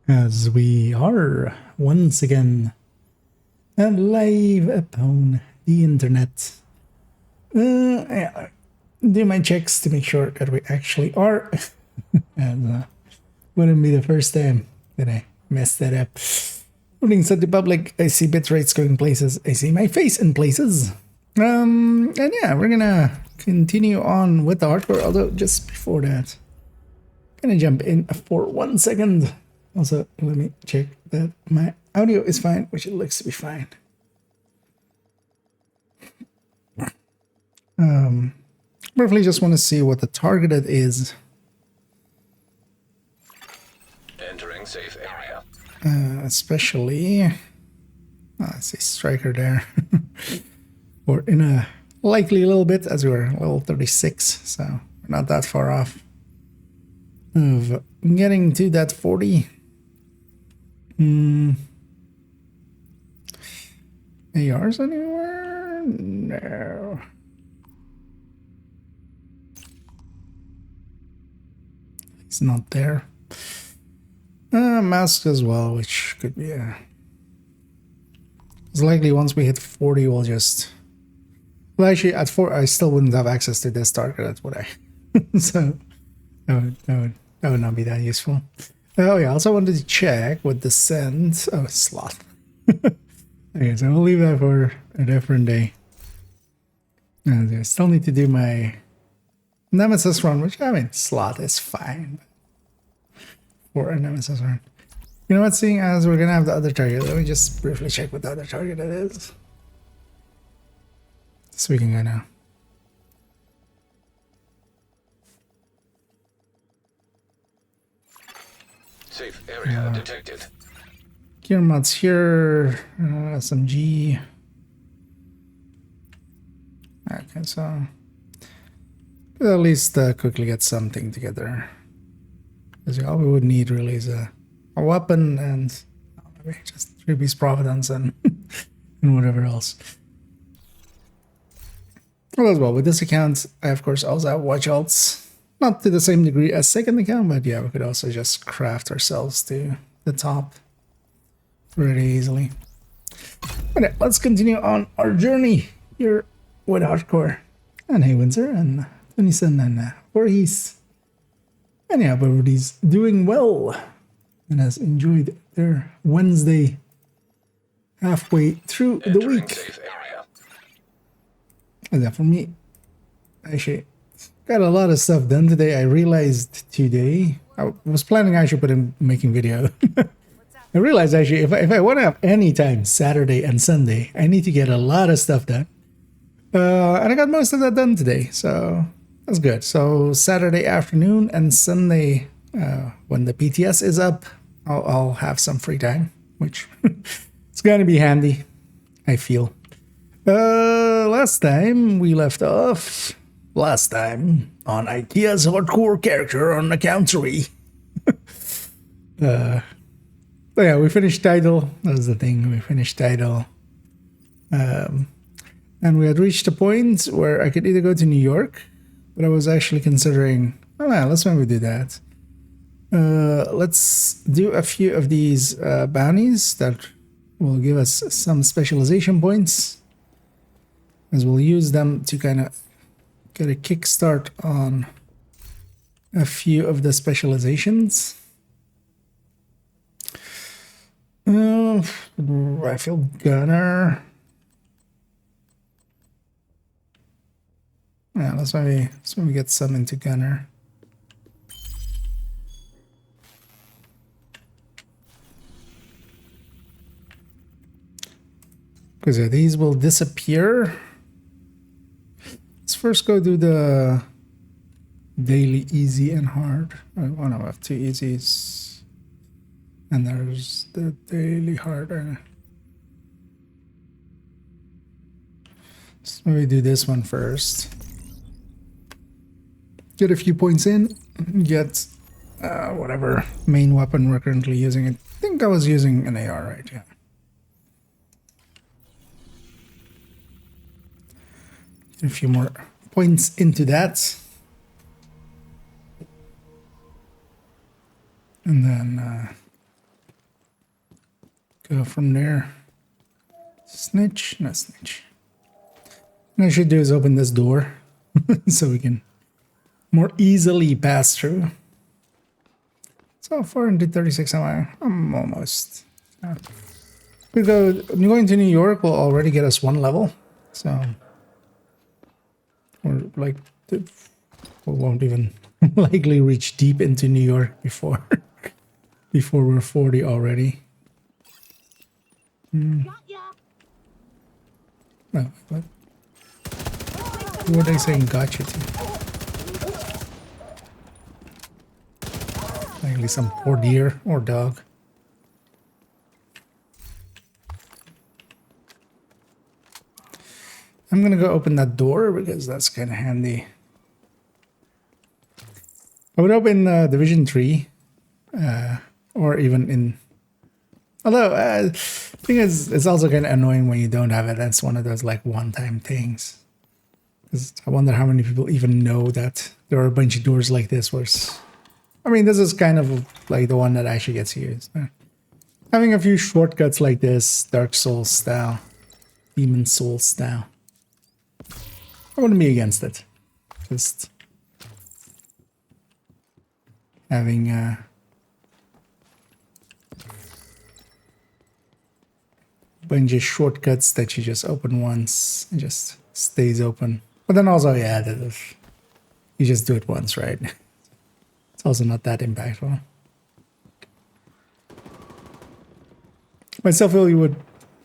as we are once again live upon the internet. Yeah, do my checks to make sure that we actually are, and wouldn't be the first time that I messed that up. Loading set to public, I see bit rates going places, I see my face in places. And yeah, we're gonna continue on with the hardcore, although just before that, gonna jump in for 1 second. Also, let me check that my audio is fine, which it looks to be fine. Briefly just want to see what the targeted is. Entering safe area. Especially, I see striker there. We're in a likely little bit as we're level 36, so we're not that far off of getting to that 40. ARs anywhere? No. It's not there. Mask as well, which could be a... It's likely once we hit 40, we'll just... Well, actually, at 4, I still wouldn't have access to this target, would I? So, that would not be that useful. Oh yeah, I also wanted to check with the scent. Oh, slot. Okay, so we'll leave that for a different day. And I still need to do my Nemesis run, which, I mean, slot is fine for a Nemesis run. You know what, seeing as we're gonna have the other target, let me just briefly check what the other target it is. So we can go now. Safe area detected. Gear mods here, SMG. Okay, so at least quickly get something together. Because all we would need really is a weapon and maybe just 3-piece Providence and and whatever else. Well, as well, with this account, I of course also have watch alts. Not to the same degree as second account, but yeah, we could also just craft ourselves to the top pretty easily. But yeah, let's continue on our journey here with hardcore. And hey, Windsor and Tennyson and Voorhees. And yeah, everybody's doing well and has enjoyed their Wednesday halfway through the week. Safe area. And that for me, actually, got a lot of stuff done today. I realized today, I was planning I should put in making video. I realized actually if I want to have any time, Saturday and Sunday, I need to get a lot of stuff done. And I got most of that done today, so that's good. So Saturday afternoon and Sunday, when the PTS is up, I'll have some free time, which it's going to be handy, I feel. Last time we left off, on IKEA's hardcore character on account 3. But yeah, we finished title. That was the thing. We finished title. And we had reached a point where I could either go to New York, but I was actually considering, oh yeah, let's maybe do that. Let's do a few of these bounties that will give us some specialization points, as we'll use them to kind of get a kickstart on a few of the specializations. Rifle gunner. Yeah, let's maybe get some into gunner. Because yeah, these will disappear. Let's first go do the daily easy and hard. I want to have 2 easies. And there's the daily hard. Let's maybe do this one first. Get a few points in. Get whatever main weapon we're currently using. I think I was using an AR, right? Yeah. Get a few more points into that. And then go from there. Snitch, not snitch. What I should do is open this door so we can more easily pass through. So 436 am I? I'm almost. We go. Going to New York will already get us 1 level, so we're like we won't even likely reach deep into New York before before we're 40 already. No, what? Who are they saying gotcha to? Likely some poor deer or dog. I'm gonna go open that door because that's kind of handy. I would open Division 3, or even in. Although, the thing is, it's also kind of annoying when you don't have it. That's one of those like one-time things. 'Cause I wonder how many people even know that there are a bunch of doors like this. I mean, this is kind of like the one that actually gets used. Having a few shortcuts like this, Dark Souls style, Demon Souls style. I wouldn't be against it. Just having a bunch of shortcuts that you just open once and just stays open. But then also, yeah, you just do it once, right? It's also not that impactful. But I still feel you would,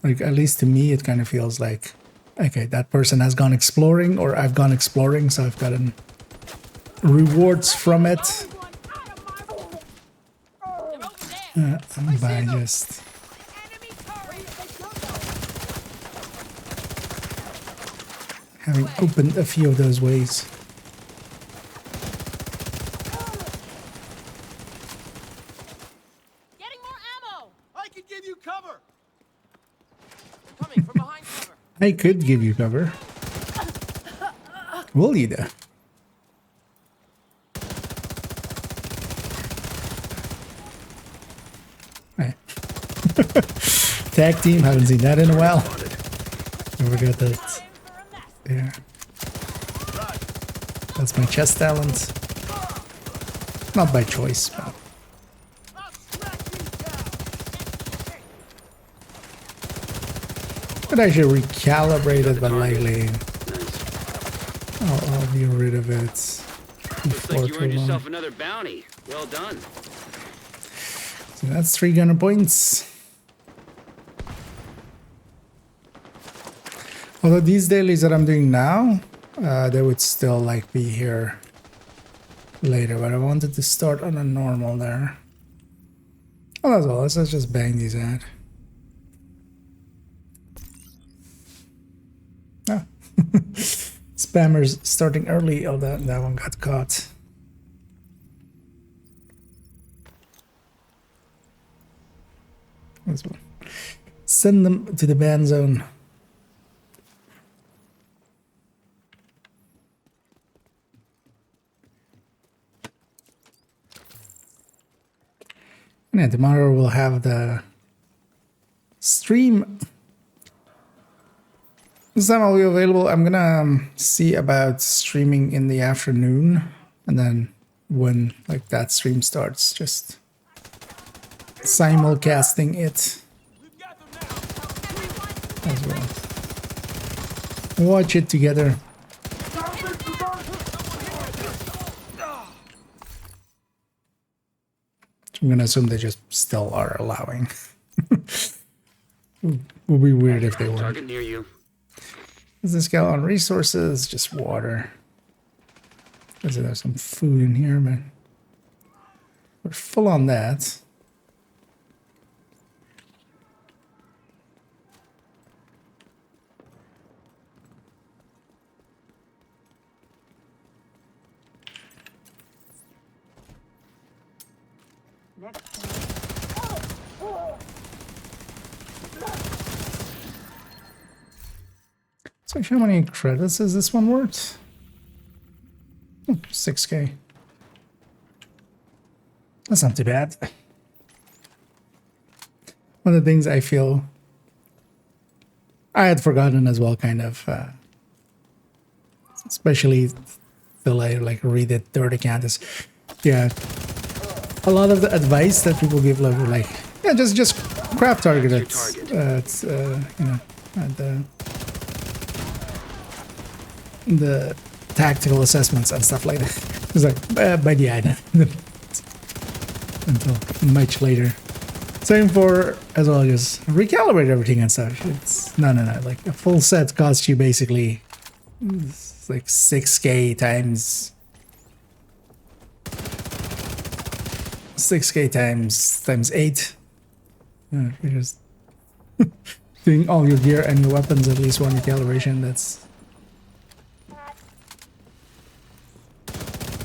like, at least to me, it kind of feels like, okay, that person has gone exploring, or I've gone exploring, so I've gotten rewards from it. By just having opened a few of those ways. Getting more ammo. I can give you cover. They're coming from behind cover. I could give you cover. Will you though? Right. Tag team, haven't seen that in a while. Never got that. Yeah. That's my chest talent. Not by choice, but. But I should recalibrate it, but likely I'll be rid of it Looks like before you too earned long. yourself another bounty. Well done. So that's 3 gunner points. Although these dailies that I'm doing now, they would still like be here later, but I wanted to start on a normal there. Oh, that's all. Let's just bang these out. Oh. Spammers starting early. Oh, that one got caught. This one. Send them to the ban zone. Yeah, tomorrow we'll have the stream. This time I'll be available. I'm gonna see about streaming in the afternoon, and then when like that stream starts, just simulcasting it as well. Watch it together. I'm gonna assume they just still are allowing. Would be weird if they weren't. Target near you. Is this guy on resources? Just water. There's some food in here, but we're full on that. So how many credits is this one worth? 6K. That's not too bad. one of the things I feel I had forgotten as well, kind of, especially till I like read the third account is, yeah, a lot of the advice that people give, like yeah, just craft target it. It's you know, the tactical assessments and stuff like that. It's like by the end until much later. Same for as well, just recalibrate everything and stuff. It's no. Like a full set costs you basically it's like 6K times 8. You're just doing all your gear and your weapons at least one recalibration.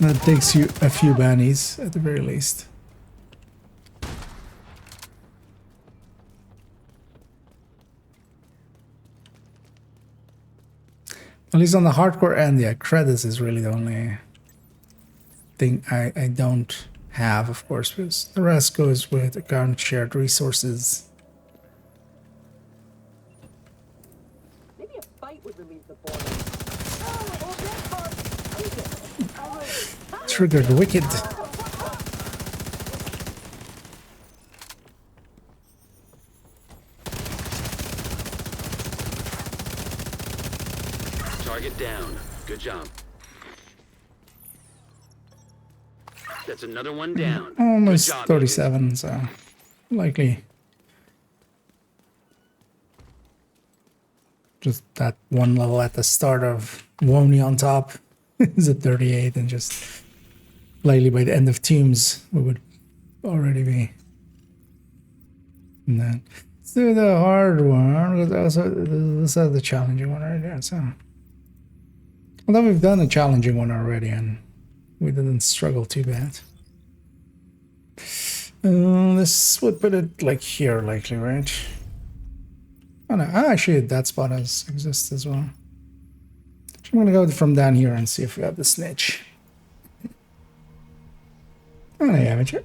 That takes you a few bounties at the very least. At least on the hardcore end, yeah, credits is really the only thing I don't have, of course, because the rest goes with account shared resources. Maybe a fight would relieve the boredom. Triggered wicked. Target down. Good job. That's another one down. Almost Good job, 37, so likely just that one level at the start of Wony on top is at 38, and just likely by the end of Teams we would already be. And then let's do the hard one, because also this is the challenging one right there. So although we've done a challenging one already and we didn't struggle too bad. This would put it like here, likely, right? Oh no, actually that spot exists as well. I'm gonna go from down here and see if we have the snitch. Oh, no, you haven't yet.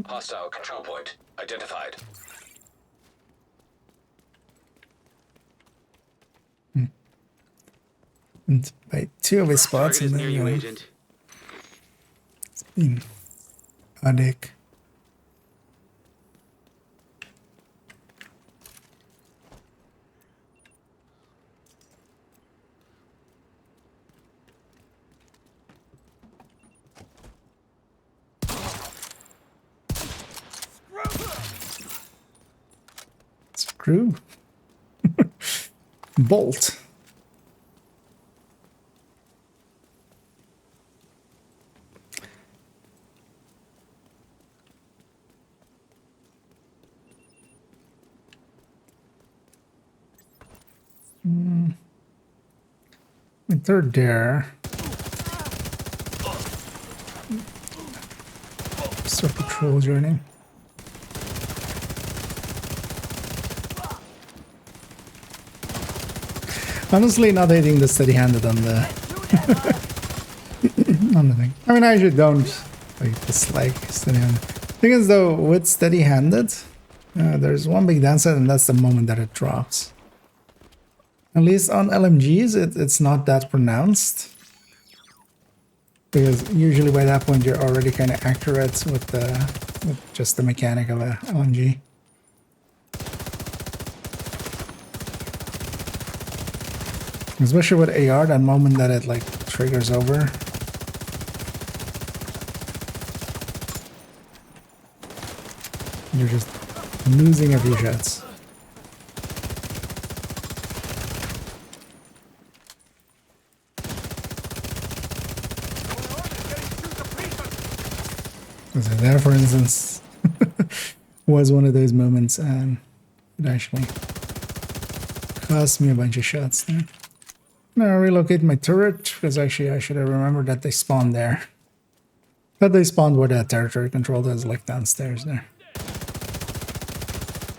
Hostile control point identified. And by 2 of his spots, Target is and near then you, Agent. in Adik. Screw. Bolt. My third dare. Start patrol journey. Honestly, not hitting the steady-handed on the on the thing. I mean, I usually don't like dislike steady-handed. Thing is, though, with steady-handed, there's one big downside, and that's the moment that it drops. At least on LMGs, it's not that pronounced, because usually by that point you're already kind of accurate with just the mechanic of a LMG. Especially with AR, that moment that it like triggers over. You're just losing a few shots. So there, for instance, was one of those moments, and it actually cost me a bunch of shots there. Now I relocate my turret, because actually I should have remembered that they spawned there. But they spawned where that territory control is, like downstairs there.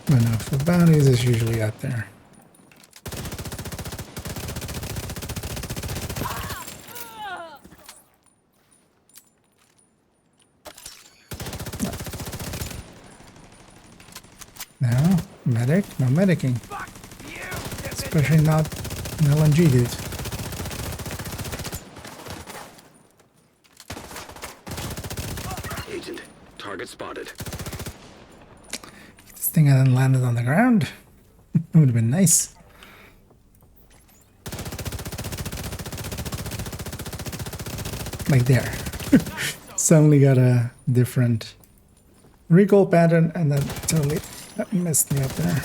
But no, for bounties it's usually out there. Medic? No medicing. Fuck you! Especially not an LNG, dude. Agent, target spotted. This thing hadn't landed on the ground. It would have been nice. Like there. Suddenly got a different recoil pattern and that totally messed me up there.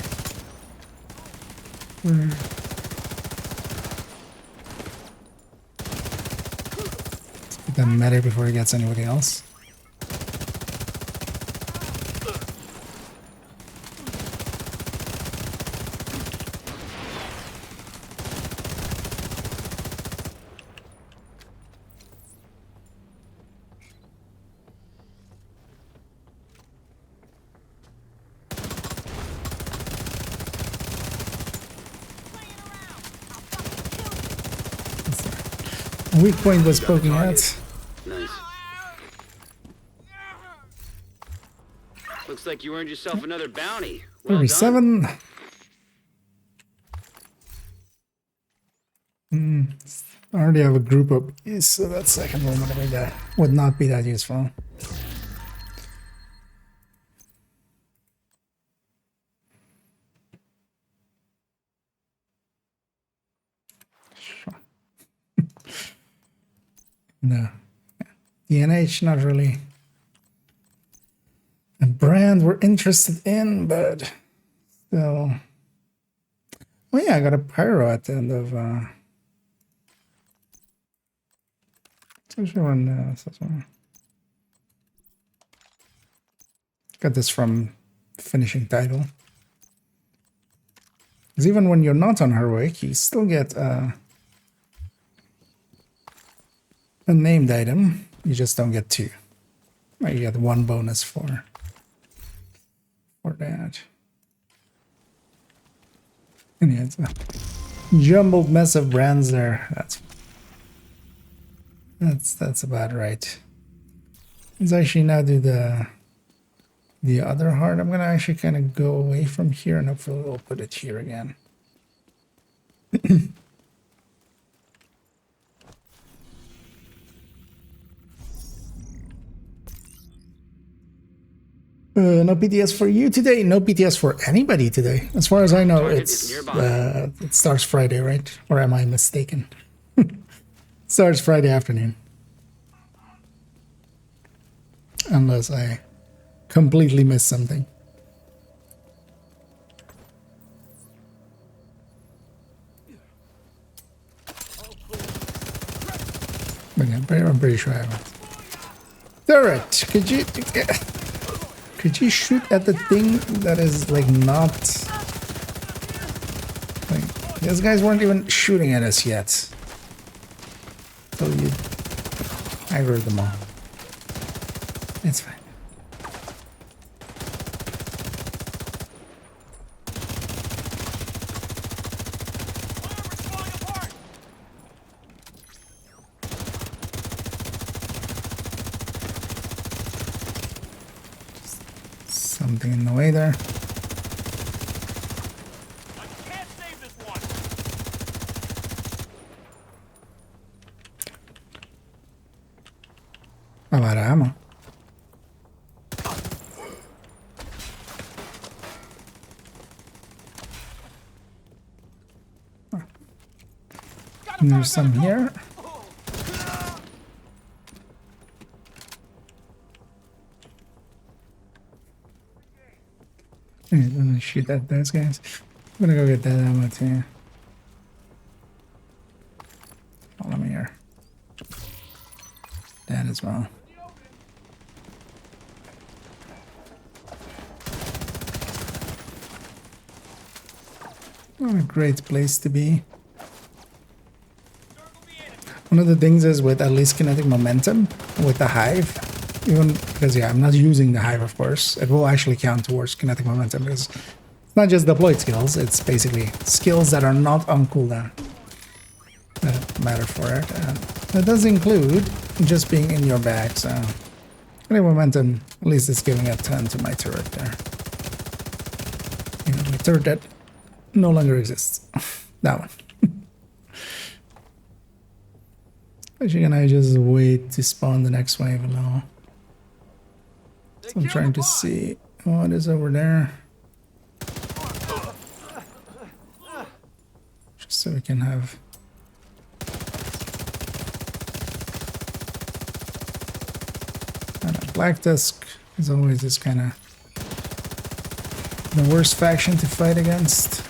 Let's get that medic before he gets anybody else. Weak point was poking out. Nice. Looks like you earned yourself another bounty. Well done. 37. I already have a group of these, so that second one would not be that useful. No. DNH, not really a brand we're interested in, but still. Oh yeah, I got a pyro at the end of got this from finishing title. Because even when you're not on heroic, you still get a named item. You just don't get two. You get one bonus for that. And yeah, it's a jumbled mess of brands there. That's about right. Let's actually now do the other heart. I'm gonna actually kind of go away from here and hopefully we'll put it here again. No PTS for you today. No PTS for anybody today. As far as I know, it starts Friday, right? Or am I mistaken? Starts Friday afternoon. Unless I completely missed something. But yeah, I'm pretty sure I have it. Turret, could you shoot at the thing that is like not like these guys weren't even shooting at us yet. So you aggroed them all. It's fine. Something in the way there. I can't save this one. I'm out of ammo. And there's some here. I'm gonna shoot at those guys. I'm gonna go get that ammo too. Follow me here. That as well. Not a great place to be. One of the things is with at least kinetic momentum with the hive, even because yeah, I'm not using the hive, of course, it will actually count towards kinetic momentum because it's not just deployed skills, it's basically skills that are not on cooldown that matter for it. That does include just being in your bag, so kinetic momentum, at least it's giving a 10 to my turret there. You know, like turret that no longer exists. That one. Actually, can I just wait to spawn the next wave a little? So I'm trying to see what is over there. Just so we can have... Black Tusk is always this kind of the worst faction to fight against.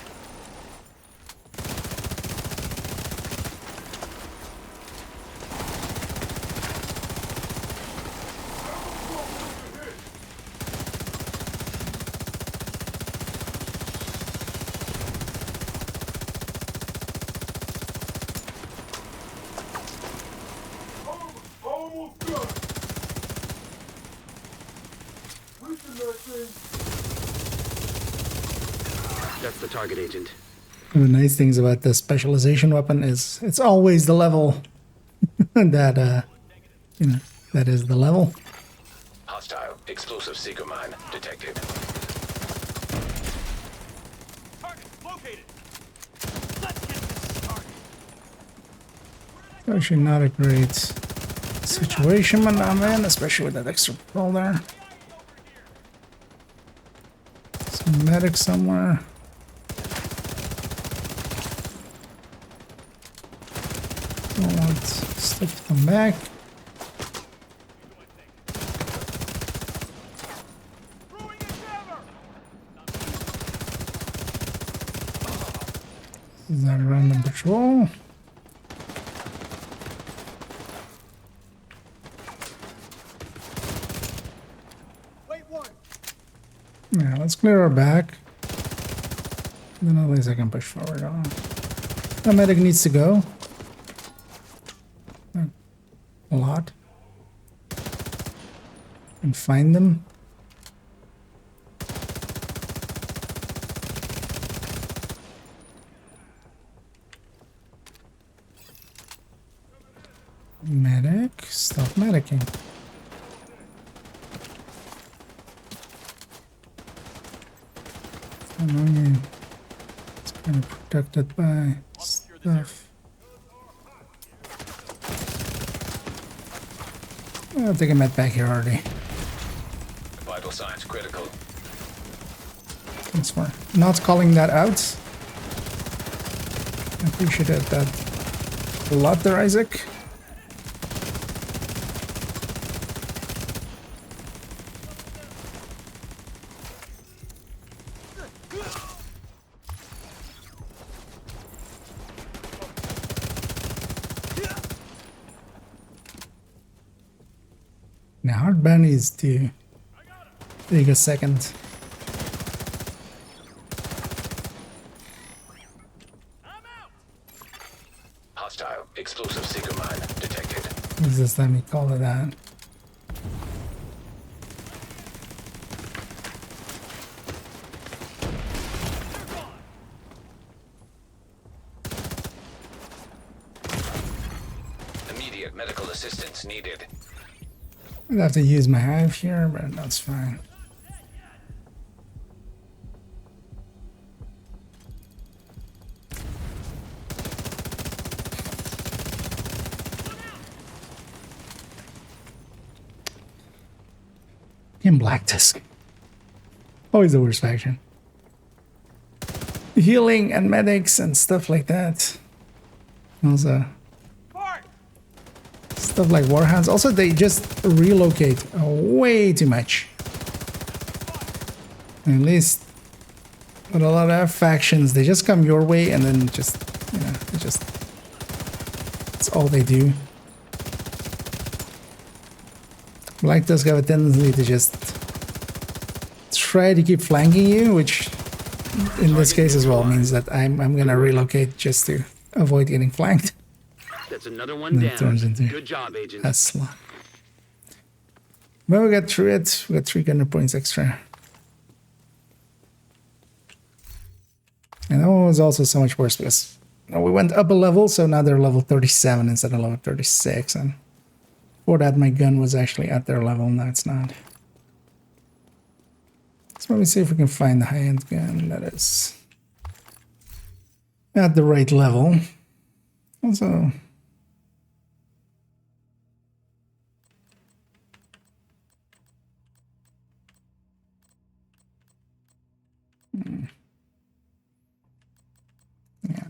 That's the target, Agent. One of the nice things about the specialization weapon is it's always the level that you know, that is the level. Hostile explosive seeker mine detected. Target located. Let's get this started. Actually not a great situation when I'm in, especially with that extra patrol there. Some medic somewhere. Don't want stuff to come back. Throwing a cover. Is that a random patrol? Wait one. Yeah, let's clear our back. Then at least I can push forward on. The medic needs to go. A lot. And find them. Medic, stop medicing. It's kind of protected by stuff. I think I met back here already. Vital signs critical. Thanks for not calling that out. I appreciated that a lot there, Isaac. Now, hard ban is to take a second. Hostile explosive seeker mine detected. This time we call it that. Immediate medical assistance needed. I'd have to use my hive here, but that's fine. In Black Tusk. Always the worst faction. Healing and medics and stuff like that. Also, Fire. stuff like Warhounds. Also, they just relocate way too much. At least with a lot of factions, they just come your way and then just, you know, that's all they do. Black Tusk have a tendency to just try to keep flanking you, which in this case as well means that I'm gonna relocate just to avoid getting flanked. That's another one That down. turns into Good job, Agent. a slot. But we got through it. We got 300 points extra. And that one was also so much worse because we went up a level, so now they're level 37 instead of level 36. And before that, my gun was actually at their level. Now it's not. So let me see if we can find the high-end gun that is at the right level. Also, yeah.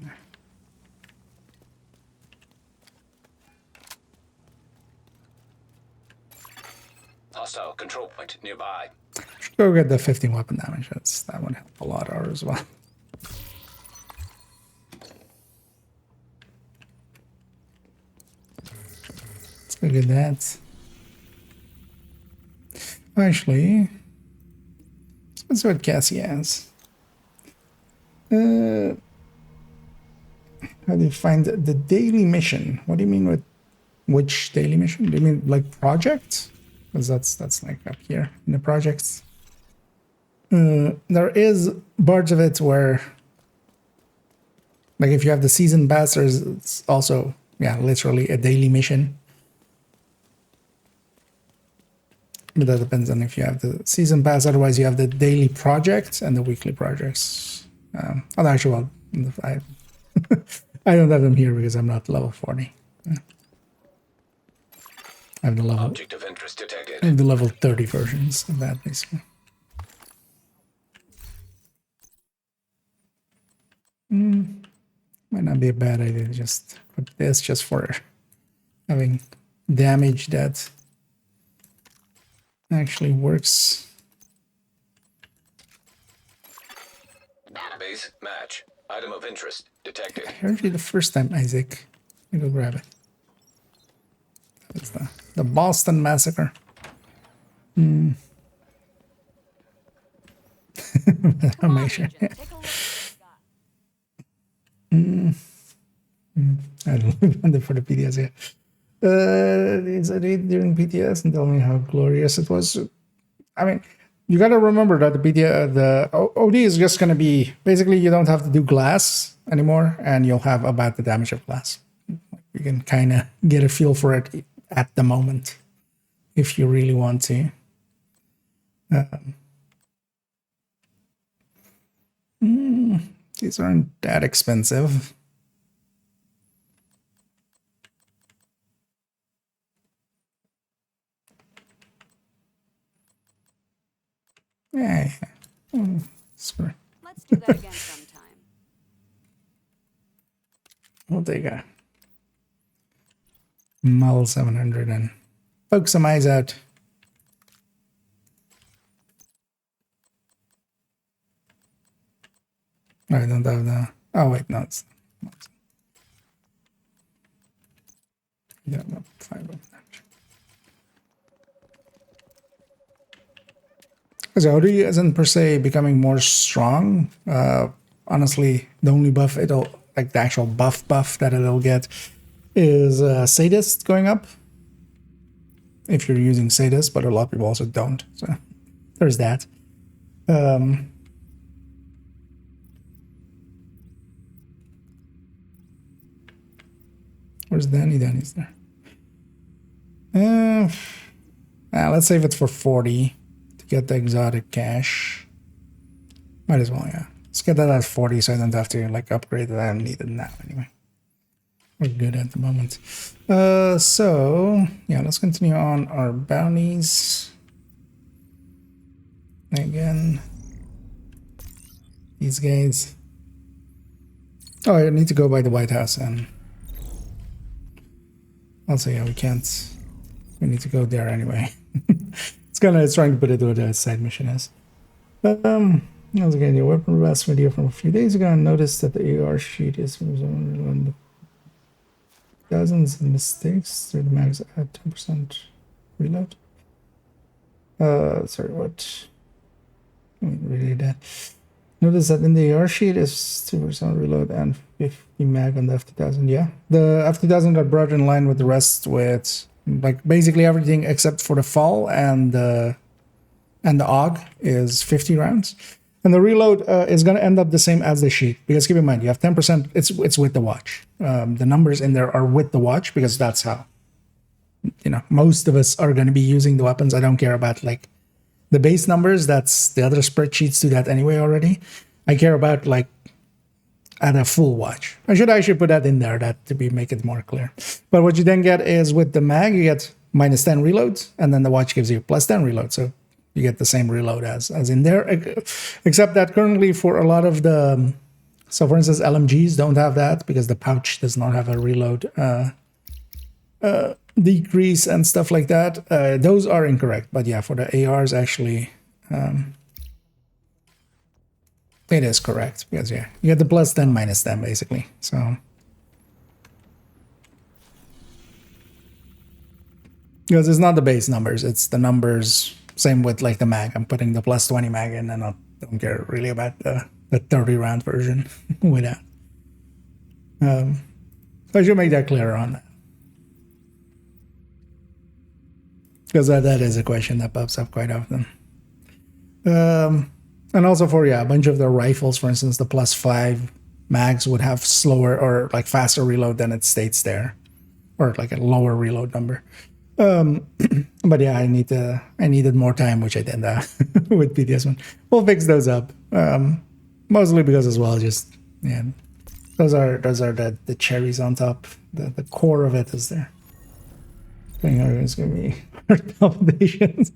Hostile control point nearby. Should go get the 15 weapon damage. That would help a lot as well. Let's go get that. Actually, let's see what Cassie has. How do you find the daily mission? What do you mean with which daily mission? Do you mean like project? Because that's like up here in the projects. There is parts of it where, like if you have the season pass, it's also, yeah, literally a daily mission. But that depends on if you have the season pass. Otherwise, you have the daily projects and the weekly projects. Actually, well, I don't have them here because I'm not level 40. Yeah. I have the level. Object of interest detected. I have the level 30 versions of that, basically. Might not be a bad idea to just put this just for having damage that actually works. Base match. Item of interest detected. I heard you the first time, Isaac. Let me go grab it. That's the Boston Massacre. I'll make sure. I don't know for the PTS yet. Is it during PTS and tell me how glorious it was? I mean, you got to remember that the OD is just going to be basically you don't have to do glass anymore, and you'll have about the damage of glass. You can kind of get a feel for it at the moment if you really want to. These aren't that expensive. Yeah. Sorry. Let's do that again sometime. We'll take a Model 700 and poke some eyes out. I don't have the... Oh, wait, no, it's... Yeah, no, 5 of them. So OD isn't per se becoming more strong. Honestly, the only buff it'll, like the actual buff that it'll get is Sadist going up. If you're using Sadist, but a lot of people also don't. So there's that. Where's Danny? Danny's there. Let's save it for 40 to get the exotic cash. Might as well, yeah. Let's get that at 40 so I don't have to like upgrade it. I don't need it now anyway. We're good at the moment. So yeah, let's continue on our bounties. Again, these guys. Oh, I need to go by the White House and also, yeah, we can't. We need to go there anyway. It's trying to put it where the side mission is. I was getting a weapon request video from a few days ago and noticed that the AR sheet is on dozens of mistakes through the mags at 10% reload. Sorry, what? I mean, really that. Notice that in the AR sheet is 2% reload and 50 mag on the F2000. Yeah, the F2000 got brought in line with the rest with like basically everything except for the fall and the AUG is 50 rounds. And the reload is going to end up the same as the sheet because keep in mind you have 10%. It's with the watch. The numbers in there are with the watch because that's how most of us are going to be using the weapons. I don't care about like the base numbers, that's the other spreadsheets do that anyway already. I care about like at a full watch. I should put that in there that to make it more clear. But what you then get is with the mag, you get -10 reloads, and then the watch gives you +10 reload. So you get the same reload as in there, except that currently for a lot of the, so for instance, LMGs don't have that because the pouch does not have a reload decrease and stuff like that. Those are incorrect, but yeah, for the ARs actually, it is correct because yeah, you get the +10 -10 basically. So because it's not the base numbers, it's the numbers. Same with like the mag. I'm putting the +20 mag in, and I don't care really about the 30 round version with that. So I should make that clearer on that. Because that is a question that pops up quite often. And also for, yeah, a bunch of the rifles, for instance, the +5 mags would have slower or like faster reload than it states there. Or like a lower reload number. But yeah, I needed more time, which I did with PTS1. We'll fix those up. Mostly because as well, just yeah, those are the cherries on top. The core of it is there. It's gonna be hard palpitations.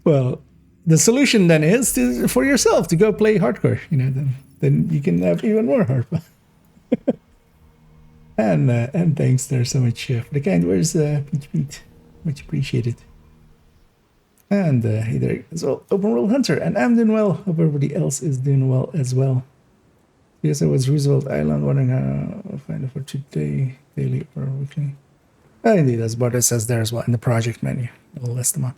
Well, the solution then is for yourself to go play hardcore. You know, then you can have even more hard. And thanks there so much for the kind words, Pete. Much appreciated. And hey there as well, Open World Hunter, and I'm doing well. Hope everybody else is doing well as well. Yes, I was Roosevelt Island, wondering how to find it for today, daily or weekly. Indeed, that's what it says there as well in the project menu. I'll list them up.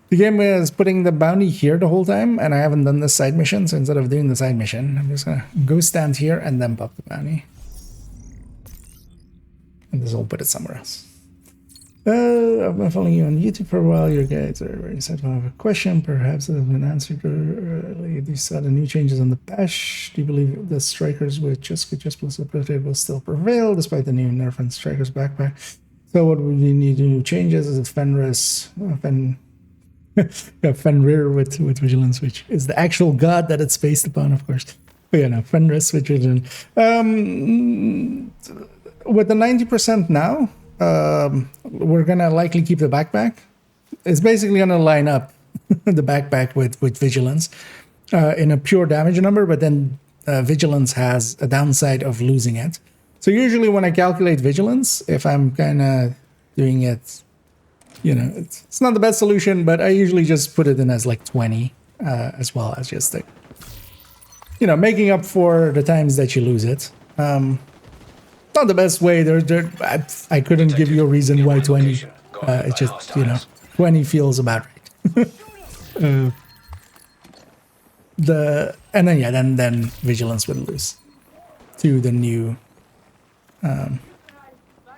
The game is putting the bounty here the whole time, and I haven't done the side mission, so instead of doing the side mission, I'm just gonna go stand here and then pop the bounty. And this will put it somewhere else. I've been following you on YouTube for a while. Your guides are very insightful. I have a question. Perhaps it has been answered earlier. Do you saw the new changes on the patch? Do you believe the strikers with just plus obliterate will still prevail despite the new nerf and strikers backpack? So what would you need to do changes? Is it Fenris, Fenrir with vigilance, which is the actual god that it's based upon, of course. But yeah, no, Fenris with vigilance. With the 90% now, we're gonna likely keep the backpack. It's basically gonna line up the backpack with vigilance in a pure damage number, but then vigilance has a downside of losing it. So usually when I calculate vigilance, if I'm kind of doing it, you know, it's not the best solution, but I usually just put it in as like 20 as well as just like, you know, making up for the times that you lose it. Not the best way. I couldn't give you a reason why 20. It's just, you know, 20 feels about right. And then vigilance would lose to the new,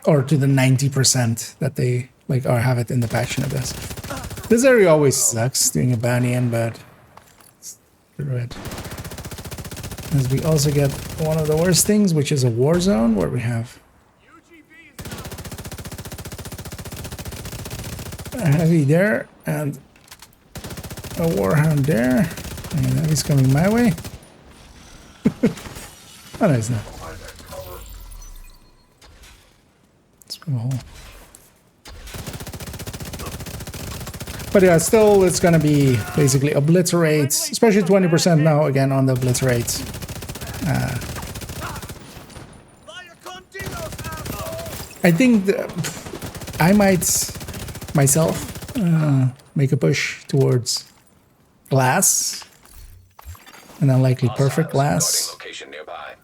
or to the 90% that they like or have it in the patch of this. This area always sucks doing a bounty in, but screw it. As we also get one of the worst things, which is a war zone, where we have a heavy there and a warhound there, and heavy's coming my way. Oh no, it's not. Let's go home. But yeah, still it's gonna be basically obliterate, especially 20% now again on the obliterate. I think I might myself make a push towards glass, and then likely perfect glass. Location nearby.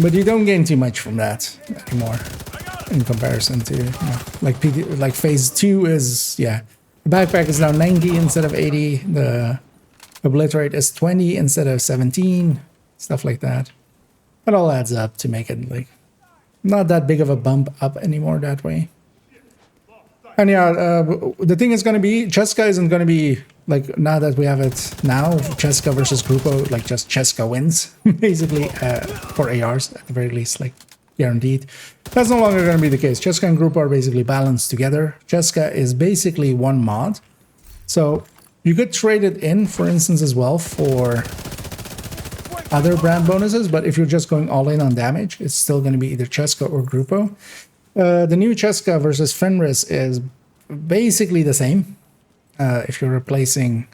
But you don't gain too much from that anymore in comparison to, you know, like phase 2 is, yeah, the backpack is now 90 instead of 80, the obliterate is 20 instead of 17, stuff like that. It all adds up to make it like not that big of a bump up anymore that way. And yeah, the thing is going to be, Cheska isn't going to be, like, now that we have it now, Cheska versus Grupo, like, just Cheska wins, basically, for ARs, at the very least. Like, guaranteed. That's no longer going to be the case. Cheska and Grupo are basically balanced together. Cheska is basically one mod. So you could trade it in, for instance, as well for other brand bonuses, but if you're just going all in on damage, it's still going to be either Cheska or Grupo. The new Cheska versus Fenris is basically the same. If you're replacing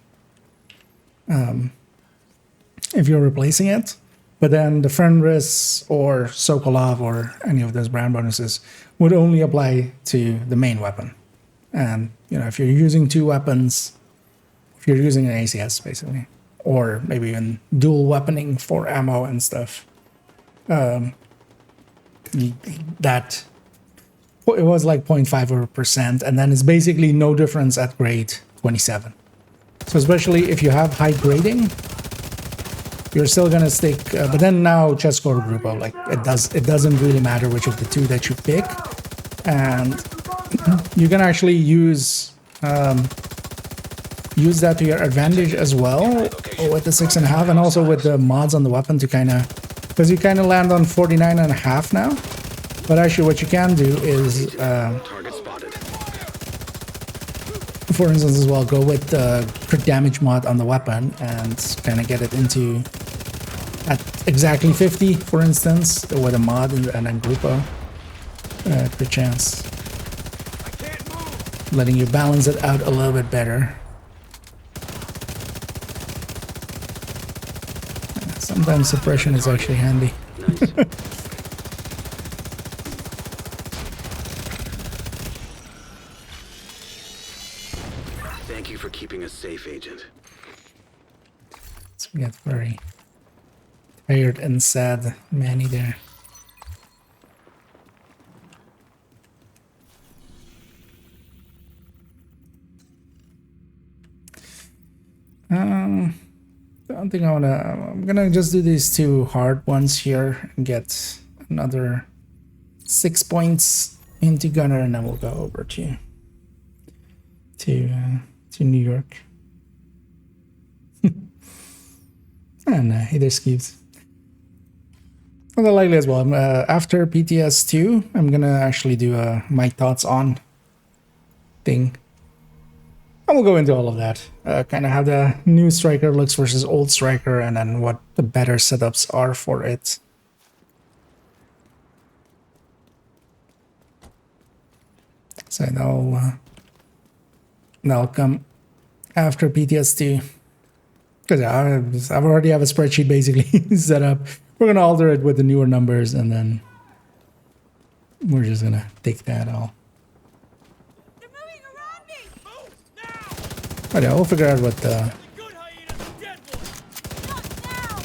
it, but then the Fenris or Sokolov or any of those brand bonuses would only apply to the main weapon. And if you're using two weapons, if you're using an ACS basically, or maybe even dual weaponing for ammo and stuff, that it was like 0.5%, and then it's basically no difference at grade 27. So especially if you have high grading, you're still gonna stick. But then now Cheska or Grupo, like it doesn't really matter which of the two that you pick, and you can actually use that to your advantage as well with the 6.5, and also with the mods on the weapon to because you land on 49.5 now. But actually what you can do is, Target spotted. for instance as well, go with the crit damage mod on the weapon and get it into at exactly 50, for instance, with a mod and then Grupo crit chance. Letting you balance it out a little bit better. Sometimes suppression is actually handy. Nice. Thank you for keeping us safe, Agent. So we get very tired and sad Manny there. Don't think I'm gonna just do these two hard ones here and get another 6 points into Gunner, and then we'll go over to New York. And hey there, Skeeves. Well, likely as well. After PTS 2, I'm gonna actually do a my thoughts on thing. And we'll go into all of that. Kind of how the new Striker looks versus old Striker, and then what the better setups are for it. So that'll come after PTS2. Because I've already have a spreadsheet basically set up. We're going to alter it with the newer numbers, and then we're just going to take that all. They're moving around me. Move now. But yeah, we'll figure out what the... Good hyena's a dead one. Not now.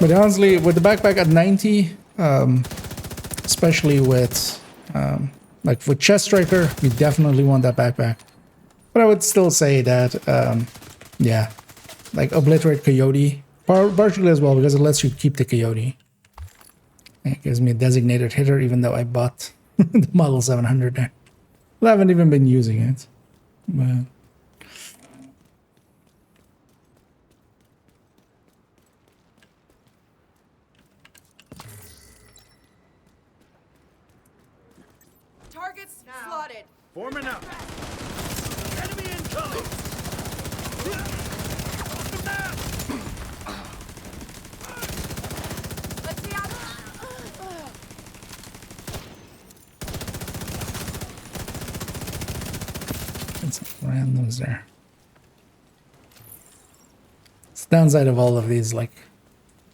But honestly, with the backpack at 90, especially with like with Chest Striker, you definitely want that backpack. But I would still say that, yeah, like Obliterate Coyote, partially as well, because it lets you keep the Coyote. It gives me a designated hitter, even though I bought the Model 700 there. Well, I haven't even been using it. But... Targets slotted. Forming up. Enemy incoming. Off the map. Let's see how. Some randoms there. It's the downside of all of these, like,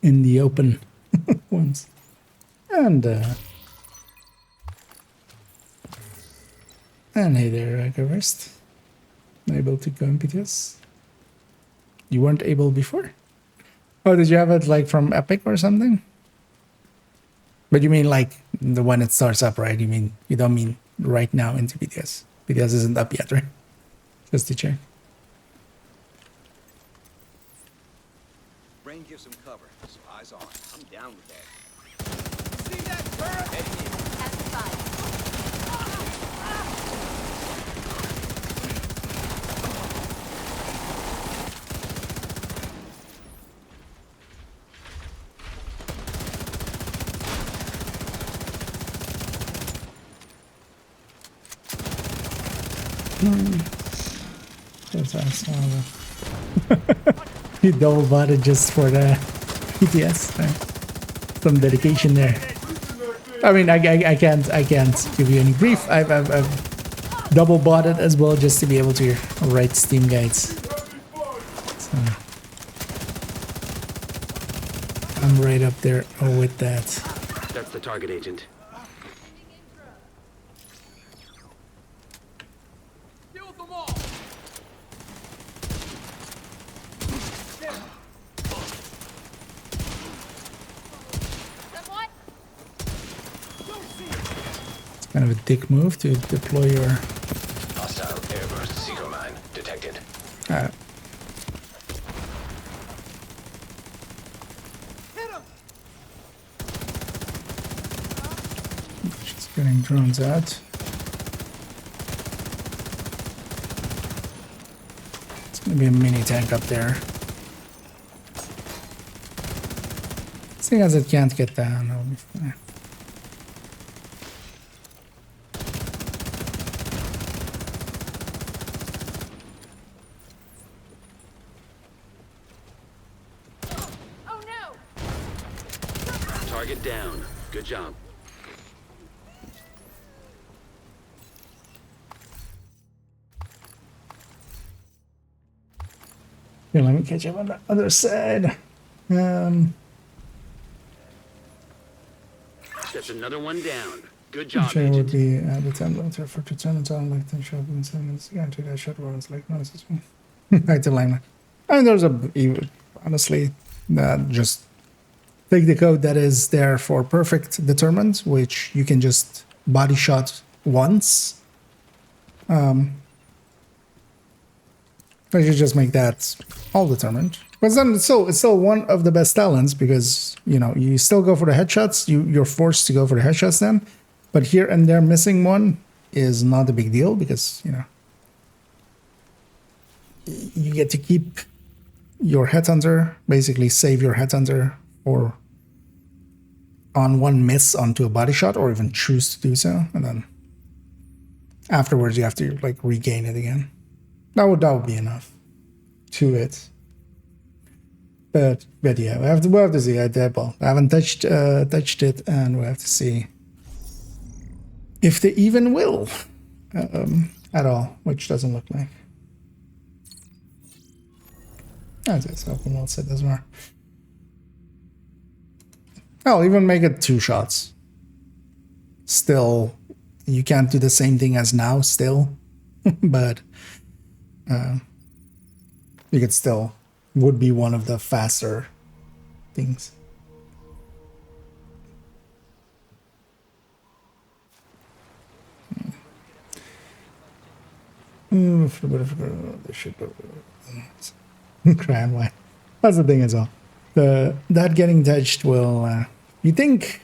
in the open ones. And hey there, Ghost. Able to go in PTS? You weren't able before? Oh, did you have it, like, from Epic or something? But you mean, like, the one it starts up, right? You don't mean right now into PTS. PTS isn't up yet, right? Just to check. Brain gives some cover, so eyes on. I'm down with that. See that turret? Pass the side. That's awesome. You double botted just for the PTS. Some dedication there. I mean, I can't give you any brief. I've double botted as well just to be able to write Steam guides. So I'm right up there with that. That's the target, Agent. Deal with them all. It's kind of a dick move to deploy your... Hostile airburst seeker mine detected. Hit him. She's getting drones out. It's gonna be a mini tank up there. Seeing as it can't get down, I'll be fine. Oh no! Target down. Good job. Here, let me catch up on the other side. That's another one down. Good job, Sure would Agent. be at the time later for to turn it on like 10 shot in 7 minutes. Guarantee that shot runs like no, this is right alignment. I mean, there's honestly just take the code that is there for perfect determined, which you can just body shot once. I should just make that all determined. But then it's still one of the best talents because, you know, you still go for the headshots. You're forced to go for the headshots then. But here and there missing one is not a big deal because, you know, you get to keep your headhunter, basically save your headhunter or on one miss onto a body shot or even choose to do so. And then afterwards you have to like regain it again. That would be enough to it. But yeah, we'll have to see. I haven't touched it, and we'll have to see if they even will at all, which doesn't look like. That's it. So we'll set this more. I'll even make it 2 shots. Still, you can't do the same thing as now. Still, but. You could still would be one of the faster things. They should crying why. That's the thing as well. That getting touched will you think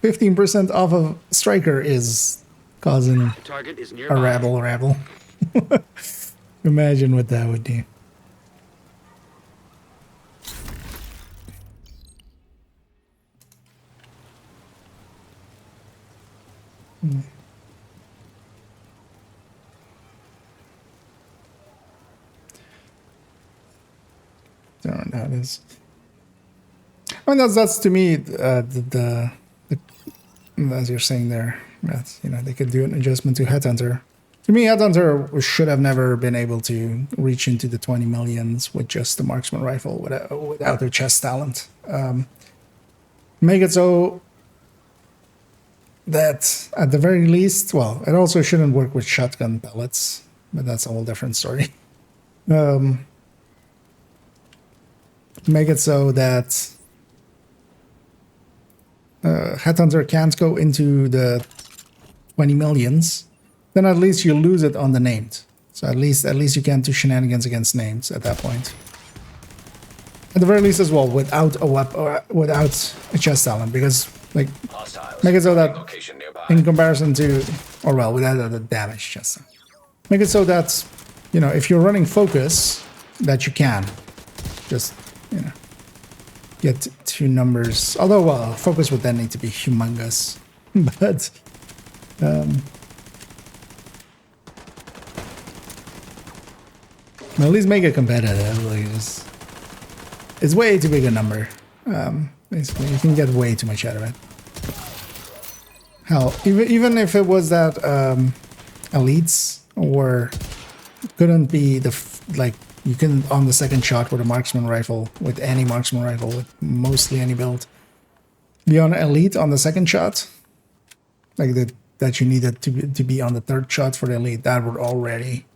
15% off of Striker is causing Target is a nearby. rabble. Imagine what that would do. Don't know how it is. I mean, that's to me the as you're saying there, that you know they could do an adjustment to Headhunter. To me, Headhunter should have never been able to reach into the 20 millions with just the marksman rifle without their chest talent. Make it so that at the very least, well, it also shouldn't work with shotgun pellets, but that's a whole different story. Make it so that Headhunter can't go into the 20 millions. Then at least you lose it on the named. So at least you can't do shenanigans against names at that point. At the very least as well, without a weapon or without a chest talent, because like Hostiles. make it so that Location nearby. in comparison to, or well, without the damage chest talent. Make it so that, you know, if you're running focus, that you can just, you know, get to numbers. Although, well, focus would then need to be humongous, but At least make it competitive. Like it's way too big a number. Basically, you can get way too much out of it. Hell, even if it was that elites or couldn't be like you can on the second shot with a marksman rifle, with any marksman rifle, with mostly any build, be on elite on the second shot, like that you needed to be on the third shot for the elite. That would already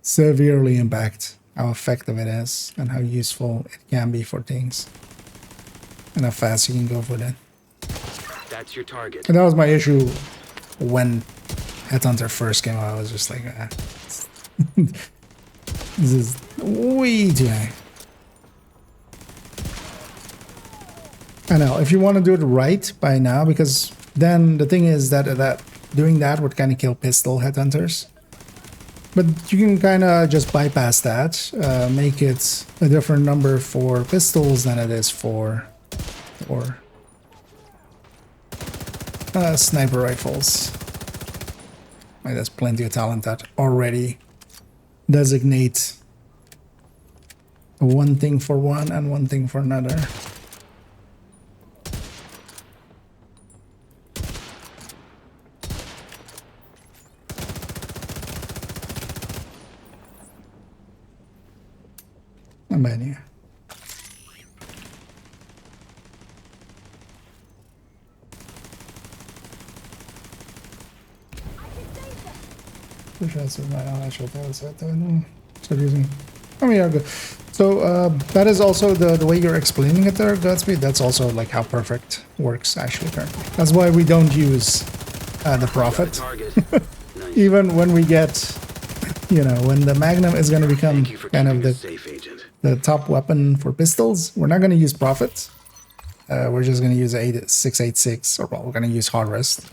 severely impact how effective it is and how useful it can be for things and how fast you can go for that. That's your target. And that was my issue when Headhunter first came out. I was just like, this is way too high. I know, if you want to do it right by now, because then the thing is that doing that would kind of kill pistol Headhunters. But you can kind of just bypass that, make it a different number for pistols than it is for sniper rifles. Like, there's plenty of talent that already designate one thing for one and one thing for another. Not bad, yeah. Start using. I mean, yeah, good. So that is also the way you're explaining it there, Godspeed. That's also like how perfect works actually currently. That's why we don't use the Prophet. Nice. Even when we get, you know, when the Magnum is going to become Thank you for kind of keeping us safe, Agent. the top weapon for pistols, we're not going to use Prophet. We're just going to use a 686, or well, we're going to use Hard Rest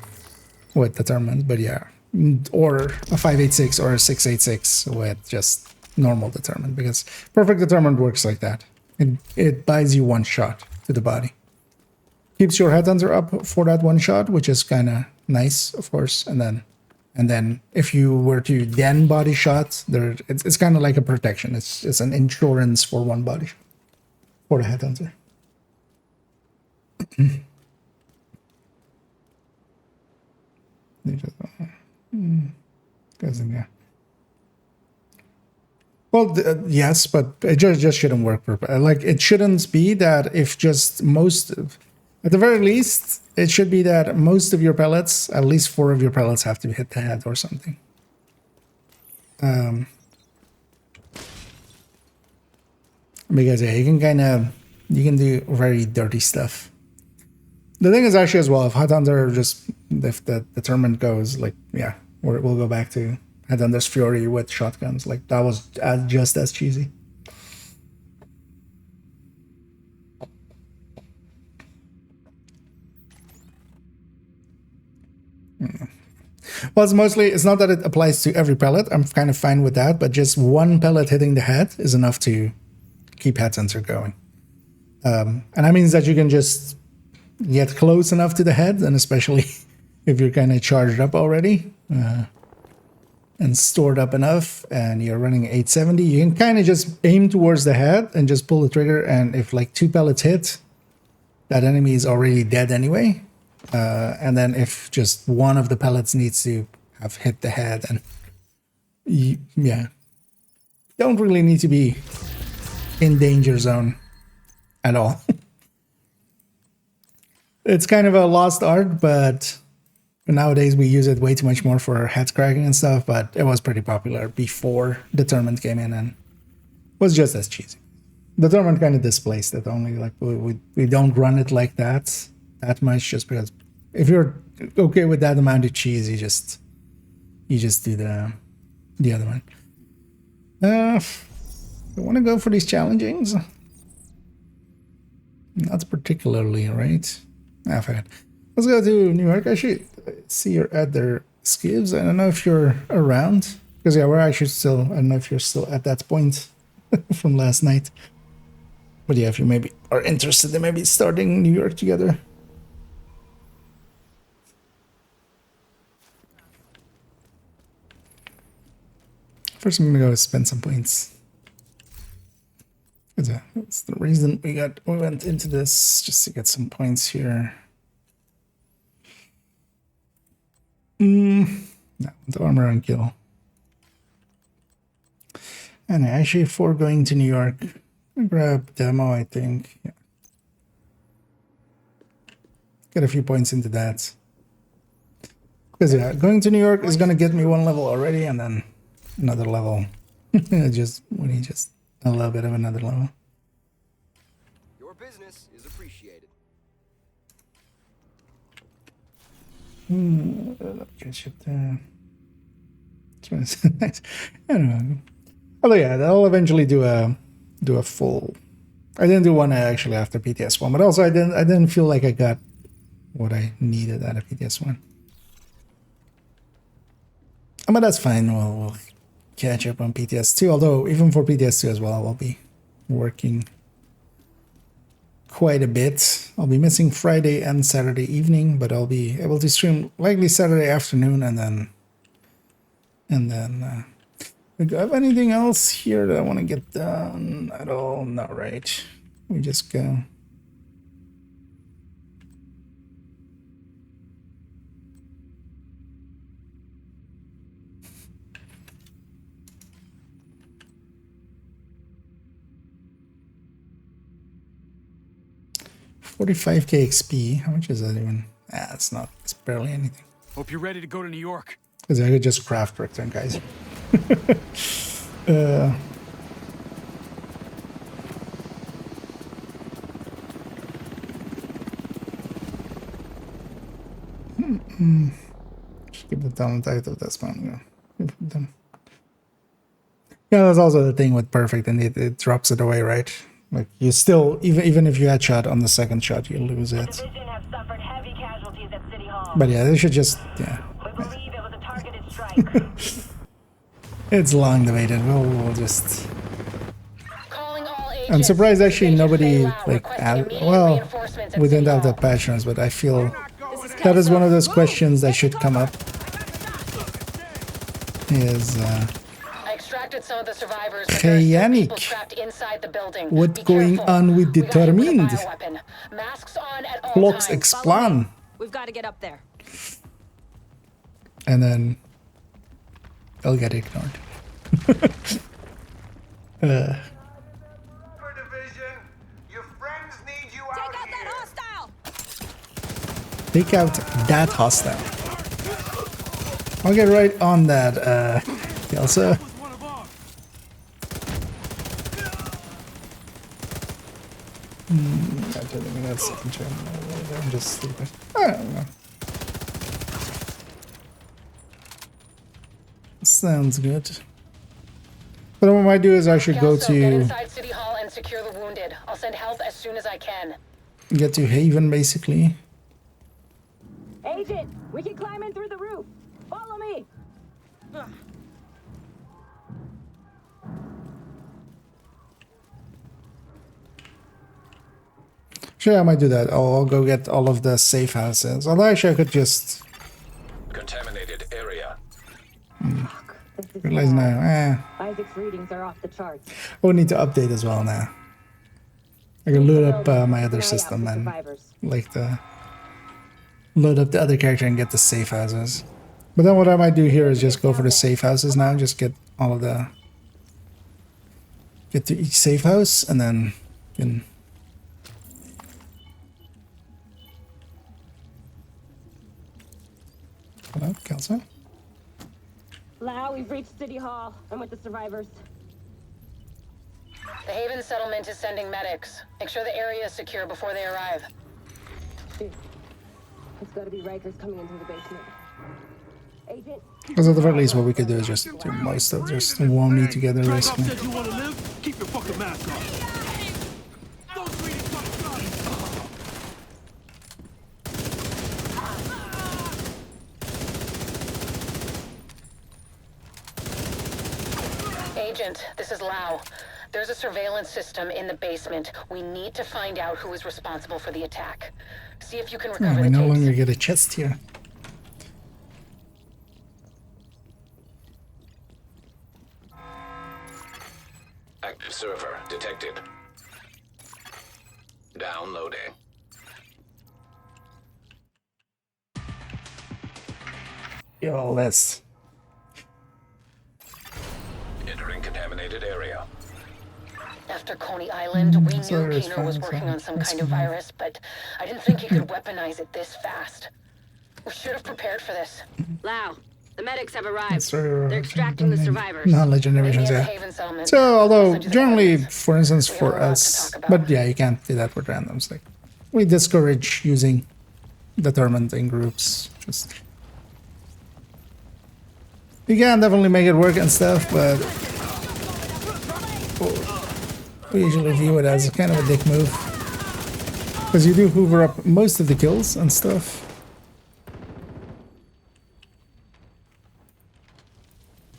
with Determined, but yeah. Or a 586 or a 686 with just normal Determined, because Perfect Determined works like that. It buys you one shot to the body. Keeps your Headhunter up for that one shot, which is kind of nice, of course. And then if you were to then body shot, it's kind of like a protection. It's an insurance for one body shot for the Headhunter. Yeah. Well, yes, but it just shouldn't work. Like, it shouldn't be that if just at the very least, it should be that most of your pellets, at least 4 of your pellets, have to hit the head or something. Because yeah, you can do very dirty stuff. The thing is actually as well, if if the Determined goes, like, yeah, we'll go back to Headhunter's Fury with shotguns. Like, that was just as cheesy. Well, it's not that it applies to every pellet. I'm kind of fine with that, but just one pellet hitting the head is enough to keep Headhunter going. And that means that you can just get close enough to the head, and especially if you're kind of charged up already and stored up enough and you're running 870, you can kind of just aim towards the head and just pull the trigger, and if like 2 pellets hit, that enemy is already dead anyway. And then if just one of the pellets needs to have hit the head, and yeah, don't really need to be in danger zone at all. It's kind of a lost art, but nowadays we use it way too much more for head cracking and stuff, but it was pretty popular before Determined came in and was just as cheesy. Determined kind of displaced it, only like we don't run it like that much, just because if you're okay with that amount of cheese, you just do the other one. I want to go for these challengings. Not particularly, right? I forgot. Let's go to New York. I should see you're at their skivs. I don't know if you're around, because yeah, we're actually still. I don't know if you're still at that point from last night. But yeah, if you maybe are interested in maybe starting New York together. First, I'm gonna go spend some points. That's the reason we went into this, just to get some points here. No, the armor and kill. And actually, for going to New York, I'll grab demo, I think. Yeah. Get a few points into that. Because yeah, going to New York is gonna get me one level already, and then another level. just a little bit of another level. Your business is appreciated. Catch up there. I don't know. Although yeah, I'll eventually do a full. I didn't do one actually after PTS 1, but also I didn't feel like I got what I needed out of PTS 1. But that's fine. We'll catch up on PTS 2. Although even for PTS 2 as well, I'll be working quite a bit. I'll be missing Friday and Saturday evening, but I'll be able to stream likely Saturday afternoon, and then do I have anything else here that I want to get done at all? Not right. We just go. $45k XP. How much is that even? It's not. It's barely anything. Hope you're ready to go to New York. Because I could just craft return, guys. Just keep the talent out of that one. Yeah, that's also the thing with perfect, and it drops it away, right? Like you still, even if you headshot on the second shot, you lose it. Division have suffered heavy casualties at City Hall. But yeah, they should just, yeah. We believe it was a targeted strike. It's long debated. We'll just. Calling all agents. I'm surprised actually nobody Loud, like requesting immediate well, reinforcements at we didn't City have the Hall. passions, but I feel that is one of those questions that should come up. Is I extracted some of the survivors. But Hey, there are still Yannick. people trapped inside the building. What's Be going careful. on with We got hit with a Determined? bioweapon. Masks on at all Clocks times. explan, We've got to get up there. and then they'll get ignored. Division, your friends need you out Take out that here. hostile! Take out that hostile. I'll get right on that, Kelso. That's I'm just stupid. I don't know. Sounds good. But what I might do is I should go Kelso, get to inside City Hall and secure the wounded. I'll send help as soon as I can. get to Haven basically. Agent, we can climb in through the roof. Follow me. Sure, I might do that. I'll go get all of the safe houses. Although actually I could just Contaminated area. This is realize bad. now. Isaac's readings are off the charts. I would need to update as well now. I can load up my other Keep an eye out system for and survivors. like the load up the other character and get the safe houses. But then what I might do here is just go for the safe houses now. Just get all of the get to each safe house and then can. Hello, Kelso? Lau, we've reached City Hall. I'm with the survivors. The Haven settlement is sending medics. Make sure the area is secure before they arrive. Dude, it's gotta be Rikers coming into the basement. Agent, Because at the very least, what we could do is just do most of just warm me together, basically. Said you want to live? Keep your fucking mask on. Those readings fucking got it. Agent, this is Lau. There's a surveillance system in the basement. We need to find out who is responsible for the attack. See if you can Oh, recover we the no tapes. longer get a chest here. Active server detected. Downloading. Yo, let's. Entering contaminated area. After Coney Island, we so knew there's Keno was files working on on some this kind of one. virus, but I didn't think he could weaponize it this fast. We should have prepared for this. Lau, the medics have arrived. So, They're extracting the survivors. non-legendary Maybe missions, at the yeah. Haven settlement. So, although Also do the generally, coordinates. for instance, We have for a lot to us, talk about. but yeah, you can't do that with randoms. Like, we discourage using determined in groups. Just you can definitely make it work and stuff, but we usually view it as kind of a dick move because you do hoover up most of the kills and stuff.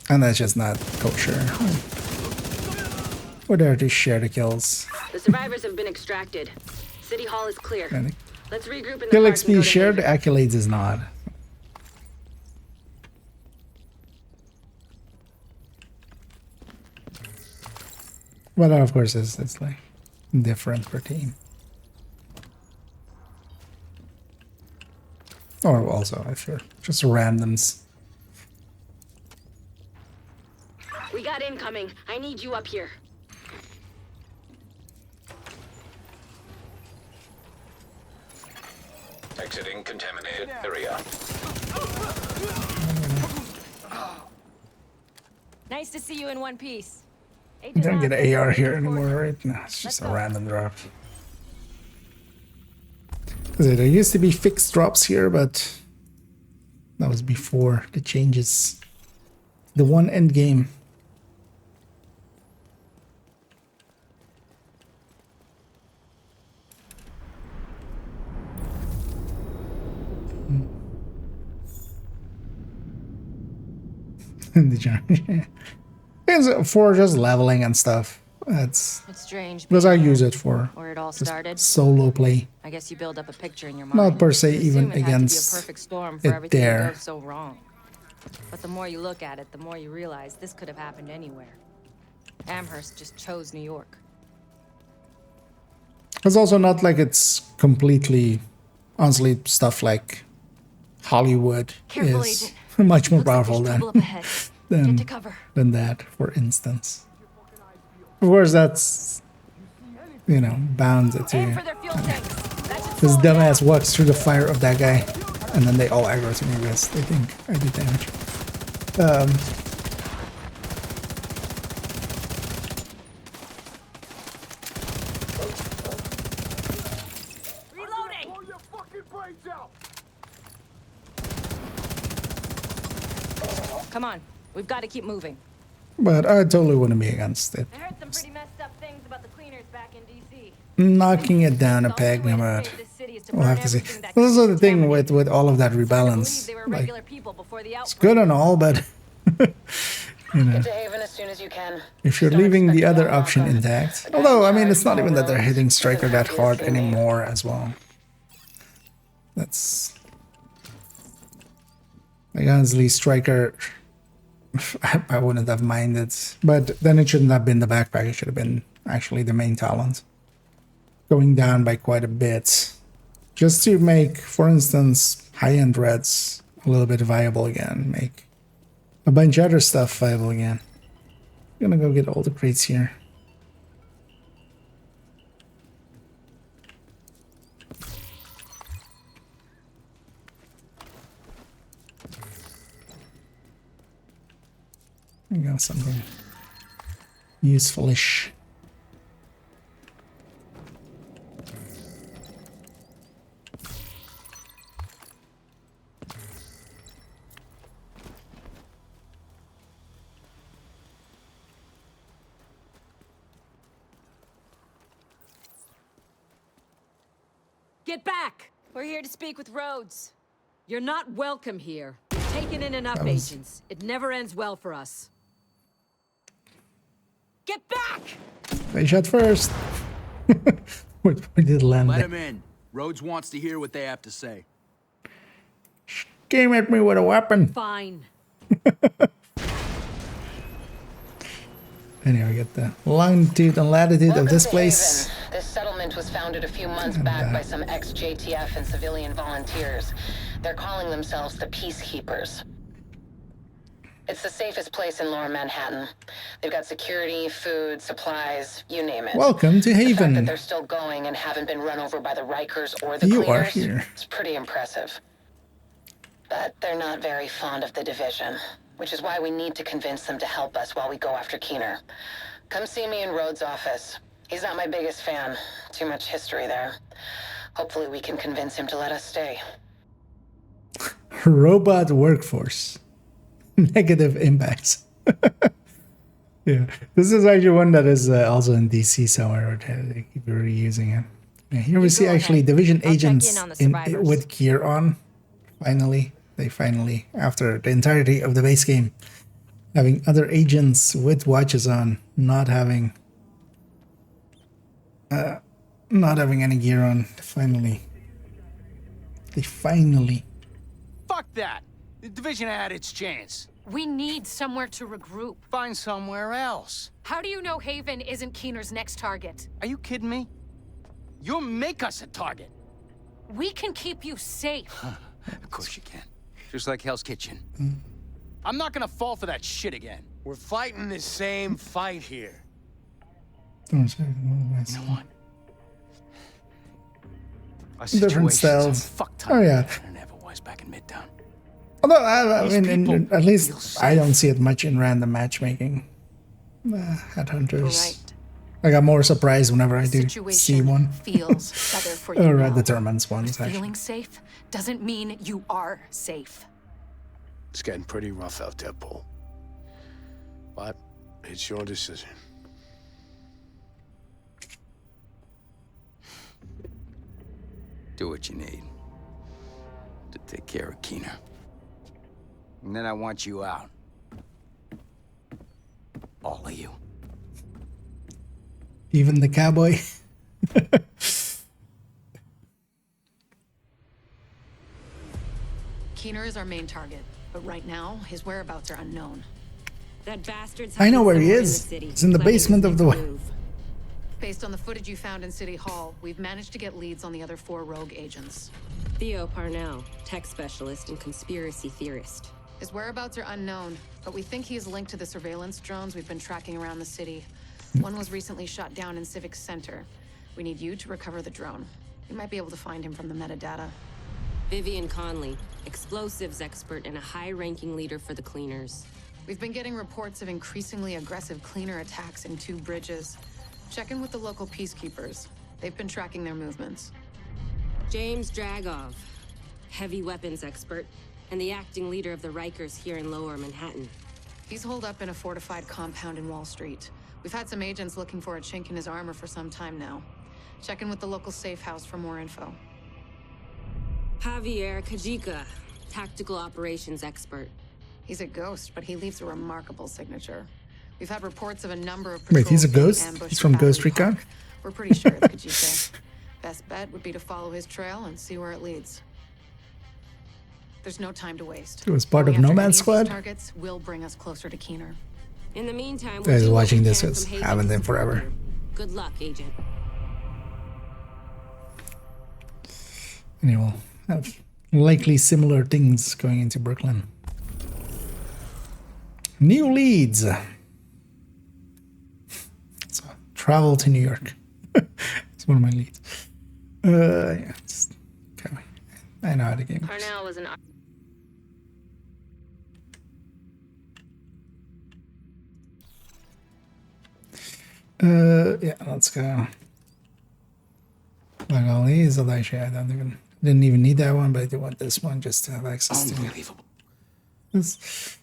And that's just not kosher. We're there to share the kills. The survivors have been extracted. City Hall is clear. And Let's regroup in the kill park and go XP to shared, Haven. accolades is not. But of course, it's like different per team. Or also, if you're just randoms. We got incoming. I need you up here. Exiting contaminated area. Nice to see you in one piece. You don't get an AR here anymore, right? No, it's just a random drop. There used to be fixed drops here, but that was before the changes. The one end game. The charge. It's for just leveling and stuff. That's It's strange. because I being use there, it for where it all just started. solo play. I guess you build up a picture in your mind. Not per se You even assume it had to be against a perfect storm for it everything to there. go so wrong. But the more you look at it, the more you realize this could have happened anywhere. Amherst just chose New York. It's also not like it's completely, honestly, stuff like Hollywood Careful, is Agent. much more Looks like powerful there's trouble up ahead. than Get to cover. than that, for instance. Of course, that's, you know, bound to. Aim for their fuel tanks. That should This slow them dumbass down. walks through the fire of that guy, and then they all aggro to me because they think I do damage. Reloading. Blow your fucking brains out! Come on. We've got to keep moving. But I totally wouldn't be against it. I heard some pretty messed up things about the cleaners back in D.C. Knocking it down a The only peg, way to but save this city is to we'll burn have to see. everything that This is gets the thing contaminated. with all of that I believe rebalance. they were Like, regular people before the it's outbreak. good and all, but you know, Get to Haven as soon as you can. if you're Don't leaving expect the to other get option welcome. intact. The guy Although, I in mean, charge it's not of even that they're roads hitting isn't Striker that happy to hard see me. anymore as well. That's like honestly, Striker. I wouldn't have minded, but then it shouldn't have been the backpack. It should have been actually the main talent, going down by quite a bit, just to make, for instance, high-end reds a little bit viable again, make a bunch of other stuff viable again. I'm gonna go get all the crates here. We got something useful-ish. Get back! We're here to speak with Rhodes. You're not welcome here. We've taken in enough That was- agents. It never ends well for us. Get back! They shot first. we did land Let there. him in. Rhodes wants to hear what they have to say. Came at me with a weapon. Fine. Anyway, get the longitude and latitude Welcome of this to place. Haven. This settlement Surveillance was founded a few months back by some ex-JTF and civilian volunteers. They're calling themselves the Peacekeepers. It's the safest place in Lower Manhattan. They've got security, food, supplies, you name it. Welcome to The fact that Haven. they're still going and haven't been run over by the Rikers or the You Cleaners, are here. it's pretty impressive. But they're not very fond of the division, which is why we need to convince them to help us while we go after Keener. Come see me in Rhodes' office. He's not my biggest fan. Too much history there. Hopefully we can convince him to let us stay. Robot workforce. Negative impacts. Yeah, this is actually one that is also in DC somewhere. They keep reusing it. Yeah, here we see actually division agents with gear on. Finally, after the entirety of the base game, having other agents with watches on, not having any gear on. They finally. Fuck that! The division had its chance. We need somewhere to regroup. Find somewhere else. How do you know Haven isn't Keener's next target? Are you kidding me? You'll make us a target. We can keep you safe. Of course you can. Just like Hell's Kitchen. I'm not gonna fall for that shit again. We're fighting the same fight here. You know what? Our Different situation's styles. a fuck ton Oh yeah. better than it ever was back in Midtown. Although I These mean, people at least feel I don't safe. see it much in random matchmaking. Headhunters. Right. I got more surprised whenever I do Situation see one. feels better for you Or now. determines ones actually. Feeling safe doesn't mean you are safe. It's getting pretty rough out there, Paul. But it's your decision. Do what you need to take care of Keener. And then I want you out. All of you. Even the cowboy. Keener is our main target, but right now, his whereabouts are unknown. That bastard's I know hiding where he somewhere in is. the city, He's in the planning basement his of the next way. move. Based on the footage you found in City Hall, we've managed to get leads on the other 4 rogue agents. Theo Parnell, tech specialist and conspiracy theorist. His whereabouts are unknown, but we think he is linked to the surveillance drones we've been tracking around the city. One was recently shot down in Civic Center. We need you to recover the drone. You might be able to find him from the metadata. Vivian Conley, explosives expert and a high-ranking leader for the Cleaners. We've been getting reports of increasingly aggressive Cleaner attacks in 2 bridges. Check in with the local peacekeepers. They've been tracking their movements. James Dragov, heavy weapons expert, and the acting leader of the Rikers here in Lower Manhattan. He's holed up in a fortified compound in Wall Street. We've had some agents looking for a chink in his armor for some time now. Check in with the local safe house for more info. Javier Kajika, tactical operations expert. He's a ghost, but he leaves a remarkable signature. We've had reports of a number of Wait, he's a patrols being ghost? ambushed He's from at Battery Ghost Recon? Park. We're pretty sure it's Kajika. Best bet would be to follow his trail and see where it leads. There's no time to waste. He was part of Going after Nomad any of these Squad? Targets will bring us closer to Keener. In the meantime, Guys we'll do what watching we this can is from Haven haven't to been support forever. you. Good luck, Agent. And he will have likely similar things going into Brooklyn. New leads. So, travel to New York. It's one of my leads. Yeah, just okay. I know how the game works. Parnell was an Yeah, let's go. Like all these, although actually I didn't even need that one, but I do want this one just to have access to. Unbelievable. This.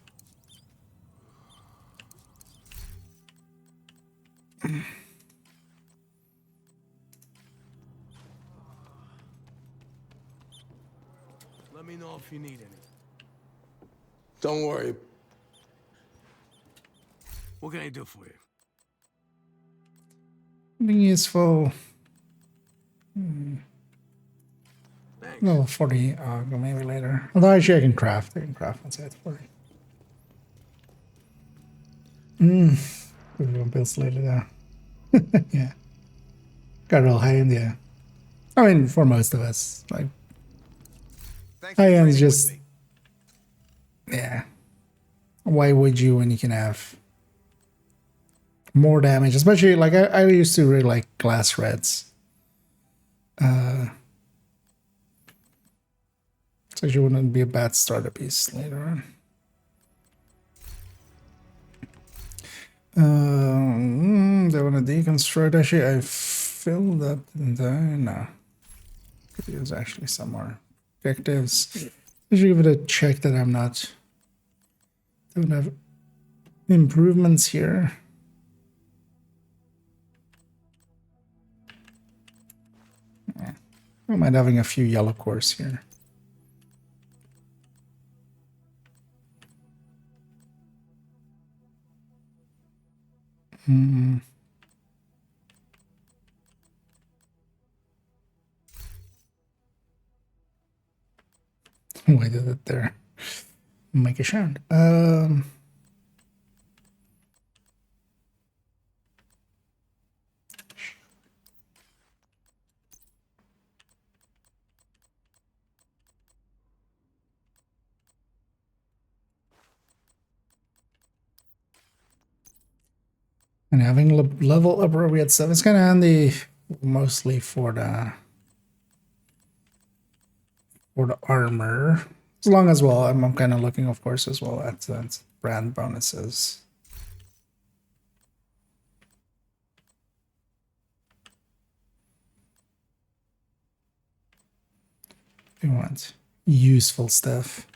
Let me know if you need any. Don't worry. What can I do for you? Being useful. Thanks. No, 40. Go maybe later. Although actually I can craft. I can craft once I hit 40. We're going to build slightly there. Yeah. got real high end, yeah. I mean, for most of us, like high end is just, yeah. Why would you when you can have more damage? Especially like I used to really like glass reds. So she wouldn't be a bad starter piece later on. They want to deconstruct. Actually, I filled up the no. Could use actually some more objectives. I should give it a check that I'm not. Don't have improvements here. I don't mind having a few yellow cores here. Why did it there? Make a sound. And having level appropriate stuff is kind of handy, mostly for the armor. As long as well, I'm kind of looking, of course, as well at brand bonuses. We want useful stuff.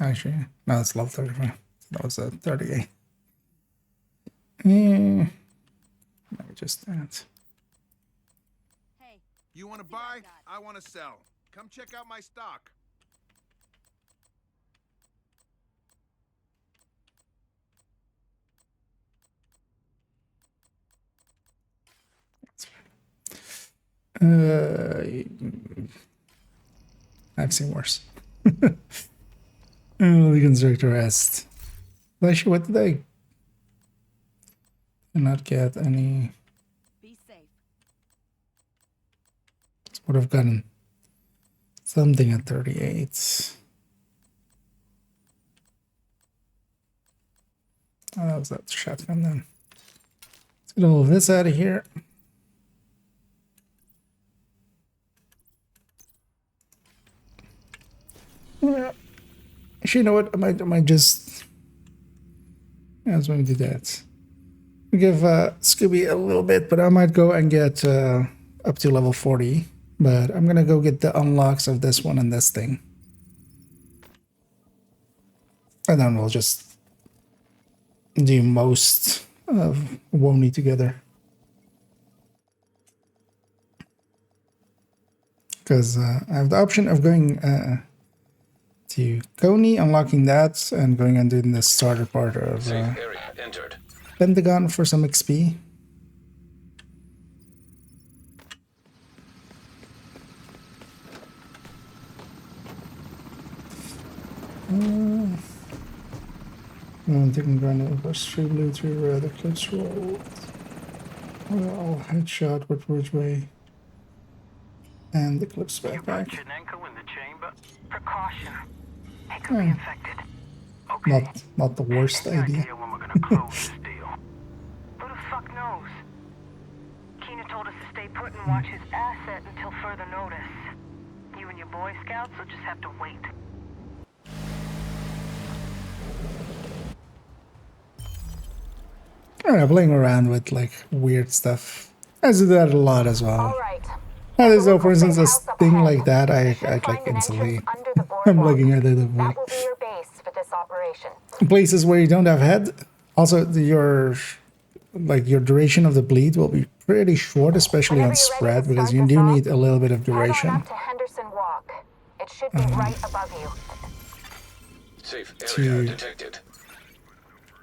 Actually, no, it's level 35. That was a 38. Maybe just that. Hey, you want to buy? I want to sell. Come check out my stock. I've seen worse. Oh, the constructor rest. Actually, what did I not get any? Be safe. Would have gotten something at 38. Oh, that was that shotgun then. Let's get all of this out of here. Yeah. Actually, you know what? I might just. Yeah, I was going to do that. We give Scooby a little bit, but I might go and get up to level 40. But I'm gonna go get the unlocks of this one and this thing, and then we'll just do most of Wony together. Because I have the option of going to Coney, unlocking that, and going and doing the starter part of Pentagon for some XP. I'm taking granted over streaming through the clips rolled. Well, headshot, which way? And the clips back. Precaution. They could be infected. Not the worst idea. When we're gonna close this deal. Who the fuck knows? Keener told us to stay put and watch his asset until further notice. You and your Boy Scouts will just have to wait. I don't know, playing around with like weird stuff. I do that a lot as well. And so, for instance, a thing like that, I like instantly. I'm looking at it like places where you don't have head. Also, your duration of the bleed will be pretty short, especially on spread, because you do need a little bit of duration. It should be right above you. Safe area detected.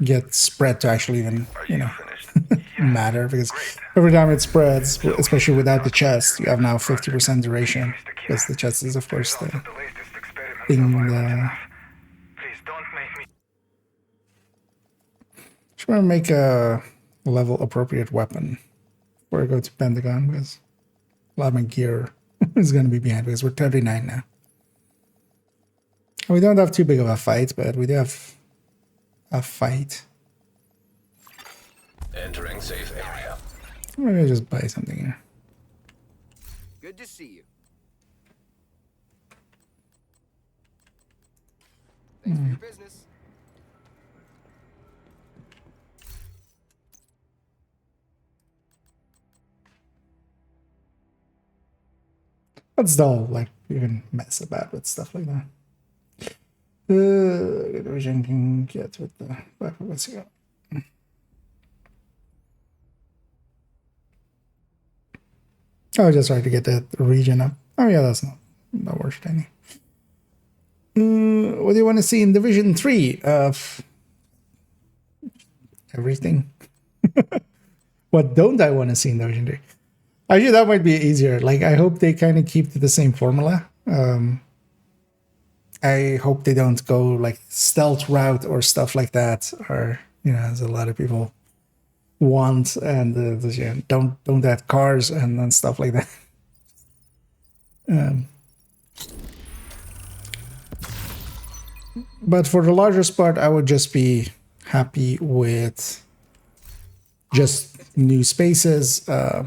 Get spread to actually even, matter, because every time it spreads, especially without the chest, you have now 50% duration, because the chest is, of course, the thing. Should I make a level appropriate weapon before I go to Pentagon, because a lot of my gear is going to be behind, because we're 39 now. We don't have too big of a fight, but we do have a fight. Entering safe area. Maybe I'll just buy something here. Good to see you. Thanks for your business. Let's dull, like, you can mess about with stuff like that. Vision can get with the weapon. Let's go. Oh, just try to get that region up. Oh yeah, that's not worth any. What do you want to see in Division 3? Everything. What don't I want to see in Division 3? Actually, that might be easier. Like, I hope they kind of keep to the same formula. I hope they don't go like stealth route or stuff like that, or, you know, as a lot of people want, and you know, don't add cars and stuff like that. But for the largest part, I would just be happy with just new spaces, a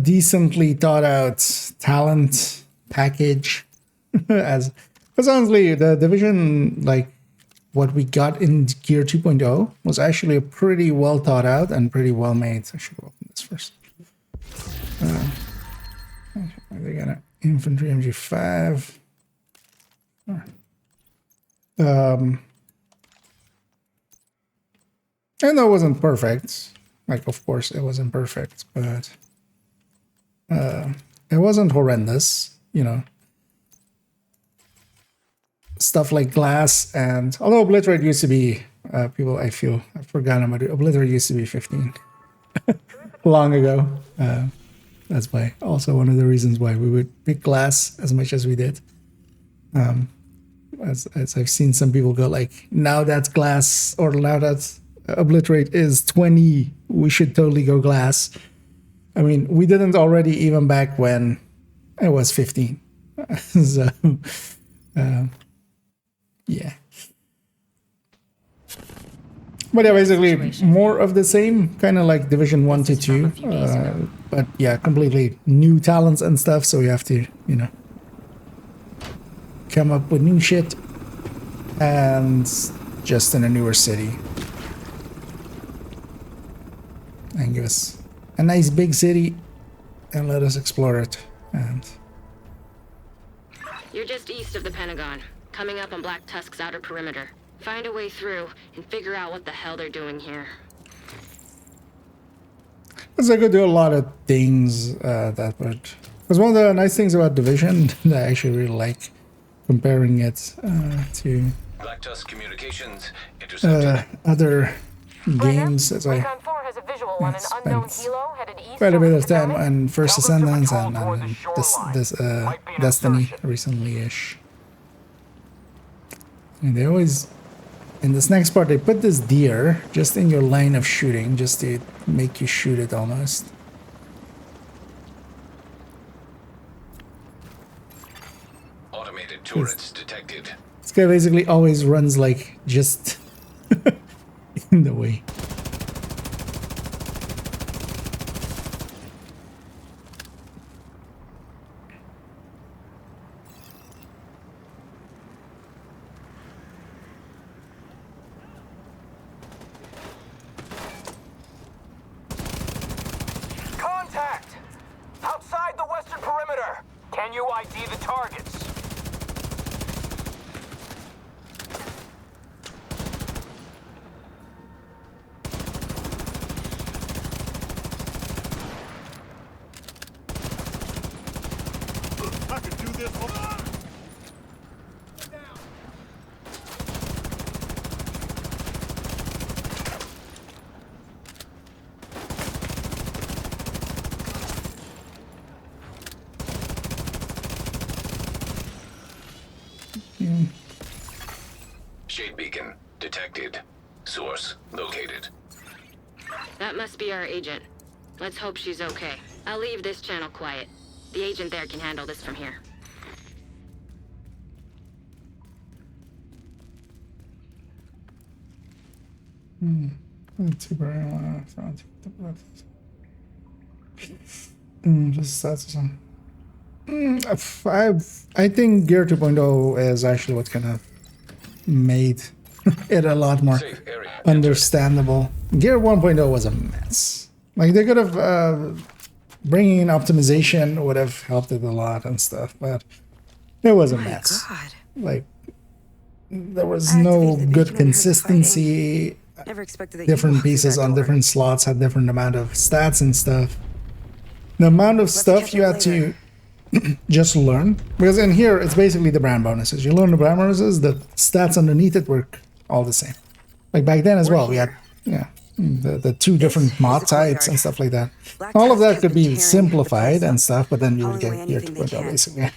decently thought out talent package. Because honestly, the Division, like what we got in Gear 2.0, was actually a pretty well thought out and pretty well made. I should open this first. They got an infantry MG5. And that wasn't perfect. Like, of course, it wasn't perfect, but it wasn't horrendous, you know. Stuff like glass, and although Obliterate used to be, people, I feel, I've forgotten about it. Obliterate used to be 15 long ago. That's why, also one of the reasons why we would pick glass as much as we did. As I've seen some people go like, now that's glass, or now that's Obliterate is 20, we should totally go glass. I mean, we didn't already even back when it was 15. So, yeah. But yeah, basically more of the same, kind of like Division 1 to 2. But yeah, completely new talents and stuff, so you have to, you know, come up with new shit, and just in a newer city. And give us a nice big city and let us explore it. And You're just east of the Pentagon, coming up on Black Tusk's outer perimeter. Find a way through and figure out what the hell they're doing here. because I could do a lot of things that would... Because one of the nice things about Division that I actually really like, comparing it to Black Tusk Communications intercepted. other games, as I spent quite a bit of time on First Ascendance and this Destiny recently-ish. And they always, in this next part, they put this deer just in your line of shooting, just to make you shoot it almost. Automated turrets detected. This guy basically always runs like just in the way. Contact! Outside the western perimeter! Can you ID the targets? I can do this. Shade beacon detected. Source located. That must be our agent. Let's hope she's okay. I'll leave this channel quiet. The agent there can handle this from here. Just that's some. I think Gear 2.0 is actually what kind of made it a lot more understandable. Gear 1.0 was a mess. Like they could have bringing in optimization would have helped it a lot and stuff, but it was a mess. God. Like there was no good consistency. Never expected that Different pieces on different slots had different amount of stats and stuff. The amount of stuff you had to just learn, because in here it's basically the brand bonuses. You learn the brand bonuses, the stats underneath it were all the same. Like back then as well, we had the two different mod types and stuff like that. All of that could be simplified and stuff, but then you would get Gear 2.0 basically. I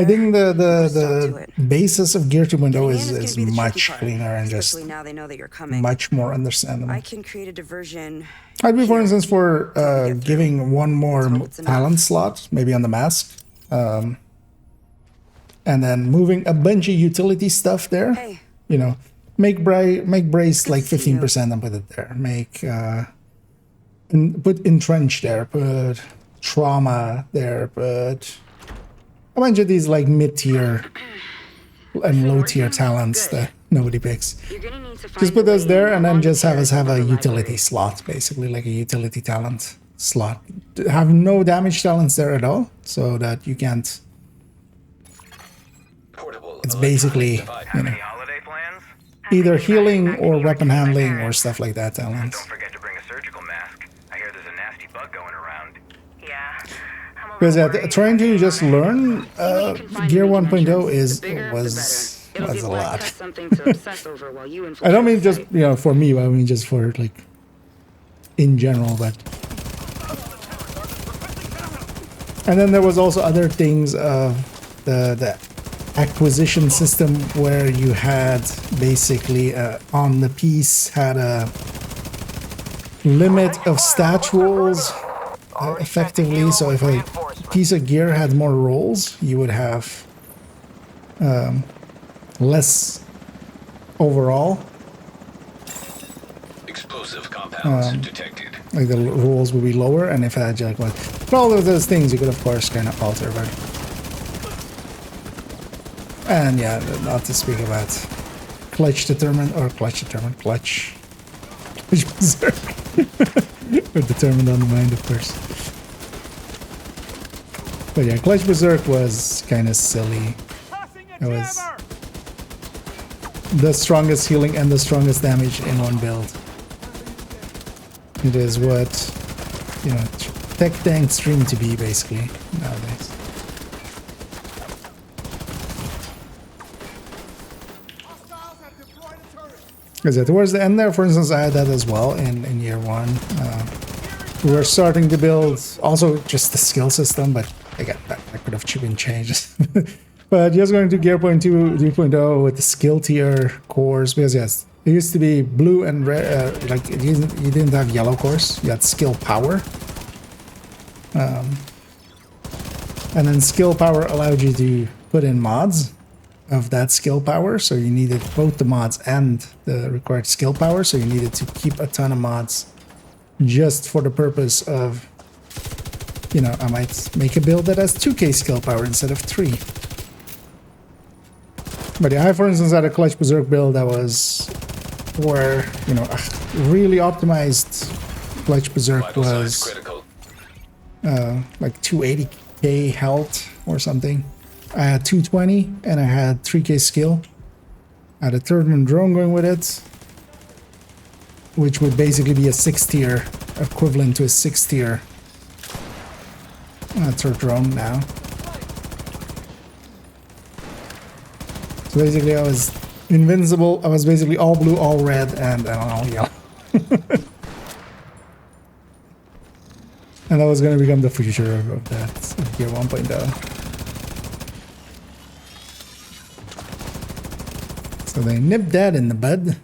think the basis of Gear 2.0 is much cleaner and just now they know that you're coming. much more understandable. I can create a diversion. I'd be, for instance, for giving one more talent slot, maybe on the mask, and then moving a bunch of utility stuff there. You know, make brace like 15% and put it there. Make put entrench there. Put trauma there. Put a bunch of these like mid-tier and low-tier talents that nobody picks. Just put those there and then just have us have a utility slot, basically like a utility talent slot. Have no damage talents there at all, so that you can't. It's basically, you know, either healing or weapon handling or stuff like that talents. Don't forget to bring a surgical mask. I hear there's a nasty bug going around. Yeah. Because trying to just learn Gear 1.0 was a lot. I don't mean just, you know, for me, I mean just for like in general, but. And then there was also other things of the acquisition system where you had basically on the piece had a limit of stat rolls effectively. So if a piece of gear had more rolls, you would have less overall. Explosive compounds detected. Like the rolls would be lower, and if I had like what, but all of those things you could of course kind of alter, right? And yeah, not to speak about clutch berserk. We're determined on the mind, of course. But yeah, clutch berserk was kind of silly. It was the strongest healing and the strongest damage in one build. It is what, you know, tech tanks dream to be basically nowadays. Because towards the end there, for instance, I had that as well in year one. We were starting to build also just the skill system, but again, that could have been changed. But just going to Gear 2.0 with the skill tier cores, because yes, it used to be blue and red, like you didn't have yellow cores, you had skill power. And then skill power allowed you to put in mods of that skill power, so you needed both the mods and the required skill power, so you needed to keep a ton of mods just for the purpose of, you know, I might make a build that has 2k skill power instead of 3. But yeah, I for instance had a clutch berserk build that was where, you know, a really optimized clutch berserk was like 280k health or something. I had 220 and I had 3k skill. I had a third one drone going with it, which would basically be a 6 tier, equivalent to a 6 tier third drone now. So basically I was invincible. I was basically all blue, all red, and all yellow. And that was going to become the future of that, of Gear 1.0. So they nipped that in the bud.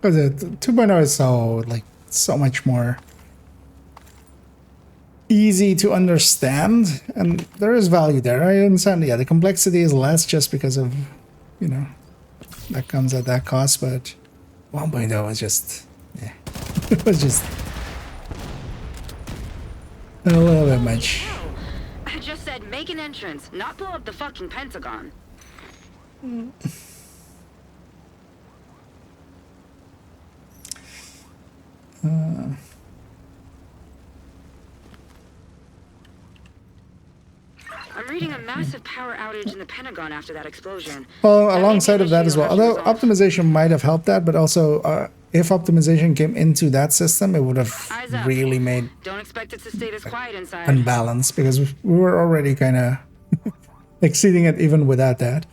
Because 2.0 is so much more easy to understand, and there is value there. I understand, yeah, the complexity is less just because of, you know, that comes at that cost, but 1.0 was just, yeah, it was just a little bit much. I just said make an entrance, not blow up the fucking Pentagon. I'm reading a massive power outage in the Pentagon after that explosion. Well, alongside of that as well, although optimization might have helped that, but also if optimization came into that system, it would have really made Don't expect it to stay this quiet inside. unbalanced, because we were already kind of exceeding it even without that.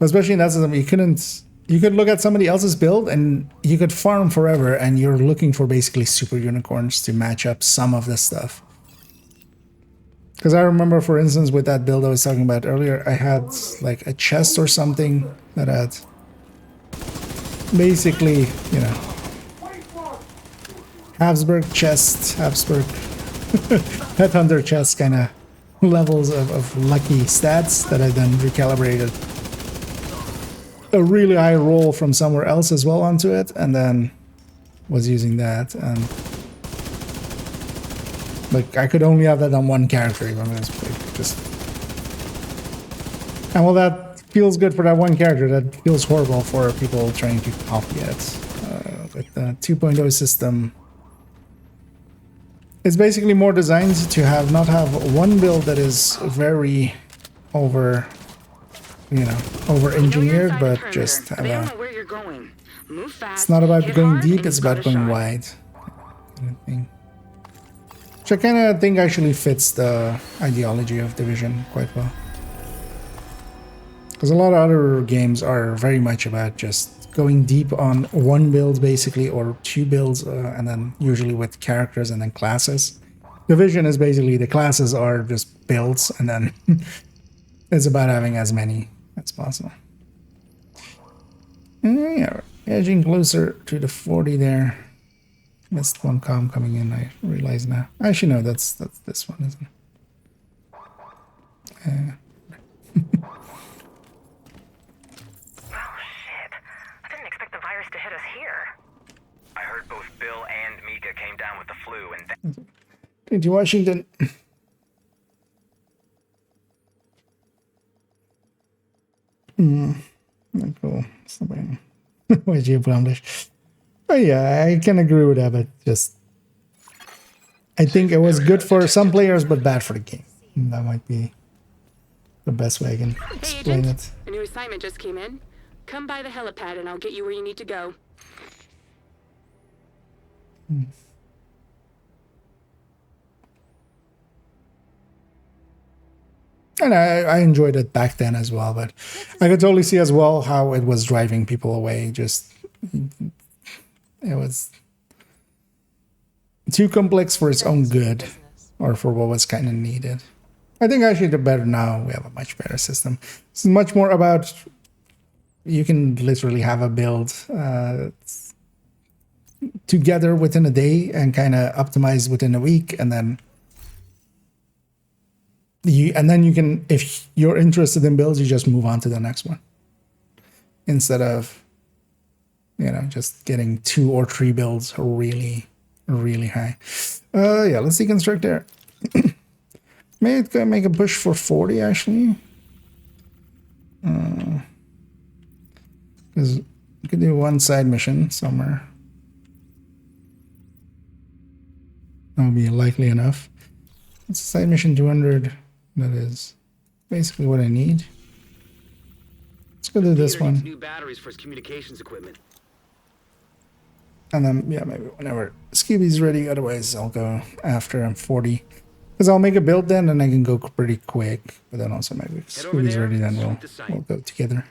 Especially in that system, you could look at somebody else's build and you could farm forever, and you're looking for basically super unicorns to match up some of this stuff. Because I remember, for instance, with that build I was talking about earlier, I had like a chest or something that had basically, you know, Habsburg chest, Habsburg Headhunter chest kind of levels of lucky stats that I then recalibrated a really high roll from somewhere else as well onto it, and then was using that, and like I could only have that on one character even. Just, and well, that feels good for that one character. That feels horrible for people trying to copy it. With the 2.0 system, it's basically more designed to not have one build that is very over engineered, but just have a, it's not about going deep, it's about going wide. Which I kind of think actually fits the ideology of Division quite well. Because a lot of other games are very much about just going deep on one build basically, or two builds, and then usually with characters and then classes. Division is basically the classes are just builds, and then it's about having as many as possible. Yeah, edging closer to the 40 there. Missed one comm coming in, I realize now. Actually, no, that's this one, isn't it? Oh, shit. I didn't expect the virus to hit us here. I heard both Bill and Mika came down with the flu, and Thank you, Washington. Cool. Where's your blondish? Oh yeah, I can agree with that, but just I think it was good for some players, but bad for the game. That might be the best way I can explain it. A new assignment just came in. Come by the helipad and I'll get you where you need to go. And I enjoyed it back then as well, but I could totally see as well how it was driving people away. Just, it was too complex for its own good, or for what was kind of needed. I think actually the better now, we have a much better system. It's much more about, you can literally have a build together within a day and kind of optimize within a week, and then you can, if you're interested in builds, you just move on to the next one, instead of, you know, just getting 2 or 3 builds really high. Yeah, let's deconstruct there. Maybe make a push for 40 actually, because you could do one side mission somewhere. That'll be likely enough. It's side mission 200. That is basically what I need. Let's go do this one. New batteries for his communications equipment. And then, yeah, maybe whenever Scooby's ready. Otherwise, I'll go after I'm 40. Because I'll make a build then, and I can go pretty quick. But then also maybe if Scooby's ready, then we'll go together.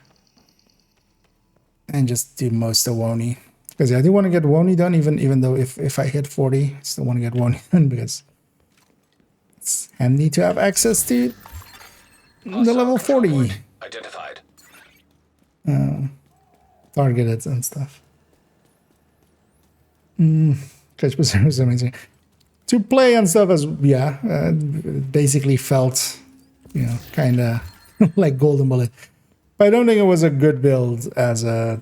And just do most of Wony. Because yeah, I do want to get Wony done, even though if I hit 40, I still want to get Wony done, because it's handy to have access to the level 40. Identified. Targeted and stuff. Catch was amazing. To play and stuff as basically felt, you know, kind of like Golden Bullet. But I don't think it was a good build as a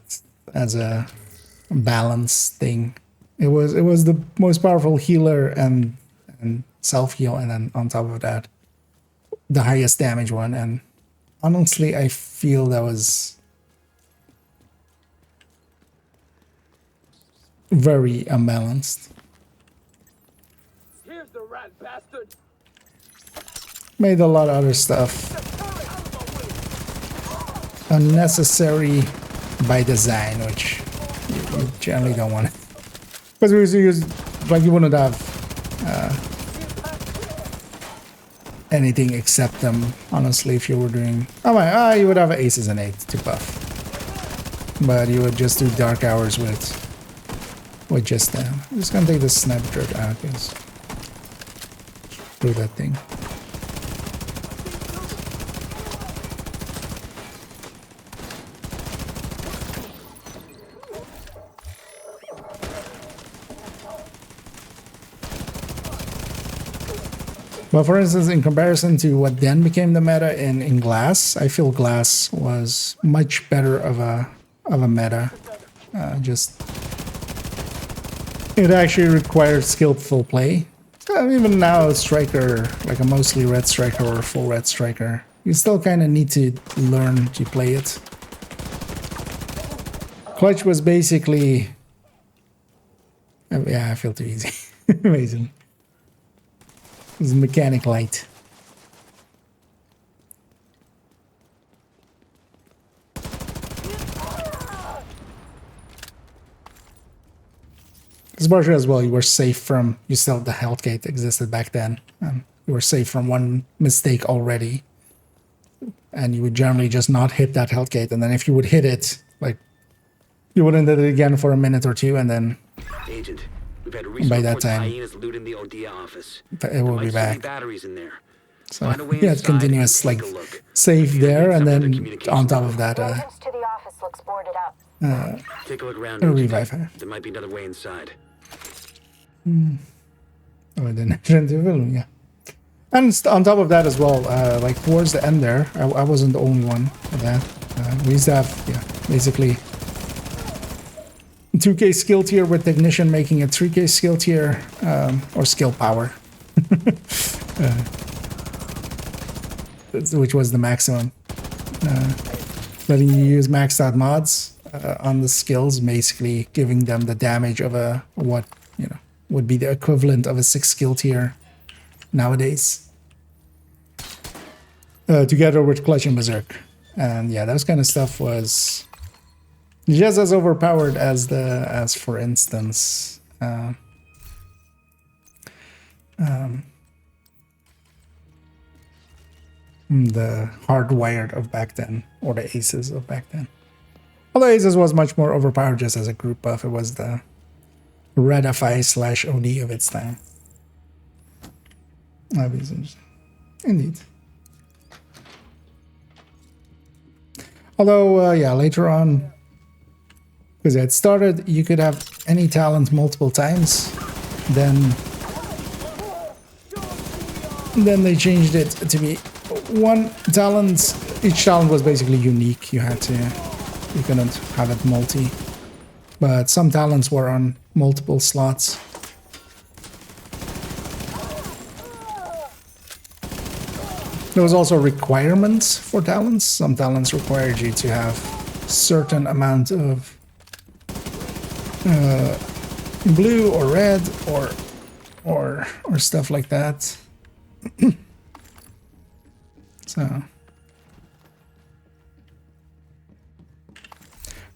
balance thing. It was the most powerful healer and self heal, and then on top of that, the highest damage one. And honestly, I feel that was very unbalanced. Here's the rat bastard. Made a lot of other stuff unnecessary by design, which you generally don't want. Because we use, like, you wouldn't have anything except them, honestly, if you were doing... you would have aces and eights to buff. But you would just do dark hours with just them. I'm just gonna take the sniper out, because do that thing. But for instance, in comparison to what then became the meta in Glass, I feel Glass was much better of a meta. It actually required skillful play. Even now, a striker, like a mostly red striker or a full red striker, you still kind of need to learn to play it. Clutch was basically... yeah, I feel too easy. Amazing. It was mechanic light. Especially as well, you were safe from... You still... The health gate existed back then. You were safe from one mistake already. And you would generally just not hit that health gate. And then if you would hit it, like... You wouldn't hit it again for a minute or two, and then... Agent, we've had a by that time, looting the Odia office. It will be back. Batteries in there. So yeah, it's continuous, like, save there, and then on top of that, Entrance to the office looks boarded up. Take a look around. Revive her. There might be another way inside. Oh, then yeah. And on top of that as well, like towards the end there, I wasn't the only one for that. We used to have, basically 2k skill tier with technician making a 3k skill tier, or skill power, which was the maximum. Letting you use maxed out mods on the skills, basically giving them the damage of a, what, you know, would be the equivalent of a 6 skill tier nowadays. Together with Clutch and Berserk. And yeah, those kind of stuff was just as overpowered as for instance, the Hardwired of back then, or the Aces of back then. Although Aces was much more overpowered just as a group buff, it was the Redify /OD of its time. Indeed. Although, yeah, later on, because it started, you could have any talent multiple times. Then they changed it to be one talent. Each talent was basically unique. You couldn't have it multi. But some talents were on multiple slots. There was also requirements for talents. Some talents required you to have certain amount of blue or red or stuff like that.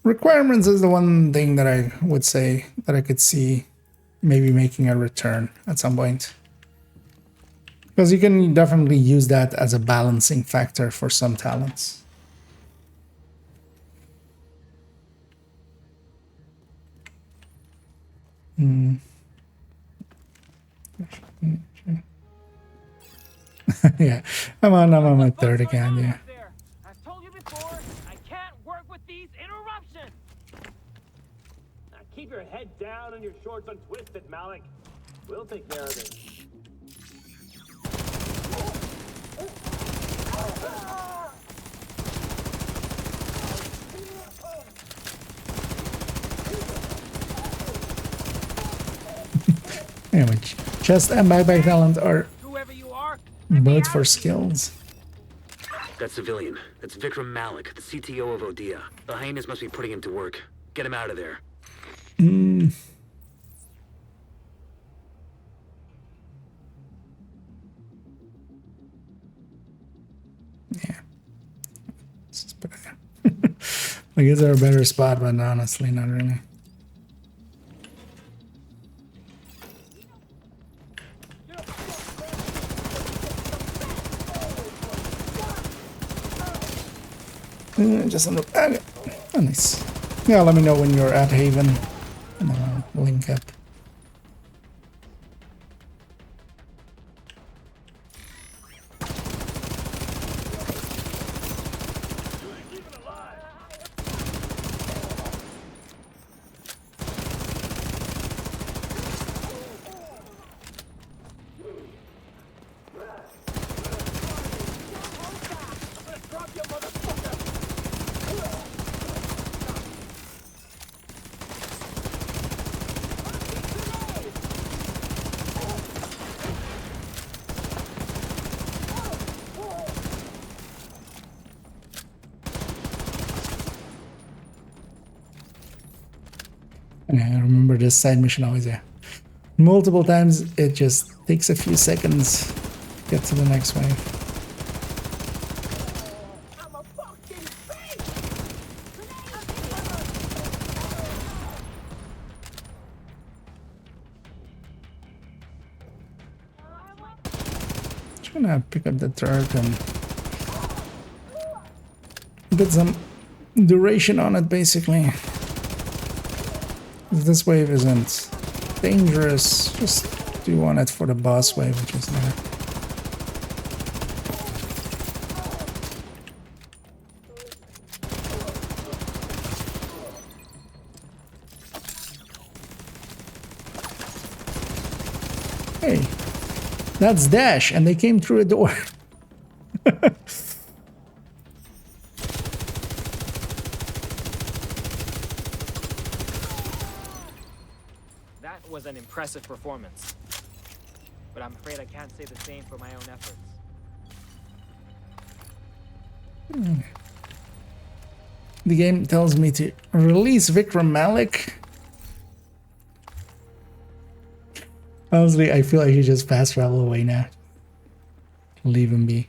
requirements is the one thing that I would say that I could see maybe making a return at some point. Because you can definitely use that as a balancing factor for some talents. Yeah, I'm on my third account, yeah. I've told you before, I can't work with these interruptions. Now keep your head down and your shorts untwisted, Malik. We'll take care of it. Anyway, chest and backpack talent are both for skills. That civilian. That's Vikram Malik, the CTO of Odia. The hyenas must be putting him to work. Get him out of there. Yeah. I guess they're a better spot, but honestly, not really. Just on the back. Oh, nice. Yeah, let me know when you're at Haven, and then I'll link up. Yeah, I remember this side mission always there. Multiple times, it just takes a few seconds to get to the next wave. Just gonna pick up the turret and get some duration on it, basically. This wave isn't dangerous, just do want it for the boss wave, which is there. Hey, that's Dash, and they came through a door. Was an impressive performance, but I'm afraid I can't say the same for my own efforts. The game tells me to release Vikram Malik. Honestly, I feel like he just fast travel away now. Leave him be.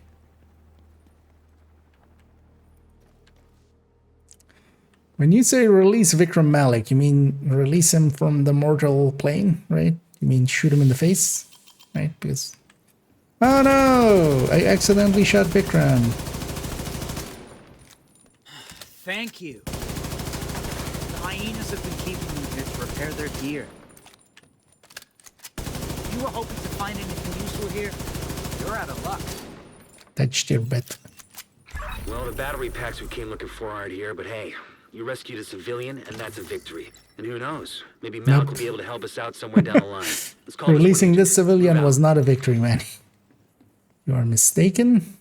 When you say release Vikram Malik, you mean release him from the mortal plane, right? You mean shoot him in the face, right? Because... oh no! I accidentally shot Vikram. Thank you. The hyenas have been keeping me here to repair their gear. You were hoping to find anything useful here? You're out of luck. Touched your bit. Well, the battery packs we came looking for aren't here, but hey, you rescued a civilian, and that's a victory. And who knows? Maybe Malik will be able to help us out somewhere down the line. Let's call Releasing this civilian was not a victory, man. You are mistaken.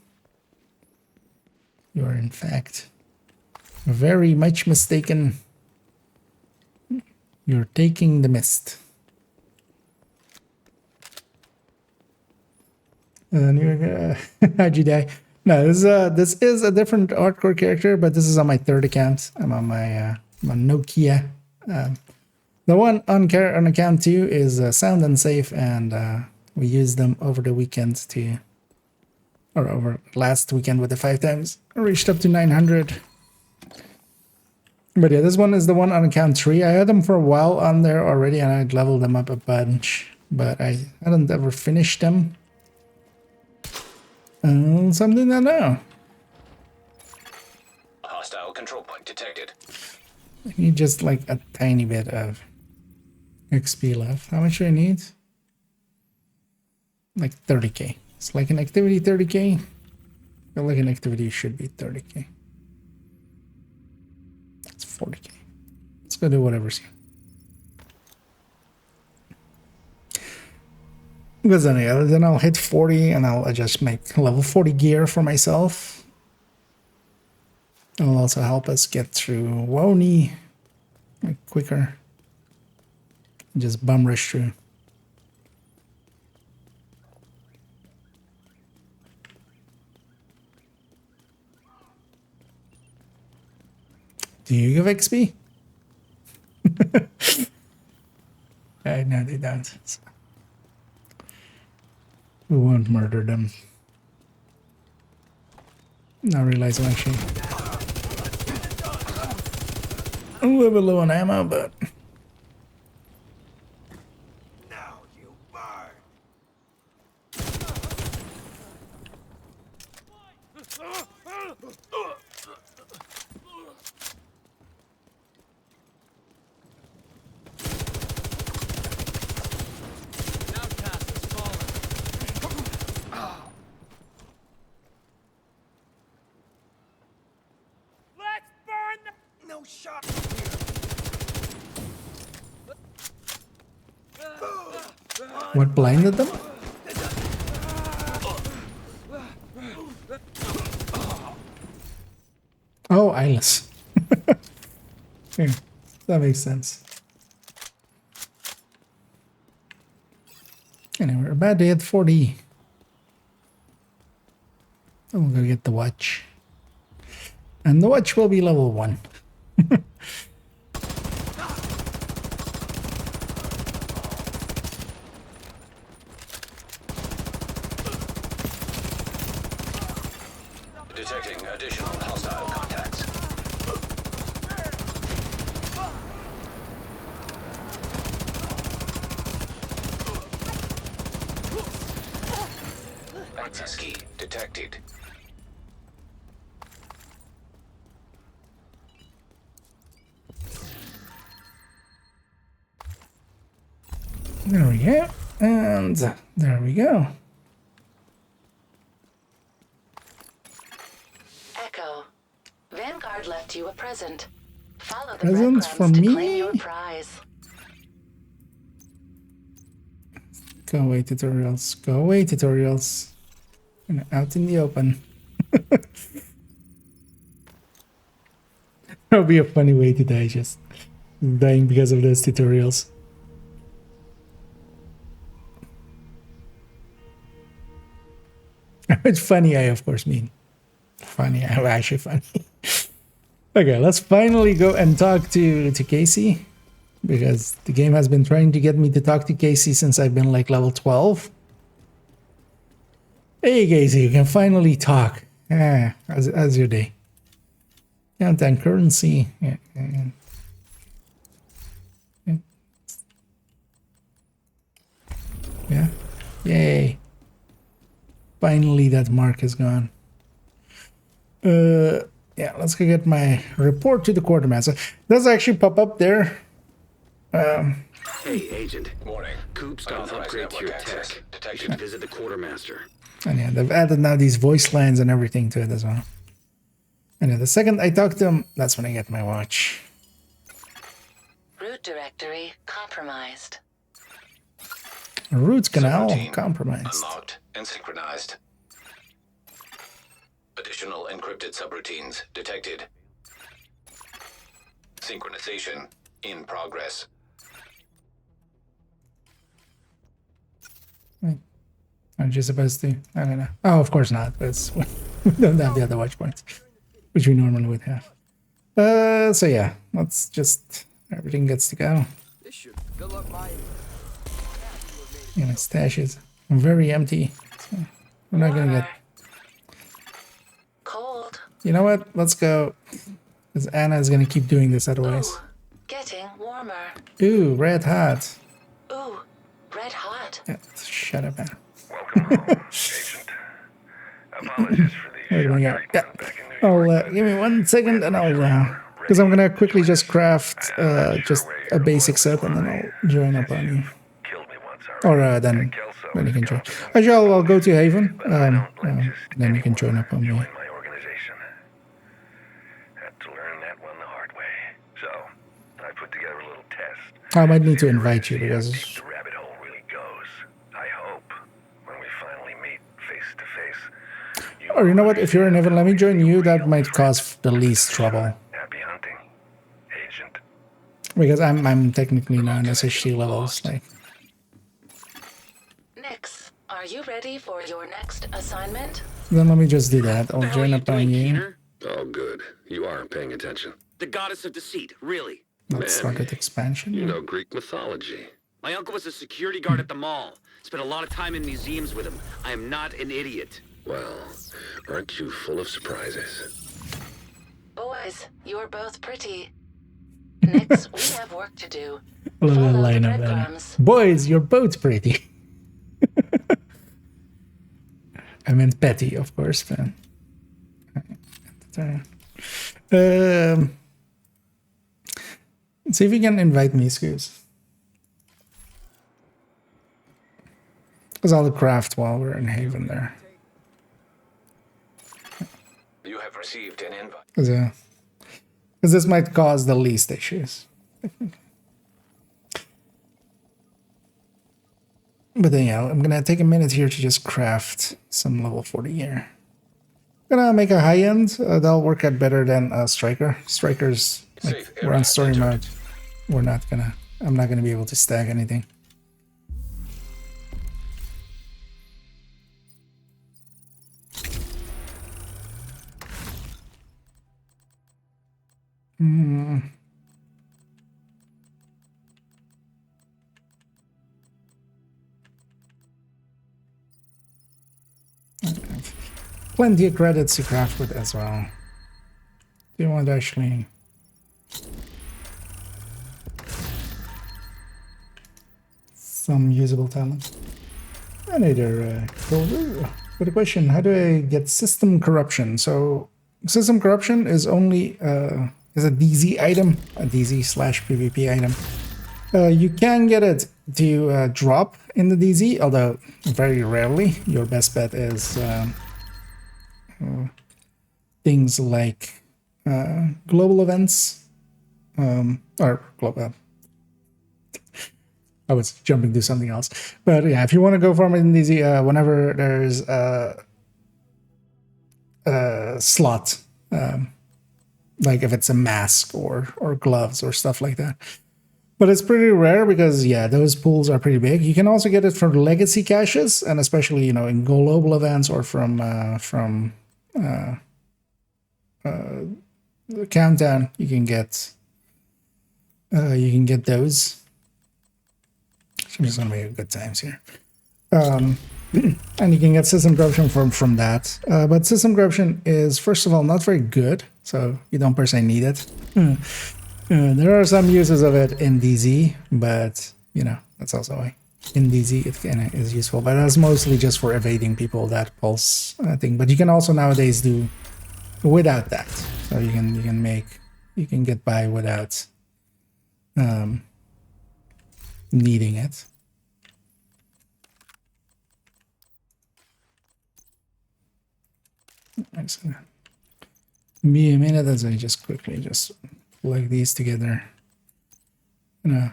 You are, in fact, very much mistaken. You're taking the mist. How'd you die? No, this is a different hardcore character, but this is on my third account. I'm on my Nokia. The one on account 2 is Sound and Safe, and we used them over the weekend or over last weekend with the 5 times. I reached up to 900. But yeah, this one is the one on account 3. I had them for a while on there already, and I'd leveled them up a bunch, but I hadn't ever finished them. Something I know. Hostile control point detected. I need just like a tiny bit of XP left. How much do I need? Like 30k. It's like an activity 30k. I feel like an activity should be 30k. It's 40k. Let's go do whatever's here. Because then I'll hit 40 and I'll just make level 40 gear for myself. It'll also help us get through Woni quicker. Just bum rush through. Do you give XP? No, they don't. So we won't murder them. Now realize I'm actually a little bit low on ammo, but Now you burn. Let's burn the... No shot what blinded them? Oh, eyeless. Yeah, that makes sense. Anyway, we're about to hit 40. I'm gonna get the watch. And the watch will be level 1. Detecting additional hostile contacts. Access key detected. There we go. And there we go. Echo. Vanguard left you a present. Follow the Presents for breadcrumbs to me? claim your prize. Go away, tutorials. Go away, tutorials. And out in the open. That would be a funny way to die, just dying because of those tutorials. It's funny, I of course mean. Funny, I'm actually funny. Okay, let's finally go and talk to Casey. Because the game has been trying to get me to talk to Casey since I've been like level 12. Hey Casey, you can finally talk. How's your day? Countdown currency. Yeah. Yeah. Yay. Finally that mark is gone. Yeah, let's go get my report to the quartermaster. Does actually pop up there. Hey, Agent. Morning. Coop's got an upgrade to your tech. You should visit the quartermaster. And yeah, they've added now these voice lines and everything to it as well. And yeah, the second I talk to him, that's when I get my watch. Root directory compromised. Root canal Subroutine compromised. Unlocked and synchronized. Additional encrypted subroutines detected. Synchronization in progress. Aren't you supposed to? I don't know. Oh, of course not. That's we don't have the other watch points, which we normally would have. So yeah, let's just everything gets to go. This should fill up my... Yeah, my stash is very empty. So we're not gonna get. Cold. You know what? Let's go. Because Anna is gonna keep doing this otherwise. Getting warmer. Ooh, red hot. Ooh, red hot. Yeah, shut up, Anna. Welcome home, Agent. Apologies for the Where do we go? Yeah. I'll give me 1 second and I'll because I'm gonna quickly just craft just a basic set and then I'll join up on you. Or then you can join. Actually, I'll go to Haven. Then you can join up on me. I might need to invite you because. Or you know what? If you're in Heaven, let me join you. That might cause the least trouble. Because I'm technically not SHC levels. Like. Nix, are you ready for your next assignment? Then let me just do that. I'll join up on you. Oh, good. You are paying attention. The goddess of deceit, really. Let's look at expansion. You know Greek mythology. My uncle was a security guard at the mall. Spent a lot of time in museums with him. I am not an idiot. Well, aren't you full of surprises? Boys, you're both pretty. Nix, we have work to do. A little line of that. Boys, you're both pretty. I meant petty, of course, man. See if you can invite me, Scoos. Because I'll craft while we're in Haven there. You have received an invite. Because this might cause the least issues. But then, yeah, I'm gonna take a minute here to just craft some level 40 gear. Gonna make a high end. That'll work out better than Striker. Strikers, like, we're on story mode. I'm not gonna be able to stack anything. Plenty of credits to craft with as well. Do you want to actually... some usable talent? And either with a question, how do I get system corruption? So system corruption is only is a DZ item, a DZ/PvP item. You can get it to drop in the DZ, although very rarely. Your best bet is things like global events, or global. I was jumping to something else, but yeah, if you want to go farm it in DZ, whenever there's a slot, like if it's a mask or gloves or stuff like that. But it's pretty rare because, yeah, those pools are pretty big. You can also get it from legacy caches, and especially, you know, in global events or from the countdown, you can get those. I'm just gonna make good times here. And you can get system corruption from that. But system corruption is, first of all, not very good, so you don't per se need it. There are some uses of it in DZ, but, you know, that's also why in DZ it is useful. But that's mostly just for evading people, that pulse thing. But you can also nowadays do without that. So you can get by without needing it. Excellent. Be a minute as I just quickly just plug these together. You know,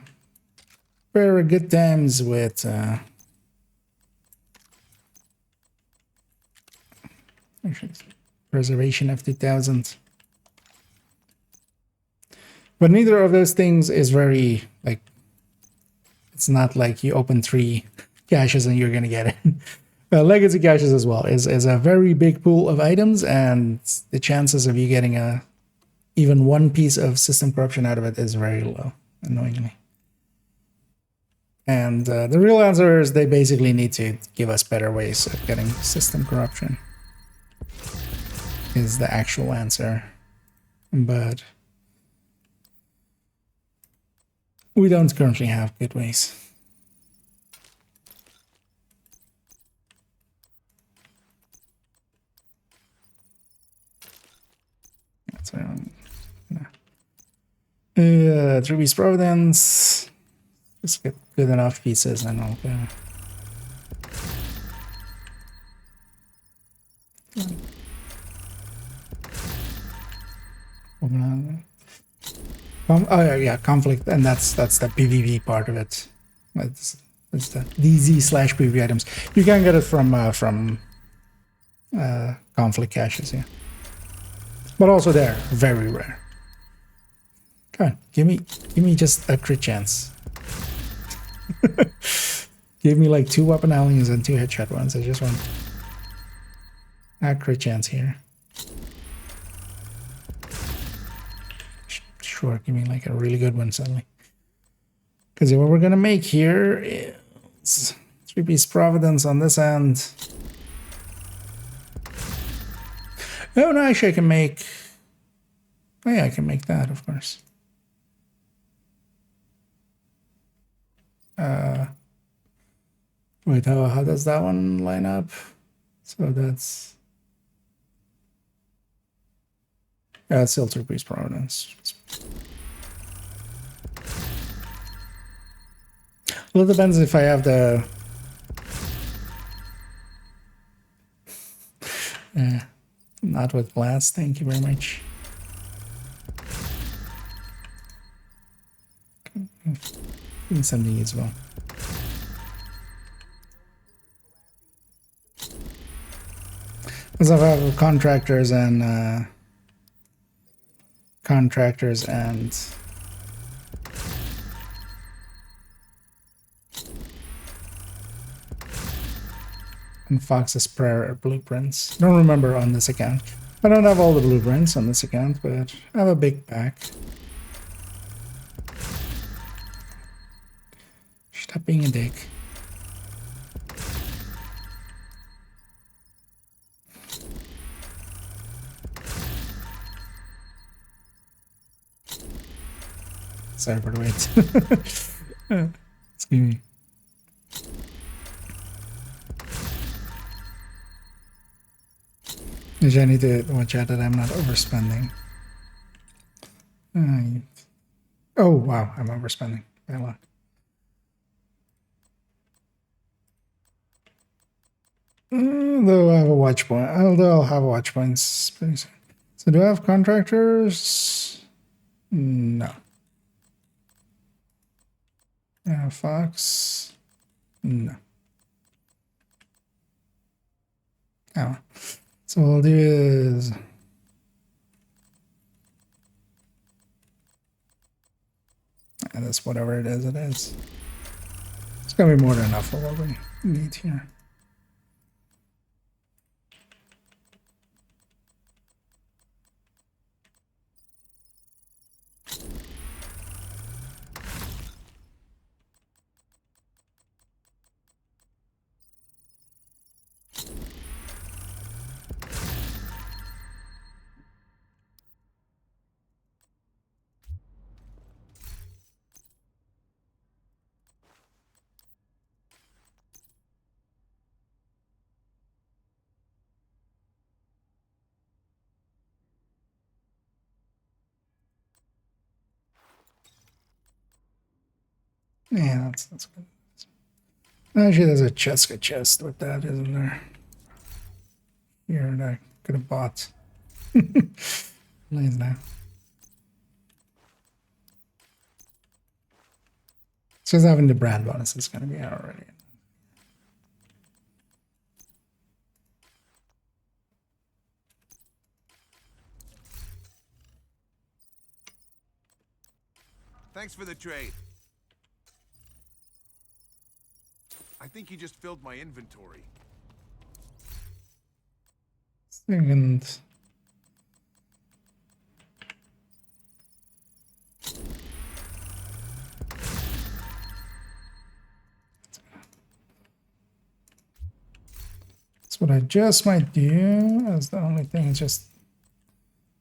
very good times with preservation of 2000. But neither of those things is very, like, it's not like you open 3 caches and you're gonna get it. Legacy caches as well is a very big pool of items, and the chances of you getting even one piece of system corruption out of it is very low, annoyingly. And the real answer is they basically need to give us better ways of getting system corruption. Is the actual answer. but we don't currently have good ways. That's yeah. 3-piece Providence. Just get good enough pieces and I'll go. Oh yeah, conflict, and that's the PvP part of it. It's the DZ/PvP items. You can get it from conflict caches, yeah. But also they're very rare. Come on, give me just a crit chance. Give me like 2 weapon aliens and 2 headshot ones. I just want a crit chance here. Sure, give me like a really good one suddenly. Because what we're gonna make here is 3-piece Providence on this end. Oh no, actually I can make. Oh yeah, I can make that, of course. Wait, how does that one line up? So that's yeah, it's still 3-piece Providence. Well, it depends if I have the not with glass. Thank you very much. Need something as well. Because I have contractors and Fox's Prayer blueprints. Don't remember on this account. I don't have all the blueprints on this account, but I have a big pack. Stop being a dick. Sorry for the wait. Excuse me. I need to watch out that I'm not overspending. Oh wow, I'm overspending. Bad luck. Though I have a watch point. Although I'll have watch points pretty soon. So do I have contractors? No. Fox? No. Oh. So what I'll do is that's whatever it is, it is. It's gonna be more than enough for what we need here. Yeah, that's good. Actually, there's a chest with that, isn't there? Here, that I could have bought. Nice now. Just having the brand bonus is going to be out already. Thanks for the trade. I think you just filled my inventory. Second. That's what I just might do. That's the only thing. Just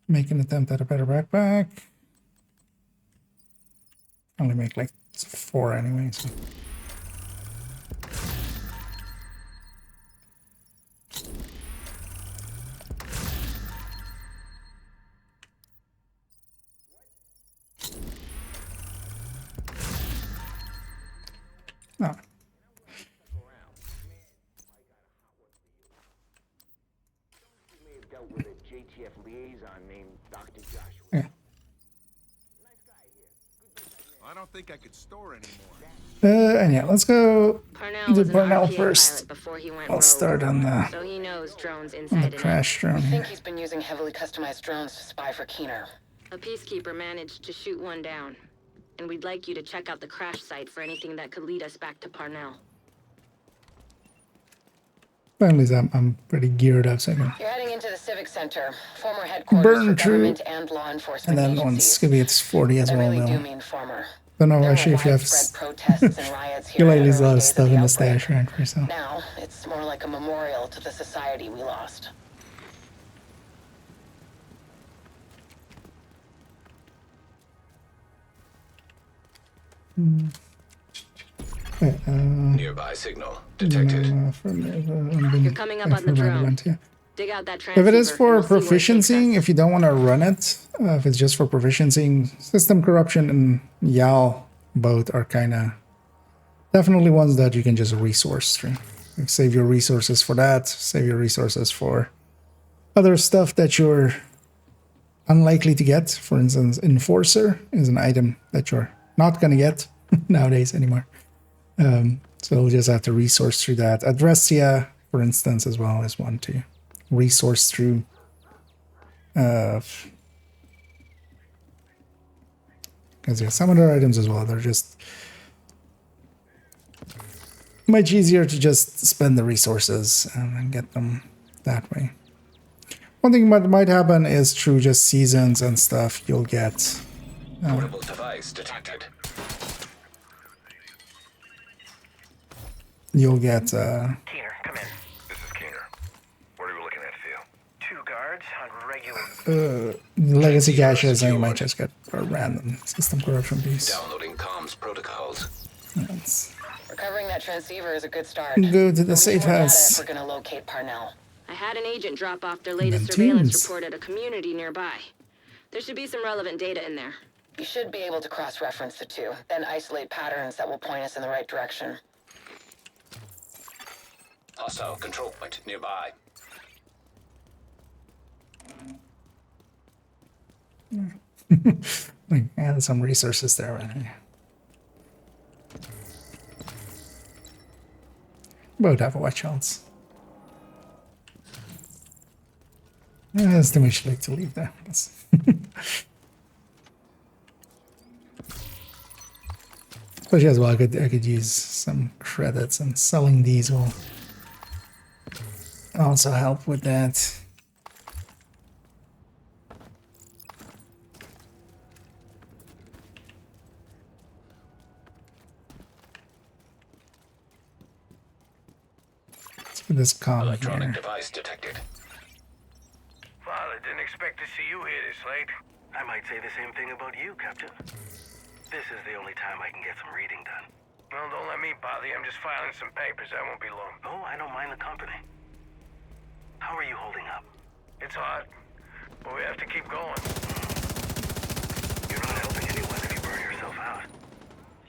Make an attempt at a better backpack. Only make like 4 anyway. So. Oh. Yeah. I don't think I could store anymore. And yeah, let's go Parnell do was an Parnell RPA first. pilot before he went I'll rogue, start on the so he knows drones on inside the and out. crash drone I here. think he's been using heavily customized drones to spy for Keener. A peacekeeper managed to shoot one down, and we'd like you to check out the crash site for anything that could lead us back to Parnell. At least I'm pretty geared up, so I can You're heading into the Civic Center, former headquarters burn for through. government and law enforcement And then once agencies. Skibby hits 40 as I well, really do though. mean former. Don't know There actually were if you have. widespread protests and riots Feel here like in there's a the lot early of days stuff of in the the stash outbreak. rack for so. Now it's more like a memorial to the society we lost. Nearby signal detected. You're coming up on the drone. Dig out that transceiver. If it is for and we'll see where it takes proficiency, us. if you don't want to run it, if it's just for proficiency, system corruption and YAL both are kind of definitely ones that you can just resource through. Like save your resources for that, save your resources for other stuff that you're unlikely to get. For instance, Enforcer is an item that you're not going to get nowadays anymore. So we'll just have to resource through that. Adressia, for instance, as well is one to resource through. Because yeah, some other items as well, they're just much easier to just spend the resources and get them that way. One thing that might happen is through just seasons and stuff, you'll get Portable device detected. you'll get Keener, come in. This is Keener. What are we looking at, Theo? 2 guards on regular... legacy caches, and you might just get a random system corruption piece. Downloading comms protocols. That's Recovering that transceiver is a good start. Go to the But we safe need more data house. if we're gonna locate Parnell. I had an agent drop off their latest then surveillance teams. report at a community nearby. There should be some relevant data in there. You should be able to cross-reference the two, then isolate patterns that will point us in the right direction. Hostile control point nearby. Like, add some resources there. Right? Both have a white chance. That's too much like to leave there. Especially as well, I could use some credits, and selling these will also help with that. Let's put this comm Electronic here. device detected. Father, didn't expect to see you here this late. I might say the same thing about you, Captain. This is the only time I can get some reading done. Well, don't let me bother you. I'm just filing some papers. I won't be long. Oh, I don't mind the company. How are you holding up? It's hard, but we have to keep going. You're not helping anyone if you burn yourself out.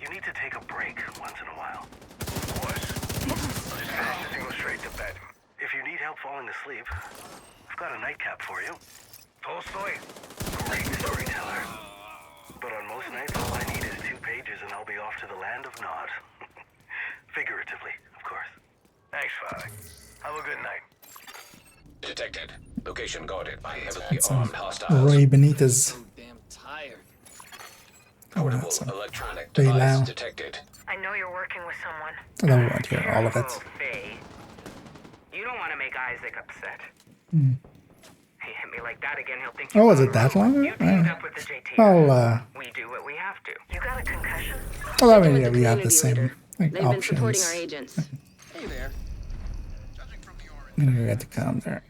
You need to take a break once in a while. Of course. I'll just finish this and go straight to bed. If you need help falling asleep, I've got a nightcap for you. Tolstoy? Great storyteller. But on most nights, all I need is 2 pages and I'll be off to the land of Nod. Figuratively, of course. Thanks, Father. Have a good night. Detected. Location guarded by heavily That's some armed hostiles. Roy Benitez. Damn tired. Portable that's some electronic Bay device Lao. detected. I know you're working with someone. I don't want to hear all of it. Faye, you don't want to make Isaac upset. Hmm. He hit me like that again, he'll think Oh, was it that long ago? with the JT. I'll, We do what we have to. You got a concussion? well, I mean, yeah, we have the same like, They've been supporting our options. agents. Hey there. I'm gonna get the comm there.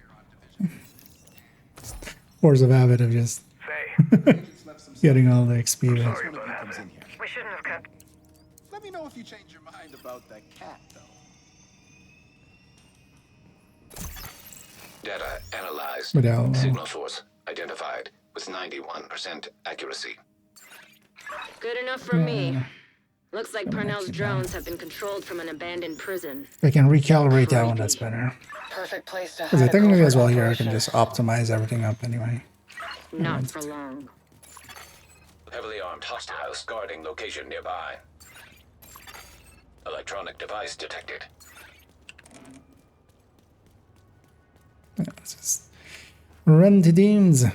force of habit of just getting all the XP. Sorry back. about happening. We shouldn't have kept. Let me know if you change your mind about that cat, though. Data analyzed. But I'll, Signal source identified with 91% accuracy. Good enough for me. Looks like Parnell's drones have been controlled from an abandoned prison. if I can recalibrate that one, that's better. Perfect place to Because hide a technically as well covert here, I can operation. just optimize everything up anyway. Not for long. Heavily armed hostiles guarding location nearby. Electronic device detected. Yeah, let's just run to Deans.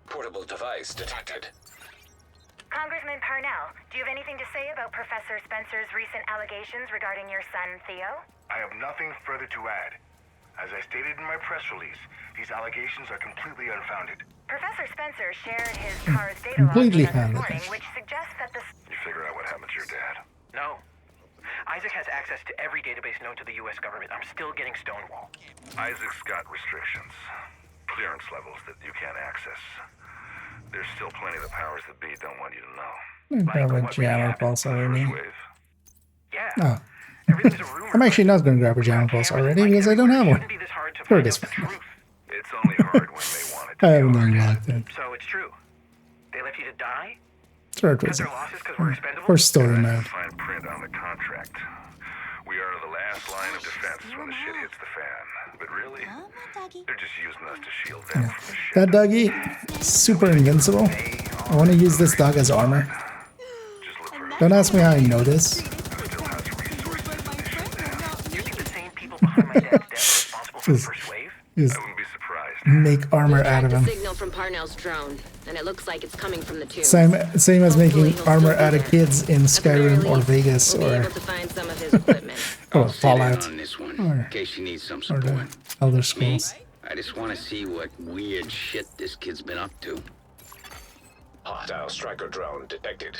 Portable device detected. Congressman Parnell, do you have anything to say about Professor Spencer's recent allegations regarding your son, Theo? I have nothing further to add. As I stated in my press release, these allegations are completely unfounded. Professor Spencer shared his car's data log Completely with us this founded. morning, which suggests that the... You figured out what happened to your dad? No. Isaac has access to every database known to the U.S. government. I'm still getting Stonewall. Isaac's got restrictions. Clearance levels that you can't access. There's still plenty of the powers that be don't want you to know. Grab a jammer pulse already. Yeah. Oh. Everything's a rumor. I'm actually not going to grab a jammer pulse already because I don't have one. Here it is. It's only hard when they want it. I haven't unlocked it. So it's true. They left you to die? Throw it Cut with their losses because we're expendable? or story mode. Fine print on the contract. We are the last line of defense when the shit hits the fan. But really, they're just using us to shield them from the shit. That doggy, super invincible. I want to use this dog as armor. Don't ask me how I know this. Just make armor out of him. Signal from Parnell's drone, and it looks like it's coming from the tube. Same as making armor out of kids in Skyrim or Vegas We'll be or able to find some of his equipment. or Fallout on this one, or in case you need some or support. the Elder Scrolls. I just want to see what weird shit this kid's been up to. Hostile striker drone detected.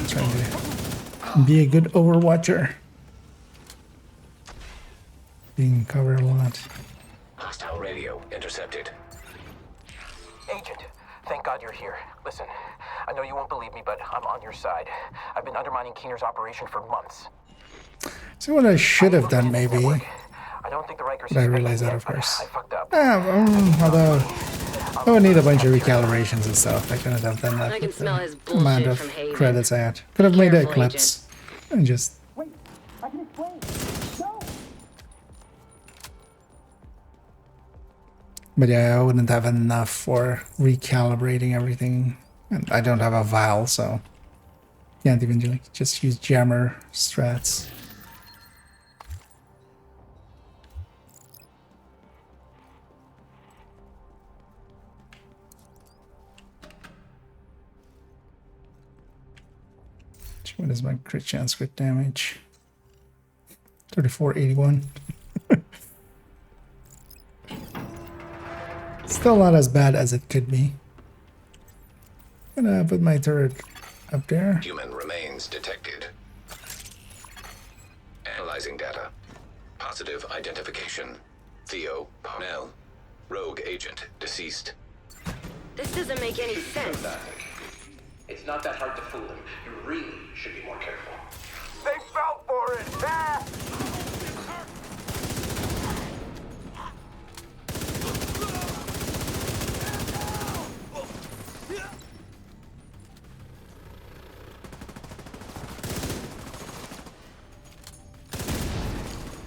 Trying to be a good overwatcher. Being covered a lot. Hostile radio intercepted. Agent, thank God you're here. Listen, I know you won't believe me, but I'm on your side. I've been undermining Keener's operation for months. See what I should have done, maybe. I don't think the Rikers But I realize that, of course. I fucked up. Although I would need a bunch of recalibrations and stuff. I couldn't have done that I can with smell the his amount bullshit of from Haven. credits I had. Could have made a Careful, eclipse and just. I can explain. No. But yeah, I wouldn't have enough for recalibrating everything. And I don't have a vial, so can't even just use jammer strats. What is my crit chance, crit damage? 3481. Still not as bad as it could be. Gonna put my turret up there. Human remains detected. Analyzing data. Positive identification. Theo Parnell. Rogue agent deceased. This doesn't make any sense. It's not that hard to fool him. You really should be more careful. They fell for it! Ah!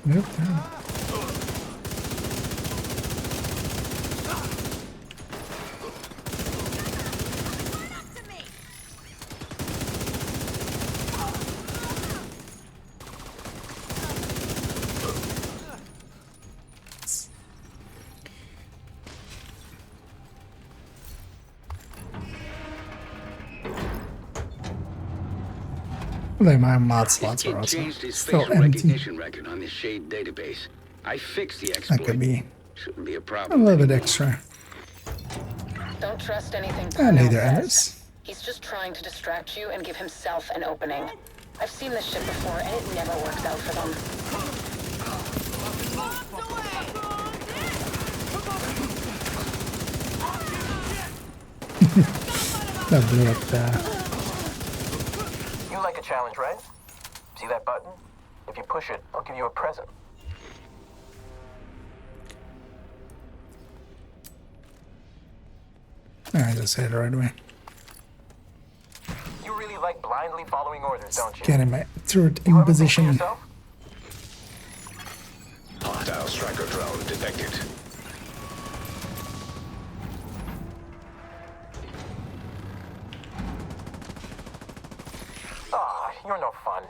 Nope. Like my mod This slots are kid also changed his still facial empty. recognition record on this Shade database. I fixed the That exploit. could be Shouldn't be a a problem. little bit extra. Don't trust anything And Parnell neither says. Anders. He's just trying to distract you and give himself an opening. I've seen this shit before, and it never works out for them. That blew up there. You like a challenge, right? See that button? If you push it, I'll give you a present. I just hit it right away. You really like blindly following orders, don't you? Getting my turret in position. Hostile striker drone detected. Ah, you're no fun.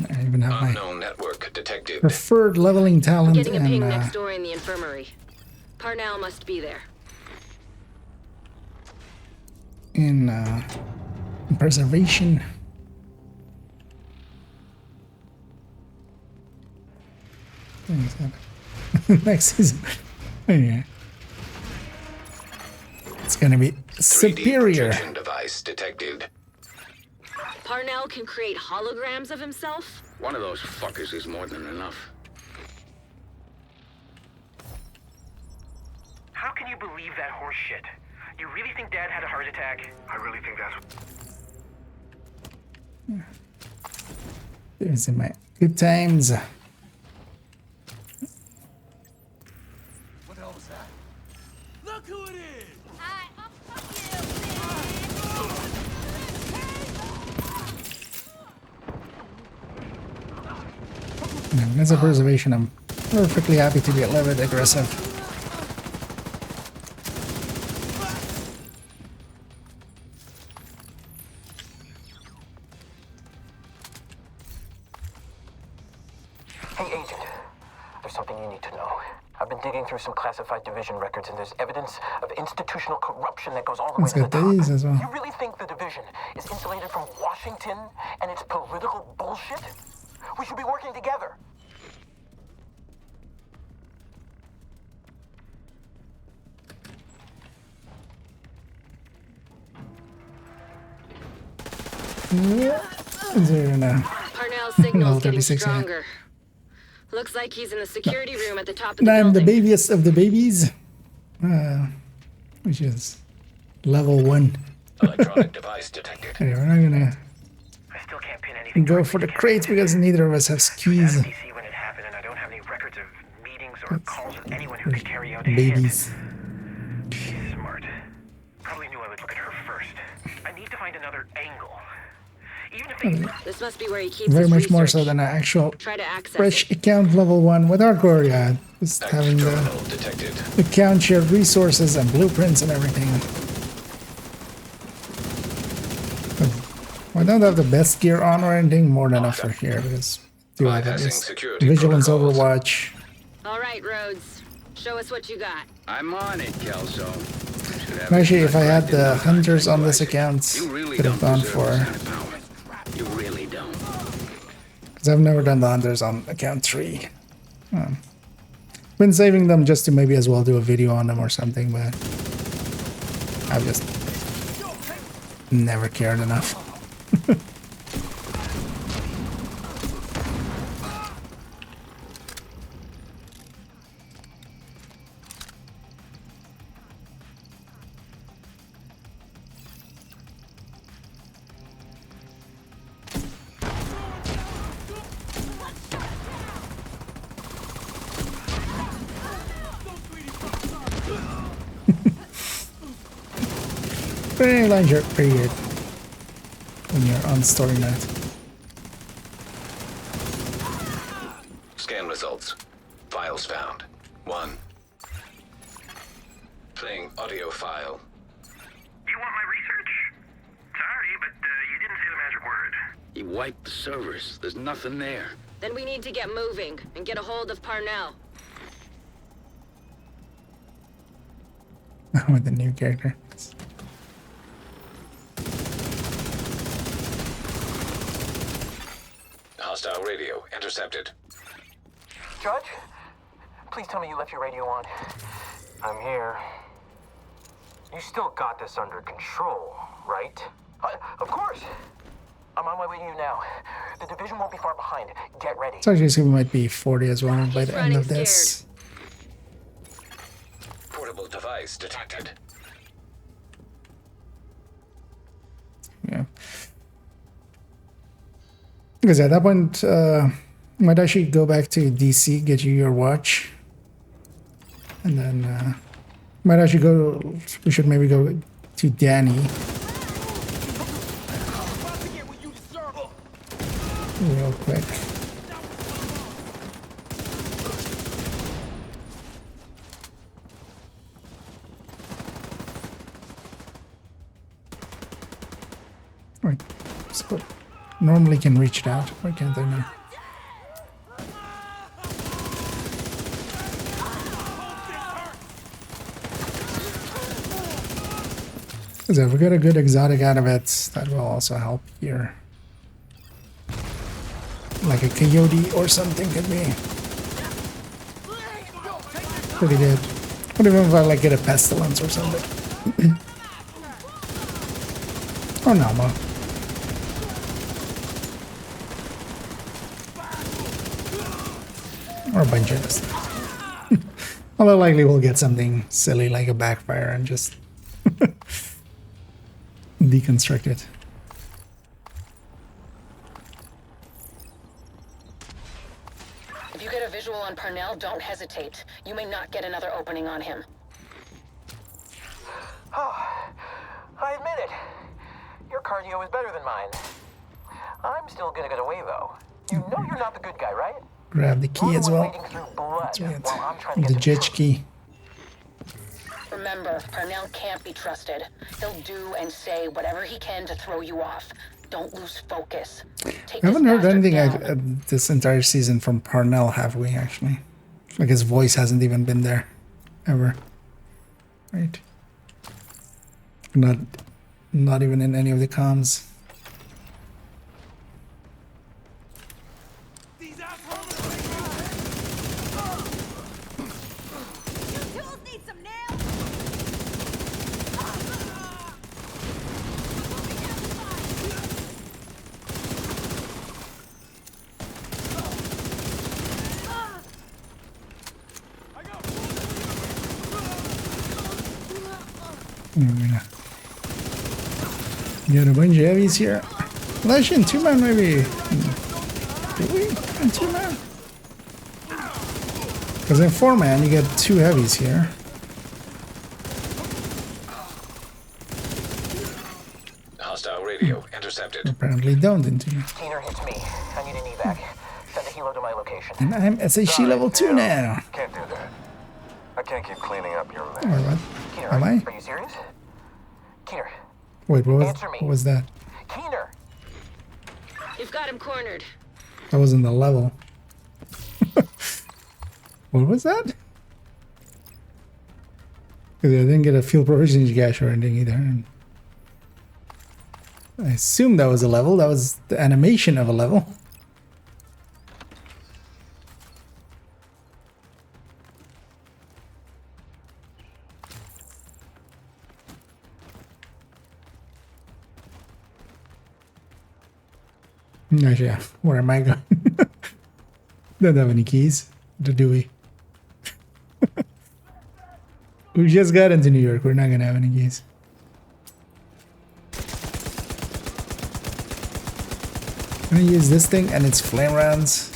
I even have my Unknown network detected. preferred leveling talent Getting a ping and next door in the infirmary. Parnell must be there. in preservation. Next season. Yeah. It's gonna be 3D superior. projection device detected. Parnell can create holograms of himself? One of those fuckers is more than enough. How can you believe that horse shit? You really think Dad had a heart attack? I really think that's what... These are my good times. What the hell was that? Look who it is! As a preservation, I'm perfectly happy to be a little bit aggressive. Hey, Agent. There's something you need to know. I've been digging through some classified division records, and there's evidence of institutional corruption that goes all the way Let's to the get top. these as well. You really think the division is insulated from Washington and its political bullshit? We should be working together. Zero now. Parnell's signal's Level getting 36, yeah. stronger. Looks like he's in the security room at the top of the And I'm the building. babiest of the babies, which is level 1. Electronic device detected. Anyway, we're not gonna I still can't pin anything. go for the crates because neither of us have skis. DC when it happened, and I don't have any records of meetings or calls with anyone who could carry out a Babies. hit. She's smart. Probably knew I would look at her first. I need to find another angle. Even if they... This must be where he keeps Very his much more research. so than an actual Try to access fresh it. account level 1 with hardcore, yeah. Just having Terminal the detected. account shared resources and blueprints and everything. I don't have the best gear on or anything, more than enough for here because do I have Bypassing this security Vigilance protocols. Overwatch. All right, Rhodes. Show us what you got. I'm on it, Kelso. Should have Actually, it if I had directed the on hunters on this Isaac. account, You really could have don't gone deserve for. this kind of power. You really don't. Because I've never done the hunters on account 3. Been saving them just to maybe as well do a video on them or something, but I've just never cared enough. Pretty lines are pretty good when you're on story mode. Scan results. Files found. 1. Playing audio file. You want my research? Sorry, but you didn't say the magic word. He wiped the servers. There's nothing there. Then we need to get moving and get a hold of Parnell. With the new character. Hostile radio intercepted. Judge? Please tell me you left your radio on. I'm here. You still got this under control, right? Of course. I'm on my way to you now. The division won't be far behind. Get ready. So actually, we might be 40 as well by the end of this. Portable device detected. Yeah. Because at that point, might actually go back to DC, get you your watch, and then might actually go. We should maybe go to Danny. Real quick. Wait, so normally can reach it out. Why can't I now? Because if we get a good exotic out of it, that will also help here. Like a coyote or something could be pretty good. What even if I like get a pestilence or something? Or no, ma. Or a bunch of stuff. Although likely we'll get something silly like a backfire and just deconstruct it. If you get a visual on Parnell, don't hesitate. You may not get another opening on him. Oh, I admit it. Your cardio is better than mine. I'm still gonna get away, though. You know you're not the good guy, right? Grab the key as well. That's right. The judge key. Remember, Parnell can't be trusted. He'll do and say whatever he can to throw you off. Don't lose focus. I haven't heard anything this entire season from Parnell, have we, actually? Like his voice hasn't even been there. Ever. Right. Not even in any of the comms. Got a bunch of heavies here. Well, actually, in 2-man maybe. Did we? In 2-man? Because in 4-man, you get 2 heavies here. Hostile radio intercepted. Apparently don't in 2-man. Keener, it's me. I need an evac. Send a helo to my location. And I'm SAC level 2 now. Can't do that. I can't keep cleaning up your mess. Or what? Keener, Am I? Are you serious? Keener. Wait, what was that? Keener. You've got him cornered. That wasn't the level. What was that? Because I didn't get a field proficiency gash or anything either. And I assume that was a level. That was the animation of a level. Actually, yeah. Where am I going? Don't have any keys. Do we? We just got into New York. We're not gonna have any keys. I'm gonna use this thing and its flame rounds.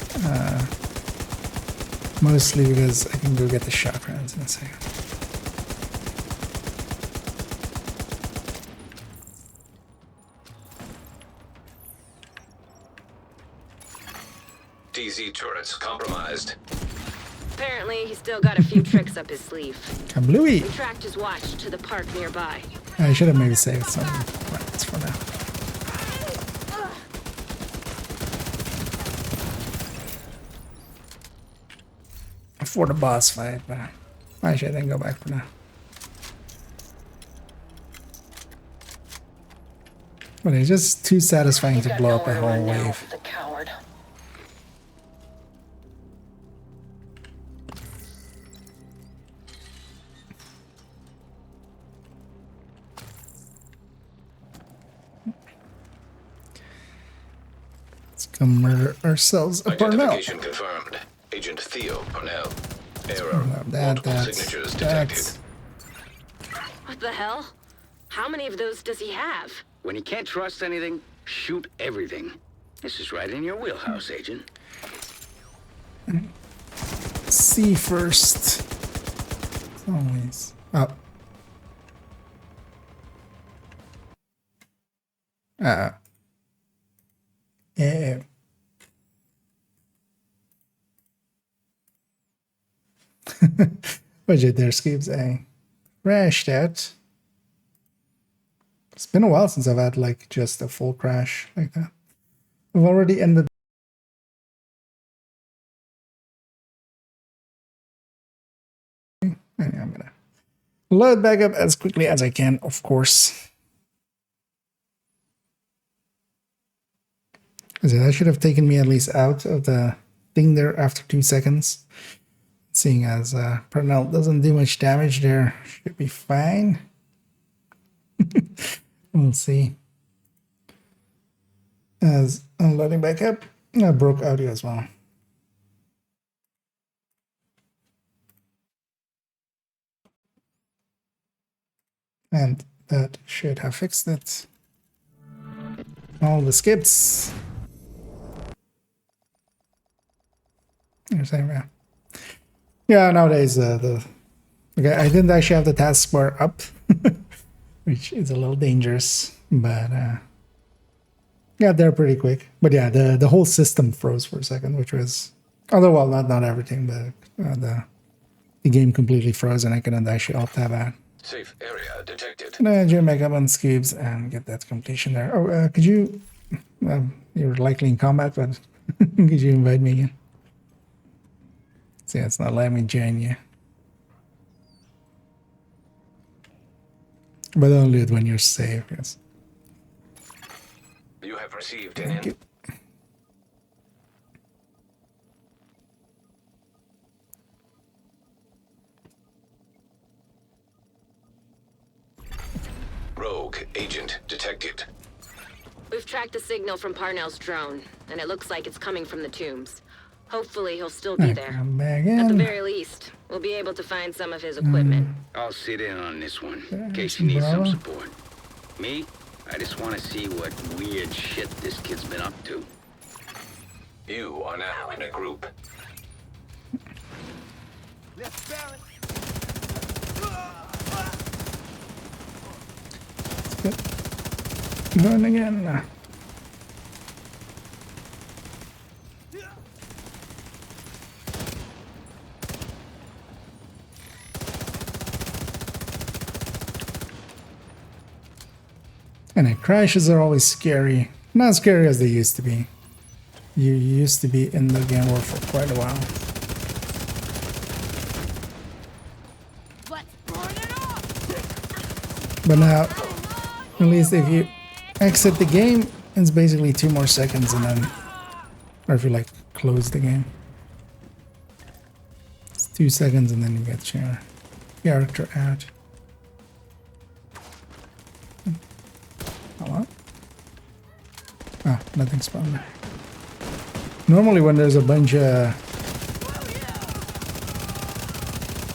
Mostly because I can go get the shock rounds in a second. DZ turrets compromised. Apparently, he's still got a few tricks up his sleeve. Kablooey! We tracked his watch to the park nearby. I should have maybe saved some rounds for now. for the boss fight, but actually I didn't go back for now. But it's just too satisfying to blow up a whole wave. The coward. Let's go murder ourselves a Parnell. Identification confirmed. Agent Theo Parnell. Error. Multiple signatures detected. What the hell? How many of those does he have? When you can't trust anything, shoot everything. This is right in your wheelhouse, Agent. See first. It's always up. Yeah. Budget there, Skeeps. I crashed out. It's been a while since I've had like just a full crash like that. I've already ended. I'm gonna load back up as quickly as I can, of course. That should have taken me at least out of the thing there after 2 seconds. Seeing as Parnell doesn't do much damage there, should be fine. We'll see. As I'm loading back up, I broke audio as well. And that should have fixed it. All the skips. Yeah, nowadays okay, I didn't actually have the taskbar up, which is a little dangerous, but yeah, they're pretty quick. But yeah, the whole system froze for a second, which was, although well, not everything, but the game completely froze and I couldn't actually alt tab out. Safe area detected. Jim back up on Skeeps and get that completion there. Oh, could you? You're likely in combat, but could you invite me again? See, it's not letting me join you. But only when you're safe, yes. You have received an Rogue agent detected. We've tracked the signal from Parnell's drone, and it looks like it's coming from the tombs. Hopefully he'll still be there. At the very least, we'll be able to find some of his equipment. I'll sit in on this one, in case you need some support. Me? I just want to see what weird shit this kid's been up to. You are now in a group. Left barrel. Going again. And crashes are always scary. Not as scary as they used to be. You used to be in the game world for quite a while. But now, at least if you exit the game, it's basically 2 more seconds and then, or if you like close the game, it's 2 seconds and then you get your character out. Hello? Ah, nothing spawned there. Normally when there's a bunch of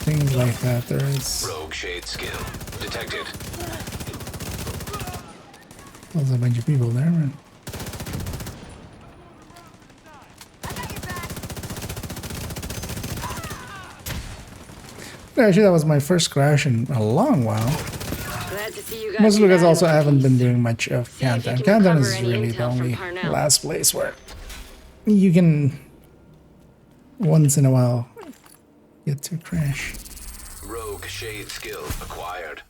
things like that, there is... Rogue shade skill detected. There's a bunch of people there, man. Actually, that was my first crash in a long while. Mostly because also I haven't been doing much of Countdown. Countdown is really the only last place where you can once in a while get to crash. Rogue shade skill acquired.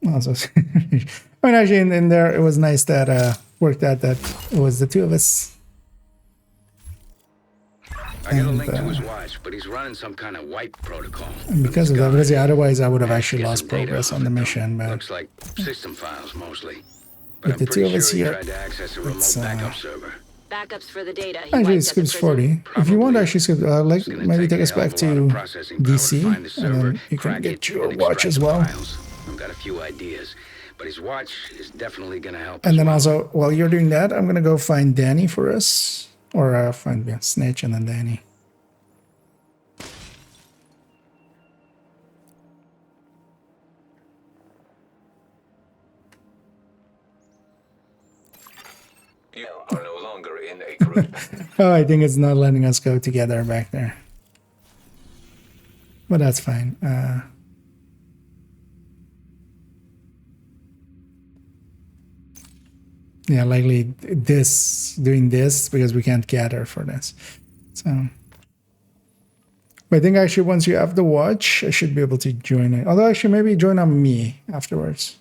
Also, I mean, actually, in there, it was nice that worked out that it was the 2 of us. I got a link to his watch, but he's running some kind of wipe protocol. And because of that, because otherwise I would have actually lost progress on the mission. But looks like system files mostly. With the two of us here, it's backup server. Backups for the data. Actually, it skips 40. If you want, actually skip, like maybe take us back to DC, and then you can get your watch as well. I've got a few ideas, but his watch is definitely gonna help. And then also, while you're doing that, I'm gonna go find Danny for us, or find Snitch and then Danny. You are no longer in a group. Oh, I think it's not letting us go together back there. But that's fine. Yeah, likely doing this because we can't gather for this. So, but I think actually once you have the watch, I should be able to join it. Although actually maybe join on me afterwards.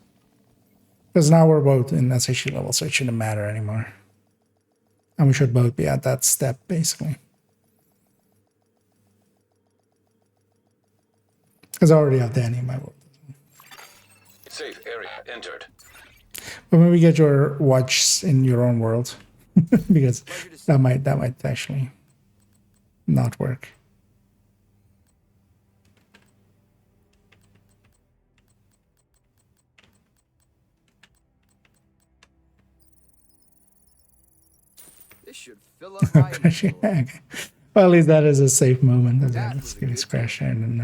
Because now we're both in SHE level, so it shouldn't matter anymore. And we should both be at that step, basically. Because I already have Danny in my world. Safe area entered. But maybe get your watch in your own world. Because that might actually not work. This should fill up my Okay. Well, at least that is a safe moment. Let's give this crash and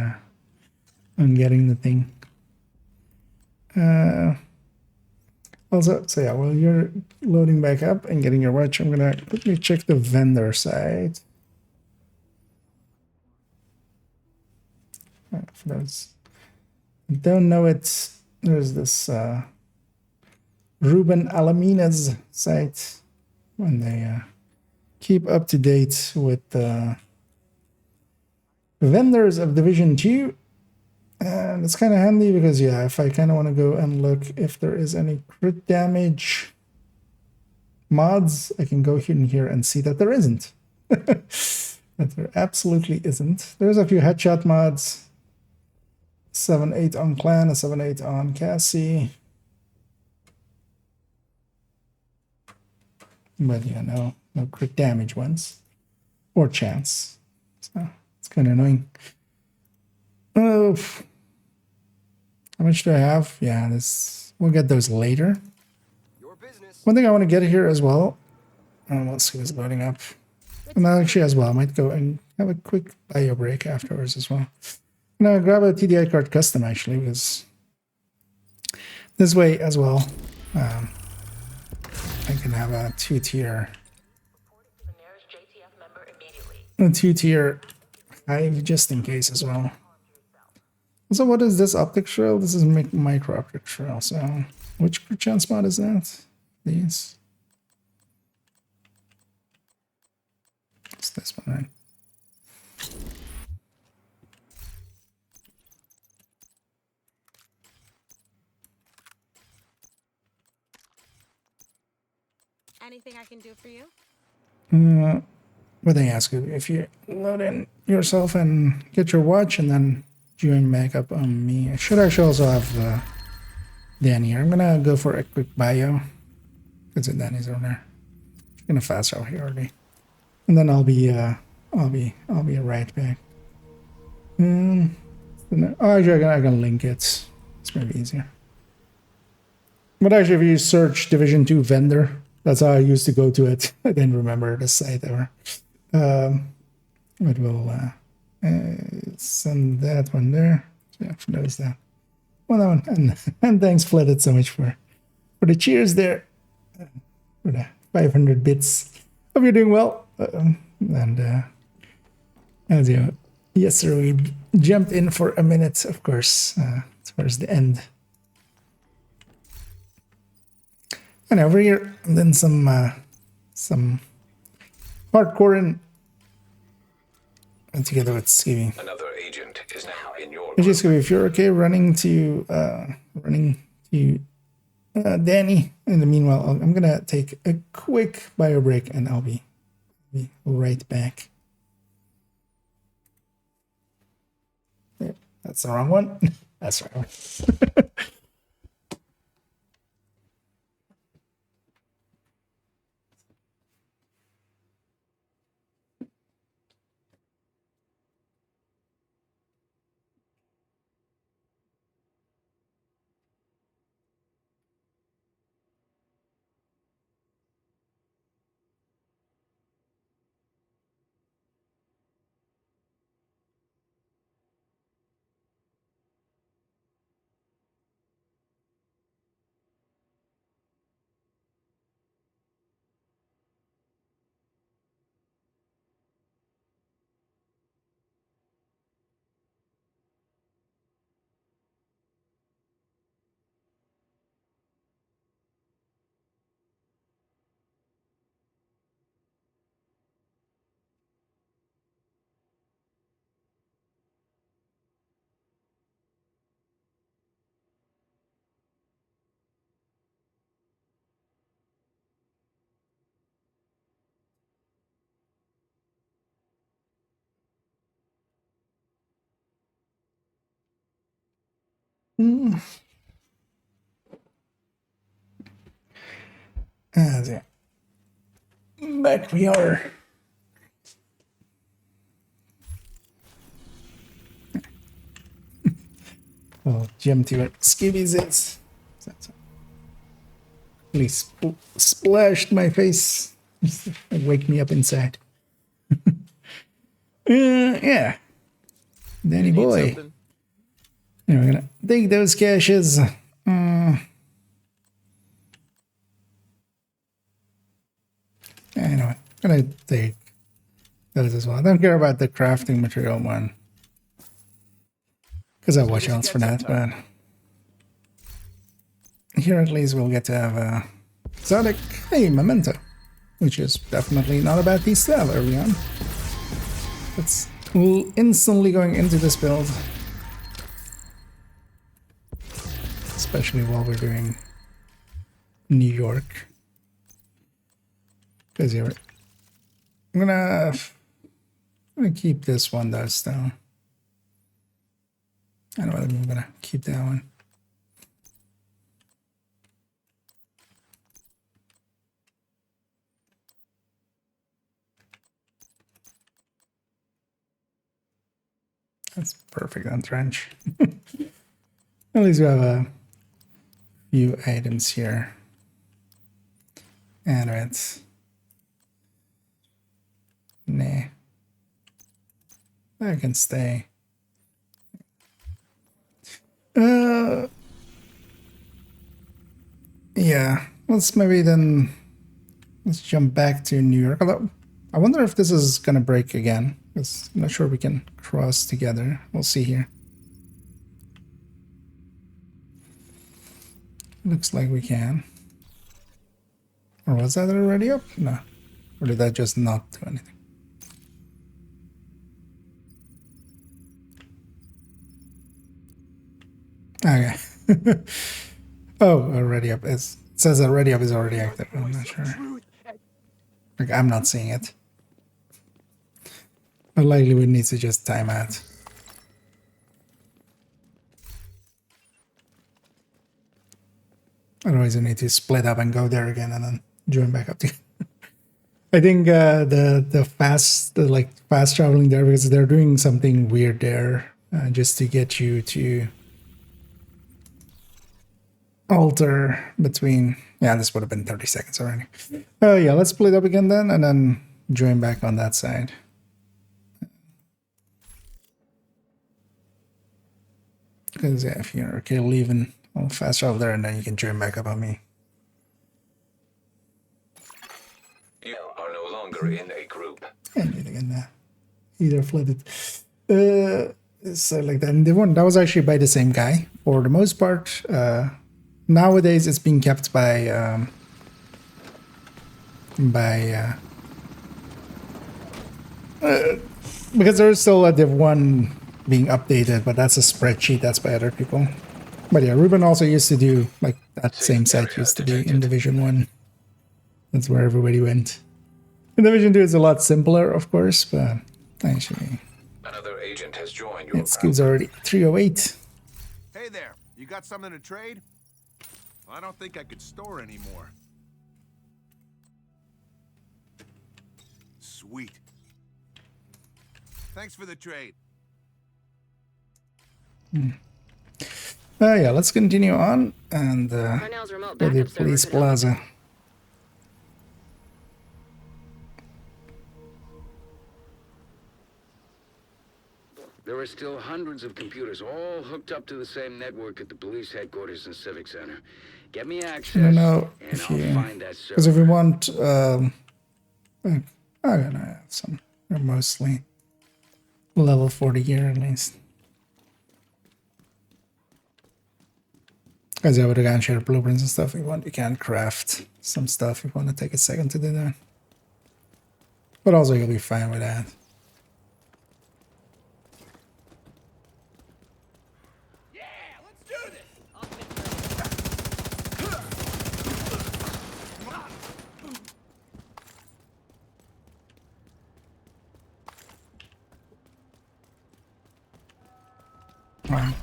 I'm getting the thing. Also, so yeah, while you're loading back up and getting your watch, I'm gonna quickly check the vendor side. For those who don't know it, there's this Ruben Alamina's site when they keep up to date with the vendors of Division 2. And it's kind of handy because, yeah, if I kind of want to go and look if there is any crit damage mods, I can go here and see that there isn't. That there absolutely isn't. There's a few headshot mods. 7-8 on Clan, a 7-8 on Cassie. But yeah, no crit damage ones. Or chance. So it's kind of annoying. Oh, how much do I have? Yeah, we'll get those later. One thing I want to get here as well. Let's see what's loading up. And actually as well, I might go and have a quick bio break afterwards as well. I'm gonna grab a TDI card custom actually, because this way as well, I can have a two-tier hive just in case as well. So what is this optic trail? This is micro optic trail. So which chance mod is that? These. It's this one, right? Anything I can do for you? What they ask you, if you load in yourself and get your watch and then join back up on me. I should actually also have Danny here. I'm gonna go for a quick bio. Because Danny's over there. I'm gonna fast out here already. And then I'll be right back. Oh, actually I can link it. It's maybe easier. But actually if you search Division 2 vendor, that's how I used to go to it. I didn't remember the site ever. But we'll send that one there. Yeah, for those that. Well, that one. And thanks, Flooded, so much for the cheers there. For the 500 bits. Hope you're doing well. As you, yes, sir, we jumped in for a minute, of course, towards the end. And over here, and then some hardcore and together with Skivvy. Another agent is now in your Actually, Skivvy, if you're okay running to Danny. In the meanwhile, I'm gonna take a quick bio break, and I'll be right back. That's the wrong one. That's the wrong one. Yeah. Back we are. Oh, GMT what Skibbies is. Please splashed my face. Wake me up inside. Yeah. Danny boy. Yeah, we're gonna take those caches. Yeah, you know what? I'm gonna take those as well. I don't care about the crafting material one. Because I have watch outs for that, but here at least we'll get to have a exotic, hey, memento, which is definitely not a bad piece to have early on. That's instantly going into this build. Especially while we're doing New York. Because I'm gonna keep this one though still. I don't know whether I'm gonna keep that one. That's perfect on trench. At least we have a few items here. And it's nah. I can stay. Yeah, let's jump back to New York. Although I wonder if this is gonna break again, because I'm not sure we can cross together. We'll see here. Looks like we can. Or was that already up? No. Or did that just not do anything? Okay. Oh, already up. It says already up is already active. I'm not sure. Like, I'm not seeing it. But likely we need to just time out. Otherwise we need to split up and go there again and then join back up together. I think the fast traveling there, because they're doing something weird there just to get you to alter between. Yeah, this would have been 30 seconds already. Yeah, let's split up again then and then join back on that side. Because yeah, if you're okay leaving, I'll fast travel there and then you can join back up on me. You are no longer in a group. Anything in there. Either flooded. So like that. And the one that was actually by the same guy for the most part. Nowadays it's being kept by because there's still a div 1 being updated, but that's a spreadsheet that's by other people. But yeah, Ruben also used to do like that same site used to be in Division 1. That's where everybody went. In Division 2 it's a lot simpler, of course, but actually Another agent has joined your It skips already 308. Hey there, you got something to trade? I don't think I could store anymore. Sweet. Thanks for the trade. Yeah, let's continue on and Parnell's remote go to backup server Police could help. Plaza. There are still hundreds of computers all hooked up to the same network at the police headquarters and Civic Center. Get me access, I don't know and if I'll you, find that because server. if we want, I don't know, some they're mostly level 40 gear at least. Because yeah, with the gun share blueprints and stuff, you can craft some stuff if you want to take a second to do that. But also you'll be fine with that.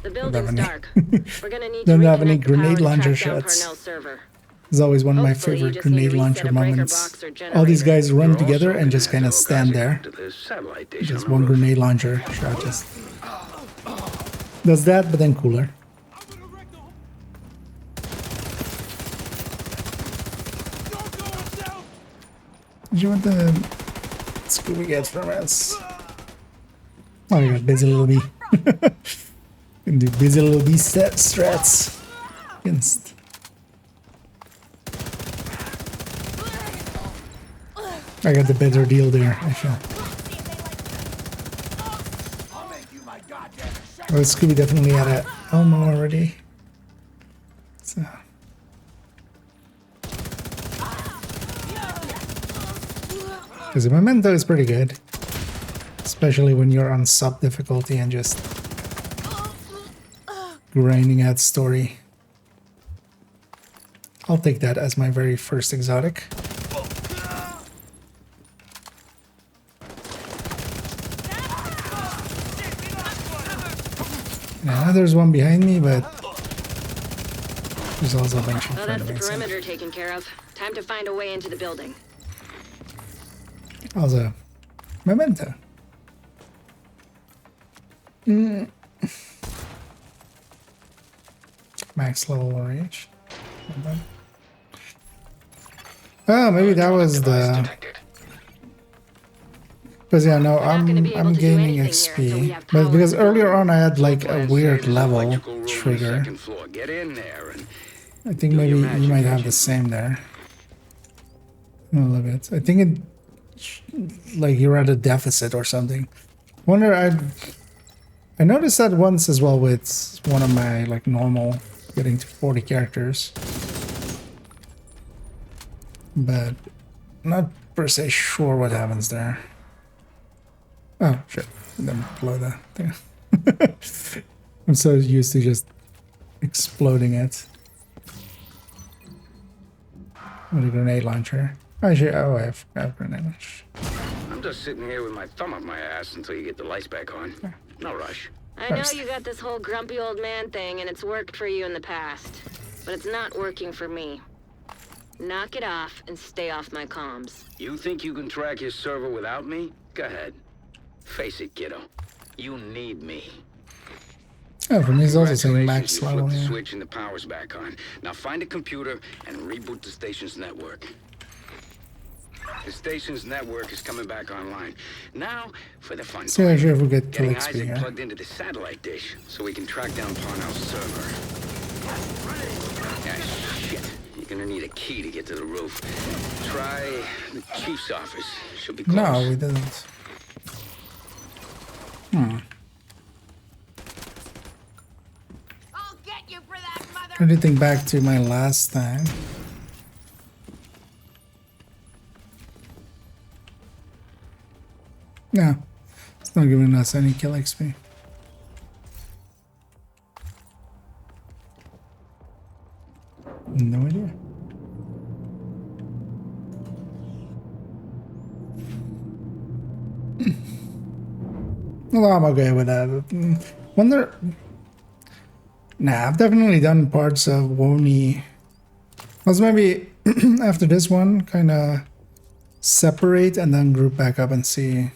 The building's dark. We're gonna need Don't to have any reconnect the power grenade to launcher track down shots. Parnell's server. It's always one of my Hopefully, you favorite just need to grenade reset launcher a breaker moments. box or All these generator. guys run You're together also and just kind of gonna stand go there. to the satellite dish Just on the one roof. grenade launcher shot just does that, but then cooler. Did you want the Scooby get from us? Oh, you got busy little bee. Can do busy little bee strats against. I got the better deal there, I feel. Oh, Scooby definitely had a Elmo already. So. Because the Memento is pretty good. Especially when you're on sub difficulty and just grinding out story. I'll take that as my very first exotic. Yeah, there's one behind me, but there's also a bunch in Well, front that's of the me. So. perimeter taken care of. Time to find a way into the building. Also, Memento. Max level range. Oh, maybe that was the. Because yeah, no, I'm gaining XP, but because earlier on I had like a weird level trigger. Get in there and I think maybe you might have the same there. A little bit. I think it, like you're at a deficit or something. Wonder I noticed that once as well with one of my like normal getting to 40 characters, but not per se sure what happens there. Oh shit! Then blow that thing. I'm so used to just exploding it with a grenade launcher. Actually, oh, I have grenade launcher. I'm just sitting here with my thumb up my ass until you get the lights back on. No rush. I know you got this whole grumpy old man thing, and it's worked for you in the past. But it's not working for me. Knock it off and stay off my comms. You think you can track his server without me? Go ahead. Face it, kiddo. You need me. Oh, for me, he's also saying max You level. flipped the Yeah. switch and the power's back on. Now find a computer and reboot the station's network. The station's network is coming back online. Now, for the fun So part. actually, if we get Getting XP, Isaac yeah. plugged into the satellite dish so we can track down Parnell's server. Yeah, shit. You're gonna need a key to get to the roof. Try the chief's office. Should be close. No, we didn't. I'll get you for that, mother. Trying to think back to my last time. No, it's not giving us any kill XP. No idea. Well, I'm okay with that. Wonder. Nah, I've definitely done parts of Wony. Let's maybe after this one, kind of separate and then group back up and see.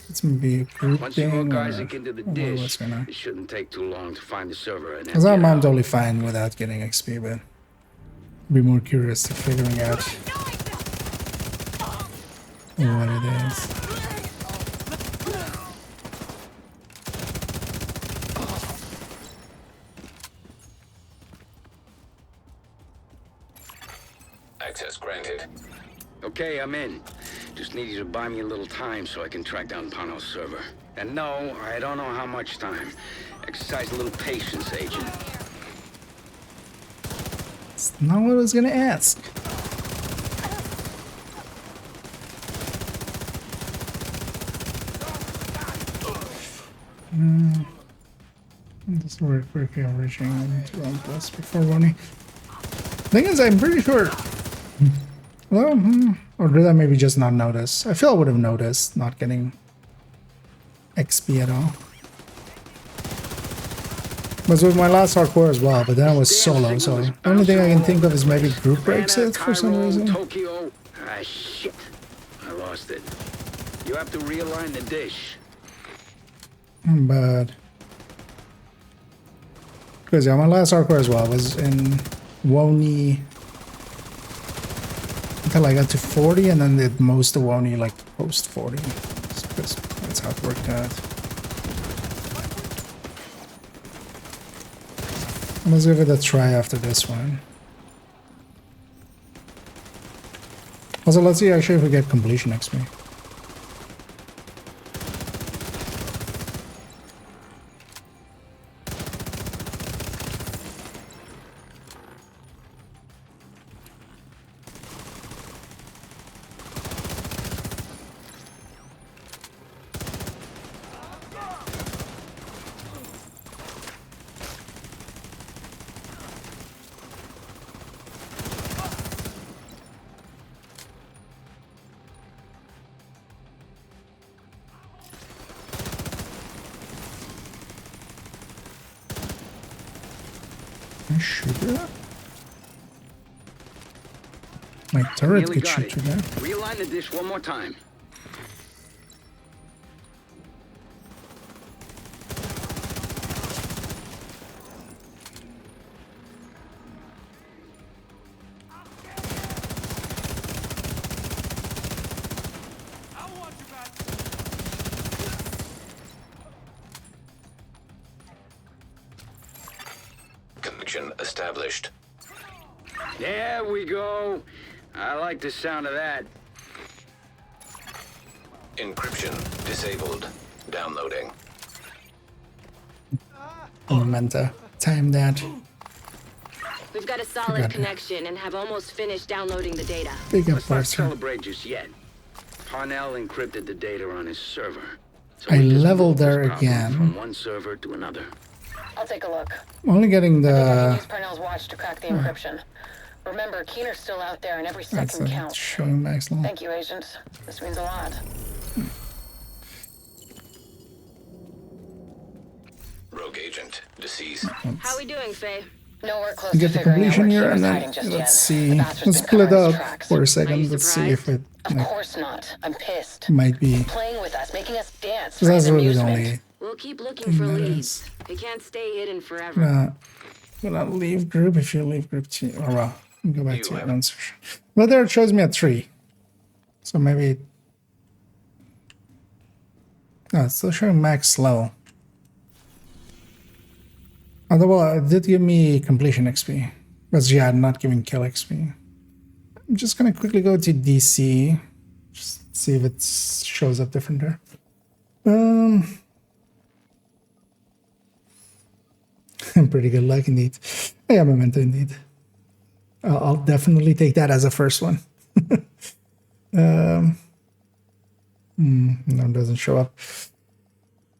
It's maybe a group Once you thing hook or Isaac into the what's dish, going on. it shouldn't take too long to find the server and Because empty I'm it out. totally fine without getting XP, but be more curious to figuring out what it is. Access granted. Okay, I'm in. Just need you to buy me a little time so I can track down Parnell's server. And no, I don't know how much time. Exercise a little patience, Agent. It's not what I was gonna ask. This will work quickly on reaching to run plus before running. Thing is, I'm pretty sure. Well, or did I maybe just not notice? I feel I would have noticed not getting XP at all. Was with my last hardcore as well, but then I was solo, so the only thing I can think of is maybe group breaks it for some reason. Tokyo. Ah, shit. I lost it. You have to realign the dish. But because yeah, my last hardcore as well was in Wony until I got to 40, and then did most of Wony like post 40. Because that's how it worked out. Let's give it a try after this one. Also, let's see actually if we get completion XP. Sugar? My turret could shoot you there. Realign the dish one more time. Connection established. There we go. I like the sound of that. Encryption disabled. Downloading. Memento. Time that. We've got a solid connection and have almost finished downloading the data. Big up, Let's not Parson. celebrate just yet. Parnell encrypted the data on his server. So I we just leveled moved this there problem again. From one server to another. I'll take a look. I'm only getting I can the. use Parnell's watch to crack the encryption. Remember, Keener's still out there and every That's second a counts. showing max level. Thank you, Agent. This means a lot. Rogue agent deceased. How we doing, Faye? Nowhere close to Get the figuring out completion where here, Keener's and then hiding just yet. let's see. The bastard's Let's been split covering his up tracks. for a second. Let's see if it Of like, course not. I'm pissed. might be. Playing with us, making us dance. Because that's for his really the amusement. only. We'll keep looking for leads. They can't stay hidden forever. Gonna leave group if you leave group 2. Oh well, go back to your answer. Well, there it shows me at 3. So maybe. No, it's still showing max level. Although, well, it did give me completion XP. But yeah, not giving kill XP. I'm just gonna quickly go to DC. Just see if it shows up different there. Pretty good luck indeed. Yeah, Memento indeed. I'll definitely take that as a first one. No, it doesn't show up.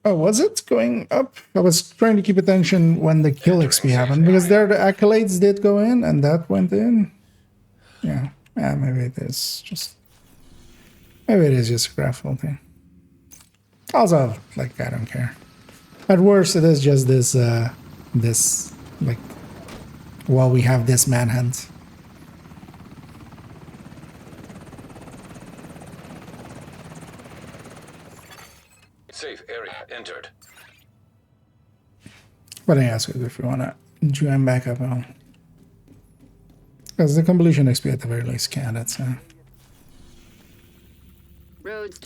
Oh, was it going up? I was trying to keep attention when the kill XP happened, because there the accolades did go in, and that went in. Yeah, maybe it is just a graphical thing. Also, like, I don't care. At worst, it is just this, like, while we have this manhunt. Safe area entered. But I ask you if you want to join back up on. Because the completion XP at the very least can, that's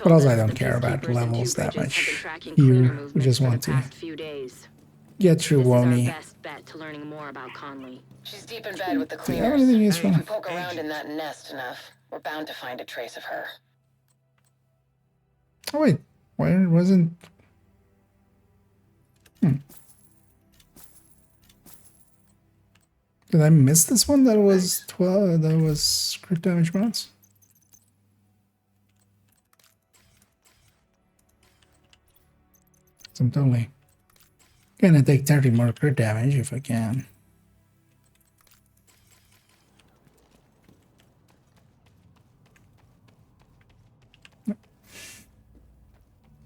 but also I don't care about levels that much here. We just want to get through Wony. She's deep in bed with the Do you have anything cleaners. useful? If we poke around in that nest enough, we're bound to find a trace of her. Oh wait, why wasn't... Did I miss this one? That was 12, that was crit damage mounts? So I'm totally gonna take 30 more crit damage if I can.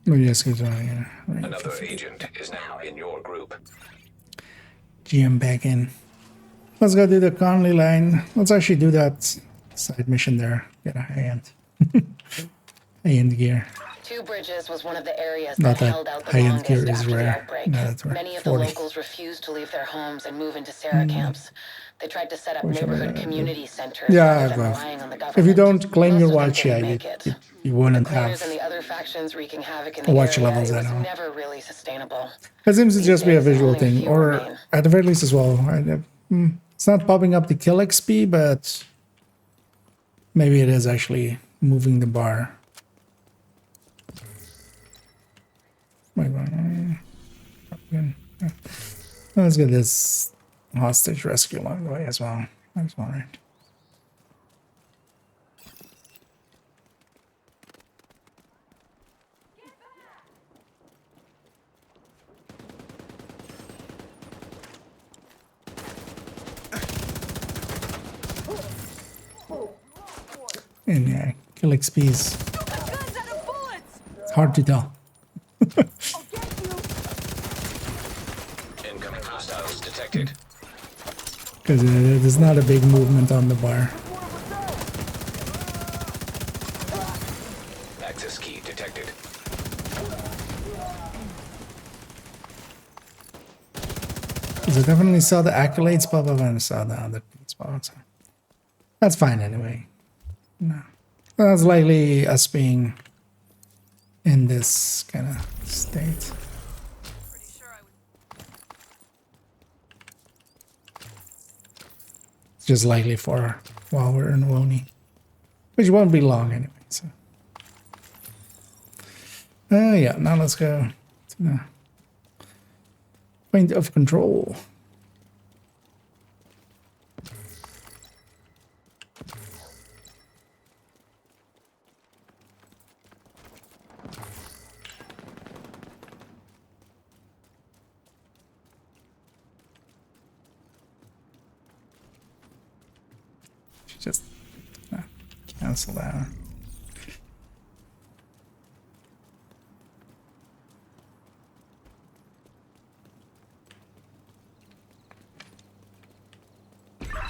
Oh yes, because right. Another agent is now in your group. GM back in. Let's go do the Conley line. Let's actually do that side mission there. Get a high-end. High-end gear. Two Bridges was one of the areas Not that that held out the high-end longest gear is after the rare. outbreak. No, that's rare. Many of the 40. locals refused to leave their homes and move into Sarah camps. They tried to set up neighborhood community centers rather than relying on the government. If you don't claim your Most of them watch, didn't yeah, make it. you wouldn't The cleaners have and the other factions wreaking havoc in the watch area. levels It at was all. never really sustainable. It seems to just be a visual only a thing, few or remain. at the very least as well. It's not popping up the kill XP, but maybe it is actually moving the bar. Let's get this hostage rescue along the way as well. That's all right. And yeah, kill XP's it's hard to tell. Incoming hostiles detected. Because there's not a big movement on the bar. Access key detected. Because I definitely saw the accolades pop up and I saw the other spots. That's fine anyway. No. That's likely us being in this kind of state. It's just likely for while we're in Wony. Which won't be long anyway, so. Yeah, now let's go to the point of control. Just cancel that.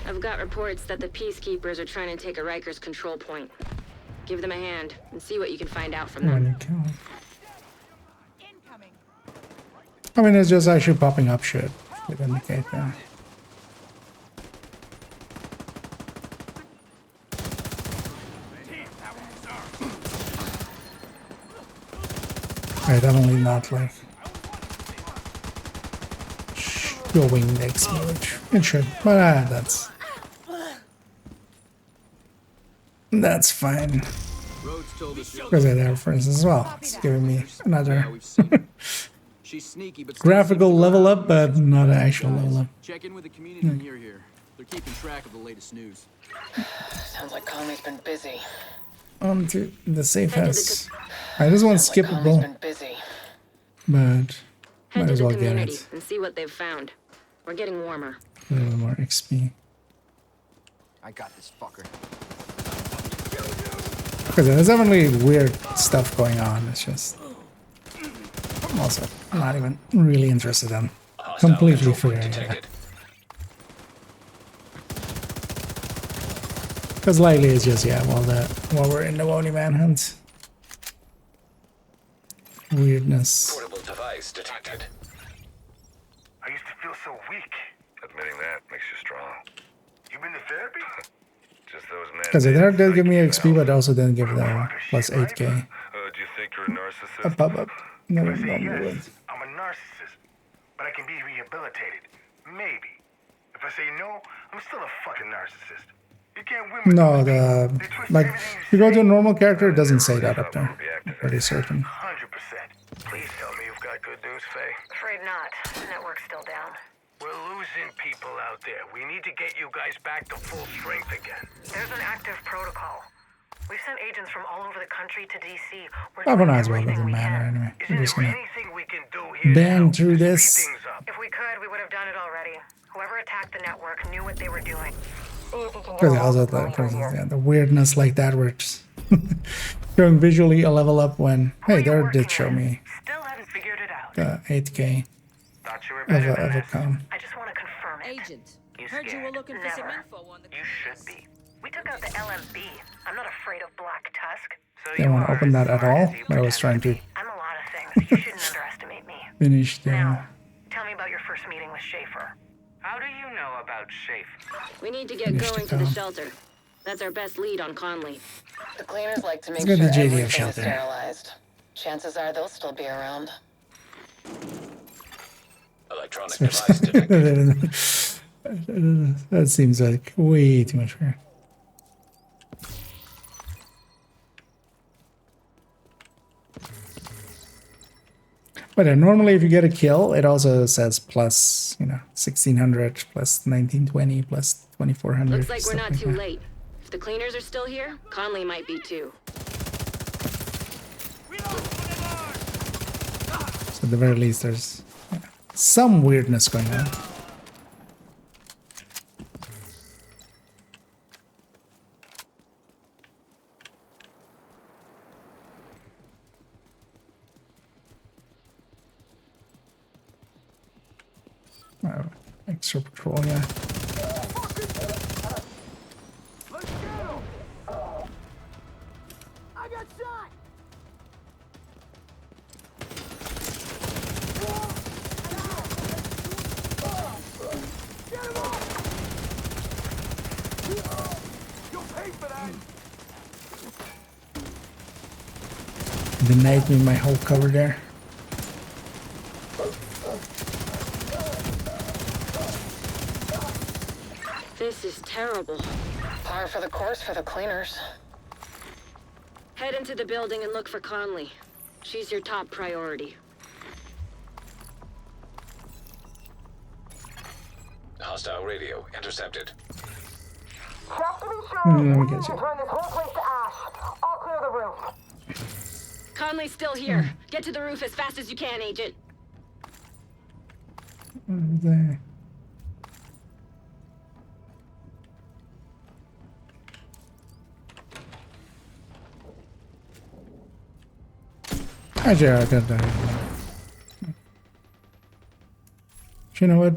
I've got reports that the Peacekeepers are trying to take a Riker's control point. Give them a hand and see what you can find out from them. I mean, it's just actually popping up shit would indicate that. I definitely not like showing the XP. It should, but that's fine. Because I there for instance as well. It's giving me another graphical level up, but not an actual level up. Check in with the community near here. They're keeping track of the latest news. Sounds like Conley's been busy. On to the safe house. I just want skippable, but Head might to as the well get community it. and see what they've found. We're getting warmer. A little more XP. I got this fucker. Because there's definitely weird stuff going on. It's just Also, I'm not even really interested in completely figuring it out. Because lately it's just, yeah, while we're in the Wony manhunt. Weirdness. Portable device detected. I used to feel so weak. Admitting that makes you strong. You been to therapy? Just those men. Because it did give me XP, but also didn't give the plus 8k. Do you think you're a narcissist? Up. No, If I say normally would. yes, I'm a narcissist. But I can be rehabilitated. Maybe. If I say no, I'm still a fucking narcissist. You can't win with No, like, if you go to a normal character, it doesn't say that up there. I'm pretty certain. 100%. Please tell me you've got good news, Faye. Afraid not. Network's still down. We're losing people out there. We need to get you guys back to full strength again. There's an active protocol. We've sent agents from all over the country to DC. Oh, for now as well, doesn't matter anyway. I'm just gonna bang through this. If we could, we would have done it already. Whoever attacked the network knew what they were doing. Because also the weirdness like that, where it's showing visually a level up when, hey, there did show me Still haven't figured it out. 8k of a com. I just want to confirm it. Agent, heard you were looking for some info on the. You should be. We took out the LMB. I'm not afraid of Black Tusk. Didn't want to open that at all, but I was trying to I'm a lot of things. You shouldn't underestimate me. finish the. Tell me about your first meeting with Schaefer. How do you know about Schaefer? We need to get going to the shelter. That's our best lead on Conley. The cleaners like to make Let's sure go to JDF everything is shelter. sterilized. Chances are they'll still be around. Electronic device detected. That seems like way too much for her. But normally if you get a kill, it also says plus, 1600, plus 1920, plus 2400. Looks like we're not too that. late. If the cleaners are still here, Conley might be too. So at the very least, there's some weirdness going on. Oh, extra patrol, yeah. I got shot! Get him off! You'll pay for that! Denied me my whole cover there. This is terrible. Par for the course for the cleaners. Head into the building and look for Conley. She's your top priority. Hostile radio intercepted. Just to be sure, Let me we get need to you. turn this whole place to ash. I'll clear the roof. Conley's still here. Get to the roof as fast as you can, Agent. There. Actually, I got that. You know what?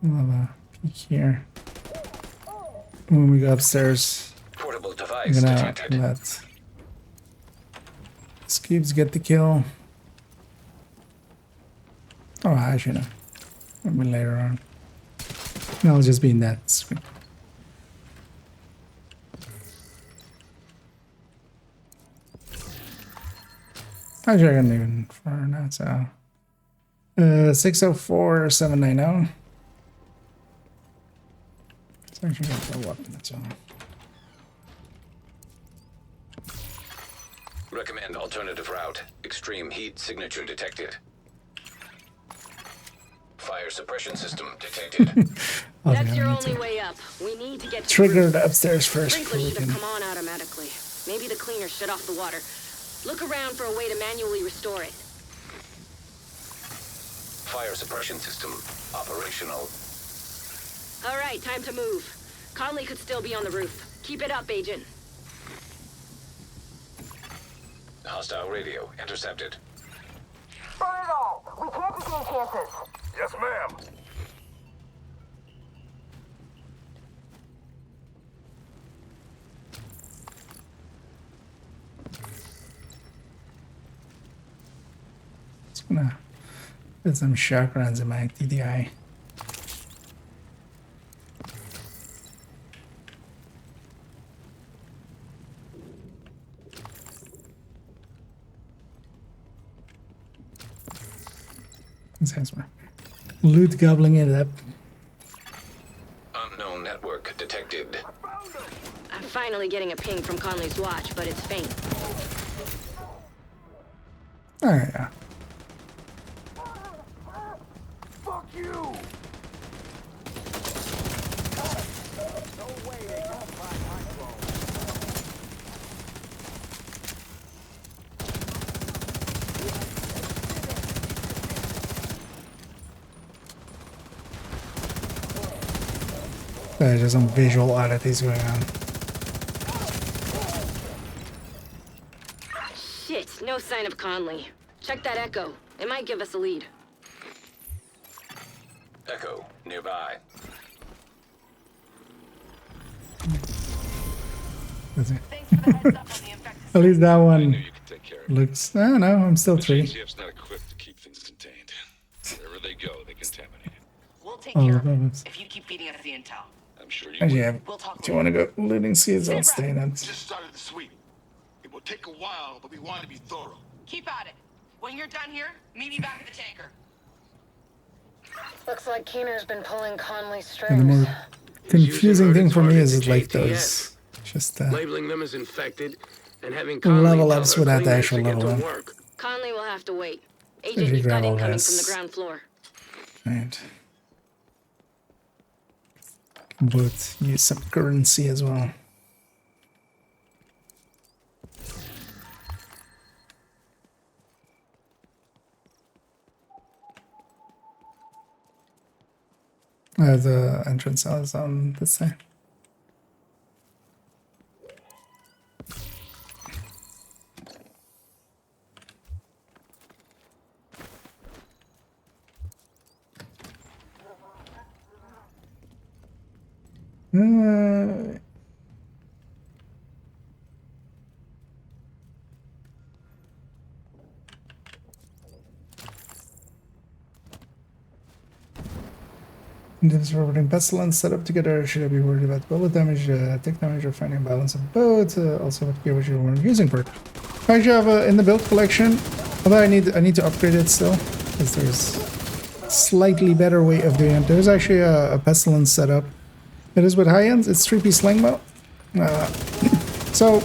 I'll peek here. When we go upstairs, Portable I'm device gonna detected. let Skeeps get the kill. Oh, actually, no. Maybe later on. No, I'll just be in that screen. Actually, I can even fire now, so. 604790. It's actually got the weapon, that's all. Recommend alternative route. Extreme heat signature detected. Fire suppression system detected. That's your only way up. We need to get to Trigger the the upstairs first. Sprinkler before we should have can- come on automatically. Maybe the cleaner shut off the water. Look around for a way to manually restore it. Fire suppression system operational. All right, time to move. Conley could still be on the roof. Keep it up, Agent. Hostile radio intercepted. Run it all. We can't be taking chances. Yes, ma'am. Just gonna put some chakrams in my TDI. Loot gobbling it up. Unknown network detected. I'm finally getting a ping from Conley's watch, but it's faint. Oh yeah. Fuck you! No way they can find my phone. There's just some visual oddities going on. Shit, no sign of Conley. Check that echo. It might give us a lead. Echo nearby. That's it. At least that one looks. I don't know. I'm still 3. GF's not equipped to keep things contained. Wherever they go, they contaminate it. We'll take All care of of them. it if you keep feeding us the intel. I'm sure you Actually, will. do you want to go looting seeds? I'll stay in it. Just started the sweep. It will take a while, but we want to be thorough. Keep at it. When you're done here, meet me back at the tanker. Looks like Keener's been pulling Conley's And the strings. more confusing thing for me is like those just labeling them as infected and having level ups without the actual level up. Conley will have to wait. There's Agent your you've got gravel incoming vest. from the ground floor. Right. But use some currency as well. The entrance is on this side. This reporting pestilence set up together. Should I be worried about bullet damage, tick damage, or finding balance of both? Also, what gear which you're using for it? I actually have in the build collection, although I need to upgrade it still, because there's a slightly better way of doing it. There's actually a pestilence setup. It is with high ends. It's 3-piece slingbow. So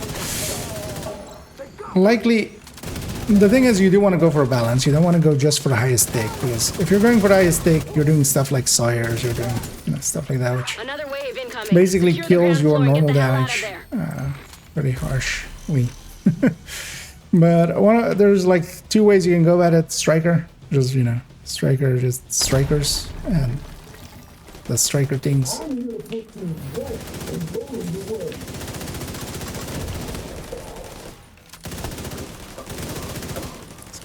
likely. The thing is, you do want to go for a balance. You don't want to go just for the highest take, because if you're going for the highest take, you're doing stuff like Sawyers, you're doing stuff like that, which basically kills your normal damage pretty harshly. But there's like 2 ways you can go at it. Striker, just striker, just strikers, and the striker things.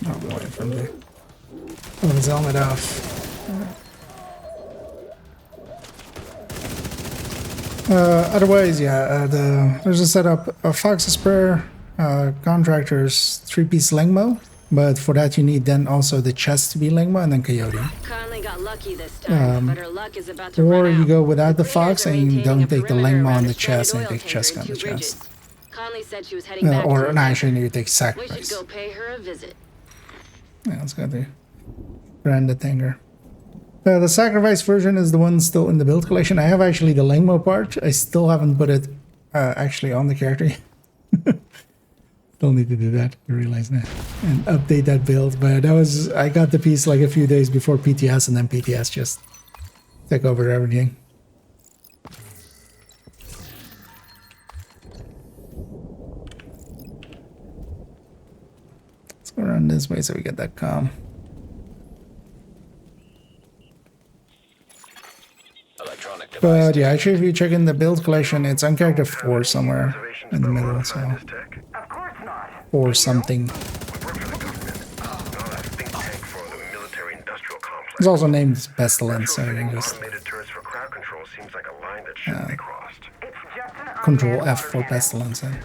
Away from the his helmet off. Otherwise, yeah, there's a setup of Fox's Prayer, Contractors, 3-piece Lengmo, but for that you need then also the chest to be Lengmo and then Coyote. Conley got lucky this time, but her luck is about to Or run you out. go without the Fox and you don't take the Lengmo on the stranded chest and oil take chest tanker on in the 2 bridges. chest. Conley said she was heading back Or to no, actually you take We Sacrifice. should go pay her a visit. Yeah, let's go there. Brand the Tanger. The Sacrifice version is the one still in the build collection. I have actually the Lengmo part. I still haven't put it actually on the character. Still need to do that. I realize that. And update that build. But I got the piece like a few days before PTS, and then PTS just took over everything. Let's go around this way so we get that comm. But yeah, actually, if you check in the build collection, it's on character 4 somewhere in the middle, so. Or something. It's also named Pestilence, so I can just automated turrets for crowd control seems like a line that shouldn't be crossed. Control F for Pestilence, and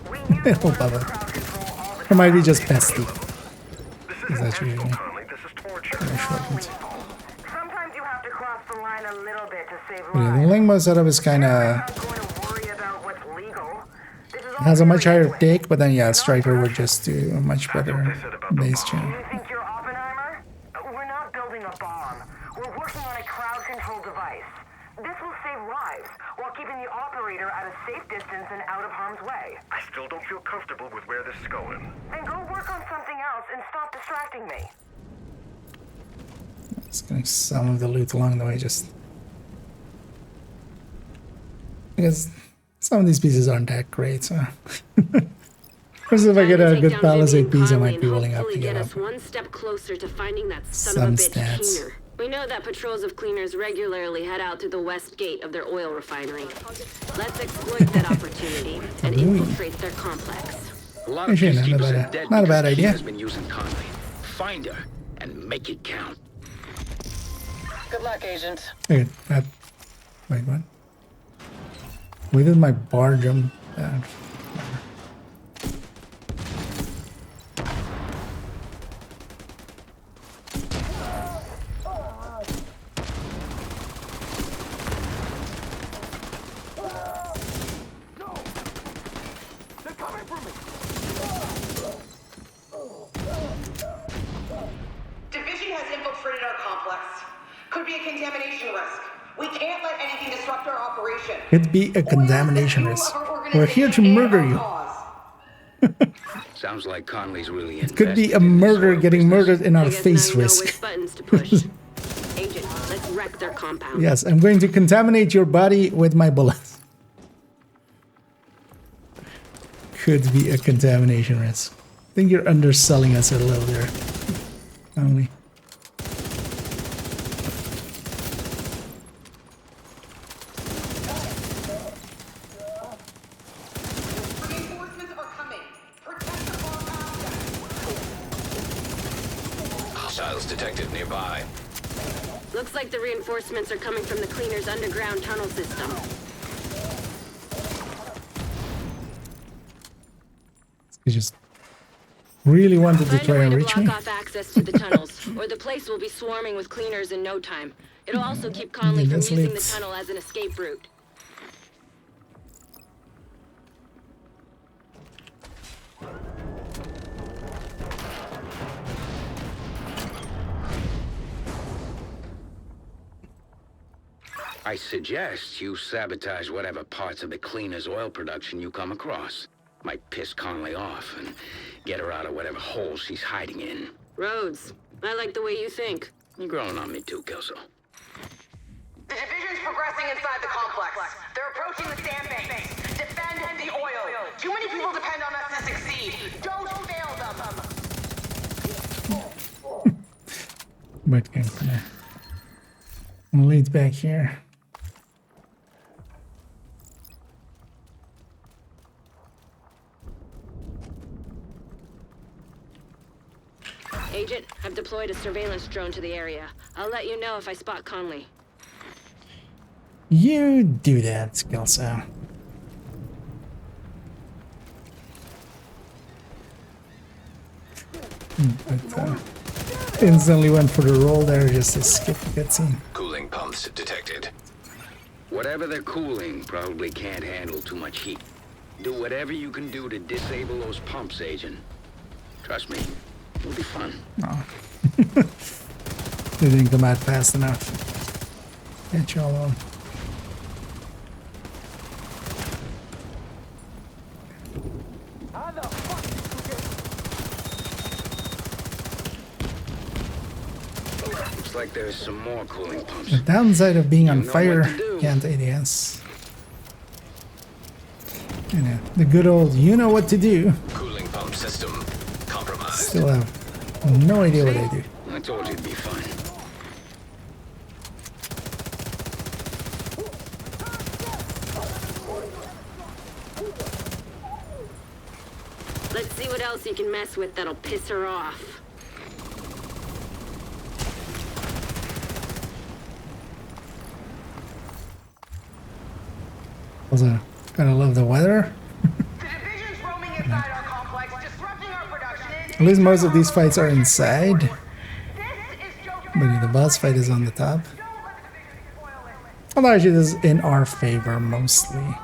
it'll pop up. Or might be just Pesty. Because that's usually shortened. Sometimes you have to cross the line a little bit to save But yeah, the Lingma setup is kind of has a much higher take, but then yeah, Striker would just do a much better base chain. You think you're Oppenheimer? We're not building a bomb. We're working on a crowd control device. This will save lives while keeping the operator at a safe distance and out of harm's way. I still don't feel comfortable with where this is going. Then go work on something else and stop distracting me. Just getting some of the loot along the way, just because some of these pieces aren't that great. So, because if I get a good Palisade piece, I might be willing up to give up one step closer to finding that son some of a bitch stats. cleaner. We know that patrols of cleaners regularly head out to the west gate of their oil refinery. Let's exploit that opportunity and infiltrate their complex. A lot of Actually, peacekeepers are dead not a bad because idea. Keener's been using Conley. Find her and make it count. Good luck, Agent. Okay, wait, what? Where did my bar jump? Division has infiltrated our complex. Could be a contamination risk. We can't let anything disrupt our operation. Could be a contamination risk. We're here to murder you. Sounds like Conley's really in. It could be a murder, getting murdered in our face risk. Which buttons to push. Agent, let's wreck their compound. Yes, I'm going to contaminate your body with my bullets. Could be a contamination risk. I think you're underselling us a little there. Only. Hostiles detected nearby. Looks like the reinforcements are coming from the cleaner's underground tunnel system. You just really wanted to try and reach me. Block off access to the tunnels, or the place will be swarming with cleaners in no time. It'll also keep Conley from using the tunnel as an escape route. I suggest you sabotage whatever parts of the cleaner's oil production you come across. Might piss Conley off and get her out of whatever hole she's hiding in. Rhodes, I like the way you think. You're growing on me too, Kelso. The division's progressing inside the complex. They're approaching the sandbanks. Defend the oil. Too many people depend on us to succeed. Don't fail them. But I'm lead back here. Agent, I've deployed a surveillance drone to the area. I'll let you know if I spot Conley. You do that, Kelso. But instantly went for the roll there just to skip the cutscene. Cooling pumps detected. Whatever they're cooling probably can't handle too much heat. Do whatever you can do to disable those pumps, Agent. Trust me, it'll be fun. Oh. They didn't come out fast enough. Get you all on. Looks like there's some more cooling pumps. The downside of being on fire, can't ADS. You know, the good old you know what to do. Cooling pump system compromised. Still have no idea what I do. I told you it'd be fun. Let's see what else you can mess with that'll piss her off. Also, kinda love the weather. At least most of these fights are inside. But the boss fight is on the top. Although actually this is in our favor mostly.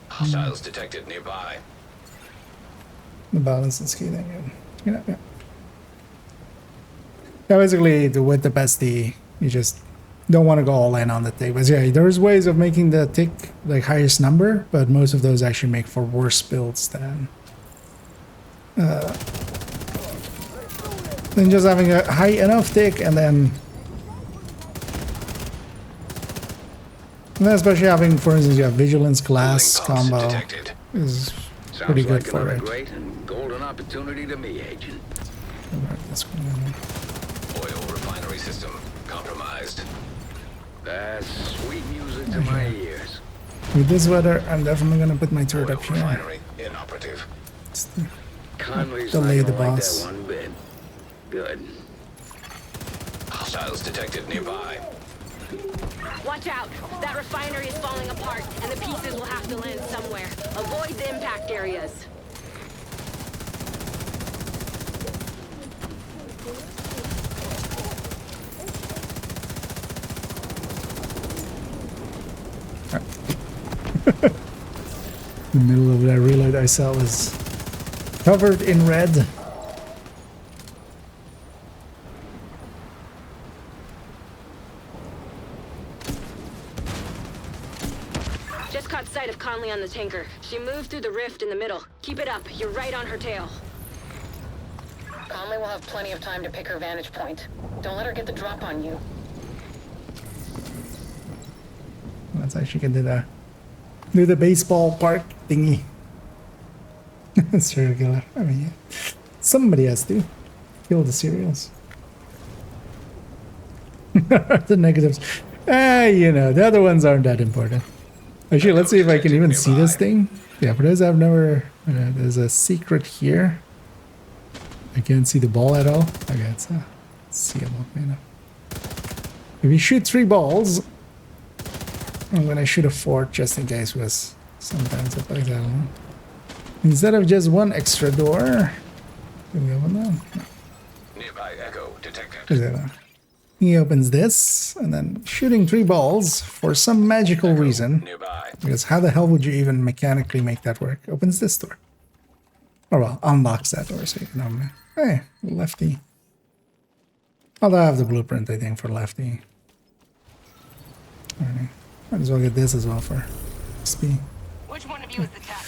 Hostiles detected nearby. The balance is key then. Yeah. Yeah, basically with the bestie, you just don't want to go all in on the tick. But yeah, there's ways of making the tick like highest number, but most of those actually make for worse builds than just having a high enough tick and then especially having, for instance, you have vigilance glass combo is pretty good for it. Great and golden opportunity to me, Agent. Oil refinery system compromised. That's sweet music to my ears. With this weather, I'm definitely gonna put my turret Oil up here. refinery inoperative. Delay the boss. One bit. Good. Hostiles detected nearby. Watch out! That refinery is falling apart, and the pieces will have to land somewhere. Avoid the impact areas. The middle of that reload I saw was covered in red. Just caught sight of Conley on the tanker. She moved through the rift in the middle. Keep it up. You're right on her tail. Conley will have plenty of time to pick her vantage point. Don't let her get the drop on you. That's actually gonna do the baseball park thingy. Serial killer. I mean, yeah. Somebody has to kill the serials. The negatives. You know, the other ones aren't that important. Actually, let's see if I can even see this thing. Yeah, for those I've never... there's a secret here. I can't see the ball at all. Okay, it's seeable, you know. If you shoot 3 balls, I'm gonna shoot a 4th just in case, because sometimes it plays out. Instead of just 1 extra door, do we have one now? No. Nearby echo detected. Is that he opens this, and then shooting 3 balls for some magical reason. Nearby. Because how the hell would you even mechanically make that work? Opens this door. Or well, unlocks that door so you can open it. Hey, lefty. Although I have the blueprint, I think, for lefty. Alright. Might as well get this as well for speed. Which one of you is the tech?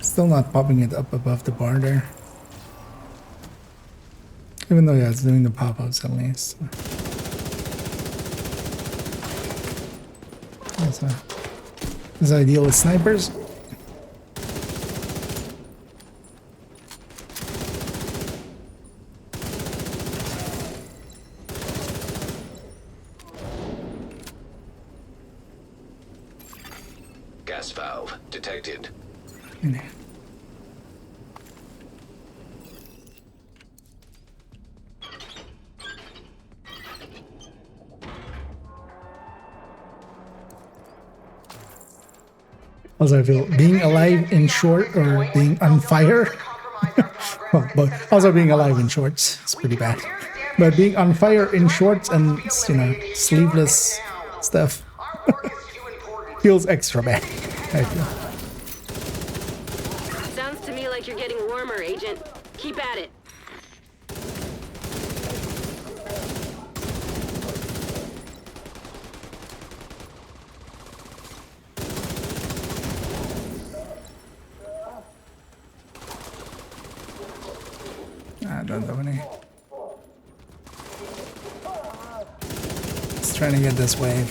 Still not popping it up above the bar there. Even though, yeah, it's doing the pop-ups at least. That's ideal with snipers. Gas valve detected. Also, I feel being alive in short or being on fire. Well, but also being alive in shorts is pretty bad. But being on fire in shorts and, you know, sleeveless stuff feels extra bad, I feel. Sounds to me like you're getting warmer, Agent. Keep at it. I don't have any. Just trying to get this wave.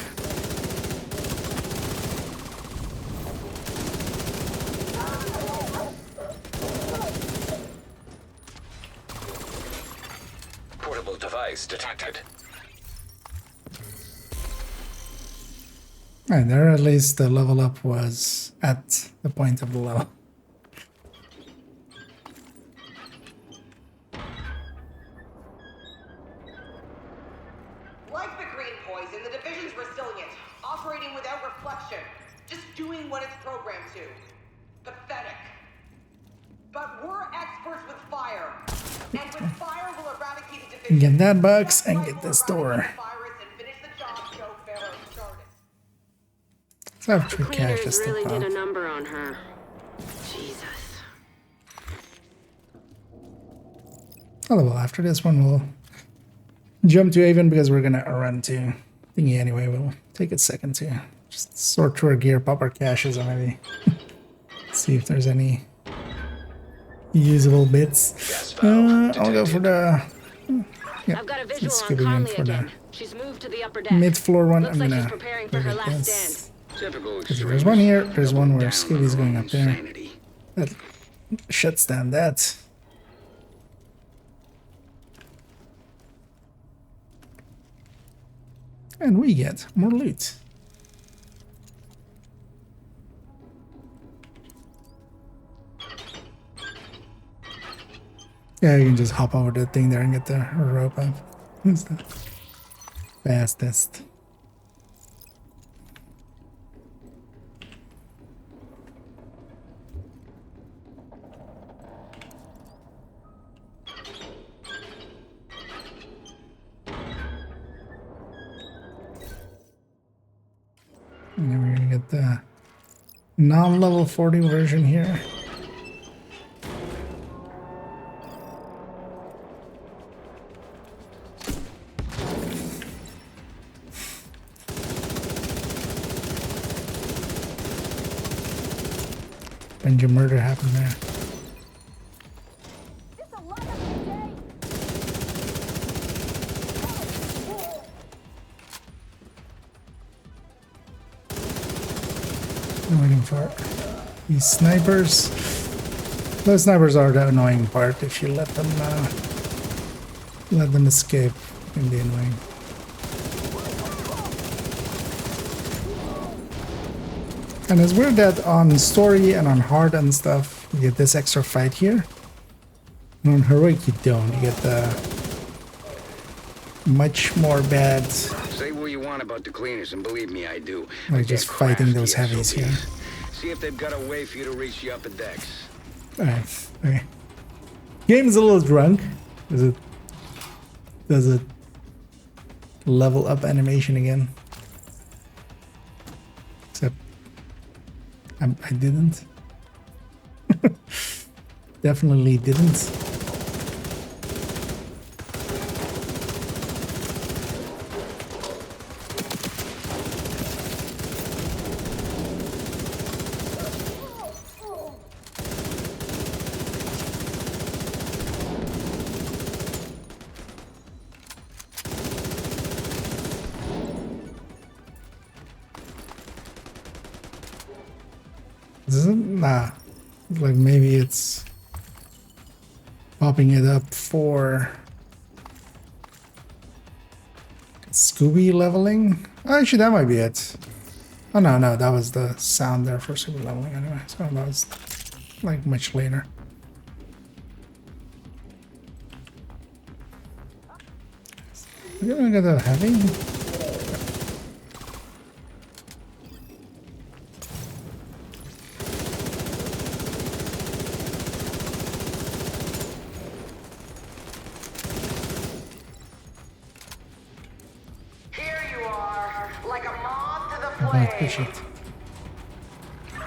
Portable device detected. And there at least the level up was at the point of the level. Like the green just doing what it's programmed to. Pathetic. But we're experts with fire. And with fire, we'll eradicate the division. Get that box and get this door. Let's have The true cash cleaners still really did a pop. number on her. Jesus. Oh well, after this one we'll jump to Avon because we're gonna run to thingy anyway. We'll take a second to just sort through our gear, pop our caches, and maybe see if there's any usable bits. I'll go for the I've got a visual on skipping in Conley for the again. She's moved to the upper deck. mid-floor one. Looks I'm like gonna she's preparing for her look at last this. stand. Because there's one here, there's one where Skibby's going up there. That shuts down that. And we get more loot. Yeah, you can just hop over the thing there and get the rope up. Who's the fastest? And then we're gonna get the non-level 40 version here. Benja murder happened there. I'm waiting for these snipers. Those snipers are the annoying part. If you let them escape, it can be annoying. And it's weird that on story and on hard and stuff, you get this extra fight here. And on heroic, you don't. You get the much more bad. Say what you want about the cleaners, and believe me, I do. Like just fighting those heavies here. See if they've got a way for you to reach the upper decks. Alright, okay. Game's a little drunk. Does it level up animation again? Except I didn't. Definitely didn't. Nah, like maybe it's popping it up for Scooby leveling. Oh, actually, that might be it. Oh no, that was the sound there for Scooby leveling anyway. So that was like much later. We're gonna get that heavy.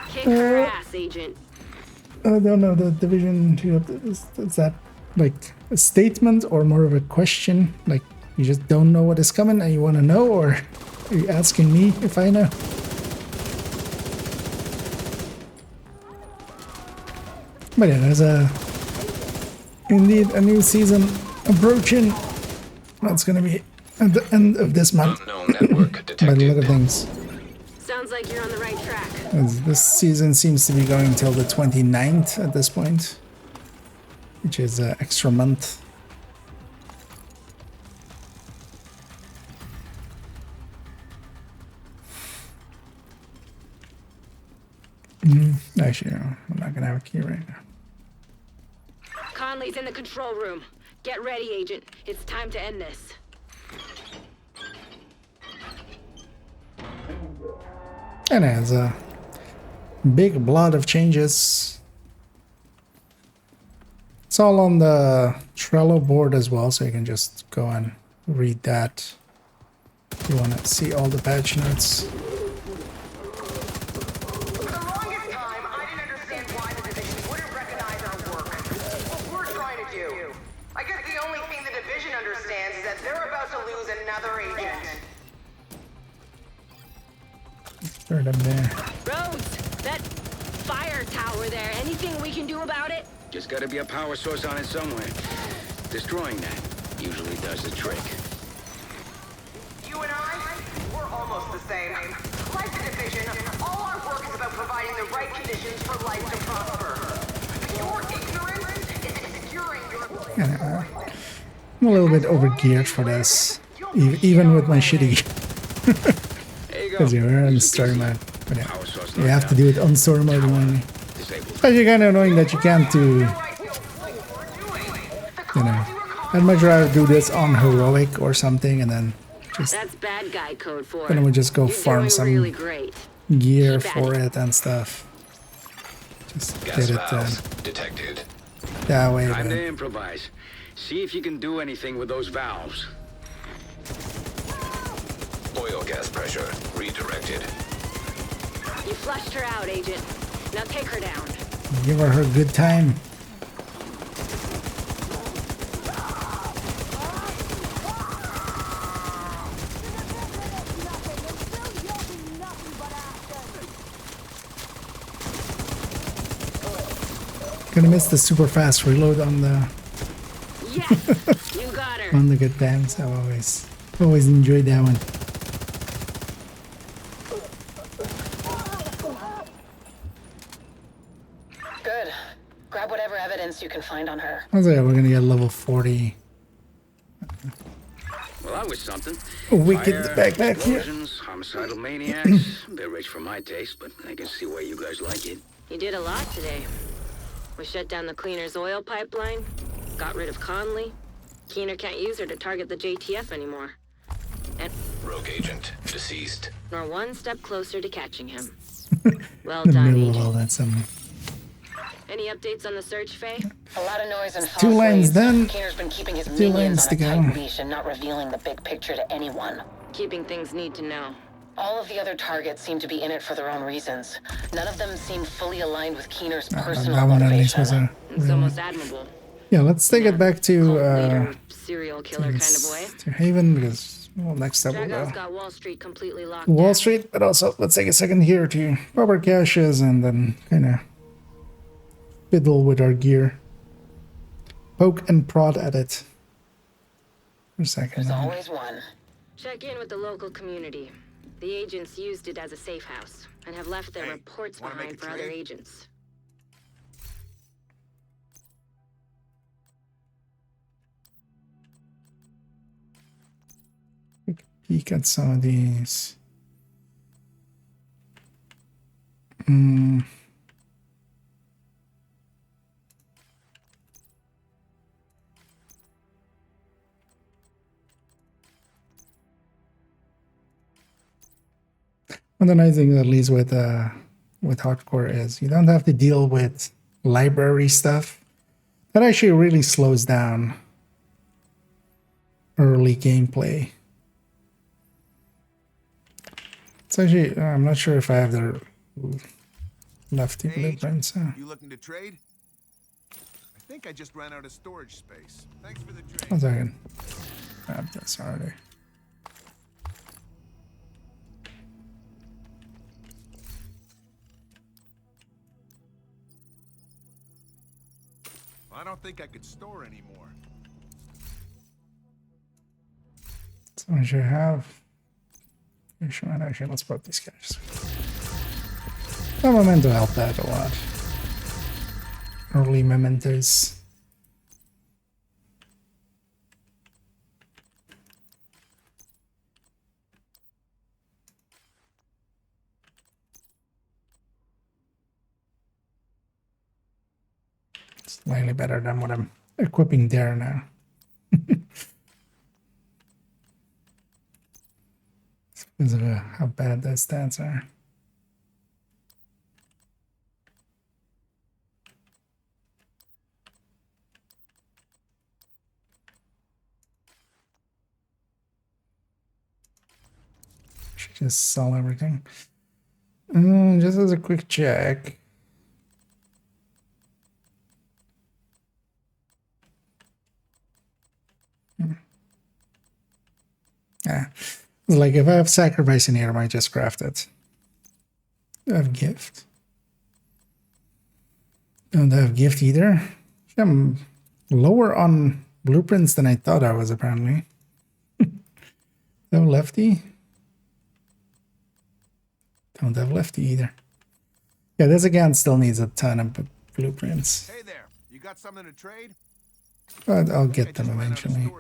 Kick her ass, Agent. I don't know, the Division 2 is that like a statement or more of a question? Like you just don't know what is coming and you want to know, or are you asking me if I know? But yeah, there's indeed a new season approaching. That's gonna be at the end of this month. By the look of things. Sounds like you're on the right track. As this season seems to be going till the 29th at this point, which is an extra month. Actually, no, I'm not gonna have a key right now. Conley's in the control room. Get ready, Agent. It's time to end this. And as Big lot of changes. It's all on the Trello board as well, so you can just go and read that if you want to see all the patch notes. Third up there. Rhodes, that fire tower there, anything we can do about it? Just gotta be a power source on it somewhere. Destroying that usually does the trick. You and I, we're almost the same. Like the division, all our work is about providing the right conditions for life to prosper. But your ignorance is obscuring your... I'm a little bit overgeared for this, even with my shitty. Because you're on story mode. But yeah, you have to do it on story mode only. But you're kind of annoying that you can't do, you know, I'd much rather do this on heroic or something and then just, that's bad guy code for then we just go You're farm some really great. gear for it and stuff. Just Gas get it valves detected. that way. Time to improvise. See if you can do anything with those valves. Oil gas pressure redirected. You flushed her out, Agent. Now take her down. Give her a good time. Gonna miss the super fast reload on the yes, you got her. on the good times. I always enjoyed that one. Good. Grab whatever evidence you can find on her. I was like, we're gonna get level 40. Well, that was something. A wicked Fire, backpack here. explosions, homicidal maniacs. A bit rich for my taste, but I can see why you guys like it. You did a lot today. We shut down the cleaner's oil pipeline, got rid of Conley. Keener can't use her to target the JTF anymore. And Rogue agent deceased. we're one step closer to catching him. Well In the done, middle of Agent. all that somewhere. Any updates on the search, Faye? A lot of noise and false 2 lanes leads. done. Keener's been keeping his 2 minions lanes on to a go. tight leash and not revealing the big picture to anyone. Keeping things need to know. All of the other targets seem to be in it for their own reasons. None of them seem fully aligned with Keener's personal That one at least was motivation. a It's almost admirable. yeah. Let's take it back to Serial killer kind of way. to Haven because well, next up we'll Dragon's go got Wall Street completely locked Wall down. Street, but also let's take a second here to pop our caches and then kind of fiddle with our gear, poke and prod at it for a second. There's always one. Check in with the local community. The agents used it as a safe house and have left their reports behind for other agents. Peek at some of these. One of the nice things, at least with hardcore, is you don't have to deal with library stuff. That actually really slows down early gameplay. It's actually, I'm not sure if I have the lefty blueprints. You looking to trade? I think I just ran out of storage space. Thanks for the trade. 1 second. Grab this already. I don't think I could store anymore. So I should have. Actually, let's put these guys. The memento helped that a lot. Early mementos. Slightly better than what I'm equipping there now. Because of how bad those stats are. just sell everything. Just as a quick check. Yeah, like if I have sacrifice in here, I might just craft it. Do I have gift? Don't have gift either. I'm lower on blueprints than I thought I was, apparently. No lefty. Don't have lefty either. Yeah, this again still needs a ton of blueprints. Hey there, you got something to trade? But I'll get them eventually.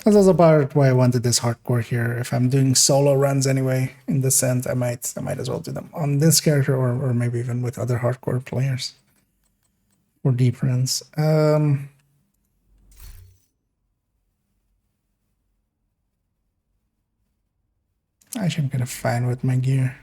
That's also part why I wanted this hardcore here. If I'm doing solo runs anyway, in this sense, I might as well do them on this character or maybe even with other hardcore players. Or deep runs. Actually, I'm kind of fine with my gear.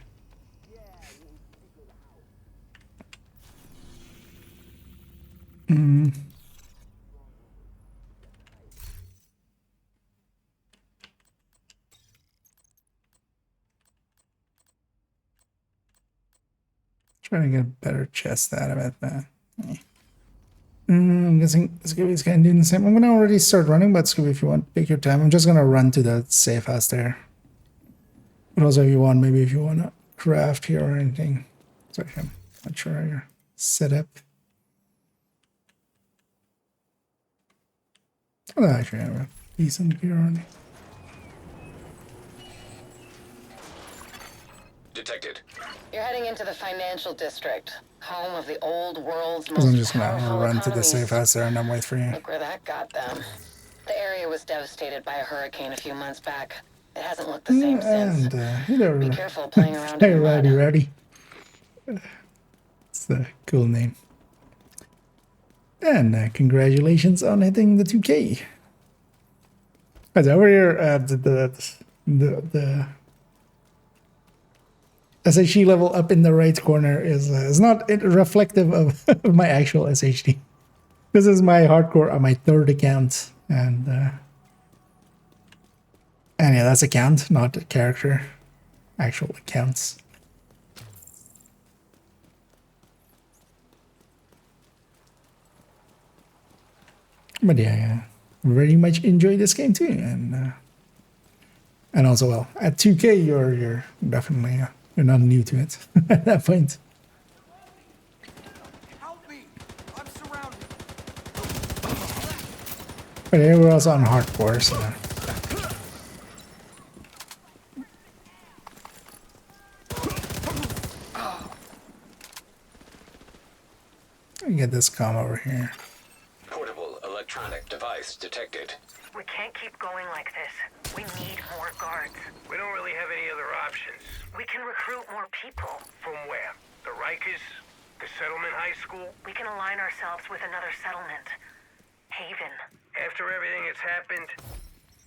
Trying to get a better chest out of it, but I'm guessing Scooby's kind of doing the same. I'm gonna already start running, but Scooby, if you want, take your time. I'm just gonna run to the safe house there. But also, if you want, maybe if you want to craft here or anything. Sorry, I'm not sure how you're set up. Oh, actually, I have a decent gear already. Detected. You're heading into the financial district, home of the old world's Because I'm most just gonna powerful run to the economies. safe house there and I'm wait for you. Look where that got them. The area was devastated by a hurricane a few months back. It hasn't looked the same since. Hello. Be careful playing around Hey, in the mud. Rowdy. It's a cool name. And congratulations on hitting the 2K. As over here, the SHD level up in the right corner is not reflective of my actual SHD. This is my hardcore on my third account, and yeah, that's account, not a character. Actual accounts. But yeah, very much enjoy this game too, and also, well, at 2K, you're definitely you're not new to it at that point. Help me! I'm surrounded. But yeah, we're also on hardcore, so. Let me get this comm over here. Portable electronic device detected. We can't keep going like this. We need more guards. We don't really have any other options. We can recruit more people. From where? The Rikers? The settlement high school? We can align ourselves with another settlement. Haven. After everything that's happened,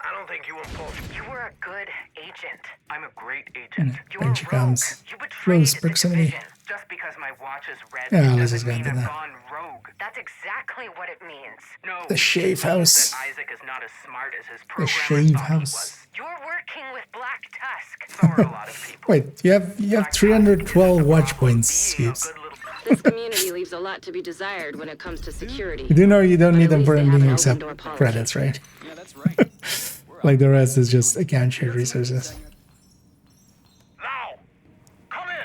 I don't think you and Paul... You were a good agent. I'm a great agent. And she comes. Close proximity. Just because my watch is red doesn't mean do I've that. gone rogue. That's exactly what it means. No, The shave house. that Isaac is not as smart as his The programmers shave thought he house. was. You're working with Black Tusk. So are a lot of people. Wait, you have 312 watch points, Scoops. This community leaves a lot to be desired when it comes to security. You do know you don't But need at them least for they have anything an except open door policy. credits, right? Yeah, that's right. Like the rest is just account shared resources. Lau! Come in!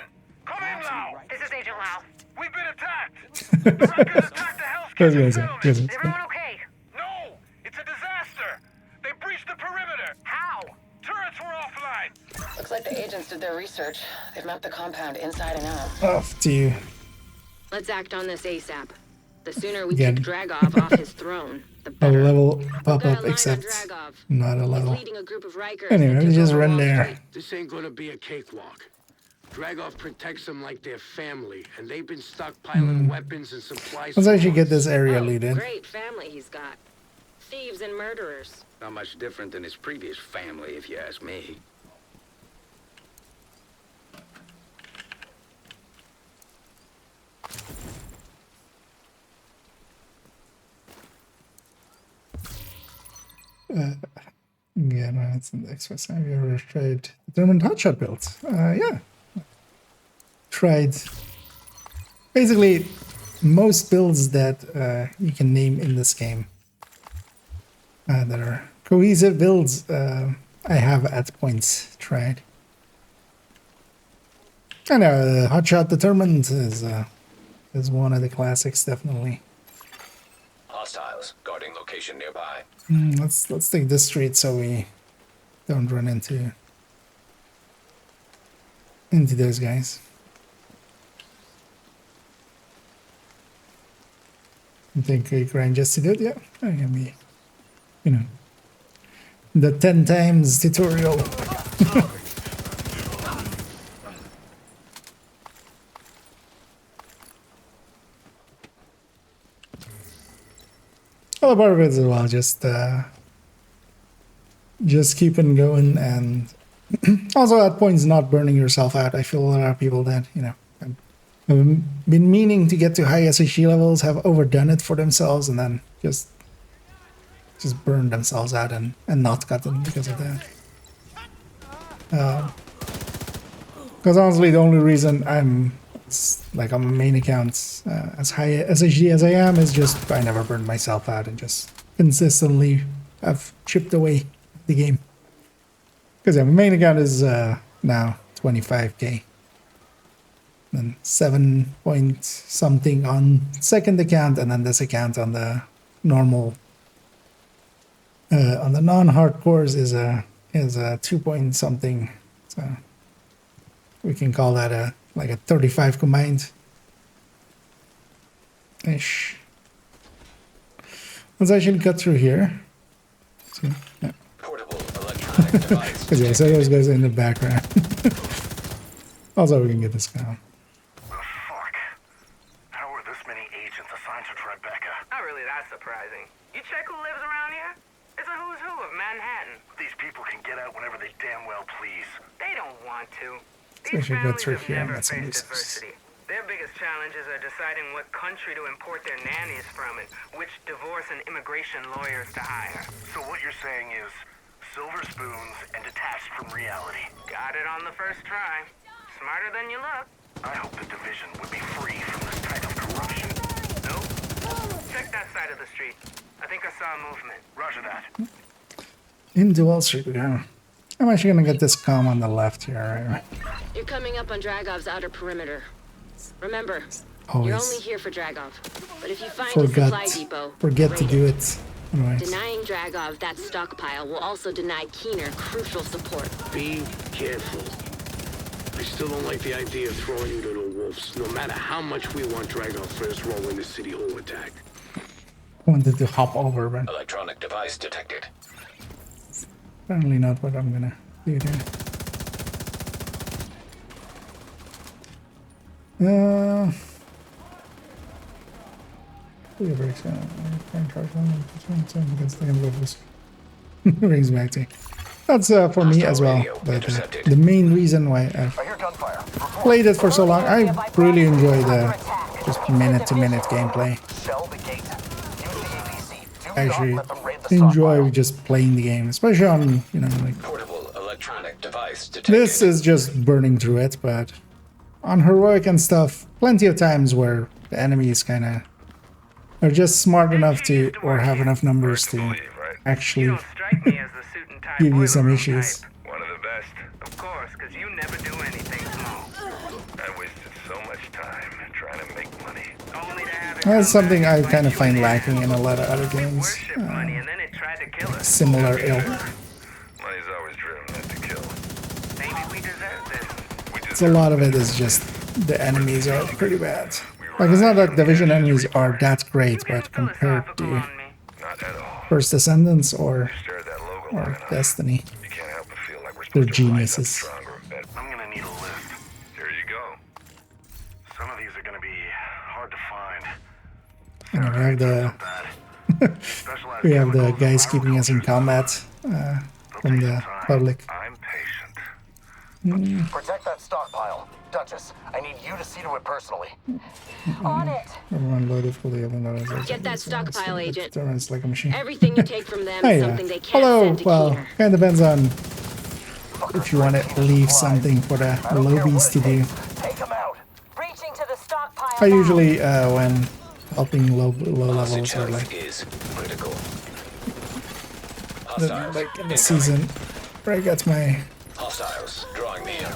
Come in, Lau! This is Agent Lau. We've been attacked! The Rikers attacked the health I was care gonna say, settlement! yes, Is everyone okay? No! It's a disaster! They breached the perimeter! How? Turrets were offline! Looks like the agents did their research. They've mapped the compound inside and out. Off to you. Let's act on this ASAP. The sooner we Again. kick Dragov off his throne, the A better. level pop Got a up, line on except Dragov. not a He's level. leading a group of Rikers Anyway, that let me took just over run Wall there. Street. This ain't gonna be a cakewalk. Dragov protects them like their family, and they've been stockpiling weapons and supplies. Let's for actually get months. this area Oh, looted. great family he's got. Thieves and murderers. Not much different than his previous family, if you ask me. Yeah, no, it's in the express. Have you ever tried the determined hotshot builds. Yeah. Tried basically most builds that you can name in this game that are cohesive builds. I have at points tried. I know hotshot determined is one of the classics, definitely. Hostiles guarding location nearby. Let's take this street so we don't run into those guys. You think we grind just to do it? Yeah, I can be, you know, the 10 times tutorial. Well, part of it as well, just keeping going, and also at points not burning yourself out. I feel a lot of people that, you know, have been meaning to get to high SHG levels, have overdone it for themselves, and then just burned themselves out and not gotten because of that. Because honestly, the only reason I'm like on my main account as high SHG as I am is just I never burned myself out and just consistently have chipped away the game. Because yeah, my main account is now 25k. Then 7 point something on second account, and then this account on the normal on the non-hardcores is a 2 point something. So we can call that like a 35 combined ish. Let's actually cut through here. See? Yeah. Portable electronic device. Because yeah, so those guys are in the background. Also, we can get this guy. Fuck. How are this many agents assigned to Tribeca? Not really that surprising. You check who lives around here? It's a who's who of Manhattan. These people can get out whenever they damn well please. They don't want to. So I should go through here and Never get some faced resources. adversity. Their biggest challenges are deciding what country to import their nannies from and which divorce and immigration lawyers to hire. So what you're saying is silver spoons and detached from reality. Got it on the first try. Smarter than you look. I hope the division would be free from this type of corruption. Nope. Check that side of the street. I think I saw a movement. Roger that. Into Wall Street we go. I'm actually gonna get this comm on the left here, right? You're coming up on Dragov's outer perimeter. Remember, you're only here for Dragov. But if you find a supply depot, forget to do it. Anyways. Denying Dragov that stockpile will also deny Keener crucial support. Be careful. I still don't like the idea of throwing you to the wolves, no matter how much we want Dragov first roll in the City Hall attack. I wanted to hop over, but Electronic device detected. apparently not what I'm gonna do there. Brings back to that's for me as well. The main reason why I've played it for so long, I really enjoy the just minute-to-minute gameplay. I actually enjoy just playing the game, especially on, you know, like Portable electronic device detected. this is just burning through it, but on heroic and stuff, plenty of times where the enemies kind of are just smart enough to, or have enough numbers to actually give you some issues. One of the best. Of course, because you never do anything small. I wasted so much time trying to make money. Only to have it That's something I kind of find lacking in a lot of other games. money and then it tried to kill us. Similar ilk. Money's always driven us to kill. Maybe we deserve this. So a lot of it is just the enemies are pretty bad. Like, it's not that Division enemies are that great, but compared to First Descendants or Destiny, they're geniuses. I'm gonna need a list. Here you go. Some of these are gonna be hard to find. And we have the we have the guys keeping us in combat from the public. I'm patient. Protect that stockpile. Duchess, I need you to see to it personally. On it. Everyone low difficulty. Get that stockpile, Agent. It's like a machine. Everything you take from them Hey, is something they can't hello. send to Well, Keener. kind of depends on if you want to leave something for the lobbies to do. I usually, when helping low levels or like in the season where I got my hostiles drawing me in.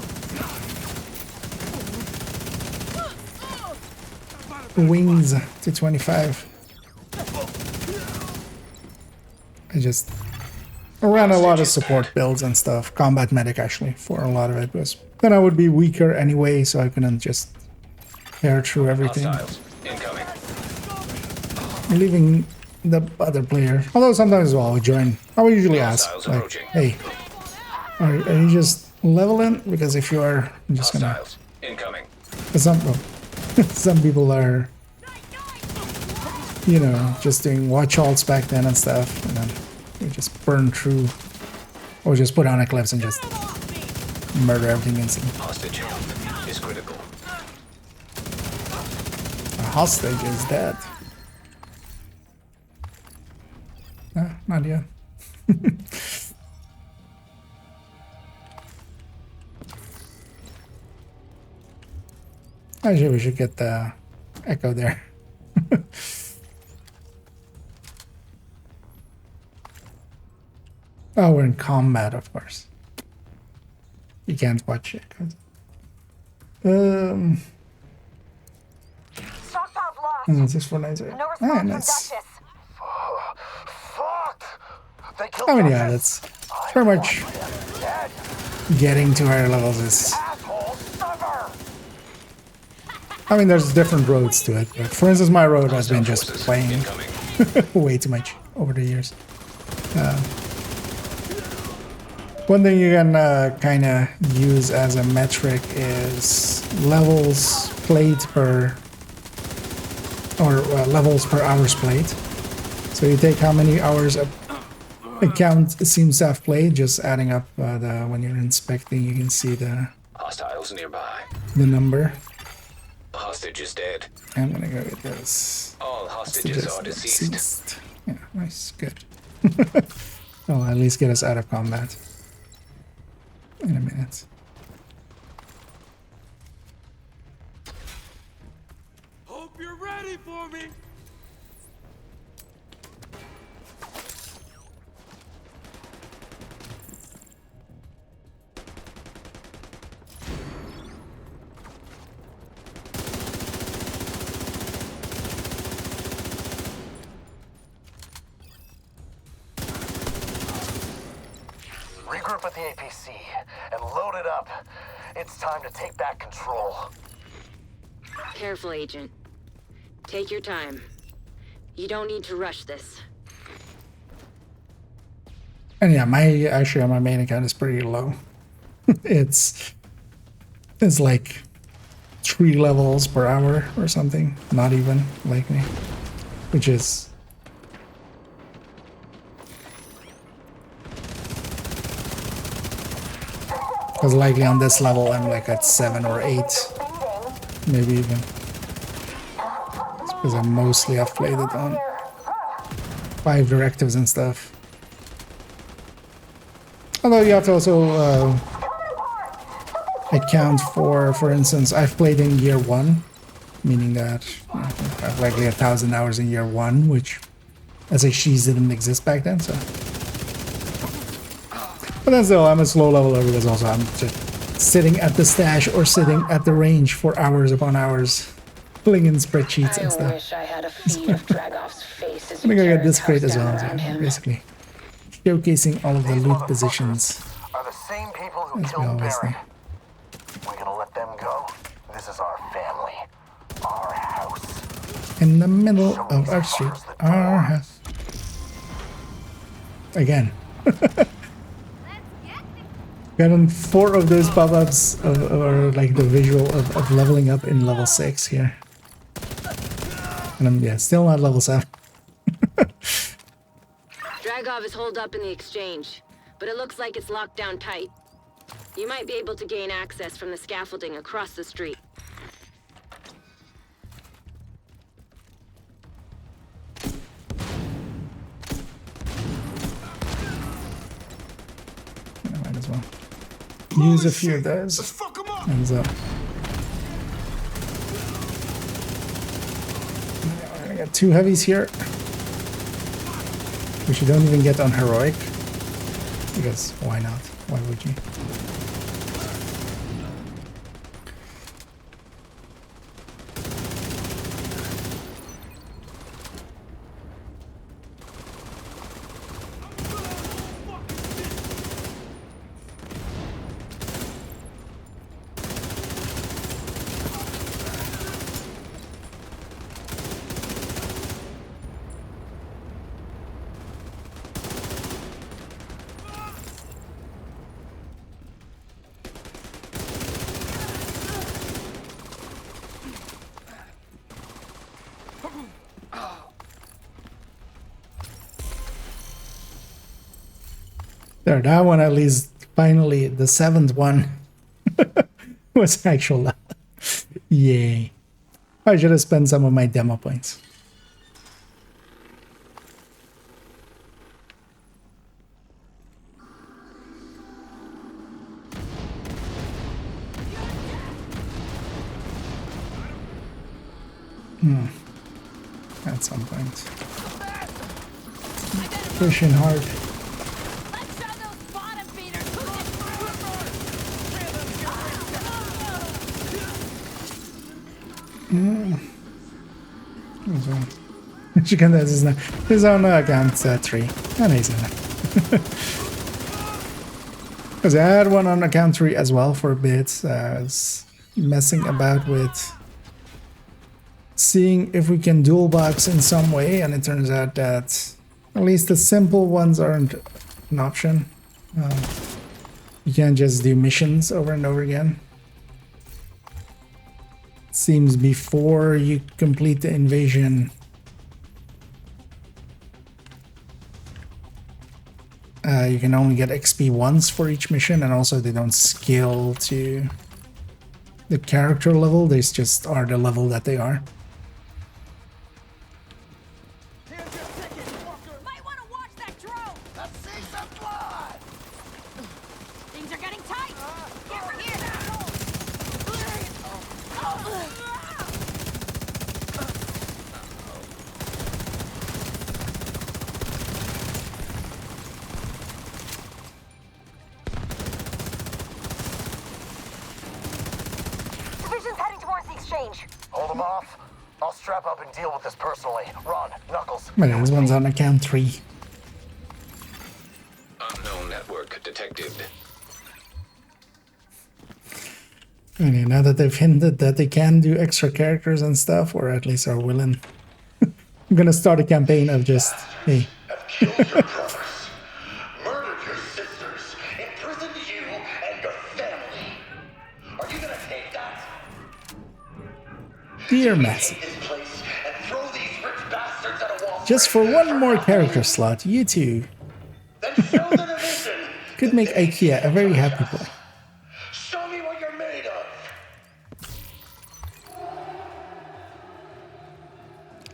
wings to 25. I just ran a lot of support builds and stuff, combat medic actually, for a lot of it, because then I would be weaker anyway, so I couldn't just tear through everything. Leaving the other player, although sometimes I will join. I will usually ask, like, hey, are you just leveling? Because if you are, I'm just gonna... Some people are, you know, just doing watch halts back then and stuff, and then they just burn through, or just put on a cliffs and just murder everything instantly. Hostage is critical. A hostage is dead. Not yet. Actually, we should get the echo there. Oh, we're in combat, of course. You can't watch it. Is this for nice? Ah, nice. I mean, yeah, that's pretty much getting to higher levels is... I mean, there's different roads to it, but for instance, my road has been just playing way too much over the years. One thing you can kind of use as a metric is levels played per, or levels per hours played. So you take how many hours a account seems to have played, just adding up when you're inspecting, you can see the hostiles nearby. The number. Hostage is dead. I'm gonna go with this. All hostages are deceased. Yeah, nice, good. I'll at least get us out of combat in a minute. Hope you're ready for me. Regroup at the APC and load it up. It's time to take back control. Careful, Agent. Take your time. You don't need to rush this. And yeah, my main account is pretty low. it's like 3 levels per hour or something, not even like me, which is because likely on this level I'm like at 7 or 8, maybe even. It's because I mostly have played it on 5 directives and stuff. Although you have to also account for instance, I've played in year 1, meaning that I have likely 1,000 hours in year 1, which SHGs didn't exist back then, so. But then still, I'm a slow leveler because also I'm just sitting at the stash or sitting at the range for hours upon hours, filling in spreadsheets and stuff. I wish I had a feed of Dragov's face as I think I got this crate as well, so basically showcasing all of the loot positions. Are the same people who As we killed always Barry. do. We're gonna let them go. This is our family, our house. In the middle of our street, our house. Again. Gotten 4 of those pop-ups or like the visual of leveling up in level 6 here. And I'm still not level 7. Dragov is holed up in the exchange, but it looks like it's locked down tight. You might be able to gain access from the scaffolding across the street. I might as well. use a few of those. Ends up. I got 2 heavies here, which you don't even get on heroic, because why not? Why would you? There, that one at least, finally, the 7th one was actual. Yay. I should have spent some of my demo points. At some point. Pushing hard. Chicken is not his own account 3. Amazing. Because I had one on account 3 as well for a bit. I was messing about with seeing if we can dual box in some way, and it turns out that at least the simple ones aren't an option. You can't just do missions over and over again. Seems before you complete the invasion, you can only get XP once for each mission, and also they don't scale to the character level, they just are the level that they are. Hold them off. I'll strap up and deal with this personally. Ron, Knuckles. But this one's on account 3. Unknown network detected. Okay, now that they've hinted that they can do extra characters and stuff, or at least are willing, I'm gonna start a campaign of just, hey. Dear Massey, just for one more character slot, you two could make IKEA a very happy boy. Show me what you're made of.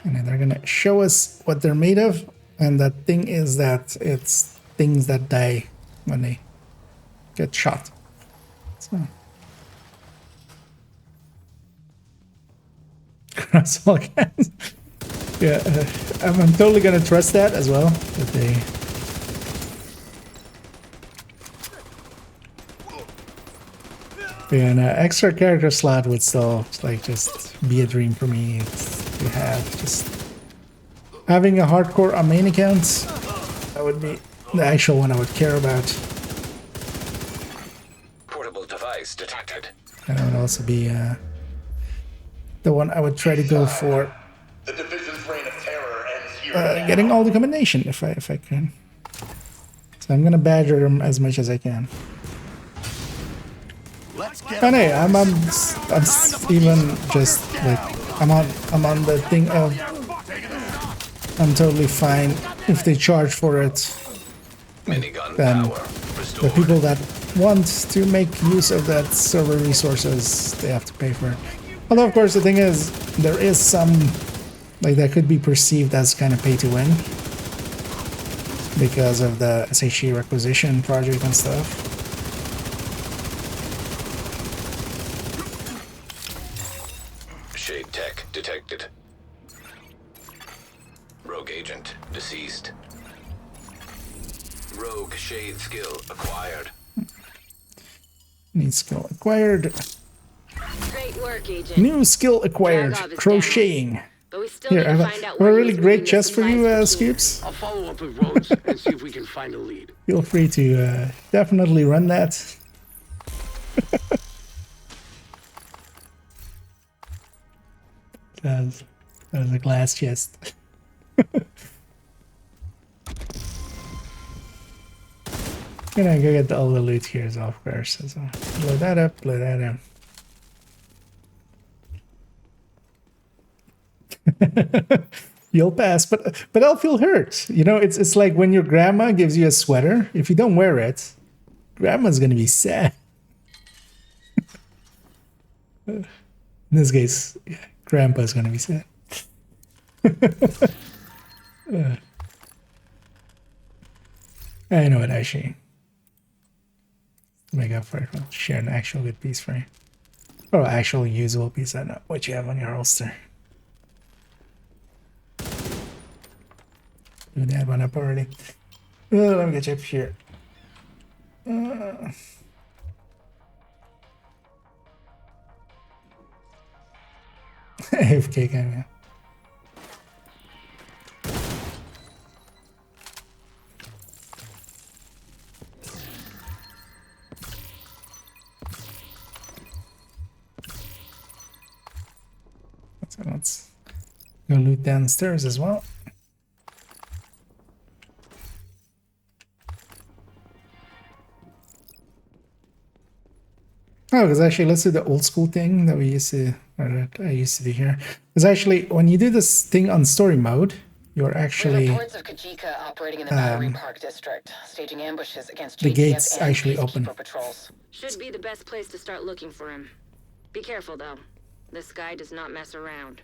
And then they're gonna show us what they're made of, and the thing is that it's things that die when they get shot. So. Crosswalk. Yeah, I'm totally gonna trust that as well. That they. Yeah, an extra character slot would still like just be a dream for me to have. Just having a hardcore on main account, that would be the actual one I would care about. Portable device detected. And that would also be the one I would try to go for. The division's reign of terror ends here. Getting all the combination if I can. So I'm gonna badger them as much as I can. And hey, I'm even just like I'm on the thing of I'm totally fine if they charge for it. Then the people that want to make use of that server resources, they have to pay for it. Although of course the thing is, there is some like that could be perceived as kind of pay to win because of the SHE requisition project and stuff. Shade tech detected. Rogue agent deceased. Rogue shade skill acquired. Need skill acquired. Great work, Agent. New skill acquired. Dragov is Crocheting. down, but we still Here, need I to have find out a where he really was great moving the chest for you, supplies for Scoops. I'll follow up with Rhodes and see if we can find a lead. Feel free to definitely run that. That was a glass chest. Gonna go get all the loot here as well, of course. So blow that up, blow that up. You'll pass, but I'll feel hurt. You know, it's like when your grandma gives you a sweater. If you don't wear it, grandma's gonna be sad. In this case, yeah, grandpa's gonna be sad. I know it, actually. Make up for it. I'll share an actual good piece for you. Or actual usable piece. I don't know what you have on your holster. Do that one up already. Let me get you up here. AFK camera. So let's go loot downstairs as well. Oh, because actually, let's do the old school thing that we used to, or that I used to do here. Because actually, when you do this thing on story mode, you're actually reports of Kajika operating in the Battery Park district, staging ambushes against the JTF gates and actually peacekeeper open. patrols. Should be the best place to start looking for him. Be careful, though. This guy does not mess around.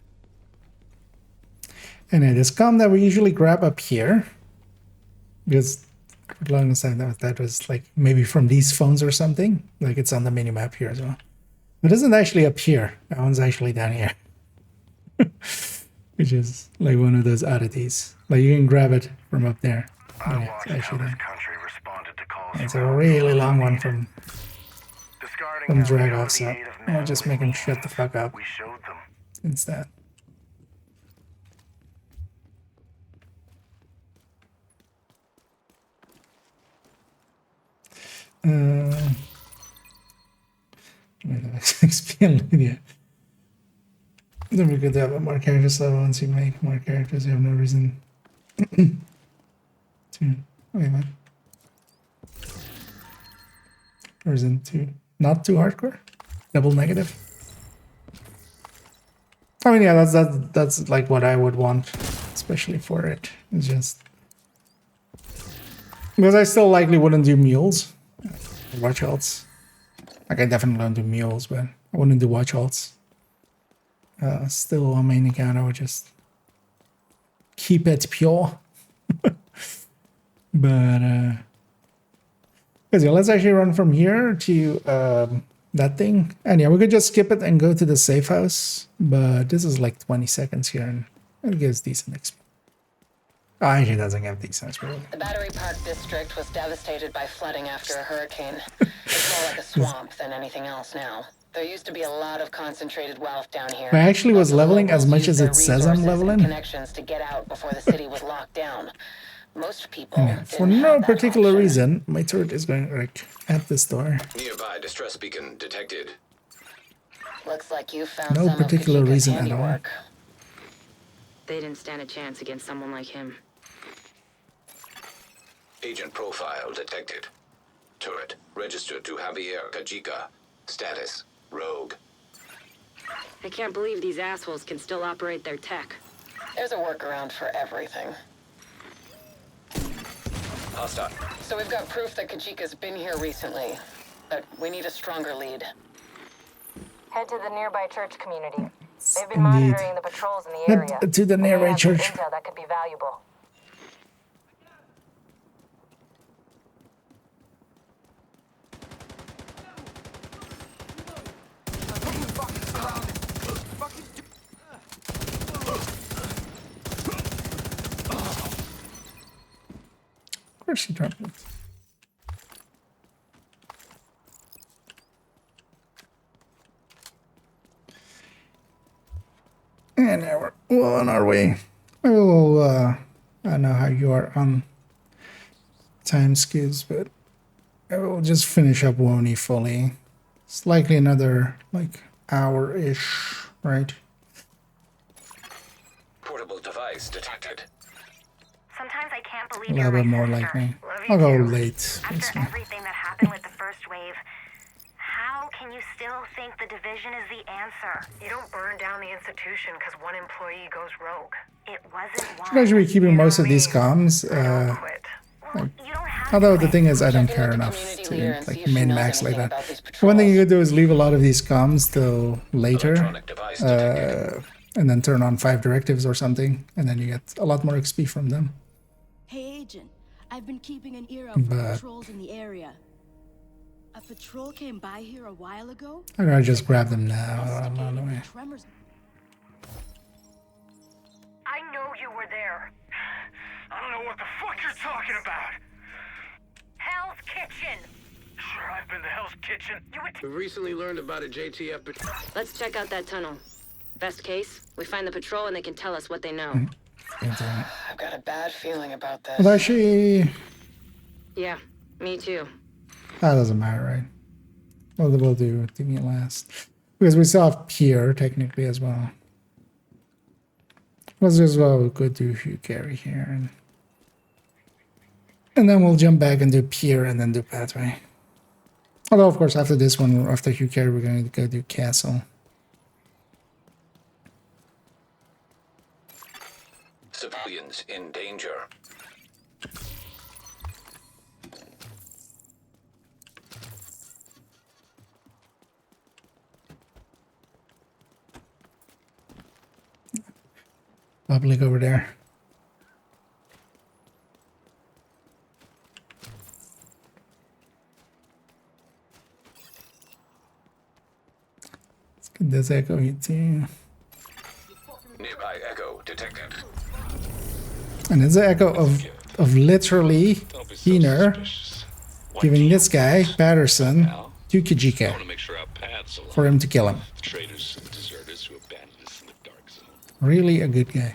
And it is comm that we usually grab up here. Because for long as that was like maybe from these phones or something. Like it's on the mini map here as well. It isn't actually up here. That one's actually down here. Which is like one of those oddities. Like you can grab it from up there. Yeah, it's actually there. It's a really long one from Dragov, so I'll just make him shut the fuck up instead. XP Lydia. Then we could have more characters, so once you make more characters, you have no reason to. Wait, what? Reason to not too hardcore? Double negative? I mean, yeah, that's like what I would want, especially for it. It's just because I still likely wouldn't do mules. Watch alts. Like I definitely don't do mules, but I wouldn't do watch alts. Still on main account, I would just keep it pure. But because yeah, let's actually run from here to that thing, and yeah, we could just skip it and go to the safe house. But this is like 20 seconds here, and it gives decent XP. Oh, actually, it doesn't give decent XP. The Battery Park district was devastated by flooding after a hurricane. It's more like a swamp than anything else now. There used to be a lot of concentrated wealth down here. I actually was leveling as much as it says I'm leveling. Connections to get out before the city was locked down. Most people Yeah, for no particular reason, my turret is going like at this door. Nearby distress beacon detected. Looks like you found No some particular of Kajika's reason at all. handiwork. They didn't stand a chance against someone like him. Agent profile detected. Turret registered to Javier Kajika. Status rogue. I can't believe these assholes can still operate their tech. There's a workaround for everything. Hostile. So we've got proof that Kajika's been here recently, but we need a stronger lead. Head to the nearby church community. They've been Indeed. monitoring the patrols in the area. Head to the and they nearby have some church. intel that could be valuable. course he dropped it. And now we're on our way. I don't know how you are on time skews, but I will just finish up Wony fully. It's likely another like hour-ish, right? Portable device detected. Sometimes I can't believe A you're little bit my more sister. likely. Love you I'll go too. late. After everything that happened with the first wave, how can you still think the division is the answer? You don't burn down the institution because one employee goes rogue. It wasn't one. Should actually be keeping most of these comms. Like, although the thing is, I don't care enough to like min max like that. One thing you could do is leave a lot of these comms till later, and then turn on 5 directives or something, and then you get a lot more XP from them. Hey, Agent. I've been keeping an ear out for patrols in the area. A patrol came by here a while ago. I'm gonna just grab them now. I'm on the way. I know you were there. I don't know what the fuck you're talking about. Hell's Kitchen. Sure, I've been to Hell's Kitchen. We recently learned about a JTF patrol. Let's check out that tunnel. Best case, we find the patrol and they can tell us what they know. I've got a bad feeling about this. Well, actually, Yeah, me too. that doesn't matter, right? Well, we'll do thingy last. Because we still have Pier, technically, as well. Let's as well go do Hugh Carey here. And then we'll jump back and do Pier and then do Pathway. Although, of course, after this one, after Hugh Carey, we're going to go do Castle. Civilians in danger. Public over there. Let's get this echo here too. Nearby echo detected. And it's an echo of literally Keener giving this guy, Patterson, to Kajika for him to kill him. Traitors and deserters who abandoned us in the dark zone. Really a good guy.